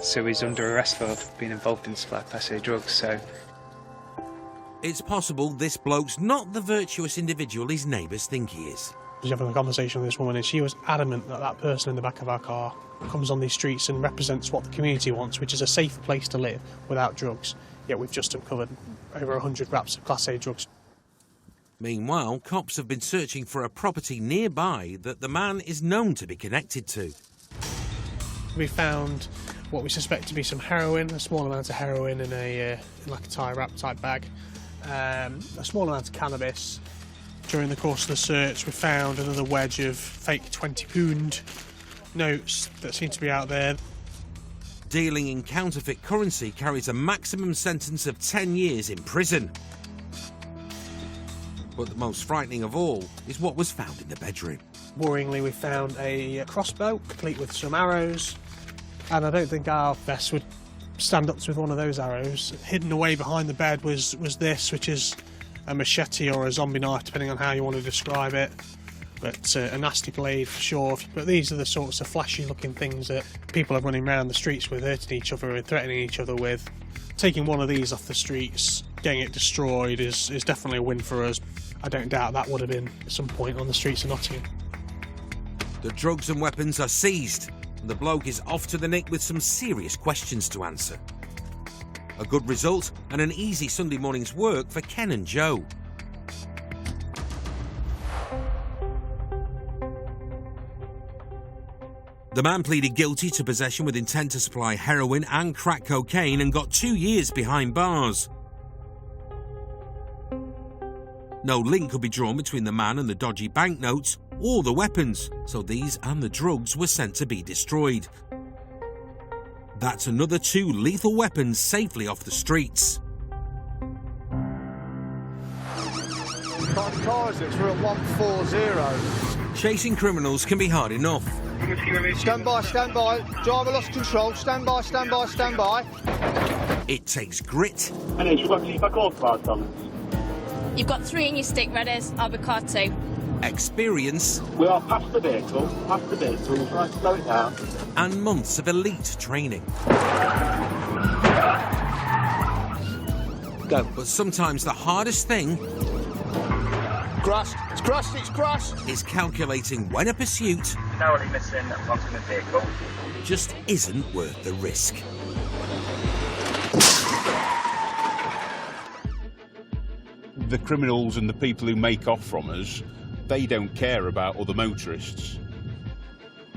So he's under arrest for being involved in supply of Class A drugs, so... It's possible this bloke's not the virtuous individual his neighbours think he is. I was having a conversation with this woman and she was adamant that that person in the back of our car comes on these streets and represents what the community wants, which is a safer place to live without drugs. Yet we've just uncovered over 100 wraps of Class A drugs. Meanwhile, cops have been searching for a property nearby that the man is known to be connected to. We found what we suspect to be some heroin, a small amount of heroin in like a tie wrap type bag, a small amount of cannabis. During the course of the search, we found another wedge of fake £20 notes that seem to be out there. Dealing in counterfeit currency carries a maximum sentence of 10 years in prison. But the most frightening of all is what was found in the bedroom. Worryingly, we found a crossbow, complete with some arrows, and I don't think our vest would stand up to with one of those arrows. Hidden away behind the bed was this, which is a machete or a zombie knife, depending on how you want to describe it. But a nasty blade for sure. But these are the sorts of flashy-looking things that people are running around the streets with, hurting each other and threatening each other with. Taking one of these off the streets, getting it destroyed is definitely a win for us. I don't doubt that would have been at some point on the streets of Nottingham. The drugs and weapons are seized, and the bloke is off to the nick with some serious questions to answer. A good result and an easy Sunday morning's work for Ken and Joe. The man pleaded guilty to possession with intent to supply heroin and crack cocaine and got 2 years behind bars. No link could be drawn between the man and the dodgy banknotes or the weapons, so these and the drugs were sent to be destroyed. That's another 2 lethal weapons safely off the streets. What car is it? We're at 140. Chasing criminals can be hard enough. Stand by, stand by. Driver lost control. Stand by, stand by, stand by. It takes grit. And you've got to keep back off, Thomas. You've got 3 in your stick, Redders. I'll be card 2. experience, We are past the vehicle, we'll try to slow it down. and months of elite training. Go. But sometimes the hardest thing Grass, it's grass, it's grass. is calculating when a pursuit Narrowly missing onto the vehicle. just isn't worth the risk. The criminals and the people who make off from us, they don't care about other motorists.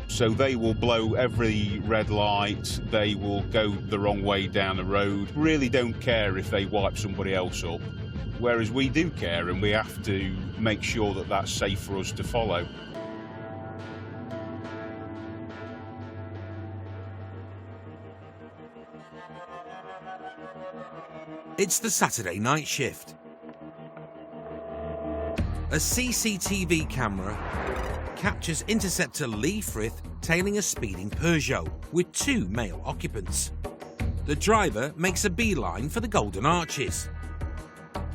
So they will blow every red light, they will go the wrong way down the road, really don't care if they wipe somebody else up. Whereas we do care, and we have to make sure that that's safe for us to follow. It's the Saturday night shift. A CCTV camera captures Interceptor Lee Frith tailing a speeding Peugeot with 2 male occupants. The driver makes a beeline for the Golden Arches.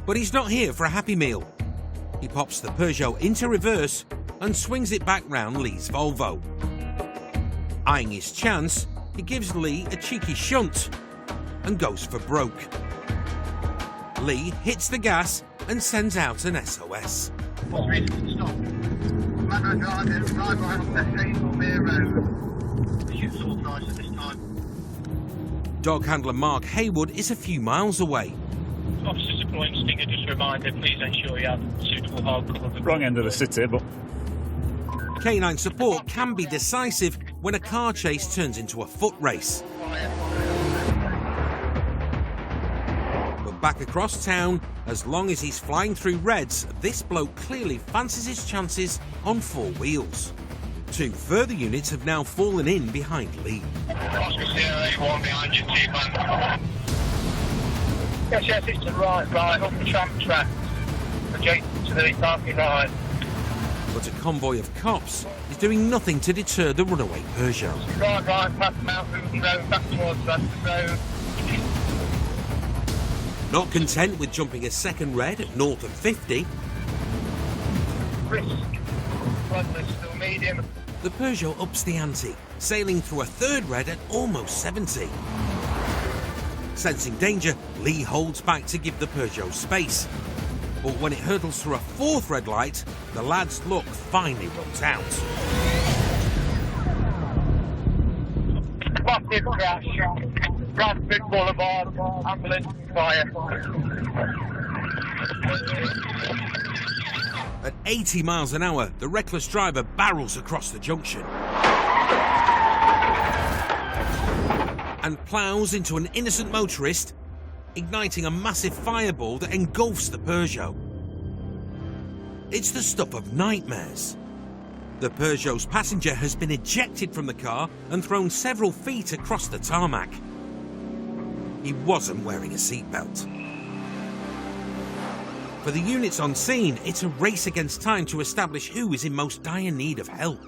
But he's not here for a happy meal. He pops the Peugeot into reverse and swings it back round Lee's Volvo. Eyeing his chance, he gives Lee a cheeky shunt and goes for broke. Lee hits the gas and sends out an SOS. What's the reason for the stop? Man driving, driver on the Hazel Mere Road. The shoot's authorised at this time. Dog handler Mark Haywood is a few miles away. Officers deploying Stinger, just a reminder, please ensure you have suitable hard cover. Wrong end of the city, but Canine support can be decisive when a car chase turns into a foot race. But back across town, as long as he's flying through reds, this bloke clearly fancies his chances on 4 wheels. 2 further units have now fallen in behind Lee. Oscar Sierra A1 behind you, T-man. Yes, it's to the right, up the tram track, adjacent to the parking line. But a convoy of cops is doing nothing to deter the runaway Peugeot. Right, past Mount Luton Road, back towards Bradford Road. Not content with jumping a second red at north of 50, Risk. Floodless, still medium. the Peugeot ups the ante, sailing through a third red at almost 70. Sensing danger, Lee holds back to give the Peugeot space. But when it hurtles through a 4th red light, the lad's luck finally runs out. Massive crash. Bradford Boulevard, ambulance, fire. At 80 miles an hour, the reckless driver barrels across the junction and ploughs into an innocent motorist, igniting a massive fireball that engulfs the Peugeot. It's the stuff of nightmares. The Peugeot's passenger has been ejected from the car and thrown several feet across the tarmac. He wasn't wearing a seatbelt. For the units on scene, it's a race against time to establish who is in most dire need of help.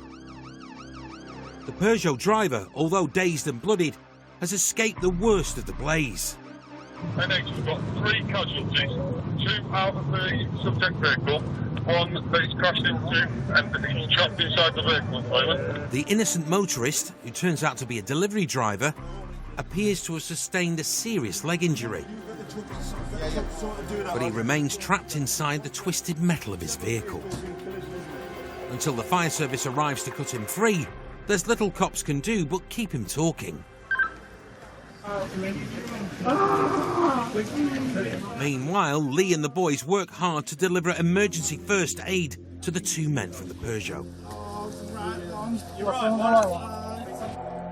The Peugeot driver, although dazed and bloodied, has escaped the worst of the blaze. NH, we've got 3 casualties, 2 out of the subject vehicle, 1 that he's crashed into and he's trapped inside the vehicle at the moment. The innocent motorist, who turns out to be a delivery driver, appears to have sustained a serious leg injury. But he remains trapped inside the twisted metal of his vehicle. Until the fire service arrives to cut him free, there's little cops can do but keep him talking. Meanwhile, Lee and the boys work hard to deliver emergency first aid to the 2 men from the Peugeot.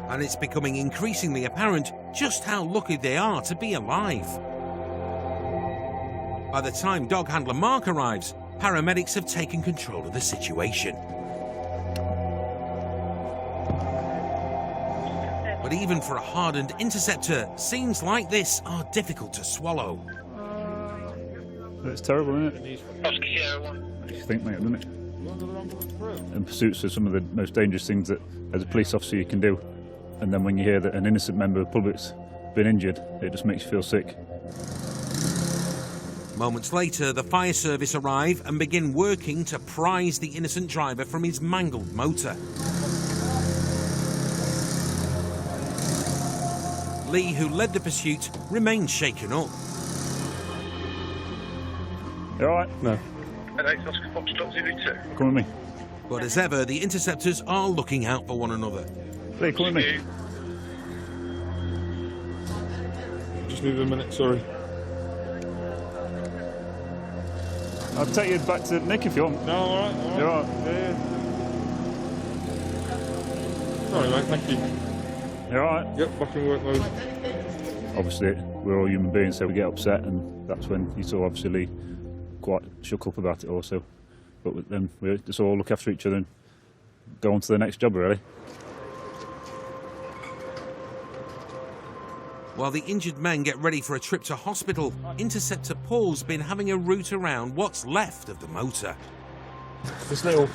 And it's becoming increasingly apparent just how lucky they are to be alive. By the time dog handler Mark arrives, paramedics have taken control of the situation. But even for a hardened Interceptor, scenes like this are difficult to swallow. it's terrible, isn't it? Oscar Sierra 1. Makes you think, mate, doesn't it? And pursuits are some of the most dangerous things that, as a police officer, you can do. And then when you hear that an innocent member of the public's been injured, it just makes you feel sick. Moments later, the fire service arrive and begin working to prise the innocent driver from his mangled motor. Lee, who led the pursuit, remains shaken up. You all right? No. Come with me. But as ever, the Interceptors are looking out for one another. Lee, come with me. Just leave a minute, sorry. I'll take you back to Nick if you want. No, all right. You're all right? Yeah. Sorry, mate, thank you. You're all right? Yep, back in work mode. Obviously, we're all human beings, so we get upset, and that's when you saw, obviously, Lee quite shook up about it also. But then we just all look after each other and go on to the next job, really. While the injured men get ready for a trip to hospital, Interceptor Paul's been having a route around what's left of the motor. There's little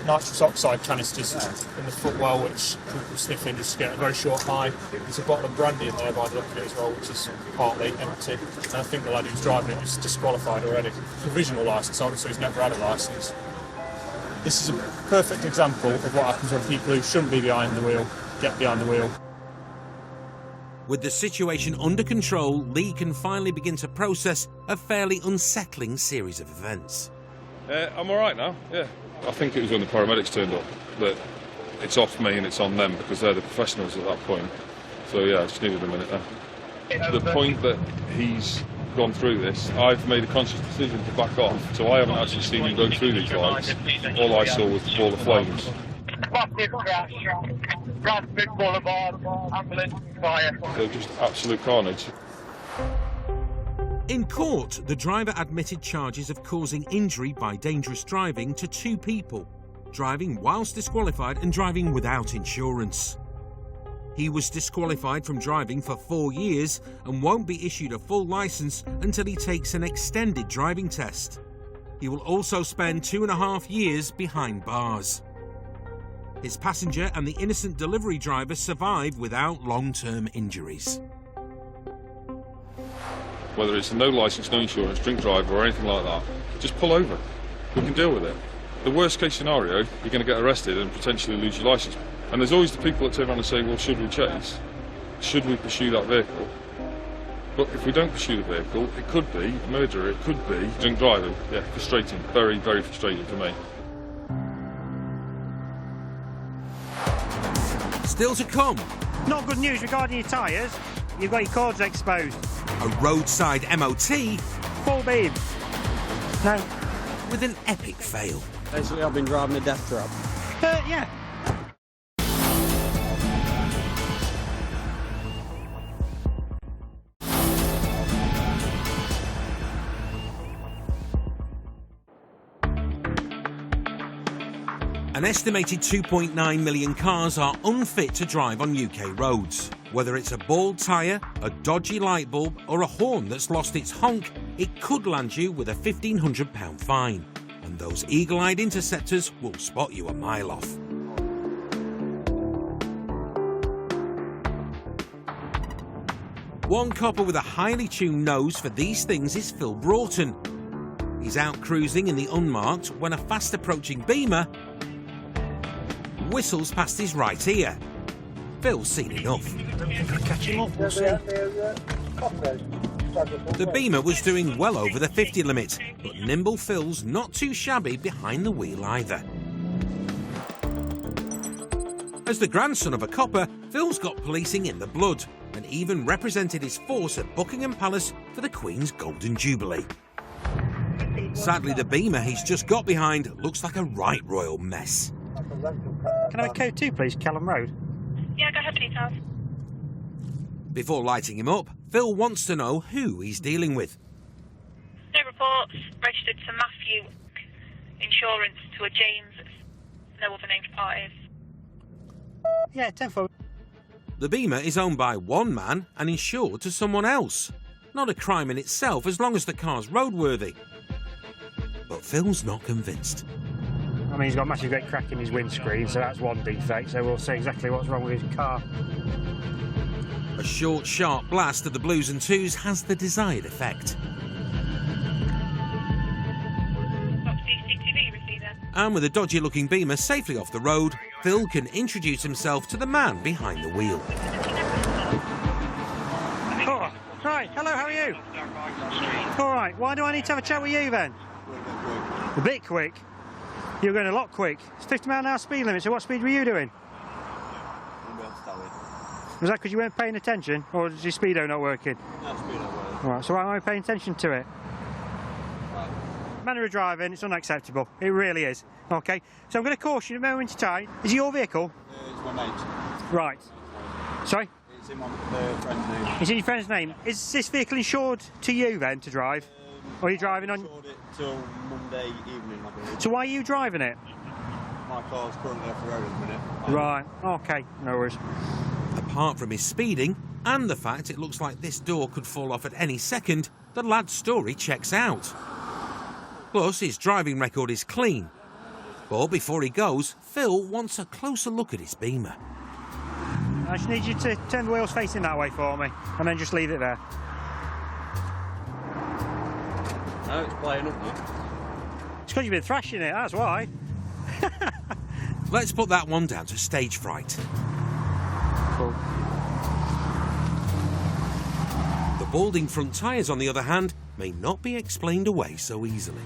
nitrous oxide canisters in the footwell which people sniff in just to get a very short high. There's a bottle of brandy in there by the look of it as well, which is partly empty. And I think the lad who's driving it is disqualified already. Provisional licence holder, so he's never had a licence. This is a perfect example of what happens when people who shouldn't be behind the wheel get behind the wheel. With the situation under control, Lee can finally begin to process a fairly unsettling series of events. I'm all right now, yeah. I think it was when the paramedics turned up that it's off me and it's on them because they're the professionals at that point. So yeah, I just needed a minute there. The point that he's gone through this, I've made a conscious decision to back off, so I haven't actually seen him go through these lights. All I saw was the ball of flames. Massive crash, Bradford Boulevard, ambulance, fire. So just absolute carnage. In court, the driver admitted charges of causing injury by dangerous driving to 2 people, driving whilst disqualified and driving without insurance. He was disqualified from driving for 4 years and won't be issued a full licence until he takes an extended driving test. He will also spend 2.5 years behind bars. His passenger and the innocent delivery driver survive without long-term injuries. Whether it's a no licence, no insurance, drink driver or anything like that, just pull over. We can deal with it. The worst case scenario, you're going to get arrested and potentially lose your licence. And there's always the people that turn around and say, well, should we chase? Should we pursue that vehicle? But if we don't pursue the vehicle, it could be murder, it could be drink driving. Yeah, frustrating. Very, very frustrating for me. Still to come. Not good news regarding your tyres. You've got your cords exposed. A roadside MOT. Full beam. No. With an epic fail. Basically, I've been driving a death trap. Yeah. An estimated 2.9 million cars are unfit to drive on UK roads. Whether it's a bald tyre, a dodgy light bulb or a horn that's lost its honk, it could land you with a £1,500 fine. And those eagle-eyed interceptors will spot you a mile off. One copper with a highly tuned nose for these things is Phil Broughton. He's out cruising in the unmarked when a fast-approaching Beamer whistles past his right ear. Phil's seen enough. Catch him up, we'll see. The Beamer was doing well over the 50 limit, but nimble Phil's not too shabby behind the wheel either. As the grandson of a copper, Phil's got policing in the blood and even represented his force at Buckingham Palace for the Queen's Golden Jubilee. Sadly, the Beamer he's just got behind looks like a right royal mess. Can I have a code 2, please, Callum Road? Yeah, go ahead, details. Before lighting him up, Phil wants to know who he's dealing with. No reports, registered to Matthew, insurance to a James, no other named parties. Yeah, 10-4. The Beamer is owned by one man and insured to someone else. Not a crime in itself as long as the car's roadworthy. But Phil's not convinced. I mean, he's got a massive great crack in his windscreen, so that's one defect, so we'll see exactly what's wrong with his car. A short, sharp blast of the blues and twos has the desired effect. And with a dodgy-looking Beamer safely off the road, Phil can introduce himself to the man behind the wheel. Oh, right, hello, how are you? All right, why do I need to have a chat with you then? A bit quick? You're going a lot quick. It's 50 mile an hour speed limit, so what speed were you doing? Was that because you weren't paying attention, or is your speedo not working? No, speedo working. All right, so why am I paying attention to it? Manner of driving, it's unacceptable. It really is. Okay, so I'm going to caution you a moment in time. Is it your vehicle? It's my mate's. Right. Sorry? It's in my friend's name. It's in your friend's name. Is this vehicle insured to you then to drive? Or are you driving on? Insured it till Monday evening, I believe. So why are you driving it? My car's currently off the road at the minute. Right. Okay. No worries. Apart from his speeding and the fact it looks like this door could fall off at any second, the lad's story checks out. Plus, his driving record is clean. But before he goes, Phil wants a closer look at his Beamer. I just need you to turn the wheels facing that way for me, and then just leave it there. No, it's playing up now. It's because you've been thrashing it, that's why. Let's put that one down to stage fright. Cool. The balding front tyres, on the other hand, may not be explained away so easily.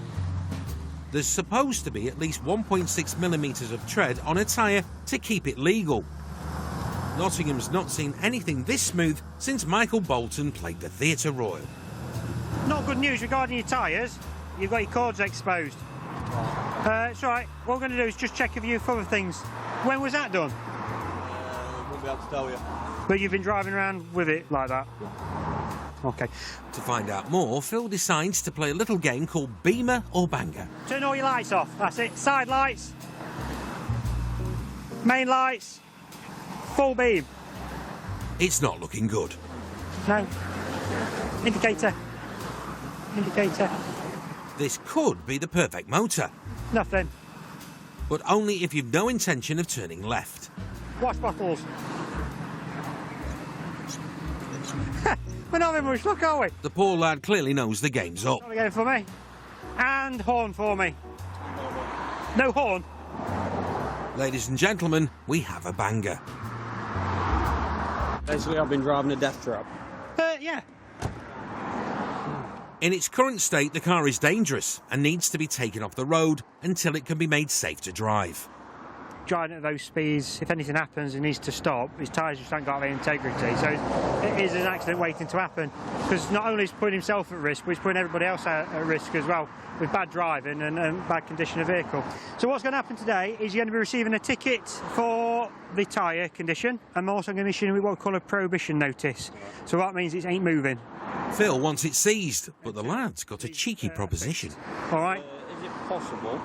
There's supposed to be at least 1.6 millimetres of tread on a tyre to keep it legal. Nottingham's not seen anything this smooth since Michael Bolton played the Theatre Royal. Not good news regarding your tyres. You've got your cords exposed. It's all right. What we're going to do is just check a few other things. When was that done? Won't be able to tell you. But you've been driving around with it like that? Okay. To find out more, Phil decides to play a little game called Beamer or Banger. Turn all your lights off. That's it. Side lights. Main lights. Full beam. It's not looking good. No. Indicator. Indicator. This could be the perfect motor. Nothing. But only if you've no intention of turning left. Wash bottles. We're not having much luck, are we? The poor lad clearly knows the game's up. Try again for me. And horn for me. No horn. Ladies and gentlemen, we have a banger. Basically, I've been driving a death trap. Yeah. In its current state, the car is dangerous and needs to be taken off the road until it can be made safe to drive. Driving at those speeds, if anything happens and needs to stop, his tyres just haven't got any integrity. So it is an accident waiting to happen. Because not only is he putting himself at risk, but he's putting everybody else at risk as well, with bad driving and bad condition of vehicle. So what's going to happen today is you're going to be receiving a ticket for the tyre condition. I'm also going to issue what we call a prohibition notice. So that means it ain't moving. Phil wants it seized, but the lad's got a cheeky proposition. All right. Is it possible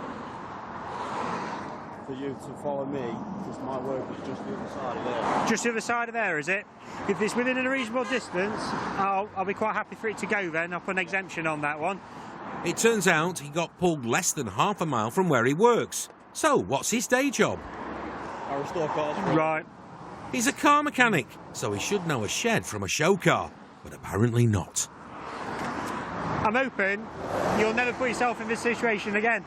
for you to follow me, because my work is just the other side of there? Just the other side of there, is it? If it's within a reasonable distance, I'll be quite happy for it to go then. I'll put an exemption on that one. It turns out he got pulled less than half a mile from where he works. So what's his day job? I restore cars. Right. He's a car mechanic, so he should know a shed from a show car, but apparently not. I'm hoping you'll never put yourself in this situation again.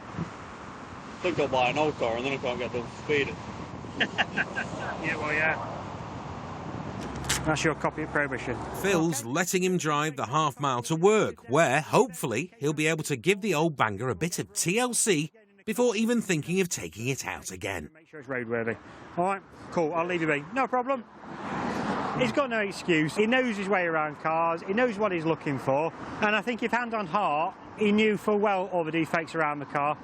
I think I'll buy an old car and then I can't get done speeding. Yeah, well, yeah. That's your copy of prohibition. Phil's letting him drive the half mile to work, where, hopefully, he'll be able to give the old banger a bit of TLC before even thinking of taking it out again. Make sure it's roadworthy. All right, cool, I'll leave you be. No problem. He's got no excuse. He knows his way around cars. He knows what he's looking for. And I think if hand on heart, he knew full well all the defects around the car.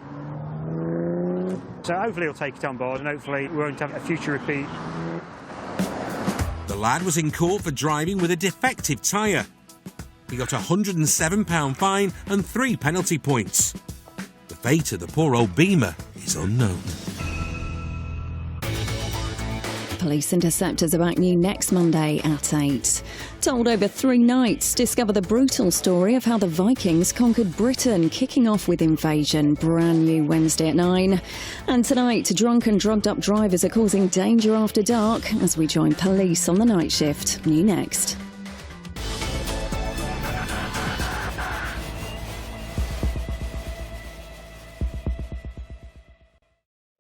So hopefully he'll take it on board and hopefully we won't have a future repeat. The lad was in court for driving with a defective tyre. He got a £107 fine and 3 penalty points. The fate of the poor old Beamer is unknown. Police Interceptors are back new next Monday at 8. Told over 3 nights, discover the brutal story of how the Vikings conquered Britain, kicking off with Invasion. Brand new Wednesday at 9. And tonight, drunk and drugged up drivers are causing danger after dark as we join police on the night shift. New next.